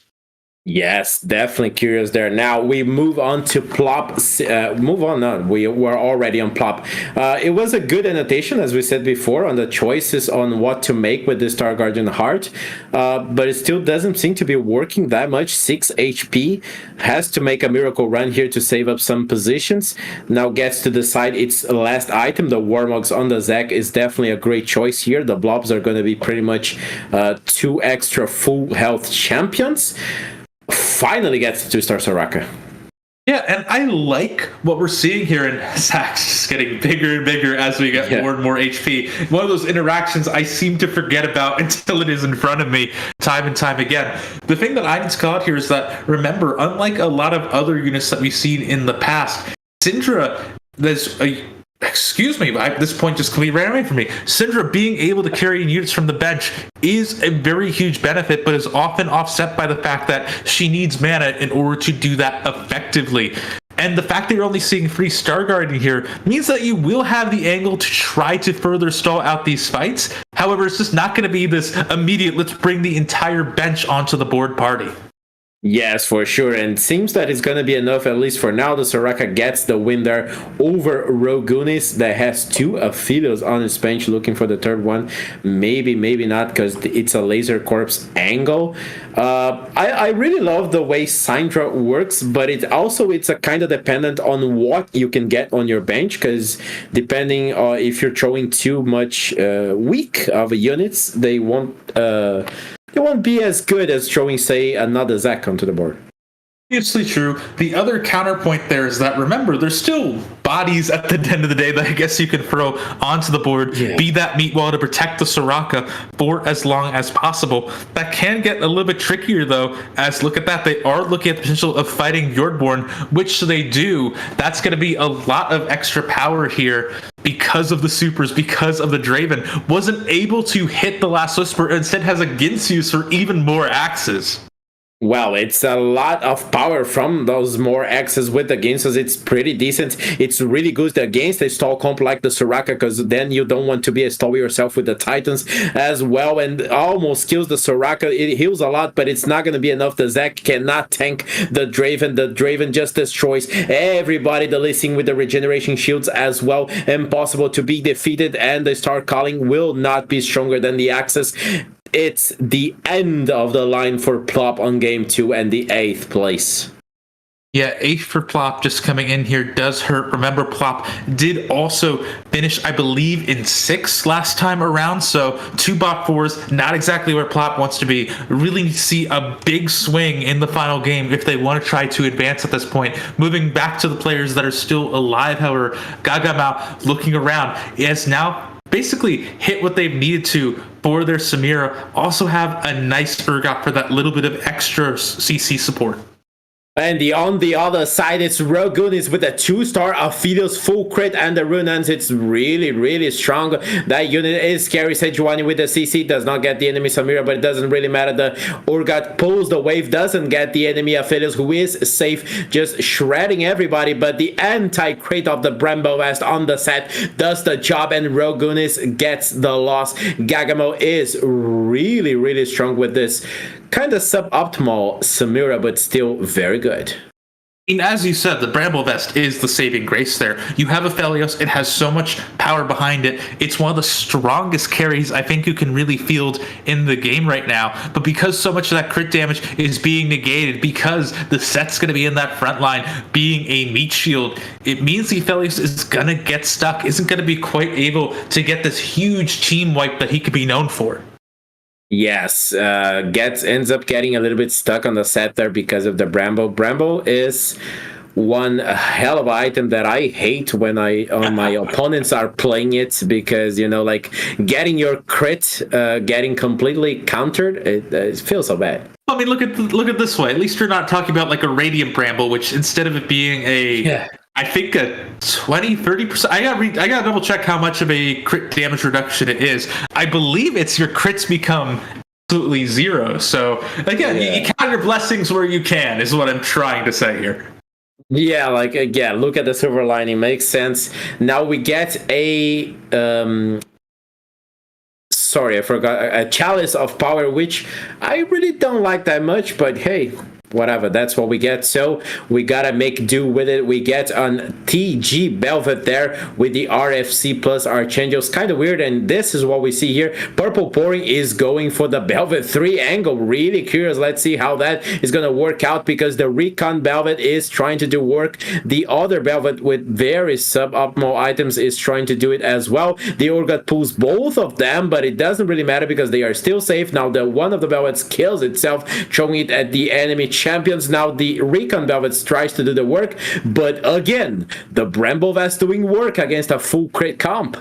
Yes, definitely curious there. Now we move on to Plop. We were already on Plop. It was a good annotation, as we said before, on the choices on what to make with the Star Guardian Heart, but it still doesn't seem to be working that much. 6 HP, has to make a miracle run here to save up some positions. Now gets to decide its last item. The Warmogs on the Zac is definitely a great choice here. The Blobs are going to be pretty much 2 extra full health champions. Finally gets to 2-star Soraka. Yeah, and I like what we're seeing here in Zac's just getting bigger and bigger as we get more and more HP. One of those interactions I seem to forget about until it is in front of me time and time again. The thing that I need to call out here is that, remember, unlike a lot of other units that we've seen in the past, Syndra, excuse me, at this point just completely ran away from me. Syndra being able to carry units from the bench is a very huge benefit, but is often offset by the fact that she needs mana in order to do that effectively. And the fact that you're only seeing 3 Star Guardian here means that you will have the angle to try to further stall out these fights. However, it's just not going to be this immediate, let's bring the entire bench onto the board party. Yes, for sure. And seems that it's going to be enough, at least for now. The Soraka gets the win there over Rogunis, that has 2 Aphelios on his bench, looking for the third one. Maybe not, because it's a Laser Corpse angle. I really love the way Syndra works, but it's a kind of dependent on what you can get on your bench, because depending if you're throwing too much weak of units, they won't be as good as throwing, say, another Zac onto the board. Obviously true. The other counterpoint there is that, remember, there's still bodies at the end of the day that I guess you can throw onto the board, be that meat wall to protect the Soraka for as long as possible. That can get a little bit trickier, though, as look at that, they are looking at the potential of fighting Yordborn, which they do. That's going to be a lot of extra power here because of the supers, because of the Draven. Wasn't able to hit the last Whisper, instead has a Ginsu for even more axes. Well, it's a lot of power from those more axes with the Ginsus. It's pretty decent. It's really good against a stall comp like the Soraka, because then you don't want to be a stall yourself with the Titans as well, and almost kills the Soraka. It heals a lot, but it's not going to be enough. The Zac cannot tank the Draven. The Draven just destroys everybody. The listing with the regeneration shields as well. Impossible to be defeated, and the Star Calling will not be stronger than the Axis. It's the end of the line for Plop on game 2 and the 8th place. Yeah, 8th for Plop just coming in here does hurt. Remember, Plop did also finish, I believe, in 6th last time around. So 2 bot 4s, not exactly where Plop wants to be. Really need to see a big swing in the final game if they want to try to advance at this point. Moving back to the players that are still alive, however, Gagamau looking around is now basically hit what they've needed to for their Samira. Also have a nice Urgot for that little bit of extra CC support. And on the other side, it's Rogunis with a 2-star Aphelios full crit and the Runans. It's really, really strong. That unit is scary. Sejuani with the CC does not get the enemy Samira, but it doesn't really matter. The Urgot pulls the wave, doesn't get the enemy Aphelios, who is safe, just shredding everybody. But the anti-crit of the Bramble West on the set does the job, and Rogunis gets the loss. Gagamo is really, really strong with this kind of suboptimal Samira, but still very good. And as you said, the Bramble Vest is the saving grace there. You have Aphelios, it has so much power behind it. It's one of the strongest carries I think you can really field in the game right now. But because so much of that crit damage is being negated, because the set's going to be in that front line being a meat shield, it means the Aphelios is going to get stuck, isn't going to be quite able to get this huge team wipe that he could be known for. Yes, ends up getting a little bit stuck on the set there because of the Bramble. Bramble is one hell of an item that I hate when my opponents are playing it, because, you know, like getting your crit getting completely countered, it feels so bad. I mean, look at this way. At least you're not talking about like a Radiant Bramble, which instead of it being I think a 20-30%. I got to double check how much of a crit damage reduction it is. I believe it's your crits become absolutely zero. So again, you count your blessings where you can, is what I'm trying to say here. Yeah, like again, look at the silver lining. Makes sense. Now we get a sorry, I forgot, a chalice of power, which I really don't like that much, but hey, whatever, that's what we get. So we gotta make do with it. We get on TG Belvet there with the RFC plus Archangels. Kind of weird, and this is what we see here. Purple Pouring is going for the Belvet 3 angle. Really curious. Let's see how that is gonna work out, because the Recon Belvet is trying to do work. The other Belvet with very suboptimal items is trying to do it as well. The Urgot pulls both of them, but it doesn't really matter because they are still safe. Now the one of the Belvets kills itself, throwing it at the enemy champions. Now the Recon Velvet tries to do the work, but again, the Bramble Vest doing work against a full crit comp.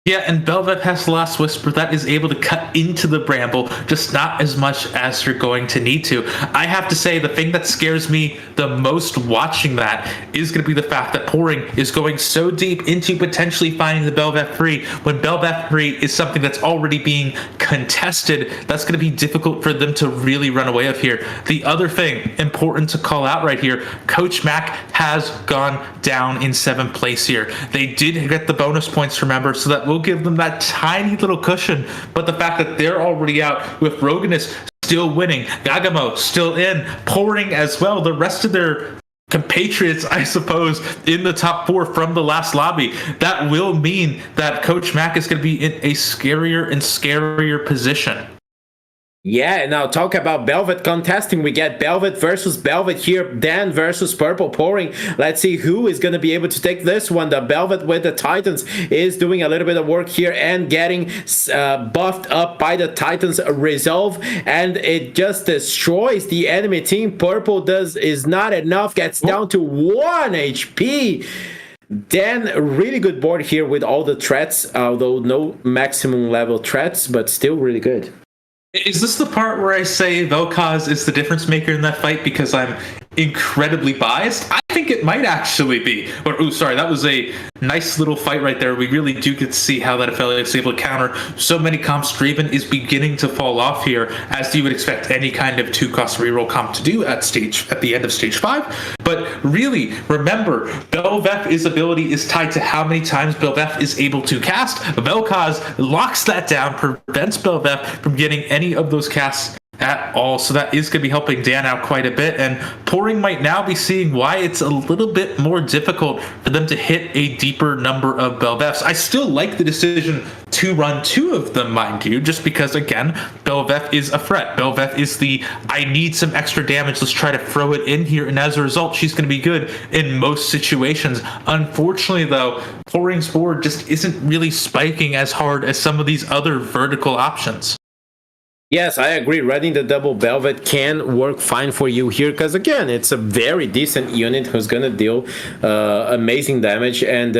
Yeah, and Belvet has Last Whisper that is able to cut into the Bramble, just not as much as you're going to need to. I have to say, the thing that scares me the most watching that is going to be the fact that Pouring is going so deep into potentially finding the Belvet free, when Belvet free is something that's already being contested. That's going to be difficult for them to really run away with here. The other thing important to call out right here, Coach Mac has gone down in 7th place here. They did get the bonus points, remember, so that will give them that tiny little cushion, but the fact that they're already out with Roganus still winning, Gagamo still in, Pouring as well, the rest of their compatriots, I suppose, in the top 4 from the last lobby, that will mean that Coach Mac is going to be in a scarier and scarier position. Yeah, now talk about Belvet contesting. We get Belvet versus Belvet here, Dan versus Purple Pouring. Let's see who is going to be able to take this one. The Belvet with the Titans is doing a little bit of work here and getting buffed up by the Titans Resolve, and it just destroys the enemy team. Purple is not enough, gets down to 1 HP. Dan, really good board here with all the threats, although no maximum level threats, but still really good. Is this the part where I say Vel'Koz is the difference maker in that fight because I'm incredibly biased? I think it might actually be. That was a nice little fight right there. We really do get to see how that affiliate is able to counter so many comps. Draven is beginning to fall off here, as you would expect any kind of 2-cost reroll comp to do at the end of stage 5. But really, remember, Bel'Veth's ability is tied to how many times Bel'Veth is able to cast. Vel'Koz locks that down, prevents Bel'Veth from getting any of those casts at all, so that is going to be helping Dan out quite a bit, and Pouring might now be seeing why it's a little bit more difficult for them to hit a deeper number of Bel'Veths. I still like the decision to run 2 of them, mind you, just because, again, Bel'Veth is a threat. Bel'Veth is the, I need some extra damage, let's try to throw it in here, and as a result, she's going to be good in most situations. Unfortunately, though, Pouring's board just isn't really spiking as hard as some of these other vertical options. Yes, I agree. Running the double Belvet can work fine for you here because, again, it's a very decent unit who's going to deal amazing damage, and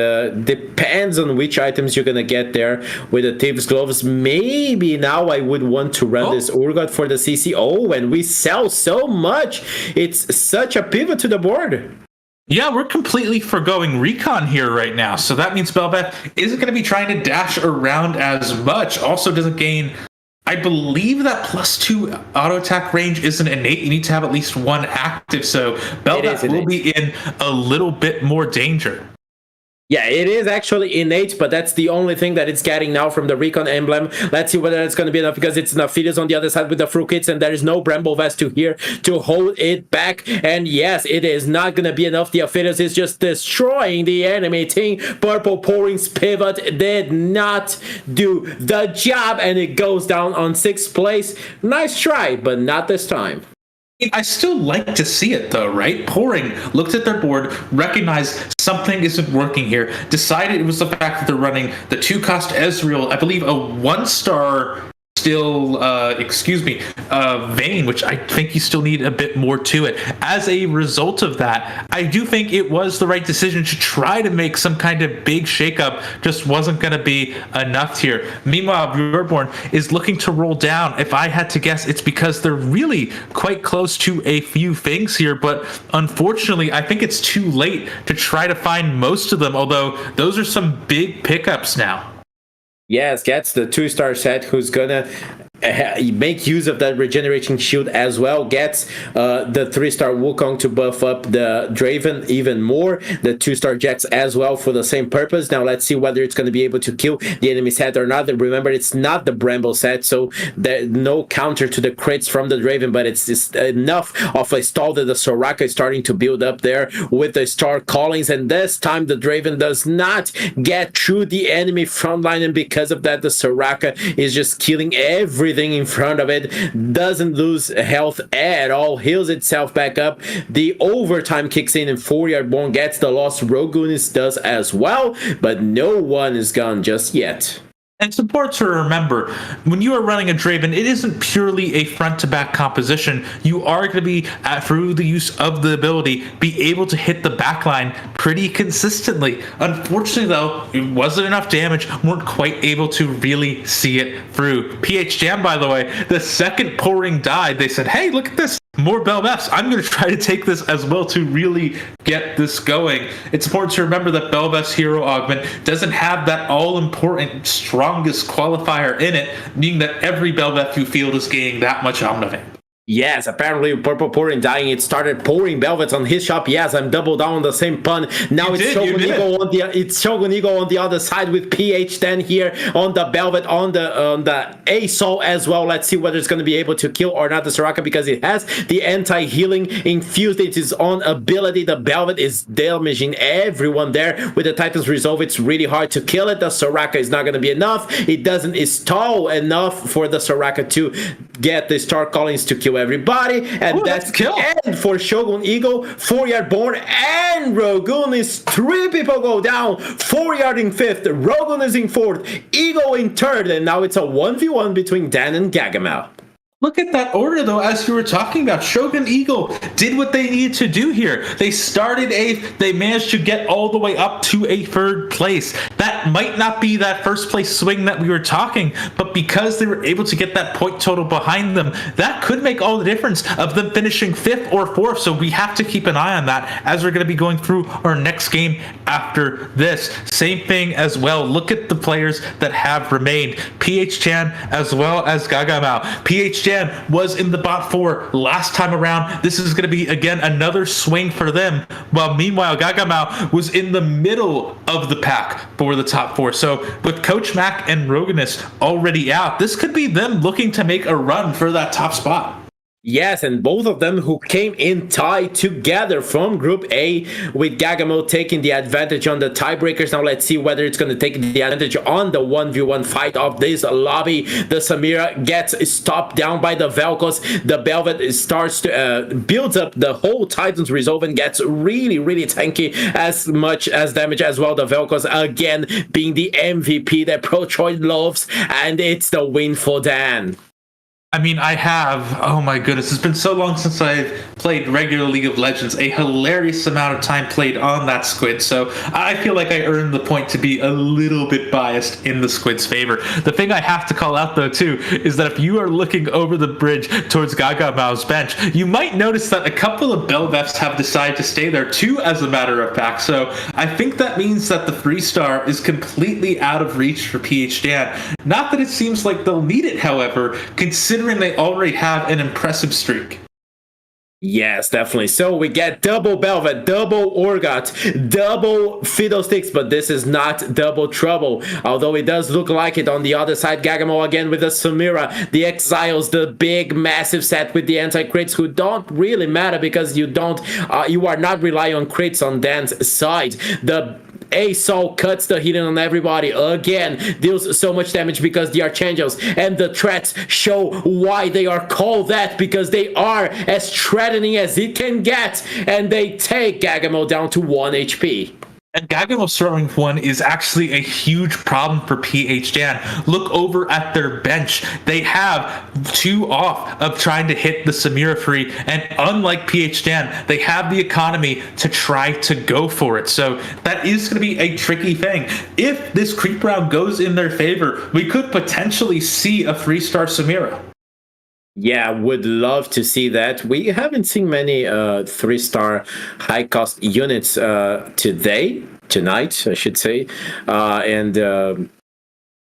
depends on which items you're going to get there with the Thieves' Gloves. Maybe now I would want to run this Urgot for the CC. Oh, and we sell so much. It's such a pivot to the board. Yeah, we're completely forgoing Recon here right now, so that means Bel'Veth isn't going to be trying to dash around as much. Also doesn't gain... I believe that +2 auto attack range isn't innate. You need to have at least 1 active, so Bel'Veth will be in a little bit more danger. Yeah, it is actually innate, but that's the only thing that it's getting now from the Recon emblem. Let's see whether it's going to be enough, because it's Nafidus on the other side with the Fruit Kits, and there is no Bramble Vest to here to hold it back. And yes, it is not going to be enough. The Nafidus is just destroying the enemy team. Purple Pouring's pivot did not do the job, and it goes down on 6th place. Nice try, but not this time. I still like to see it, though, right? Pouring looked at their board, recognized something isn't working here, decided it was the fact that they're running the 2-cost Ezreal, I believe a 1-star still, Vayne, which I think you still need a bit more to it. As a result of that, I do think it was the right decision to try to make some kind of big shakeup. Just wasn't going to be enough here. Meanwhile, Bjorborn is looking to roll down. If I had to guess, it's because they're really quite close to a few things here, but unfortunately, I think it's too late to try to find most of them, although those are some big pickups now. Yes, gets the 2-star set, who's gonna make use of that regeneration shield as well. Gets the 3-star Wukong to buff up the Draven even more. The 2-star Jax as well for the same purpose. Now let's see whether it's going to be able to kill the enemy set or not. Remember, it's not the Bramble set, so there's no counter to the crits from the Draven, but it's just enough of a stall that the Soraka is starting to build up there with the Star Callings, and this time the Draven does not get through the enemy front line, and because of that the Soraka is just killing everything in front of it, doesn't lose health at all, heals itself back up. The overtime kicks in and 4-yard born gets the loss. Rogunis does as well, but no one is gone just yet. And it's important to remember, when you are running a Draven, it isn't purely a front-to-back composition. You are going to be, through the use of the ability, be able to hit the backline pretty consistently. Unfortunately, though, it wasn't enough damage. Weren't quite able to really see it through. PH Jam, by the way, the second pouring died. They said, hey, look at this. More Belveths. I'm going to try to take this as well to really get this going. It's important to remember that Belveth's hero augment doesn't have that all-important strongest qualifier in it, meaning that every Belveth you field is gaining that much Omnivamp. Yes, apparently Purple Pouring dying, it started pouring Belvets on his shop. Yes, I'm double down on the same pun. Now it's Shogun Eagle on the other side with PH10 here on the Belvet, on the ASOL as well. Let's see whether it's going to be able to kill or not the Soraka, because it has the anti-healing infused into its own ability. The Belvet is damaging everyone there. With the Titan's Resolve, it's really hard to kill it. The Soraka is not going to be enough. It doesn't stall enough for the Soraka to get the Star Callings to kill everybody, and that's the end for Shogun Eagle. 4-yard born and Rogun is 3 people go down. 4-yard in 5th, Rogun is in 4th, Eagle in 3rd, and now it's a 1v1 between Dan and Gagamel. Look at that order, though, as you were talking about. Shogun Eagle did what they needed to do here. They started 8th. They managed to get all the way up to a 3rd place. That might not be that first place swing that we were talking, but because they were able to get that point total behind them, that could make all the difference of them finishing 5th or 4th. So we have to keep an eye on that as we're going to be going through our next game after this. Same thing as well. Look at the players that have remained. PH Chan as well as Gagamao. PH Chan was in the bot 4 last time around. This is going to be, again, another swing for them. While meanwhile, Gagamao was in the middle of the pack for the top 4. So with Coach Mac and Roganus already out, this could be them looking to make a run for that top spot. Yes, and both of them who came in tied together from Group A, with Gagamo taking the advantage on the tiebreakers. Now let's see whether it's going to take the advantage on the 1v1 fight of this lobby. The Samira gets stopped down by the Vel'Koz. The Belvet starts to builds up the whole Titan's Resolve and gets really, really tanky, as much as damage as well. The Vel'Koz again being the MVP that ProTroid loves, and it's the win for Dan. I mean, oh my goodness, it's been so long since I've played regular League of Legends, a hilarious amount of time played on that Squid, so I feel like I earned the point to be a little bit biased in the Squid's favor. The thing I have to call out, though, too, is that if you are looking over the bridge towards Gagamao's bench, you might notice that a couple of Belveths have decided to stay there, too, as a matter of fact, so I think that means that the 3-star is completely out of reach for PH Dan. Not that it seems like they'll need it, however, considering they already have an impressive streak. Yes, definitely. So we get double Belvet, double Orgot, double Fiddlesticks, but this is not double trouble. Although it does look like it on the other side. Gagamo again with the Samira, the Exiles, the big massive set with the anti-crits, who don't really matter because you are not relying on crits on Dan's side. The ASOL cuts the healing on everybody again, deals so much damage because the Archangels and the threats show why they are called that, because they are as threatening as it can get, and they take Gagamo down to 1 HP. And Gagamo's throwing 1 is actually a huge problem for PH Dan. Look over at their bench. They have 2 off of trying to hit the Samira free, and unlike PH Dan, they have the economy to try to go for it. So that is going to be a tricky thing. If this creep round goes in their favor, we could potentially see a 3-star Samira. Yeah, would love to see that. We haven't seen many 3-star high-cost units tonight, I should say.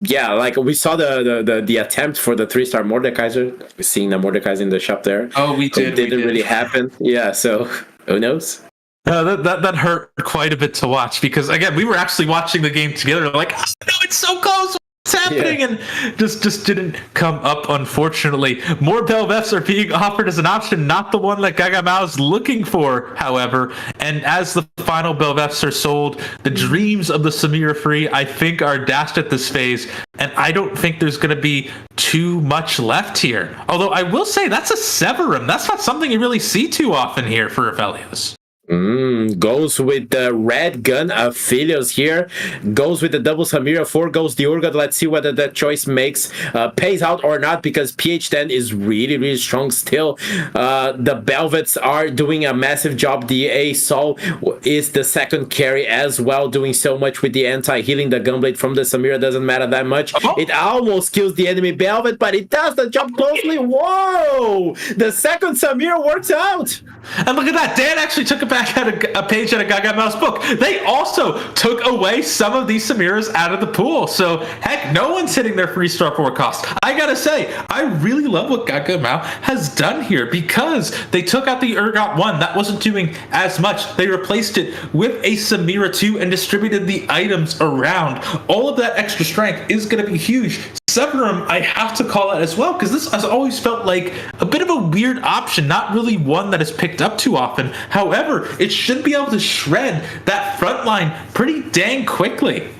Yeah, like we saw the attempt for the 3-star Mordekaiser. We're seeing the Mordekaiser in the shop there. Oh, we did. It didn't really happen. Yeah, so who knows? That hurt quite a bit to watch because again we were actually watching the game together. Like, oh, no, it's so close. What's happening? Yeah. And just didn't come up. Unfortunately, more Belveths are being offered as an option, not the one that Gagamao is looking for. However, and as the final Belveths are sold, the dreams of the Samira Free I think are dashed at this phase, and I don't think there's going to be too much left here. Although I will say that's a Severum. That's not something you really see too often here for Aphelios. Goes with the red gun of Philios here. Goes with the double Samira. 4 goes the Urgot. Let's see whether that choice pays out or not, because PH10 is really strong still. The Belvets are doing a massive job. The Asol is the second carry as well, doing so much with the anti-healing. The Gunblade from the Samira doesn't matter that much. It almost kills the enemy Belvet, but it does the job closely. Whoa! The second Samira works out. And look at that. Dan actually took it back at a page at a Gagamao's book. They also took away some of these Samiras out of the pool. So, heck, no one's hitting their 3-star 4 cost. I gotta say, I really love what Gagamao has done here because they took out the Urgot 1. That wasn't doing as much. They replaced it with a Samira 2 and distributed the items around. All of that extra strength is going to be huge. Severum, I have to call it as well, because this has always felt like a bit of a weird option, not really one that is picked up too often. However, it should be able to shred that front line pretty dang quickly.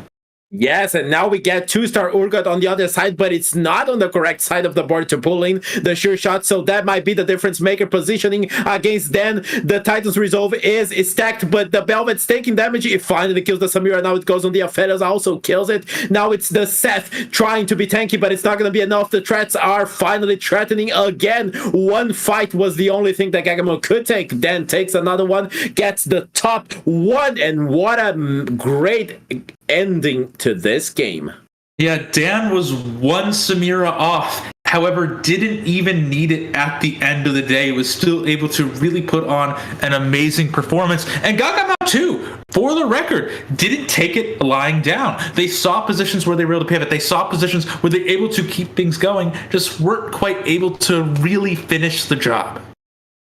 Yes, and now we get 2-star Urgot on the other side, but it's not on the correct side of the board to pull in the sure shot, so that might be the difference maker. Positioning against Dan, the Titan's Resolve is stacked, but the Belvet's taking damage. It finally kills the Samira. Now it goes on the Aphelios, also kills it. Now it's the Seth trying to be tanky, but it's not going to be enough. The threats are finally threatening again. One fight was the only thing that Gagamao could take. Dan takes another one, gets the top 1, and what a great ending to this game. Yeah, Dan was one Samira off. However, didn't even need it at the end of the day. Was still able to really put on an amazing performance. And Gagamao too, for the record, didn't take it lying down. They saw positions where they were able to pivot. They saw positions where they were able to keep things going. Just weren't quite able to really finish the job.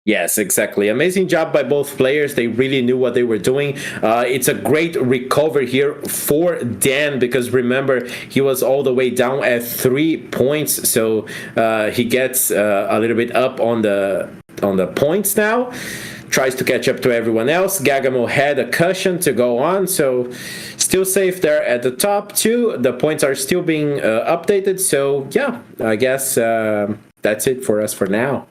Yes, exactly. Amazing job by both players. They really knew what they were doing. It's a great recovery here for Dan, because remember, he was all the way down at 3 points. So he gets a little bit up on the points now. Tries to catch up to everyone else. Gagamao had a cushion to go on, so still safe there at the top too. The points are still being updated. So yeah, I guess that's it for us for now.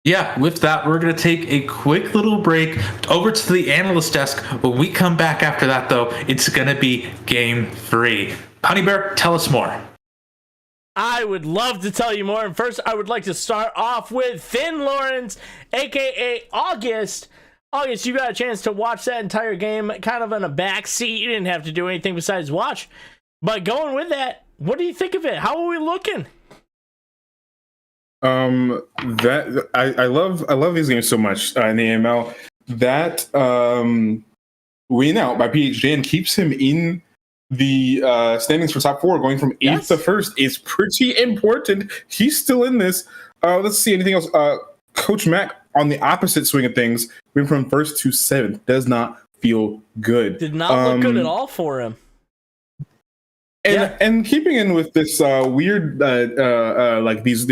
Yeah, with that, we're going to take a quick little break over to the analyst desk. When we come back after that, though, it's going to be Game 3. Honey Bear, tell us more. I would love to tell you more. And first, I would like to start off with Finn Lawrence, a.k.a. August. August, you got a chance to watch that entire game kind of in a back seat. You didn't have to do anything besides watch. But going with that, what do you think of it? How are we looking? That I love these games so much in the AML. That win out by PHJN keeps him in the standings for top 4, going from 8th to 1st is pretty important. He's still in this. Let's see anything else. Coach Mac on the opposite swing of things, went from 1st to 7th. Does not feel good. Did not look good at all for him. And keeping in with this weird like these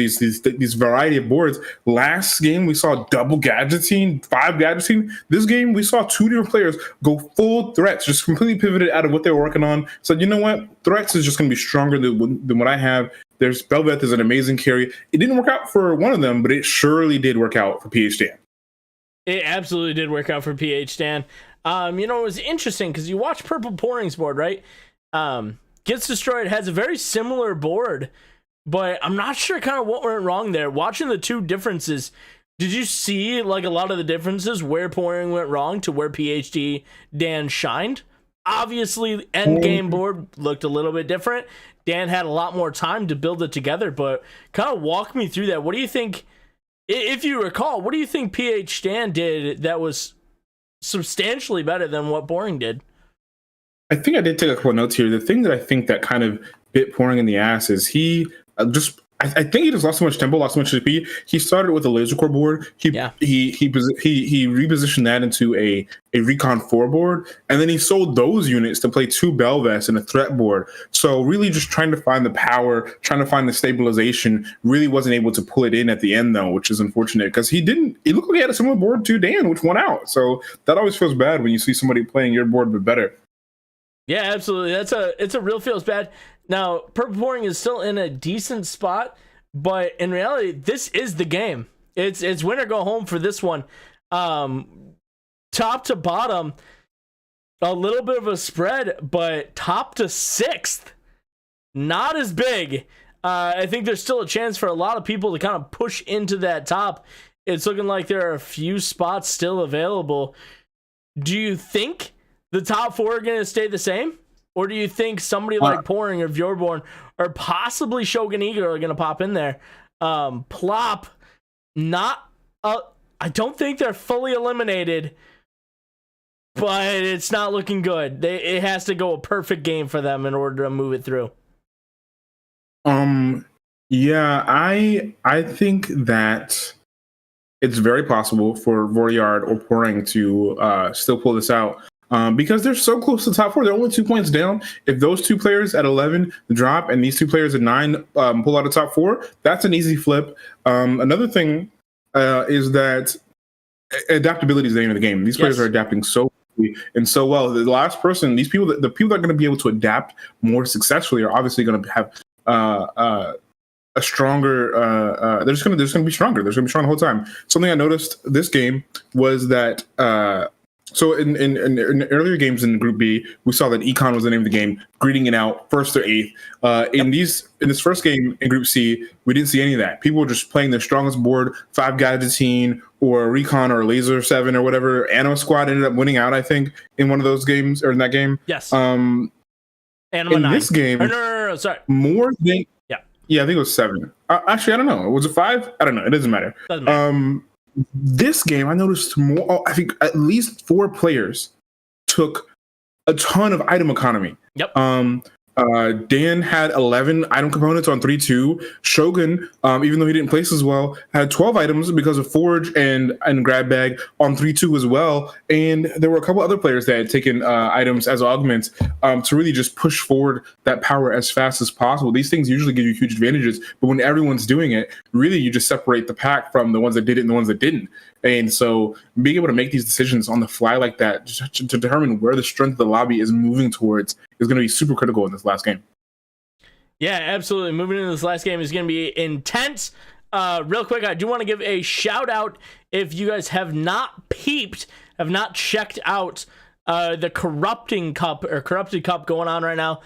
variety of boards. Last game we saw double gadgeting, 5 gadgeting. This game we saw 2 different players go full threats, just completely pivoted out of what they were working on. So you know what, threats is just going to be stronger than what I have. There's Belveth is an amazing carry. It didn't work out for one of them, but it surely did work out for PH Dan. It absolutely did work out for PH Dan. It was interesting because you watch Purple Pouring's board, right? Gets Destroyed has a very similar board, but I'm not sure kind of what went wrong there. Watching the 2 differences, did you see like a lot of the differences where Pouring went wrong to where PhD Dan shined? Obviously, endgame board looked a little bit different. Dan had a lot more time to build it together, but kind of walk me through that. What do you think, if you recall, what do you think PH Dan did that was substantially better than what Pouring did? I think I did take a couple of notes here. The thing that I think that kind of bit pouring in the ass is he I think he just lost so much tempo, lost so much HP. He started with a laser core board. He repositioned that into a recon 4 board, and then he sold those units to play 2 Belvest and a threat board. So really just trying to find the power, trying to find the stabilization, really wasn't able to pull it in at the end though, which is unfortunate because he looked like he had a similar board to Dan, which won out. So that always feels bad when you see somebody playing your board but better. Yeah, absolutely. It's a real feels bad. Now, Purple Pouring is still in a decent spot, but in reality, this is the game. It's win or go home for this one. Top to bottom, a little bit of a spread, but top to 6th, not as big. I think there's still a chance for a lot of people to kind of push into that top. It's looking like there are a few spots still available. Do you think the top 4 are going to stay the same? Or do you think somebody like Pouring or Vjorborn or possibly Shogun Eagle are going to pop in there? Plop, I don't think they're fully eliminated, but it's not looking good. It has to go a perfect game for them in order to move it through. Yeah, I think that it's very possible for Voriard or Pouring to still pull this out. Because they're so close to the top 4, they're only 2 points down. If those 2 players at 11 drop and these 2 players at 9 pull out of top 4, that's an easy flip. Another thing is that adaptability is the name of the game. These players are adapting so quickly and so well. The last person, the people that are going to be able to adapt more successfully are obviously going to have a stronger. They're just going to be stronger. They're going to be strong the whole time. Something I noticed this game was that. So in earlier games in Group B, we saw that Econ was the name of the game, greeting it out 1st or 8th. In this first game in Group C, we didn't see any of that. People were just playing their strongest board, 5 Gadgeteen or Recon or Laser 7 or whatever. Anima Squad ended up winning out, I think, in one of those games or in that game. Yes. Anima in 9. This game, no, sorry. More than yeah, I think it was 7. Actually, I don't know. Was it 5? I don't know. It doesn't matter. This game, I noticed more. I think at least 4 players took a ton of item economy. Yep. Dan had 11 item components on 3-2. Shogun, even though he didn't place as well, had 12 items because of Forge and Grab Bag on 3-2 as well. And there were a couple other players that had taken items as augments to really just push forward that power as fast as possible. These things usually give you huge advantages, but when everyone's doing it, really you just separate the pack from the ones that did it and the ones that didn't. And so being able to make these decisions on the fly like that to determine where the strength of the lobby is moving towards is going to be super critical in this last game. Yeah, absolutely. Moving into this last game is going to be intense. Real quick, I do want to give a shout out if you guys have not checked out the Corrupted Cup going on right now.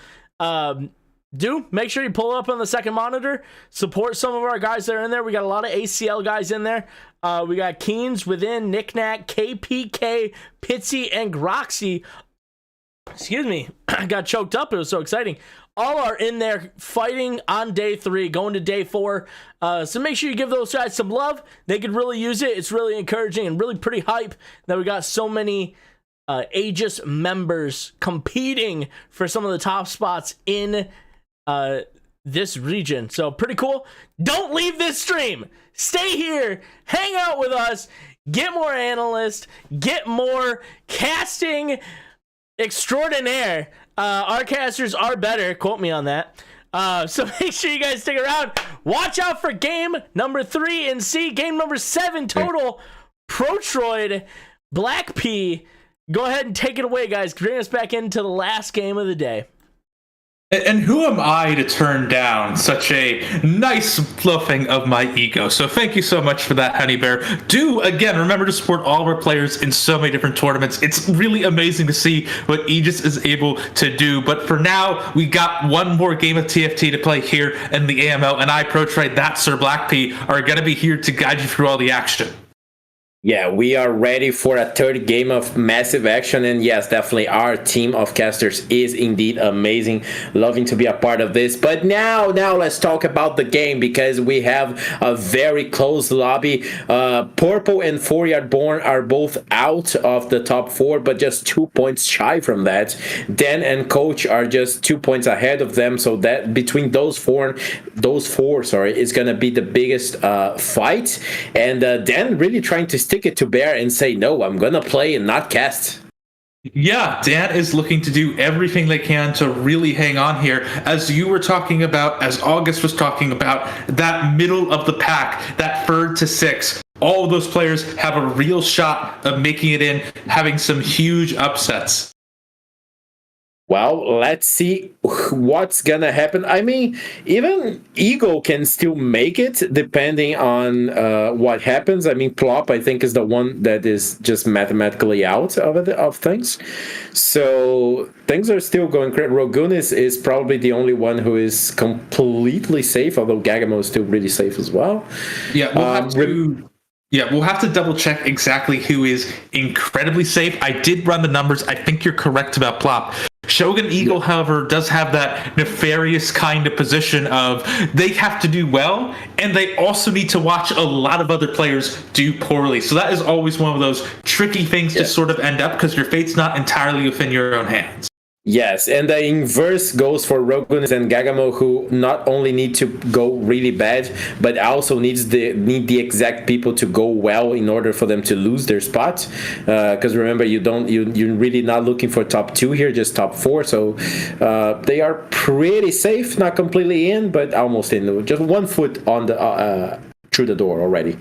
Do make sure you pull it up on the second monitor. Support some of our guys that are in there. We got a lot of ACL guys in there. We got Keens within, Knickknack, KPK, Pitsy, and Groxy. Excuse me, I got choked up. It was so exciting. All are in there fighting on day 3, going to day 4. So make sure you give those guys some love. They could really use it. It's really encouraging and really pretty hype that we got so many Aegis members competing for some of the top spots in this region. So pretty cool. Don't leave this stream. Stay here, hang out with us, get more analysts, get more casting extraordinaire. Our casters are better, quote me on that. So make sure you guys stick around. Watch out for game number 3 in C, game number 7 total. Protroid, Black P. Go ahead and take it away, guys. Bring us back into the last game of the day. And who am I to turn down such a nice fluffing of my ego? So thank you so much for that, Honey Bear. Do, again, remember to support all of our players in so many different tournaments. It's really amazing to see what Aegis is able to do. But for now, we got one more game of TFT to play here in the AML. And I, Protrade, that Sir Black P, are going to be here to guide you through all the action. Yeah, we are ready for a third game of massive action. And yes, definitely our team of casters is indeed amazing. Loving to be a part of this. But now let's talk about the game, because we have a very close lobby. Purple and 4-Yard Born are both out of the top 4, but just 2 points shy from that. Dan and Coach are just 2 points ahead of them. So that between those four, is going to be the biggest fight. And Dan really trying to stick it to Bear and say, no, I'm gonna play and not cast. Yeah, Dan is looking to do everything they can to really hang on here. As you were talking about, as August was talking about, that middle of the pack, that 3rd to 6, all of those players have a real shot of making it in, having some huge upsets. Well, let's see what's gonna happen. I mean, even Eagle can still make it depending on what happens. I mean, Plop, I think, is the one that is just mathematically out of things. So things are still going great. Rogun is probably the only one who is completely safe, although Gagamo is still really safe as well. Yeah, we'll have to double check exactly who is incredibly safe. I did run the numbers. I think you're correct about Plop. Shogun Eagle, however, does have that nefarious kind of position of they have to do well, and they also need to watch a lot of other players do poorly. So that is always one of those tricky things to sort of end up, because your fate's not entirely within your own hands. Yes, and the inverse goes for Roguns and Gagamo, who not only need to go really bad, but also need the exact people to go well in order for them to lose their spot. Because remember, you're really not looking for top 2 here, just top 4. So they are pretty safe, not completely in, but almost in. Just 1 foot on the through the door already.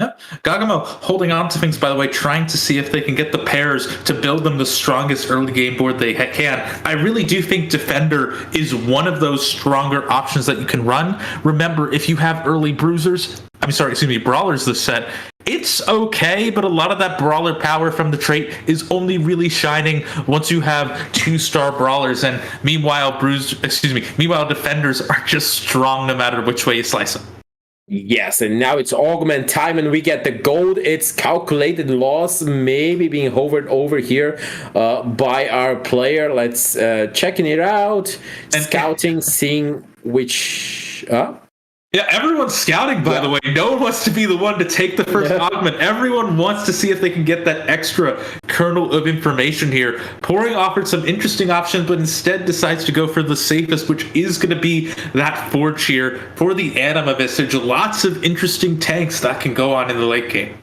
Yep. Gagamo holding on to things, by the way, trying to see if they can get the pairs to build them the strongest early game board they can. I really do think Defender is one of those stronger options that you can run. Remember, if you have early brawlers this set, it's okay, but a lot of that brawler power from the trait is only really shining once you have 2-star brawlers, and meanwhile defenders are just strong no matter which way you slice them. Yes, and now it's augment time, and we get the gold. It's calculated loss, maybe being hovered over here by our player. Let's checking it out, scouting, seeing which. Yeah, everyone's scouting, by the way. No one wants to be the one to take the first augment. Everyone wants to see if they can get that extra kernel of information here. Pouring offered some interesting options, but instead decides to go for the safest, which is going to be that Forge here for the Anima Visage. Lots of interesting tanks that can go on in the late game.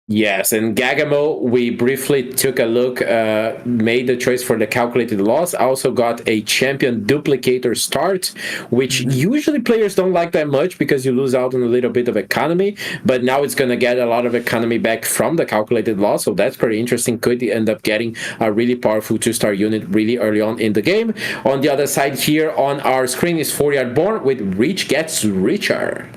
Yes, and Gagamo, we briefly took a look, made the choice for the calculated loss, also got a champion duplicator start, which usually players don't like that much because you lose out on a little bit of economy, but now it's going to get a lot of economy back from the calculated loss, so that's pretty interesting. Could end up getting a really powerful 2-star unit really early on in the game. On the other side here on our screen is 4-Yard Born with Reach Gets Richer.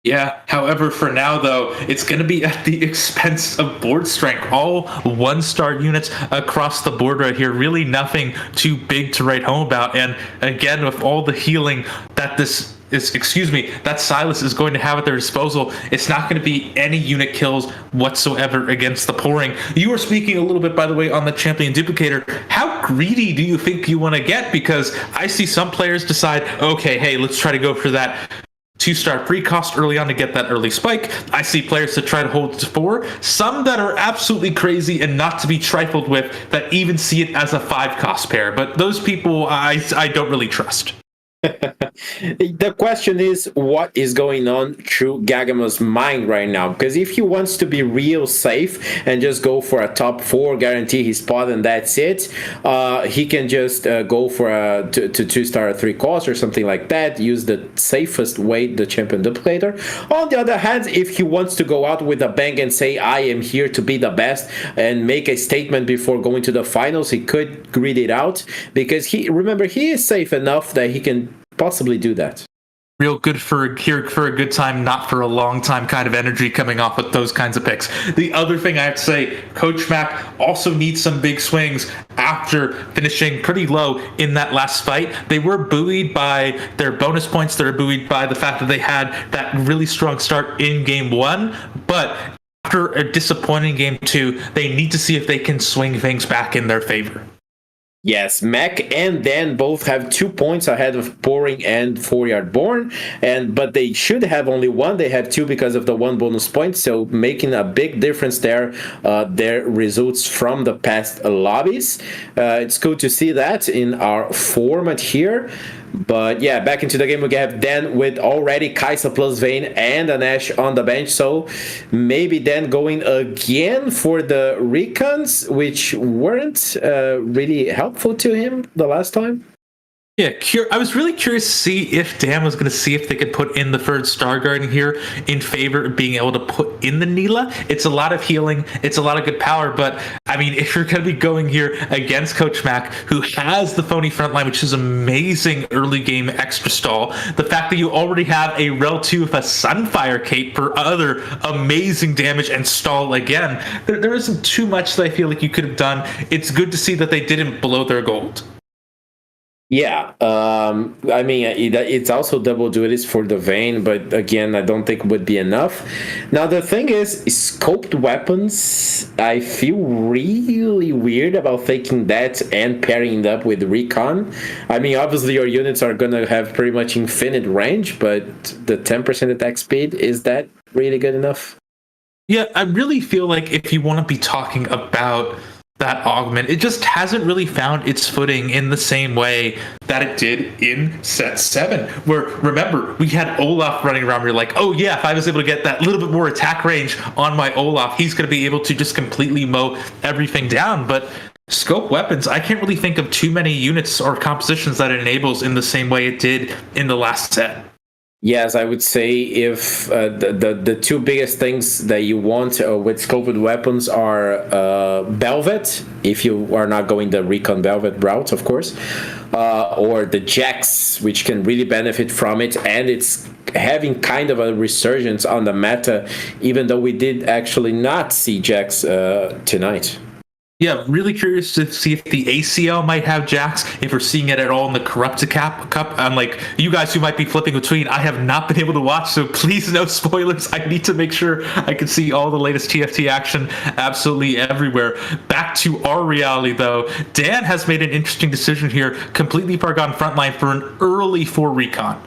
Yeah, however, for now, though, it's going to be at the expense of board strength. All 1-star units across the board right here. Really nothing too big to write home about. And again, with all the healing that that Silas is going to have at their disposal, it's not going to be any unit kills whatsoever against the pouring. You were speaking a little bit, by the way, on the champion duplicator. How greedy do you think you want to get? Because I see some players decide, okay, hey, let's try to go for that 2-star free cost early on to get that early spike. I see players that try to hold to 4. Some that are absolutely crazy and not to be trifled with, that even see it as a 5-cost pair. But those people I don't really trust. The question is, what is going on through Gagamo's mind right now? Because if he wants to be real safe and just go for a top 4, guarantee his spot, and that's it, he can just go for a 2-star 3 cost or something like that, use the safest way, the champion duplicator. On the other hand, if he wants to go out with a bang and say, I am here to be the best, and make a statement before going to the finals, he could grid it out, because he is safe enough that he can possibly do that. Real good for a good time, not for a long time kind of energy coming off with those kinds of picks. The other thing I have to say, Coach Mac also needs some big swings after finishing pretty low in that last fight. They were buoyed by their bonus points. They were buoyed by the fact that they had that really strong start in game 1, but after a disappointing game 2, they need to see if they can swing things back in their favor. Yes, Mac and Dan both have 2 points ahead of Boring and 4-Yard Born, but they should have only 1. They have 2 because of the 1 bonus point, so making a big difference there. Their results from the past lobbies. It's good to see that in our format here. But yeah, back into the game, we have Dan with already Kaisa plus Vayne and an Ashe on the bench. So maybe Dan going again for the recons, which weren't really helpful to him the last time. Yeah, I was really curious to see if Dan was going to see if they could put in the third Star Garden here in favor of being able to put in the Neela. It's a lot of healing. It's a lot of good power. But, I mean, if you're going to be going here against Coach Mac, who has the phony frontline, which is amazing early game extra stall, the fact that you already have a Rel 2 with a Sunfire Cape for other amazing damage and stall again, there isn't too much that I feel like you could have done. It's good to see that they didn't blow their gold. Yeah, I mean, it's also double duelist for the Vayne, but again, I don't think would be enough. Now, the thing is, scoped weapons, I feel really weird about taking that and pairing it up with recon. I mean, obviously, your units are going to have pretty much infinite range, but the 10% attack speed, is that really good enough? Yeah, I really feel like if you want to be talking about that augment, it just hasn't really found its footing in the same way that it did in set 7, where, remember, we had Olaf running around. We were like, oh yeah, if I was able to get that little bit more attack range on my Olaf, he's going to be able to just completely mow everything down. But scope weapons, I can't really think of too many units or compositions that it enables in the same way it did in the last set. Yes, I would say if the 2 biggest things that you want with scoped weapons are Velvet, if you are not going the Recon Velvet route, of course, or the Jax, which can really benefit from it, and it's having kind of a resurgence on the meta, even though we did actually not see Jax tonight. Yeah, really curious to see if the ACL might have Jax, if we're seeing it at all in the Corrupted Cup. I'm like, you guys who might be flipping between, I have not been able to watch, so please no spoilers. I need to make sure I can see all the latest TFT action absolutely everywhere. Back to our reality, though. Dan has made an interesting decision here, completely forgone frontline for an early 4 recon.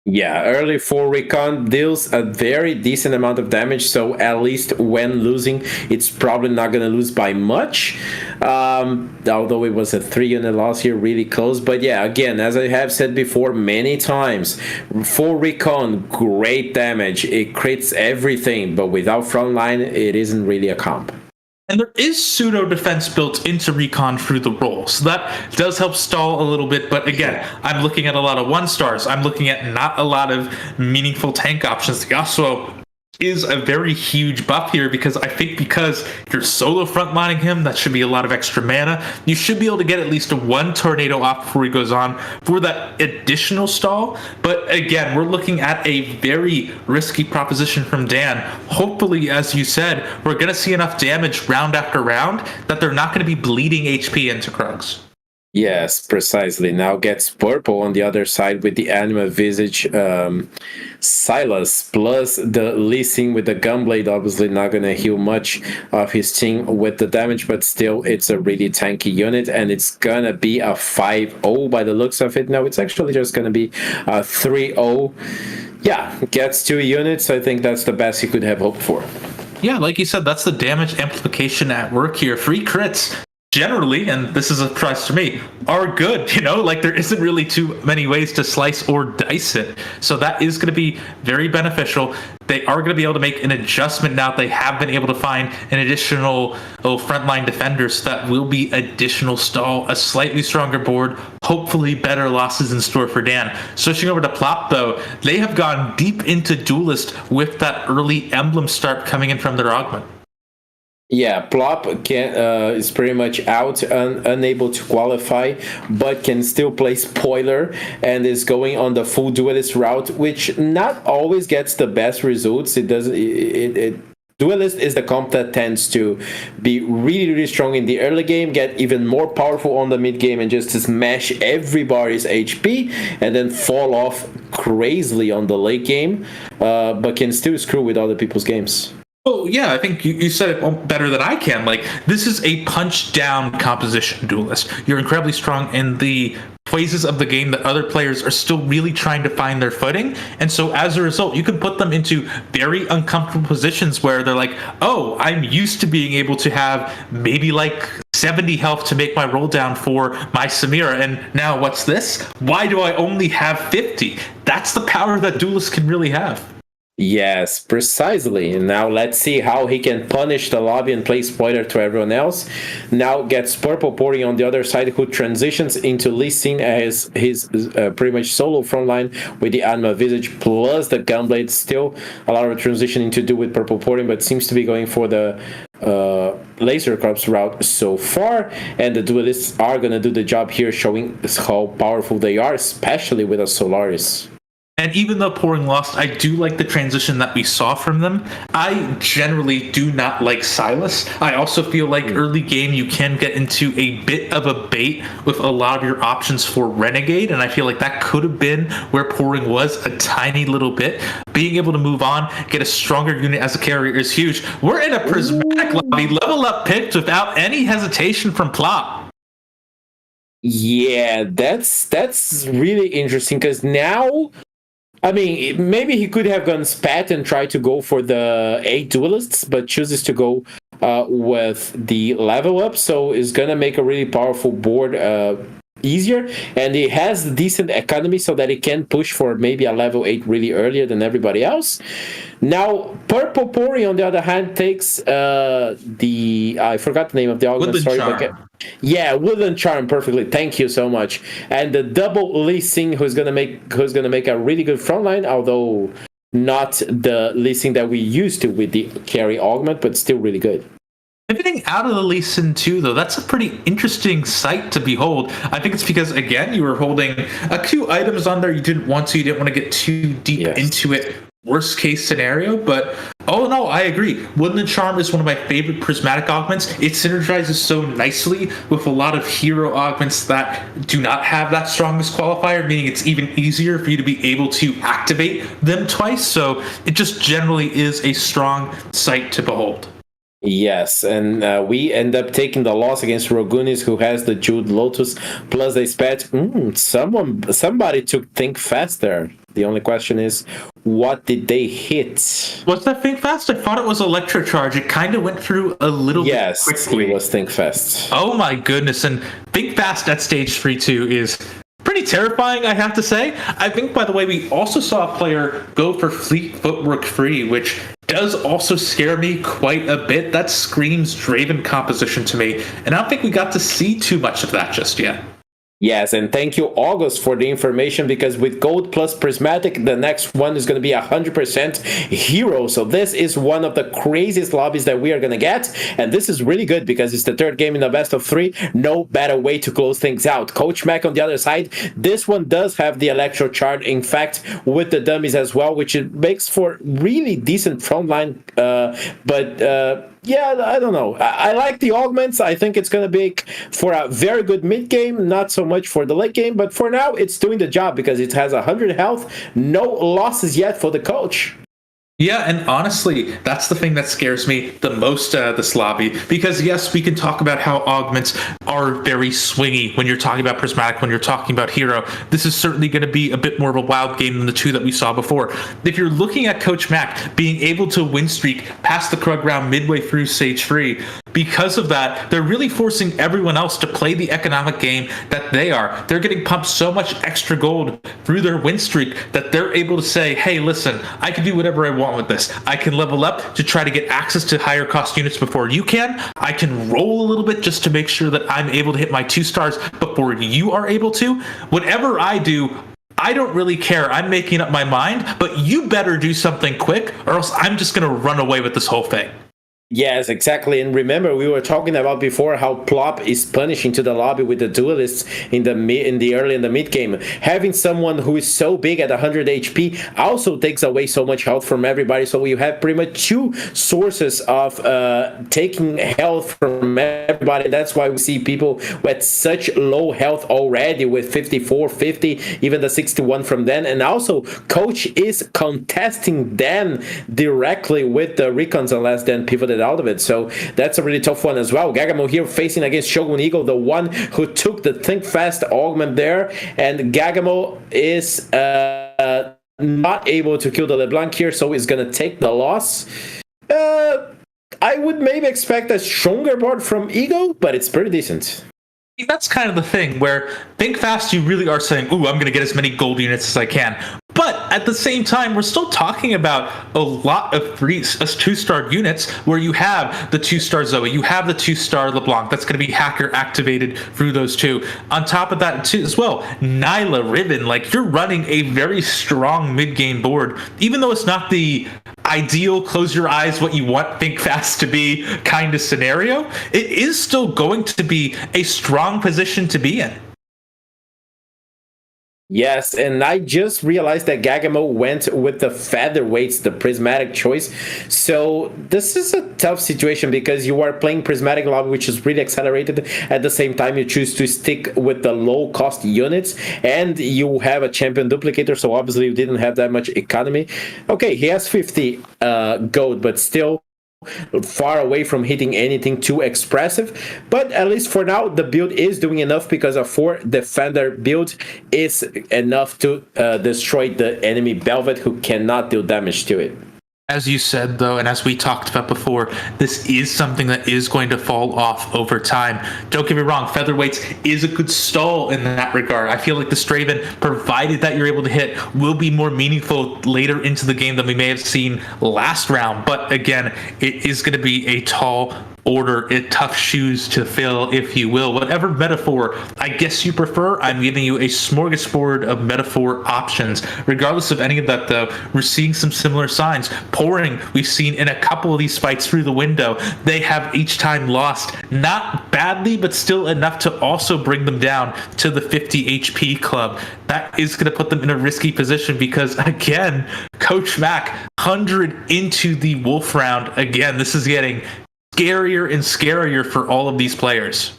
Yeah, early 4 recon deals a very decent amount of damage, so at least when losing, it's probably not going to lose by much. Although it was a 3-unit loss here, really close. But yeah, again, as I have said before many times, 4 recon, great damage. It crits everything, but without frontline, it isn't really a comp. And there is pseudo defense built into recon through the role, so that does help stall a little bit. But again, I'm looking at a lot of 1-stars. I'm looking at not a lot of meaningful tank options. Yasuo is a very huge buff here, because I think because you're solo frontlining him, that should be a lot of extra mana. You should be able to get at least 1 tornado off before he goes on for that additional stall. But again, we're looking at a very risky proposition from Dan. Hopefully, as you said, we're going to see enough damage round after round that they're not going to be bleeding HP into Krugs. Yes, precisely. Now gets purple on the other side with the Anima Visage Silas, plus the Lee Sin with the Gunblade. Obviously not going to heal much of his team with the damage, but still it's a really tanky unit, and it's going to be a 5-0 by the looks of it. No, it's actually just going to be a 3-0. Yeah, gets 2 units. I think that's the best he could have hoped for. Yeah, like you said, that's the damage amplification at work here. 3 crits. Generally, and this is a surprise to me, are good, like there isn't really too many ways to slice or dice it. So that is going to be very beneficial. They are going to be able to make an adjustment now. They have been able to find an additional frontline defender, so that will be additional stall, a slightly stronger board, hopefully better losses in store for Dan. Switching over to Plop, though, they have gone deep into Duelist with that early emblem start coming in from their augment. Yeah, Plop is pretty much out, unable to qualify, but can still play spoiler and is going on the full duelist route, which not always gets the best results. Duelist is the comp that tends to be really, really strong in the early game, get even more powerful on the mid game, and just smash everybody's HP, and then fall off crazily on the late game, but can still screw with other people's games. Oh, yeah, I think you said it better than I can. Like, this is a punch-down composition duelist. You're incredibly strong in the phases of the game that other players are still really trying to find their footing. And so as a result, you can put them into very uncomfortable positions where they're like, oh, I'm used to being able to have maybe like 70 health to make my roll down for my Samira. And now what's this? Why do I only have 50? That's the power that duelists can really have. Yes, precisely. Now let's see how he can punish the lobby and play spoiler to everyone else. Now gets Purple Pori on the other side, who transitions into Lee Sin as his pretty much solo frontline with the Anima Visage plus the Gunblade. Still a lot of transitioning to do with Purple Pori, but seems to be going for the Laser Corps route so far. And the duelists are going to do the job here, showing how powerful they are, especially with a Solaris. And even though Pouring lost, I do like the transition that we saw from them. I generally do not like Silas. I also feel like early game you can get into a bit of a bait with a lot of your options for Renegade, and I feel like that could have been where Pouring was a tiny little bit. Being able to move on, get a stronger unit as a carrier is huge. We're in a prismatic lobby, level up picked without any hesitation from Plop. Yeah, that's really interesting, because now, I mean, maybe he could have gone spat and tried to go for the 8 duelists, but chooses to go with the level up, so it's gonna make a really powerful board easier, and he has decent economy so that he can push for maybe a level 8 really earlier than everybody else. Now, Purple Pori, on the other hand, takes I forgot the name of the augment. Sorry, yeah, Woodland Charm, perfectly. Thank you so much. And the double Lee Sin, who's gonna make a really good frontline, although not the Lee Sin that we used to with the carry augment, but still really good. Pivoting out of the Lee Sin 2, though, that's a pretty interesting sight to behold. I think it's because, again, you were holding a few items on there you didn't want to get too deep into it. Worst case scenario, but oh no, I agree. Woodland Charm is one of my favorite prismatic augments. It synergizes so nicely with a lot of hero augments that do not have that strongest qualifier, meaning it's even easier for you to be able to activate them twice. So it just generally is a strong sight to behold. Yes, and we end up taking the loss against Rogunis, who has the Jeweled Lotus plus they spat. Somebody took Think Faster. The only question is, what did they hit? Was that Think Fast? I thought it was Electrocharge. It kind of went through a little bit quickly. Yes, it was Think Fast. Oh my goodness, and Think Fast at stage 3-2 is pretty terrifying, I have to say. I think, by the way, we also saw a player go for Fleet Footwork free, which does also scare me quite a bit. That screams Draven composition to me, and I don't think we got to see too much of that just yet. Yes, and thank you, August, for the information, because with Gold plus Prismatic, the next one is going to be 100% Hero. So this is one of the craziest lobbies that we are going to get, and this is really good because it's the third game in the best of 3. No better way to close things out. Coach Mac on the other side, this one does have the Electro Chart, in fact, with the dummies as well, which it makes for really decent frontline, yeah, I don't know. I like the augments. I think it's going to be for a very good mid game, not so much for the late game, but for now it's doing the job because it has 100 health, no losses yet for the coach. Yeah, and honestly, that's the thing that scares me the most this lobby. Because yes, we can talk about how augments are very swingy when you're talking about Prismatic, when you're talking about Hero. This is certainly going to be a bit more of a wild game than the 2 that we saw before. If you're looking at Coach Mac being able to win streak past the Krug round midway through stage 3, because of that, they're really forcing everyone else to play the economic game that they are. They're getting pumped so much extra gold through their win streak that they're able to say, hey, listen, I can do whatever I want with this. I can level up to try to get access to higher cost units before you can. I can roll a little bit just to make sure that I'm able to hit my 2 stars before you are able to. Whatever I do, I don't really care. I'm making up my mind, but you better do something quick or else I'm just going to run away with this whole thing. Yes, exactly. And remember, we were talking about before how Plop is punishing to the lobby with the duelists in the early and the mid game. Having someone who is so big at 100 HP also takes away so much health from everybody. So you have pretty much two sources of taking health from everybody. That's why we see people with such low health already with 54, 50, even the 61 from them. And also, Coach is contesting them directly with the recons unless then pivoted out of it. So that's a really tough one as well. Gagamo here facing against Shogun Eagle, the one who took the Think Fast augment there, and Gagamo is not able to kill the LeBlanc here, so he's gonna take the loss. I would maybe expect a stronger board from Eagle, but it's pretty decent. That's kind of the thing where Think Fast, you really are saying, ooh, I'm going to get as many gold units as I can. But at the same time, we're still talking about a lot of 2-star units where you have the 2-star Zoe, you have the 2-star LeBlanc. That's going to be hacker activated through those two. On top of that, too, as well, Nyla, Riven, like you're running a very strong mid-game board, even though it's not the ideal close your eyes what you want Think Fast to be kind of scenario. It is still going to be a strong position to be in. Yes, and I just realized that Gagamo went with the featherweights, the prismatic choice. So this is a tough situation because you are playing prismatic lobby, which is really accelerated. At the same time, you choose to stick with the low-cost units, and you have a champion duplicator, so obviously you didn't have that much economy. Okay, he has 50 gold, but still far away from hitting anything too expressive, but at least for now the build is doing enough because a 4 defender build is enough to destroy the enemy Velvet, who cannot deal damage to it. As you said, though, and as we talked about before, this is something that is going to fall off over time. Don't get me wrong, Featherweights is a good stall in that regard. I feel like the Straven, provided that you're able to hit, will be more meaningful later into the game than we may have seen last round. But again, it is going to be a tall order, tough shoes to fill, if you will. Whatever metaphor I guess you prefer, I'm giving you a smorgasbord of metaphor options. Regardless of any of that, though, we're seeing some similar signs. Pouring, we've seen in a couple of these fights through the window, they have each time lost, not badly, but still enough to also bring them down to the 50 HP club. That is going to put them in a risky position because, again, Coach Mac, 100 into the Wolf round. Again, this is getting scarier and scarier for all of these players.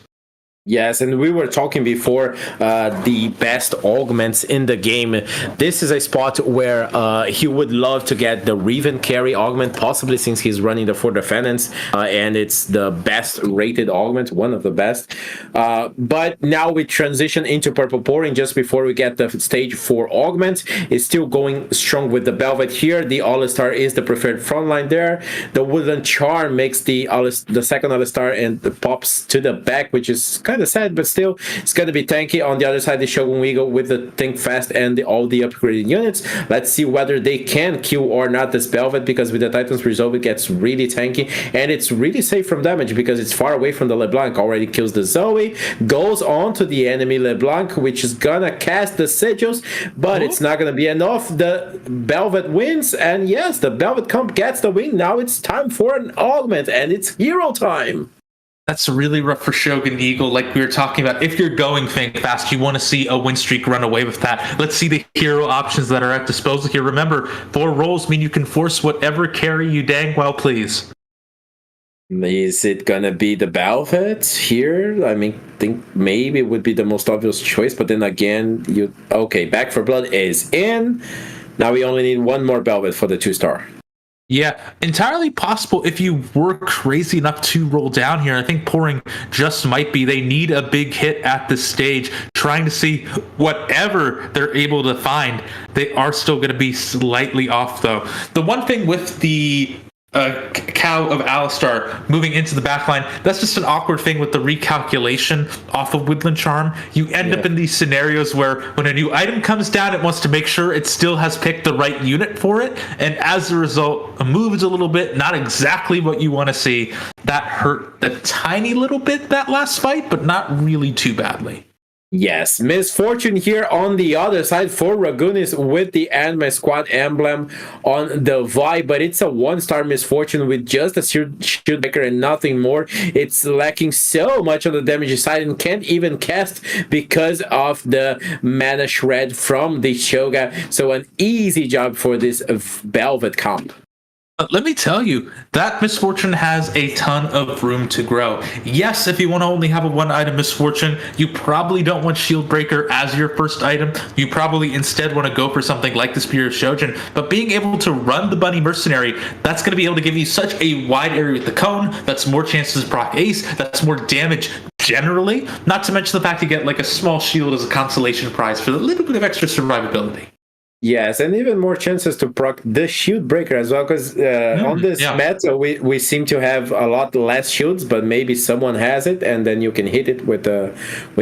Yes, and we were talking before the best augments in the game. This is a spot where he would love to get the Riven carry augment, possibly since he's running the 4 defendants, and it's the best rated augment, one of the best. But now we transition into Purple Pouring just before we get the stage 4 augment. It's still going strong with the Velvet here. The All-Star is the preferred frontline there. The Wooden Charm makes the second All-Star and pops to the back, which is kind of sad, but still it's going to be tanky. On the other side, the Shogun Eagle with the Think Fast and all the upgraded units. Let's see whether they can kill or not this Velvet, because with the Titan's Resolve it gets really tanky, and it's really safe from damage because it's far away from the LeBlanc. Already kills the Zoe, goes on to the enemy LeBlanc, which is gonna cast the Sigils, but it's not gonna be enough. The Velvet wins, and yes, the Velvet comp gets the win. Now it's time for an augment, and it's hero time. That's really rough for Shogun Eagle, like we were talking about. If you're going Think Fast, you want to see a win streak run away with that. Let's see the hero options that are at disposal here. Remember, 4 roles mean you can force whatever carry you dang well please. Is it gonna be the Velvet here? I mean, think maybe it would be the most obvious choice, but then again, okay, Back for Blood is in. Now we only need one more Velvet for the 2-star. Yeah, entirely possible if you were crazy enough to roll down here. I think Pouring just might be. They need a big hit at this stage, trying to see whatever they're able to find. They are still going to be slightly off, though. The one thing with the Cow of Alistar moving into the backline, that's just an awkward thing with the recalculation off of Woodland Charm. You end up in these scenarios where when a new item comes down, it wants to make sure it still has picked the right unit for it, and as a result, it moves a little bit, not exactly what you want to see. That hurt a tiny little bit that last fight, but not really too badly. Yes, misfortune here on the other side for Ragunis with the Anime Squad emblem on the vibe, but it's a 1-star misfortune with just a shield breaker and nothing more. It's lacking so much on the damage side and can't even cast because of the mana shred from the Shoga. So an easy job for this Velvet comp. Let me tell you, that misfortune has a ton of room to grow. Yes, if you want to only have a 1-item misfortune, you probably don't want Shield Breaker as your first item. You probably instead want to go for something like the Spear of Shojin. But being able to run the Bunny Mercenary, that's going to be able to give you such a wide area with the cone. That's more chances to proc ace. That's more damage generally. Not to mention the fact you get like a small shield as a consolation prize for a little bit of extra survivability. Yes, and even more chances to proc the shield breaker as well, because on this meta we seem to have a lot less shields, but maybe someone has it, and then you can hit it with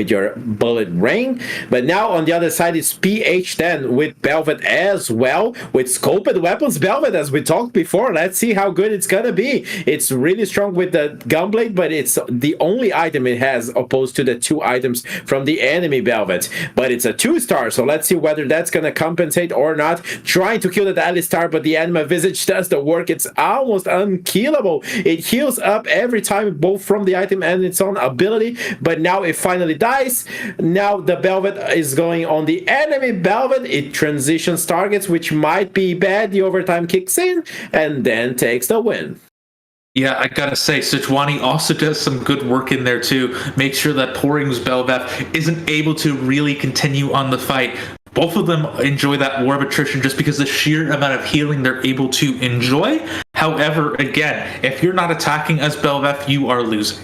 your bullet rain. But now on the other side is PH10 with Velvet as well, with scoped weapons Velvet, as we talked before. Let's see how good it's gonna be. It's really strong with the gunblade, but it's the only item it has opposed to the 2 items from the enemy Velvet. But it's a 2-star, so let's see whether that's gonna compensate or not. Trying to kill the Alistar, but the Anima Visage does the work. It's almost unkillable. It heals up every time, both from the item and its own ability, but now it finally dies. Now the Velvet is going on the enemy Velvet. It transitions targets, which might be bad. The overtime kicks in and then takes the win. Yeah, I gotta say, Sejuani also does some good work in there too. Make sure that Poring's Belveth isn't able to really continue on the fight. Both of them enjoy that war of attrition just because the sheer amount of healing they're able to enjoy. However, again, if you're not attacking as Belveth, you are losing.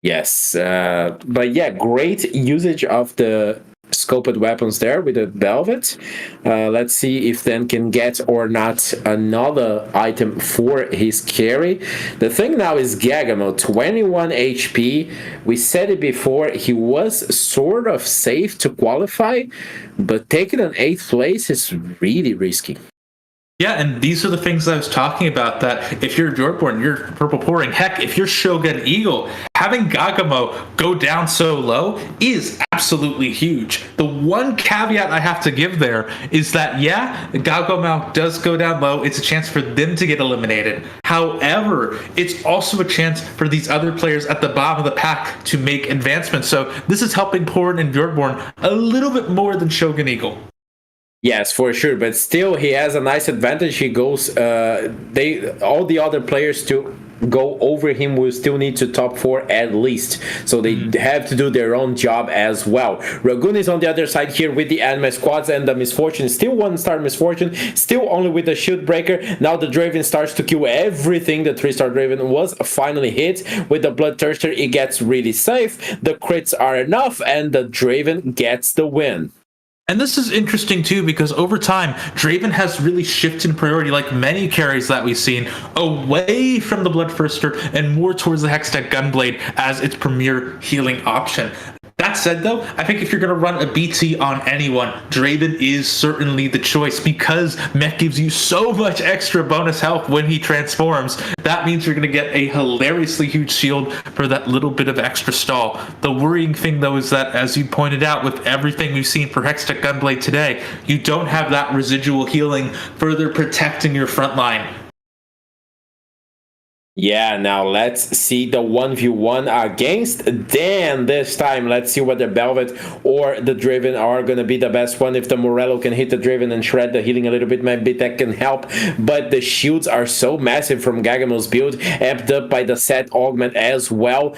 Yes, but yeah, great usage of the scoped weapons there with the Velvet. Let's see if then can get or not another item for his carry. The thing now is Gagamo, 21 HP. We said it before, he was sort of safe to qualify, but taking an 8th place is really risky. Yeah, and these are the things I was talking about, that if you're Jorborn, you're Purple Pouring. Heck, if you're Shogun Eagle, having Gagamo go down so low is absolutely huge. The one caveat I have to give there is that, yeah, Gagamo does go down low. It's a chance for them to get eliminated. However, it's also a chance for these other players at the bottom of the pack to make advancements. So this is helping Porin and Jorborn a little bit more than Shogun Eagle. Yes, for sure, but still he has a nice advantage. He goes, all the other players to go over him will still need to top 4 at least, so they have to do their own job as well. Ragun is on the other side here with the anime squads, and the misfortune, still 1-star misfortune, still only with the shield breaker. Now the Draven starts to kill everything. The 3-star Draven was finally hit with the bloodthirster. It gets really safe, the crits are enough, and the Draven gets the win. And this is interesting too, because over time, Draven has really shifted in priority, like many carries that we've seen, away from the Bloodthirster and more towards the Hextech Gunblade as its premier healing option. That said, though, I think if you're going to run a BT on anyone, Draven is certainly the choice, because Mech gives you so much extra bonus health when he transforms. That means you're going to get a hilariously huge shield for that little bit of extra stall. The worrying thing, though, is that, as you pointed out, with everything we've seen for Hextech Gunblade today, you don't have that residual healing further protecting your front line. Yeah, now let's see the 1v1 against Dan this time. Let's see whether Velvet or the Draven are going to be the best one. If the Morello can hit the Draven and shred the healing a little bit, maybe that can help. But the shields are so massive from Gagamo's build, amped up by the set augment as well.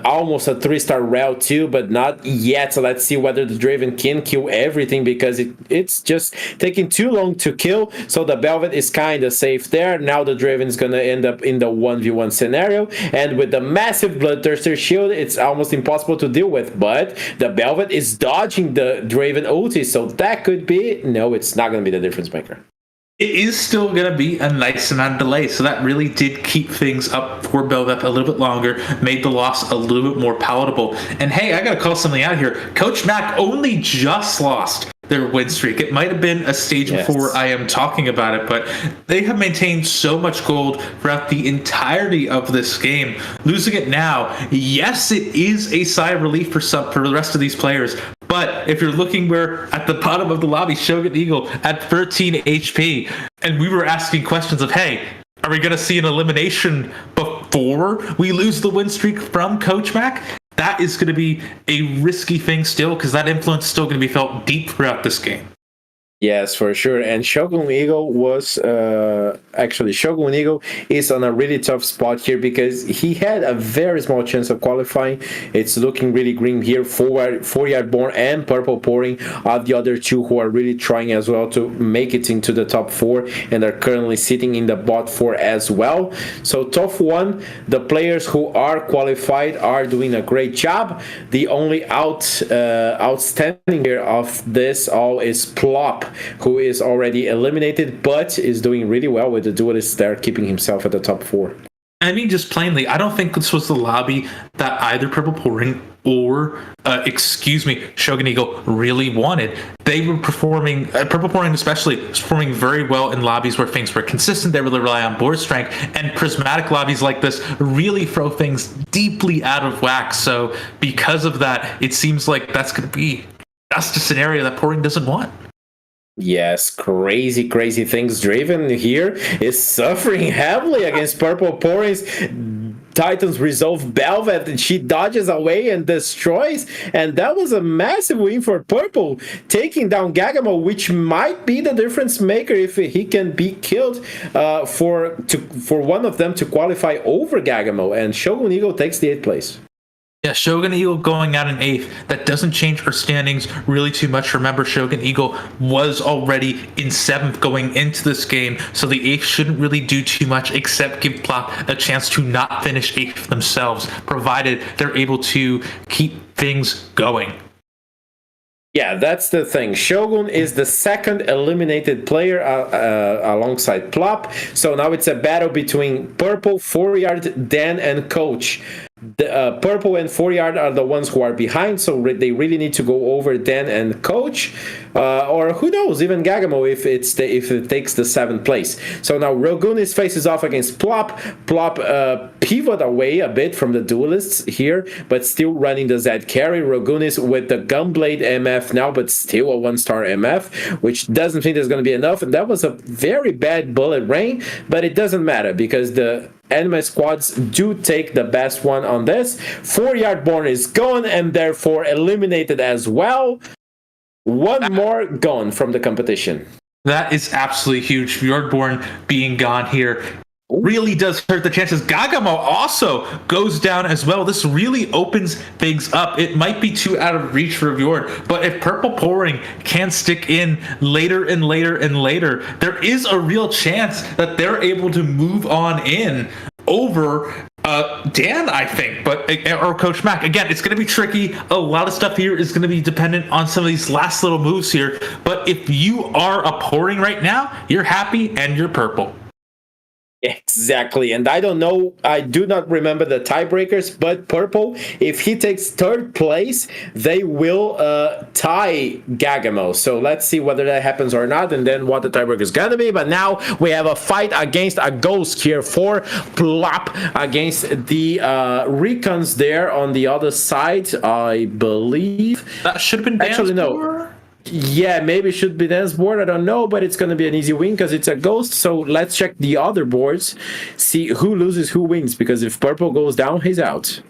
Almost a 3-star rel too, but not yet. So let's see whether the Draven can kill everything, because it's just taking too long to kill. So the Velvet is kind of safe there. Now the Draven is going to end up in the 1v1 scenario, and with the massive Bloodthirster shield, it's almost impossible to deal with. But the Velvet is dodging the Draven ulti, so that could be... No, it's not going to be the difference maker. It is still going to be a nice amount of delay, so that really did keep things up for Belveth a little bit longer, made the loss a little bit more palatable. And hey, I got to call something out here. Coach Mac only just lost their win streak. It might have been a stage before I am talking about it, but they have maintained so much gold throughout the entirety of this game. Losing it now, yes, it is a sigh of relief for the rest of these players. But if you're looking, we're at the bottom of the lobby, Shogun Eagle at 13 HP, and we were asking questions of, hey, are we going to see an elimination before we lose the win streak from Coach Mac? That is going to be a risky thing still, because that influence is still going to be felt deep throughout this game. Yes, for sure. And Shogun Eagle was Shogun Eagle is on a really tough spot here because he had a very small chance of qualifying. It's looking really green here. 4-Yard Born and Purple Pouring are the other two who are really trying as well to make it into the top 4 and are currently sitting in the bot 4 as well. So tough one. The players who are qualified are doing a great job. The only outstanding here of this all is Plop, who is already eliminated but is doing really well with the duelist there, keeping himself at the top 4. I mean, just plainly, I don't think this was the lobby that either Purple Pouring or, Shogun Eagle really wanted. They were performing, Purple Pouring especially, was performing very well in lobbies where things were consistent. They really rely on board strength, and prismatic lobbies like this really throw things deeply out of whack. So because of that, it seems like that's a scenario that Pouring doesn't want. Yes, crazy things. Draven here is suffering heavily against Purple Pouring's Titan's Resolve Belvet, and she dodges away and destroys, and that was a massive win for Purple, taking down Gagamo, which might be the difference maker if he can be killed for one of them to qualify over Gagamo, and Shogun Eagle takes the 8th place. Yeah, Shogun Eagle going out in 8th. That doesn't change our standings really too much. Remember, Shogun Eagle was already in 7th going into this game, so the 8th shouldn't really do too much except give Plop a chance to not finish 8th themselves, provided they're able to keep things going. Yeah, that's the thing. Shogun is the 2nd eliminated player alongside Plop, so now it's a battle between Purple, 4-Yard, Dan, and Coach. The Purple and 4-Yard are the ones who are behind, so they really need to go over Dan and Coach, or who knows, even Gagamo if it takes the 7th place. So now Rogunis faces off against Plop. Plop pivot away a bit from the duelists here, but still running the Zed carry. Rogunis with the Gunblade MF now, but still a 1-star MF, which doesn't think there's going to be enough. And that was a very bad bullet rain, but it doesn't matter because the enemy squads do take the best one on this. 4-Yard Born is gone and therefore eliminated as well. One more gone from the competition. That is absolutely huge. Fjordborn being gone here really does hurt the chances. Gagamo also goes down as well. This really opens things up. It might be too out of reach for Fjord, but if Purple Pouring can stick in later and later and later, there is a real chance that they're able to move on in over Dan, I think, or Coach Mac. Again, it's going to be tricky. A lot of stuff here is going to be dependent on some of these last little moves here. But if you are a Pouring right now, you're happy and you're Purple. Exactly, and I don't know, I do not remember the tiebreakers, but Purple, if he takes 3rd place, they will tie Gagamo. So let's see whether that happens or not, and then what the tiebreaker is gonna be. But now we have a fight against a ghost here for Plop against the Recons there on the other side, I believe. That should have been Dan's Actually, no. Yeah, maybe it should be Dan's board. I don't know, but it's going to be an easy win because it's a ghost. So let's check the other boards, see who loses, who wins. Because if Purple goes down, he's out.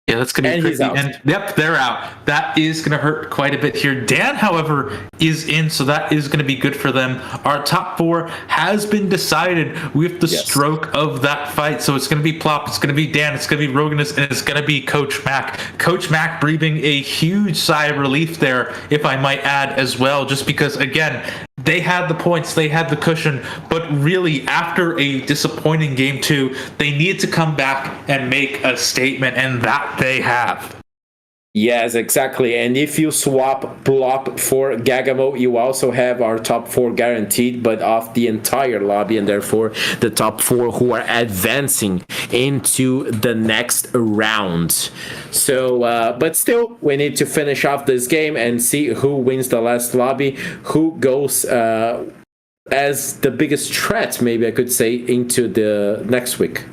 Yeah, that's going to be tricky. And yep, they're out. That is going to hurt quite a bit here. Dan, however, is in, so that is going to be good for them. Our top 4 has been decided with the stroke of that fight. So it's going to be Plop, it's going to be Dan, it's going to be Roganus, and it's going to be Coach Mac. Coach Mac breathing a huge sigh of relief there, if I might add as well, just because, again, they had the points, they had the cushion, but really after a disappointing game 2, they needed to come back and make a statement, and that they have. Yes, exactly. And if you swap Plop for Gagamo, you also have our top 4 guaranteed, but off the entire lobby, and therefore the top 4 who are advancing into the next round. So, but still, we need to finish off this game and see who wins the last lobby, who goes as the biggest threat, maybe I could say, into the next week.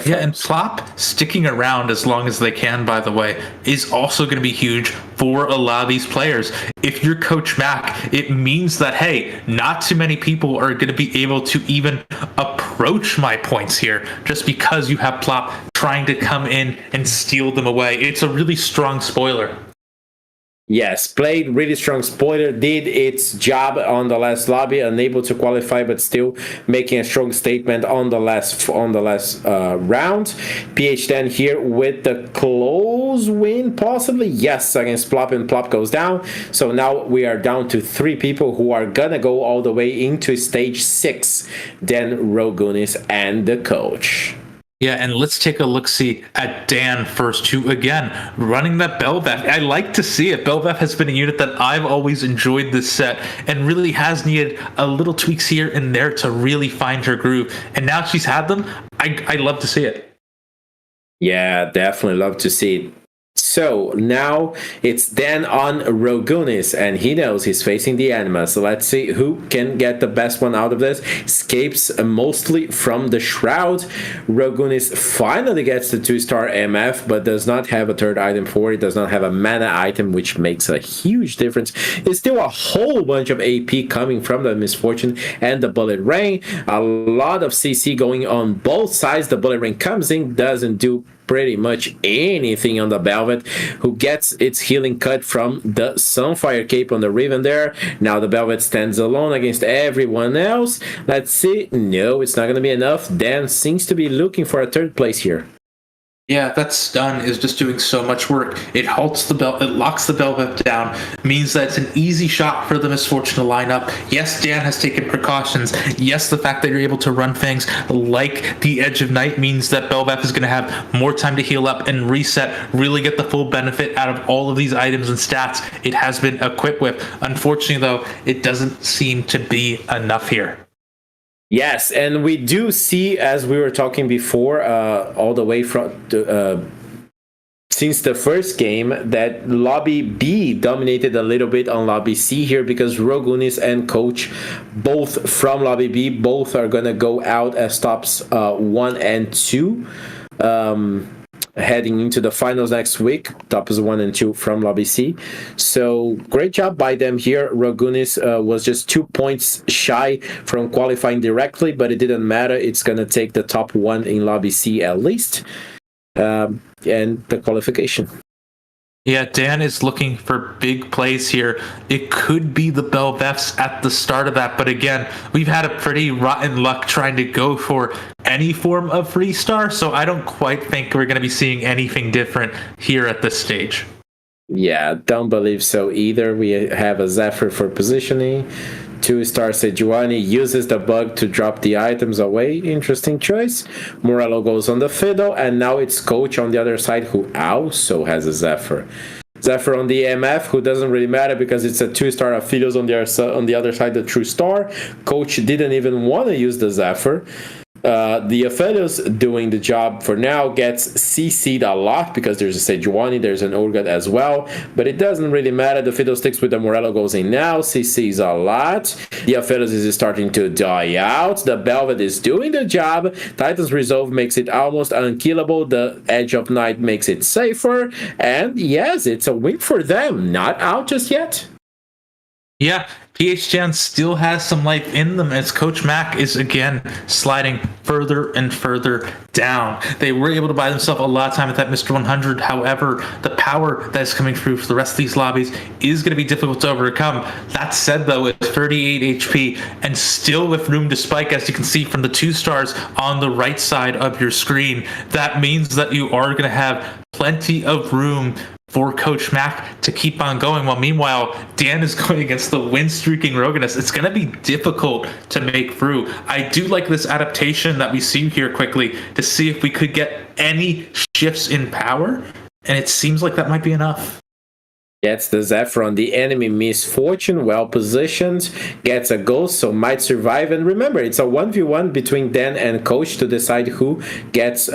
Yeah, and Plop sticking around as long as they can, by the way, is also going to be huge for a lot of these players. If you're Coach Mac, it means that, hey, not too many people are going to be able to even approach my points here just because you have Plop trying to come in and steal them away. It's a really strong spoiler. Yes, played really strong. Spoiler did its job on the last lobby, unable to qualify, but still making a strong statement on the last round. PH10 here with the close win, possibly. Yes, against Plop, and Plop goes down. So now we are down to 3 people who are gonna go all the way into stage 6. Then Rogunis and the coach. Yeah, and let's take a look-see at Dan first, who, again, running that Belveth. I like to see it. Belveth has been a unit that I've always enjoyed this set and really has needed a little tweaks here and there to really find her groove. And now she's had them. I love to see it. Yeah, definitely love to see it. So now it's Dan on Rogunis, and he knows he's facing the Anima. So let's see who can get the best one out of this. Escapes mostly from the Shroud. Rogunis finally gets the 2-star MF, but does not have a third item for it. Does not have a mana item, which makes a huge difference. It's still a whole bunch of AP coming from the Misfortune and the Bullet Rain. A lot of CC going on both sides. The Bullet Rain comes in, doesn't do pretty much anything on the Belveth, who gets its healing cut from the Sunfire Cape on the Riven there. Now the Belveth stands alone against everyone else. Let's see. No, it's not going to be enough. Dan seems to be looking for a 3rd place here. Yeah, that stun is just doing so much work. It halts the belt, it locks the Belveth down, means that it's an easy shot for the Misfortune to line up. Yes, Dan has taken precautions. Yes, the fact that you're able to run things like the Edge of Night means that Belveth is going to have more time to heal up and reset, really get the full benefit out of all of these items and stats it has been equipped with. Unfortunately, though, it doesn't seem to be enough here. Yes, and we do see, as we were talking before, all the way from since the first game, that Lobby B dominated a little bit on Lobby C here, because Rogunis and Coach, both from Lobby B, both are going to go out as tops 1 and 2. Heading into the finals next week, tops 1 and 2 from Lobby C. So great job by them here. Rogunis was just 2 points shy from qualifying directly, but it didn't matter. It's going to take the top 1 in Lobby C at least, and the qualification. Yeah, Dan is looking for big plays here. It could be the Belveths at the start of that, but again, we've had a pretty rotten luck trying to go for any form of free star, so I don't quite think we're going to be seeing anything different here at this stage. Yeah, don't believe so either. We have a Zephyr for positioning. 2-star Sejuani uses the bug to drop the items away. Interesting choice. Morello goes on the Fiddle, and now it's Coach on the other side, who also has a Zephyr. Zephyr on the MF, who doesn't really matter because it's a 2-star Aphelios on the other side, the True Star. Coach didn't even want to use the Zephyr. The Aphelios doing the job for now, gets CC'd a lot because there's a Sejuani, there's an Urgot as well, but it doesn't really matter. The Fiddle sticks with the Morello goes in now, CC's a lot. The Aphelios is starting to die out. The Belveth is doing the job. Titan's Resolve makes it almost unkillable. The Edge of Night makes it safer, and yes, it's a win for them. Not out just yet. Yeah, PHJan still has some life in them as Coach Mac is again sliding further and further down. They were able to buy themselves a lot of time at that Mr. 100. However, the power that is coming through for the rest of these lobbies is going to be difficult to overcome. That said, though, with 38 HP and still with room to spike, as you can see from the 2 stars on the right side of your screen, that means that you are going to have plenty of room for Coach Mac to keep on going, while meanwhile Dan is going against the win-streaking Rogunis. It's going to be difficult to make through. I do like this adaptation that we see here quickly to see if we could get any shifts in power and it seems like that might be enough. Gets the Zephyr on the enemy Misfortune, well positioned, gets a ghost, so might survive. And remember, it's a 1v1 between Dan and Coach to decide who gets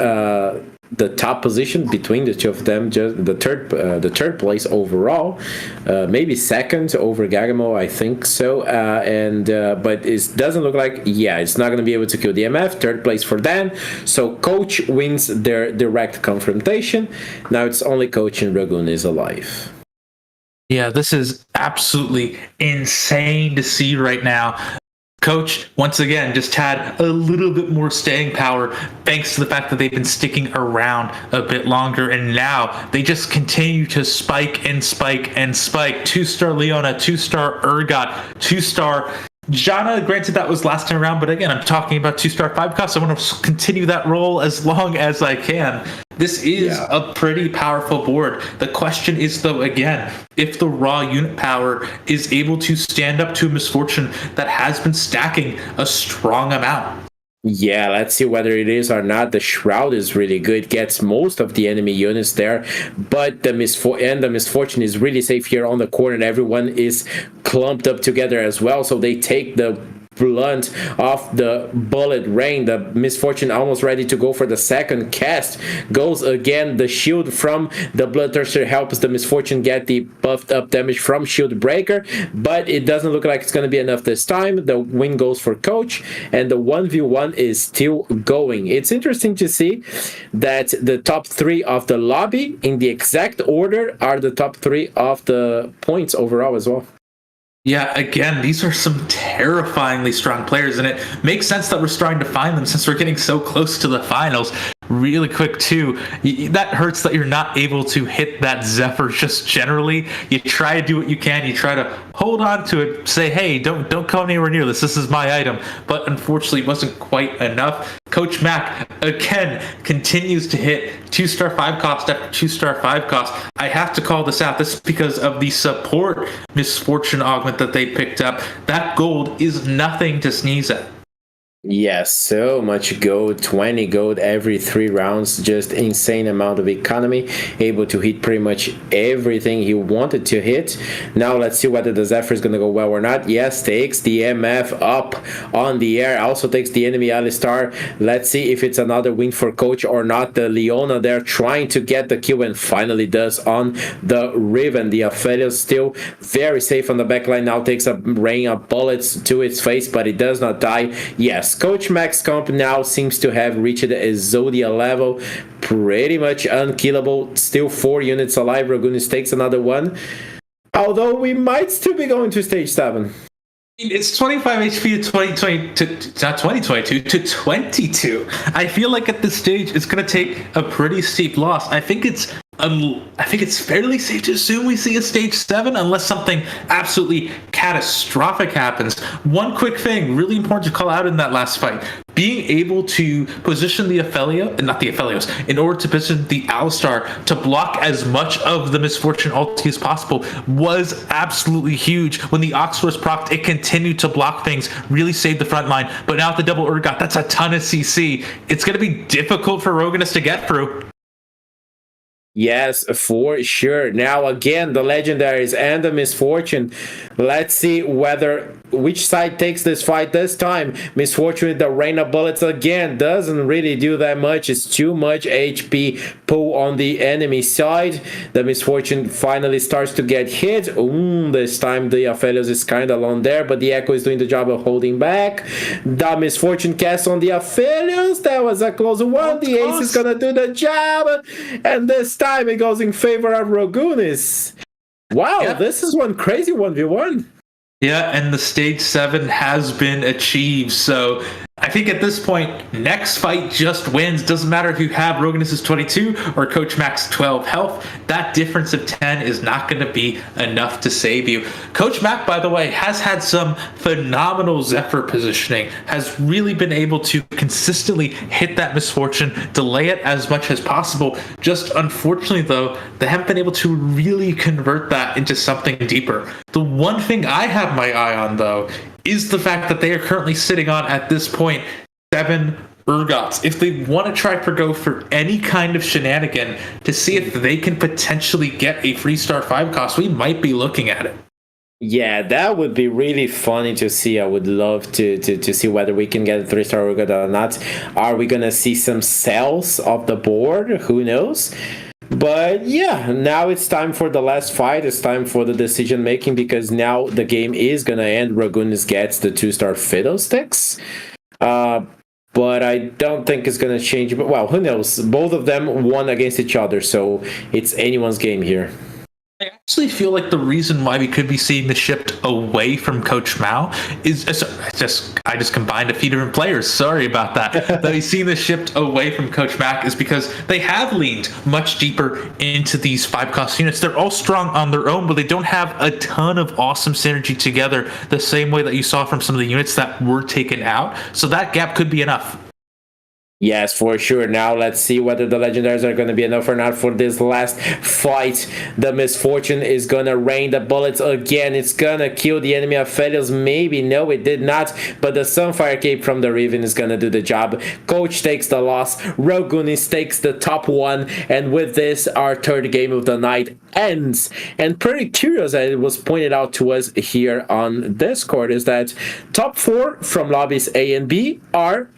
the top position between the two of them, just the third place overall, maybe second over Gagamo, I think so. But it doesn't look like, it's not going to be able to kill DMF. Third place for Dan, so Coach wins their direct confrontation. Now it's only Coach and Ragun is alive. Yeah, this is absolutely insane to see right now. Coach, once again, just had a little bit more staying power thanks to the fact that they've been sticking around a bit longer, and now they just continue to spike and spike and spike. 2-star Leona, 2-star Urgot, 2-star Jana. Granted, that was last time around, but again, I'm talking about 2-star 5 costs. I want to continue that role as long as I can. This is a pretty powerful board. The question is, though, again, if the raw unit power is able to stand up to a Misfortune that has been stacking a strong amount. Yeah, let's see whether it is or not. The Shroud is really good, gets most of the enemy units there, but the Misfortune is really safe here on the corner, and everyone is clumped up together as well, so they take the blunt of the bullet rain. The Misfortune almost ready to go for the second cast. Goes again. The shield from the Bloodthirster helps the Misfortune get the buffed up damage from Shield Breaker, but it doesn't look like it's going to be enough this time. The win goes for Coach, and the 1v1 is still going. It's interesting to see that the top 3 of the lobby in the exact order are the top 3 of the points overall as well. Yeah, again, these are some terrifyingly strong players, and it makes sense that we're starting to find them since we're getting so close to the finals. Really quick, too, that hurts that you're not able to hit that Zephyr just generally. You try to do what you can. You try to hold on to it, say, hey, don't come anywhere near this. This is my item. But unfortunately, it wasn't quite enough. Coach Mac, again, continues to hit 2-star 5 cost after 2-star 5 cost. I have to call this out. This is because of the support Misfortune augment that they picked up. That gold is nothing to sneeze at. Yes, so much gold, 20 gold every 3 rounds, just insane amount of economy, able to hit pretty much everything he wanted to hit. Now let's see whether the Zephyr is going to go well or not. Yes, takes the MF up on the air, also takes the enemy Alistar. Let's see if it's another win for Coach or not. The Leona there trying to get the kill and finally does on the Riven. The Aphelios still very safe on the backline, now takes a rain of bullets to its face, but it does not die. Yes, Coach Max Comp now seems to have reached a Zodia level, pretty much unkillable, still 4 units alive. Ragunis takes another one, although we might still be going to stage 7. It's 25 HP to 2020 not 2022 to 22. I feel like at this stage it's going to take a pretty steep loss. I think it's fairly safe to assume we see a stage 7 unless something absolutely catastrophic happens. One quick thing, really important to call out in that last fight. Being able to position the Aphelios, in order to position the Alistar to block as much of the Misfortune ulti as possible was absolutely huge. When the Ox was procced, it continued to block things, really saved the front line. But now with the double Urgot, that's a ton of CC. It's going to be difficult for Roganus to get through. Yes, for sure. Now again, the Legendaries and the Misfortune. Let's see which side takes this fight this time. Misfortune with the rain of bullets again doesn't really do that much. It's too much HP pull on the enemy side. The Misfortune finally starts to get hit. This time the Aphelios is kind of alone there, but the Echo is doing the job of holding back. The Misfortune cast on the Aphelios. That was a close one. The Ace is gonna do the job, and this time it goes in favor of Ragunis. Wow, This is one crazy 1v1. Yeah, and the stage 7 has been achieved. So I think at this point, next fight just wins. Doesn't matter if you have Roganus' 22 or Coach Max 12 health. That difference of 10 is not going to be enough to save you. Coach Mac, by the way, has had some phenomenal Zephyr positioning, has really been able to consistently hit that Misfortune, delay it as much as possible. Just unfortunately, though, they haven't been able to really convert that into something deeper. The one thing I have my eye on, though, is the fact that they are currently sitting on, at this point, 7 Urgots, if they want to try to go for any kind of shenanigan to see if they can potentially get a free star 5 cost, we might be looking at it. Yeah, that would be really funny to see. I would love to see whether we can get a 3-star Urgot or not. Are we gonna see some cells off the board? Who knows? But yeah, now it's time for the last fight. It's time for the decision making, because now the game is gonna end. Ragunis gets the 2-star Fiddlesticks. But I don't think it's gonna change. But well, who knows? Both of them won against each other, so it's anyone's game here. I actually feel like the reason why we could be seeing the shift away from Coach Mao is I just combined a few different players. Sorry about that. That we've seen the shift away from Coach Mac is because they have leaned much deeper into these 5-cost units. They're all strong on their own, but they don't have a ton of awesome synergy together the same way that you saw from some of the units that were taken out. So that gap could be enough. Yes, for sure. Now let's see whether the legendaries are going to be enough or not for this last fight. The misfortune is going to rain the bullets again. It's going to kill the enemy of Aphelios. Maybe. No, it did not. But the Sunfire Cape from the Riven is going to do the job. Coach takes the loss. Ragunis takes the top one. And with this, our third game of the night ends. And pretty curious, as it was pointed out to us here on Discord, is that top 4 from lobbies A and B are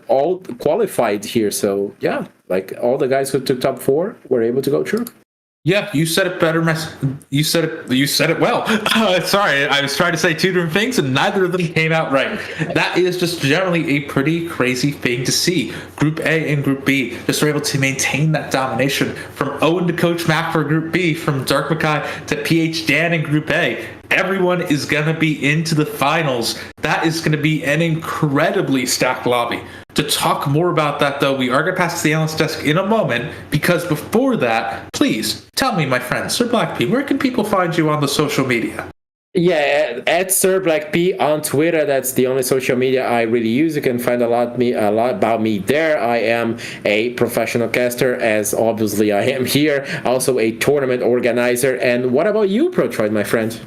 all qualified here. So yeah, like all the guys who took top 4 were able to go through. Yeah, you said it better. You said it well. Sorry, I was trying to say 2 different things, and neither of them came out right. That is just generally a pretty crazy thing to see. Group A and Group B just were able to maintain that domination from Owen to Coach Mac for Group B, from Dark Makai to PH Dan in Group A. Everyone is going to be into the finals. That is going to be an incredibly stacked lobby. To talk more about that, though, we are going to pass to the analyst desk in a moment, because before that, please tell me, my friend, Sir Black P, where can people find you on the social media? Yeah, at Sir Black P on Twitter. That's the only social media I really use. You can find a lot about me there. I am a professional caster, as obviously I am here. Also a tournament organizer. And what about you, Protroid, my friend?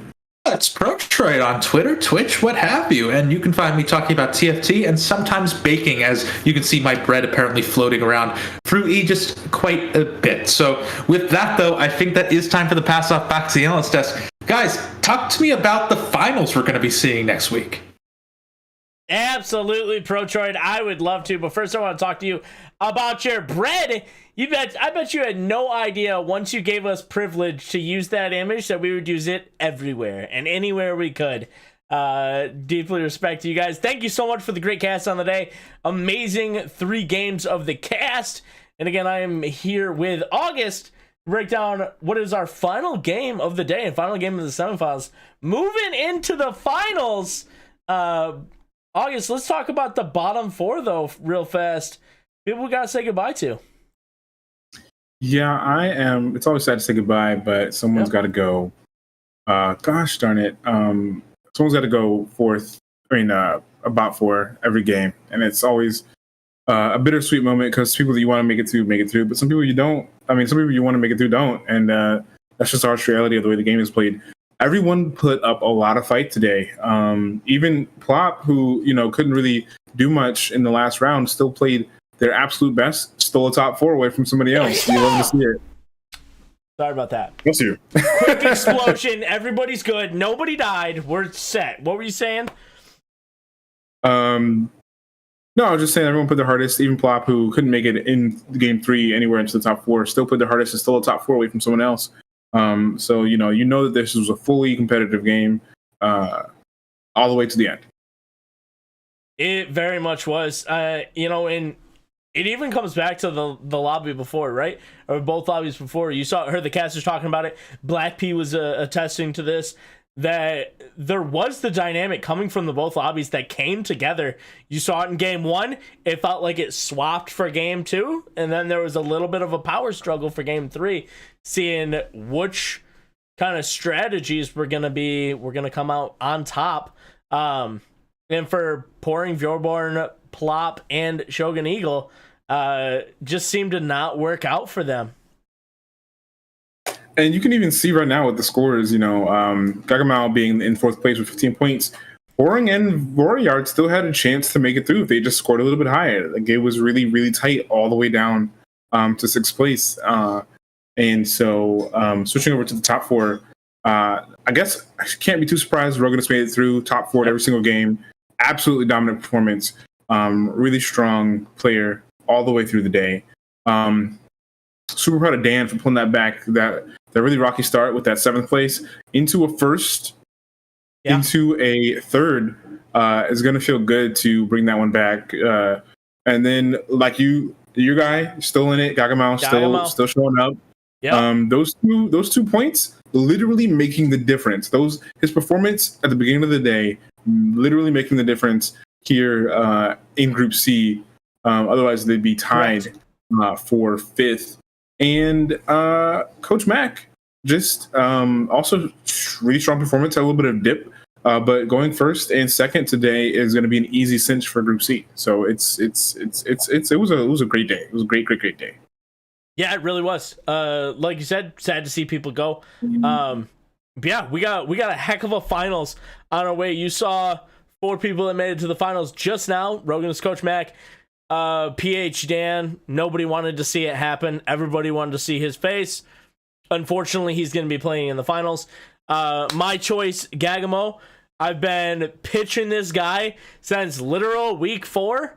It's Protroid on Twitter, Twitch, what have you. And you can find me talking about TFT and sometimes baking, as you can see my bread apparently floating around through Aegis quite a bit. So with that, though, I think that is time for the pass off back to the analyst desk. Guys, talk to me about the finals we're going to be seeing next week. Absolutely, Protroid. I would love to, but first I want to talk to you about your bread. I bet you had no idea, once you gave us privilege to use that image, that we would use it everywhere and anywhere we could. Deeply respect to you guys. Thank you so much for the great cast on the day. Amazing 3 games of the cast. And again, I am here with August to break down what is our final game of the day and final game of the semifinals. Moving into the finals. August, let's talk about the bottom 4, though, real fast. People we gotta say goodbye to. Yeah, I am. It's always sad to say goodbye, but someone's got to go. Gosh darn it. Someone's got to go fourth. About 4 every game, and it's always a bittersweet moment, because people that you want to make it through, but some people you don't. I mean, some people you want to make it through don't, and that's just harsh reality of the way the game is played. Everyone put up a lot of fight today. Even Plop, who couldn't really do much in the last round, still played their absolute best, stole a top 4 away from somebody else. You love to see it. Sorry about that. Bless you. Quick explosion. Everybody's good. Nobody died. We're set. What were you saying? No, I was just saying everyone put their hardest. Even Plop, who couldn't make it in game 3 anywhere into the top 4, still put their hardest and stole a top 4 away from someone else. So you know that this was a fully competitive game, all the way to the end. It very much was. And it even comes back to the lobby before, right? Or both lobbies before. You heard the casters talking about it. Black P was attesting to this, that there was the dynamic coming from the both lobbies that came together. You saw it in game 1. It felt like it swapped for game 2, and then there was a little bit of a power struggle for game 3, seeing which kind of strategies were gonna come out on top. And for Pouring, Vjorborn, Plop, and Shogun Eagle, just seemed to not work out for them. And you can even see right now with the scores, Gagamao being in 4th place with 15 points. Boring and Warrior still had a chance to make it through if they just scored a little bit higher. Like it was really, really tight all the way down to sixth place. And so switching over to the top four, I guess I can't be too surprised. Rogan has made it through top four at every single game. Absolutely dominant performance. Really strong player all the way through the day. Super proud of Dan for pulling that back. That really rocky start with that seventh place into a first, into a third is going to feel good to bring that one back. And then like your guy still in it, Gagamo still showing up. Yep. Those two points literally making the difference. His performance at the beginning of the day literally making the difference here in Group C. Otherwise, they'd be tied for fifth. And Coach Mac just also really strong performance, had a little bit of dip, but going first and second today is going to be an easy cinch for Group C. So it was a great day. It was a great day. Yeah, it really was. Like you said, sad to see people go. But yeah, we got a heck of a finals on our way. You saw 4 people that made it to the finals just now. Rogan's Coach Mac, PH Dan. Nobody wanted to see it happen. Everybody wanted to see his face. Unfortunately, he's going to be playing in the finals. My choice, Gagamo. I've been pitching this guy since literal week 4.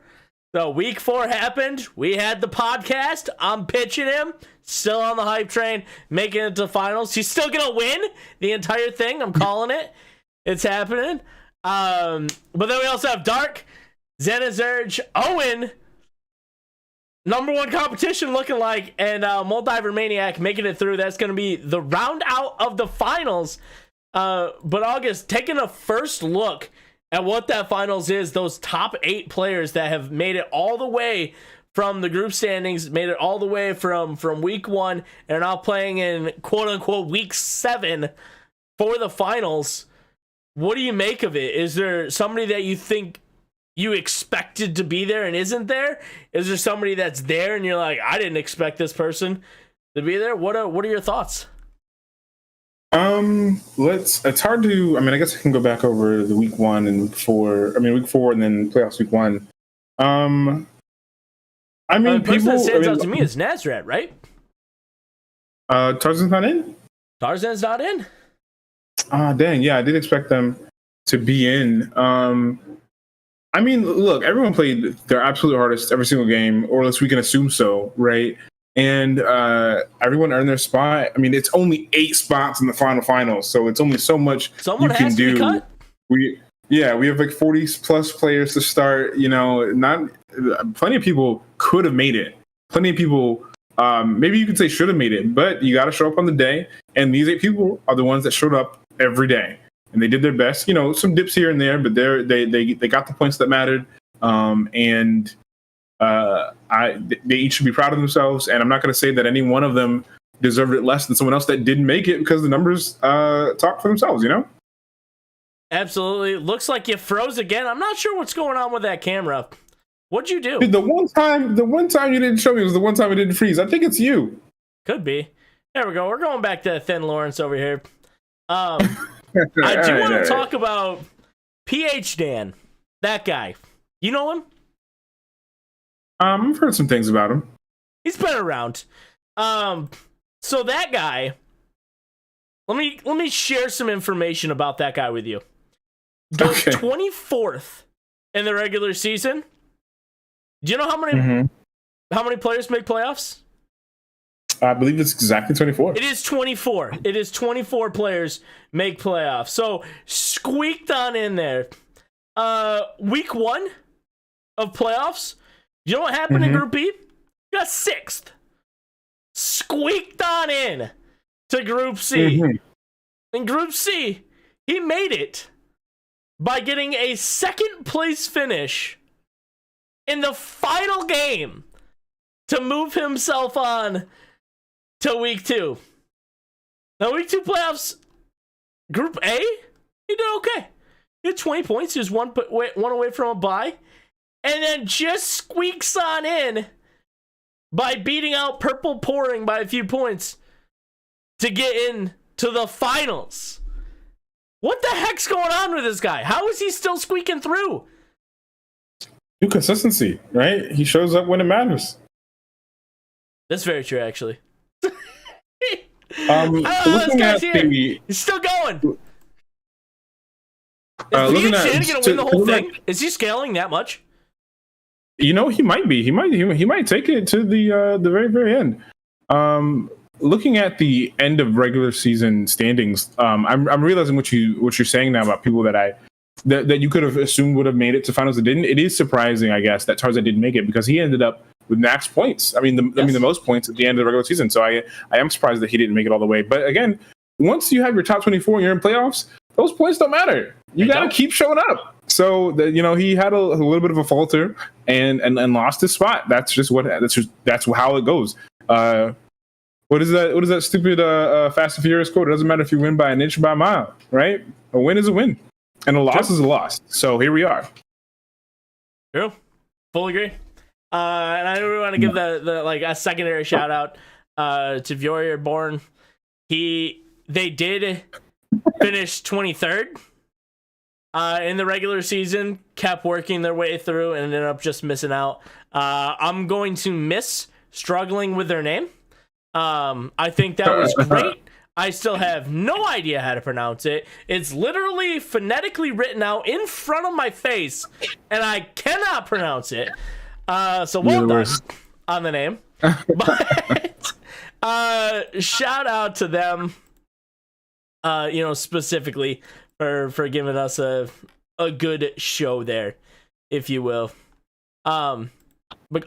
So week 4 happened. We had the podcast. I'm pitching him. Still on the hype train. Making it to finals. He's still going to win the entire thing. I'm calling it. It's happening. But then we also have Dark, Zenazurge, Owen, number 1 competition looking like, and Moldiver Maniac making it through. That's going to be the round out of the finals. But August, taking a first look at what that finals is, those top 8 players that have made it all the way from the group standings, made it all the way from week 1, and are now playing in quote-unquote week 7 for the finals. What do you make of it? Is there somebody that you think you expected to be there and isn't there? Is there somebody that's there and you're like, I didn't expect this person to be there? What are your thoughts? It's hard to, I guess I can go back over the week 1 and week 4. Week 4 and then playoffs week 1. The person that stands out to me is Nazrat, right? Tarzan's not in? Tarzan's not in? Dang, yeah, I did expect them to be in. Look, everyone played their absolute hardest every single game, or at least we can assume so, right? And everyone earned their spot. It's only 8 spots in the finals, so it's only so much someone you can do. Be cut? We have like 40 plus players to start. Not plenty of people could have made it. Plenty of people, maybe you could say should have made it, but you got to show up on the day. And these 8 people are the ones that showed up every day, and they did their best. Some dips here and there, but they got the points that mattered. They each should be proud of themselves, and I'm not going to say that any one of them deserved it less than someone else that didn't make it, because the numbers talk for themselves, Absolutely. Looks like you froze again. I'm not sure what's going on with that camera. What'd you do? Dude, the one time you didn't show me was the one time it didn't freeze. I think it's you. Could be. There we go. We're going back to Thin Lawrence over here. I do want to talk about PH Dan, that guy. You know him? I've heard some things about him. He's been around. So that guy, let me share some information about that guy with you. Goes 24th in the regular season. Do you know how many players make playoffs? I believe it's exactly 24. It is 24. It is 24 players make playoffs. So squeaked on in there. Week 1 of playoffs. You know what happened in Group B? You got 6th. Squeaked on in to Group C. In Group C, he made it by getting a 2nd place finish in the final game to move himself on to week 2. Now, week 2 playoffs, Group A, he did okay. He had 20 points. He was one away from a bye. And then just squeaks on in by beating out Purple Pouring by a few points to get in to the finals. What the heck's going on with this guy? How is he still squeaking through? New consistency, right? He shows up when it matters. That's very true, actually. Looking at he's still going. looking Is at PhD gonna win the whole thing? Is he scaling that much? He might be. He might take it to the very, very end. Looking at the end of regular season standings, I'm realizing what you're saying now about people that you could have assumed would have made it to finals that didn't. It is surprising, I guess, that Tarzan didn't make it because he ended up with max points. I mean, the most points at the end of the regular season. So I am surprised that he didn't make it all the way. But again, once you have your top 24 and you're in playoffs, those points don't matter. You got to keep showing up. So he had a little bit of a falter and lost his spot. That's how it goes. What is that stupid Fast and Furious quote? It doesn't matter if you win by an inch or by a mile, right? A win is a win, and a loss is a loss. So here we are. True, full agree. And I really want to give the a secondary shout out to Vjorger Born. They did finish 23rd in the regular season, kept working their way through, and ended up just missing out. I'm going to miss struggling with their name. I think that was great. I still have no idea how to pronounce it. It's literally phonetically written out in front of my face, and I cannot pronounce it. So well done on the name. But shout out to them, specifically for giving us a good show there, if you will. But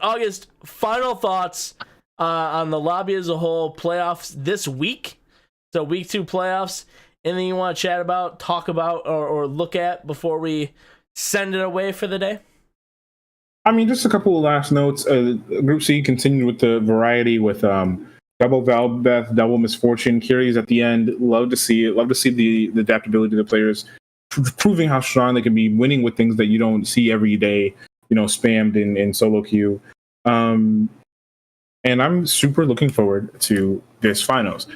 August, final thoughts on the lobby as a whole, playoffs this week. So week 2 playoffs. Anything you want to chat about, talk about, or look at before we send it away for the day? I mean, just a couple of last notes. Group C continued with the variety with double Valbeth, double Misfortune. Curious at the end. Love to see it. Love to see the adaptability of the players, proving how strong they can be, winning with things that you don't see every day, spammed in solo queue. And I'm super looking forward to this finals.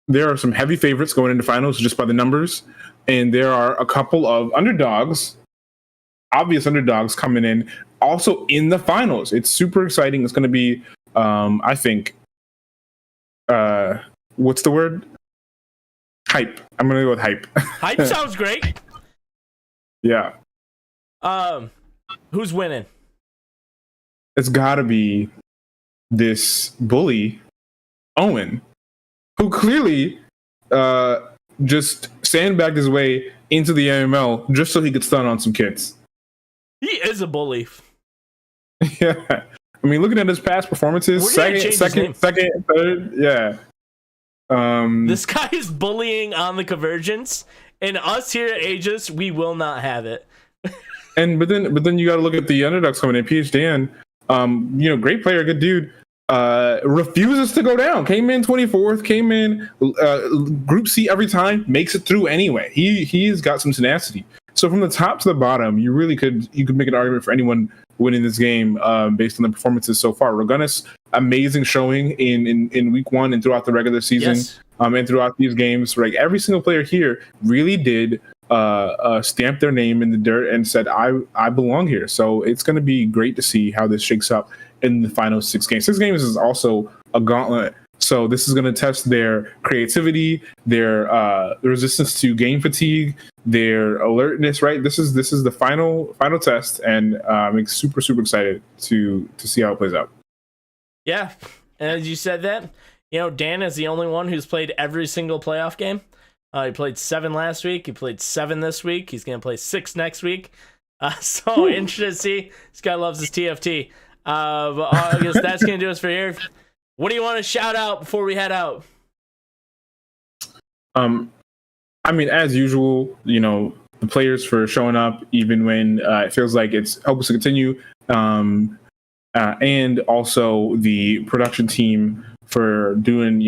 There are some heavy favorites going into finals just by the numbers, and there are a couple of obvious underdogs coming in also in the finals. It's super exciting. It's going to be, I think, what's the word? Hype. I'm going to go with hype. Hype sounds great. Yeah. Who's winning? It's got to be this bully, Owen, who clearly just sandbagged his way into the MML just so he could stun on some kids. He is a bully. Yeah. I mean, looking at his past performances, second, third, yeah. This guy is bullying on the Convergence, and us here at Aegis, we will not have it. But then you got to look at the underdogs coming in. PhD, great player, good dude. Refuses to go down. Came in 24th. Came in Group C every time. Makes it through anyway. He's got some tenacity. So from the top to the bottom, you could make an argument for anyone winning this game based on the performances so far. Ragunis, amazing showing in week 1 and throughout the regular season, yes. And throughout these games. Like every single player here really did stamp their name in the dirt and said, I belong here. So it's going to be great to see how this shakes up in the final 6 games. 6 games is also a gauntlet. So this is going to test their creativity, their resistance to game fatigue, their alertness. Right. This is the final test, and I'm super excited to see how it plays out. Yeah, and as you said that, Dan is the only one who's played every single playoff game. He played 7 last week. He played 7 this week. He's going to play 6 next week. So interested to see. This guy loves his TFT. But I guess that's going to do us for here. What do you want to shout out before we head out? I mean, as usual, the players for showing up, even when it feels like it's helps to continue. And also the production team for doing,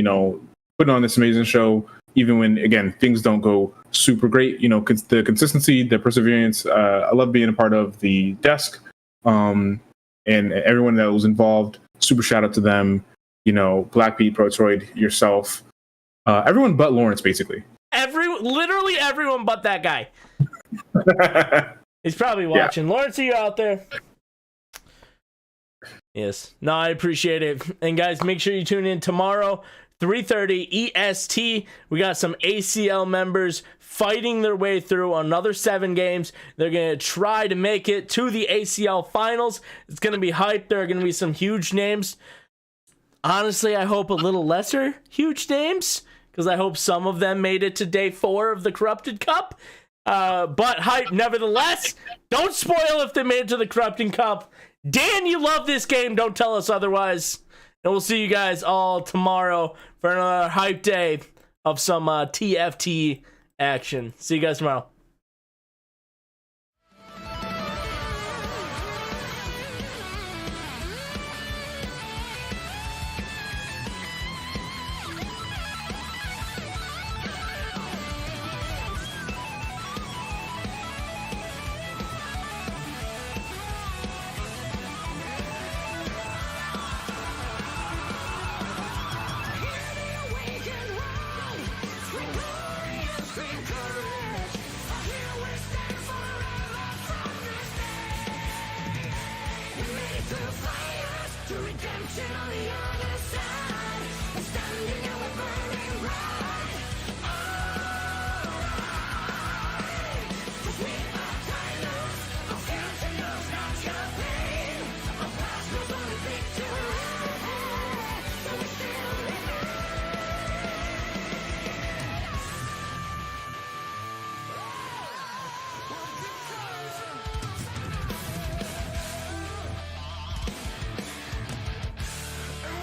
putting on this amazing show, even when, again, things don't go super great. The consistency, the perseverance. I love being a part of the desk, and everyone that was involved. Super shout out to them. Blackbeat, Protroid, yourself, everyone but Lawrence, basically. Literally everyone but that guy. He's probably watching. Yeah. Lawrence, are you out there? Yes. No, I appreciate it. And guys, make sure you tune in tomorrow, 3:30 EST. We got some ACL members fighting their way through another 7 games. They're going to try to make it to the ACL finals. It's going to be hype. There are going to be some huge names. Honestly, I hope a little lesser huge names, because I hope some of them made it to day 4 of the Corrupted Cup. But hype nevertheless. Don't spoil if they made it to the Corrupting Cup. Dan, you love this game. Don't tell us otherwise. And we'll see you guys all tomorrow for another hype day of some TFT action. See you guys tomorrow. To redemption on the other side. Standing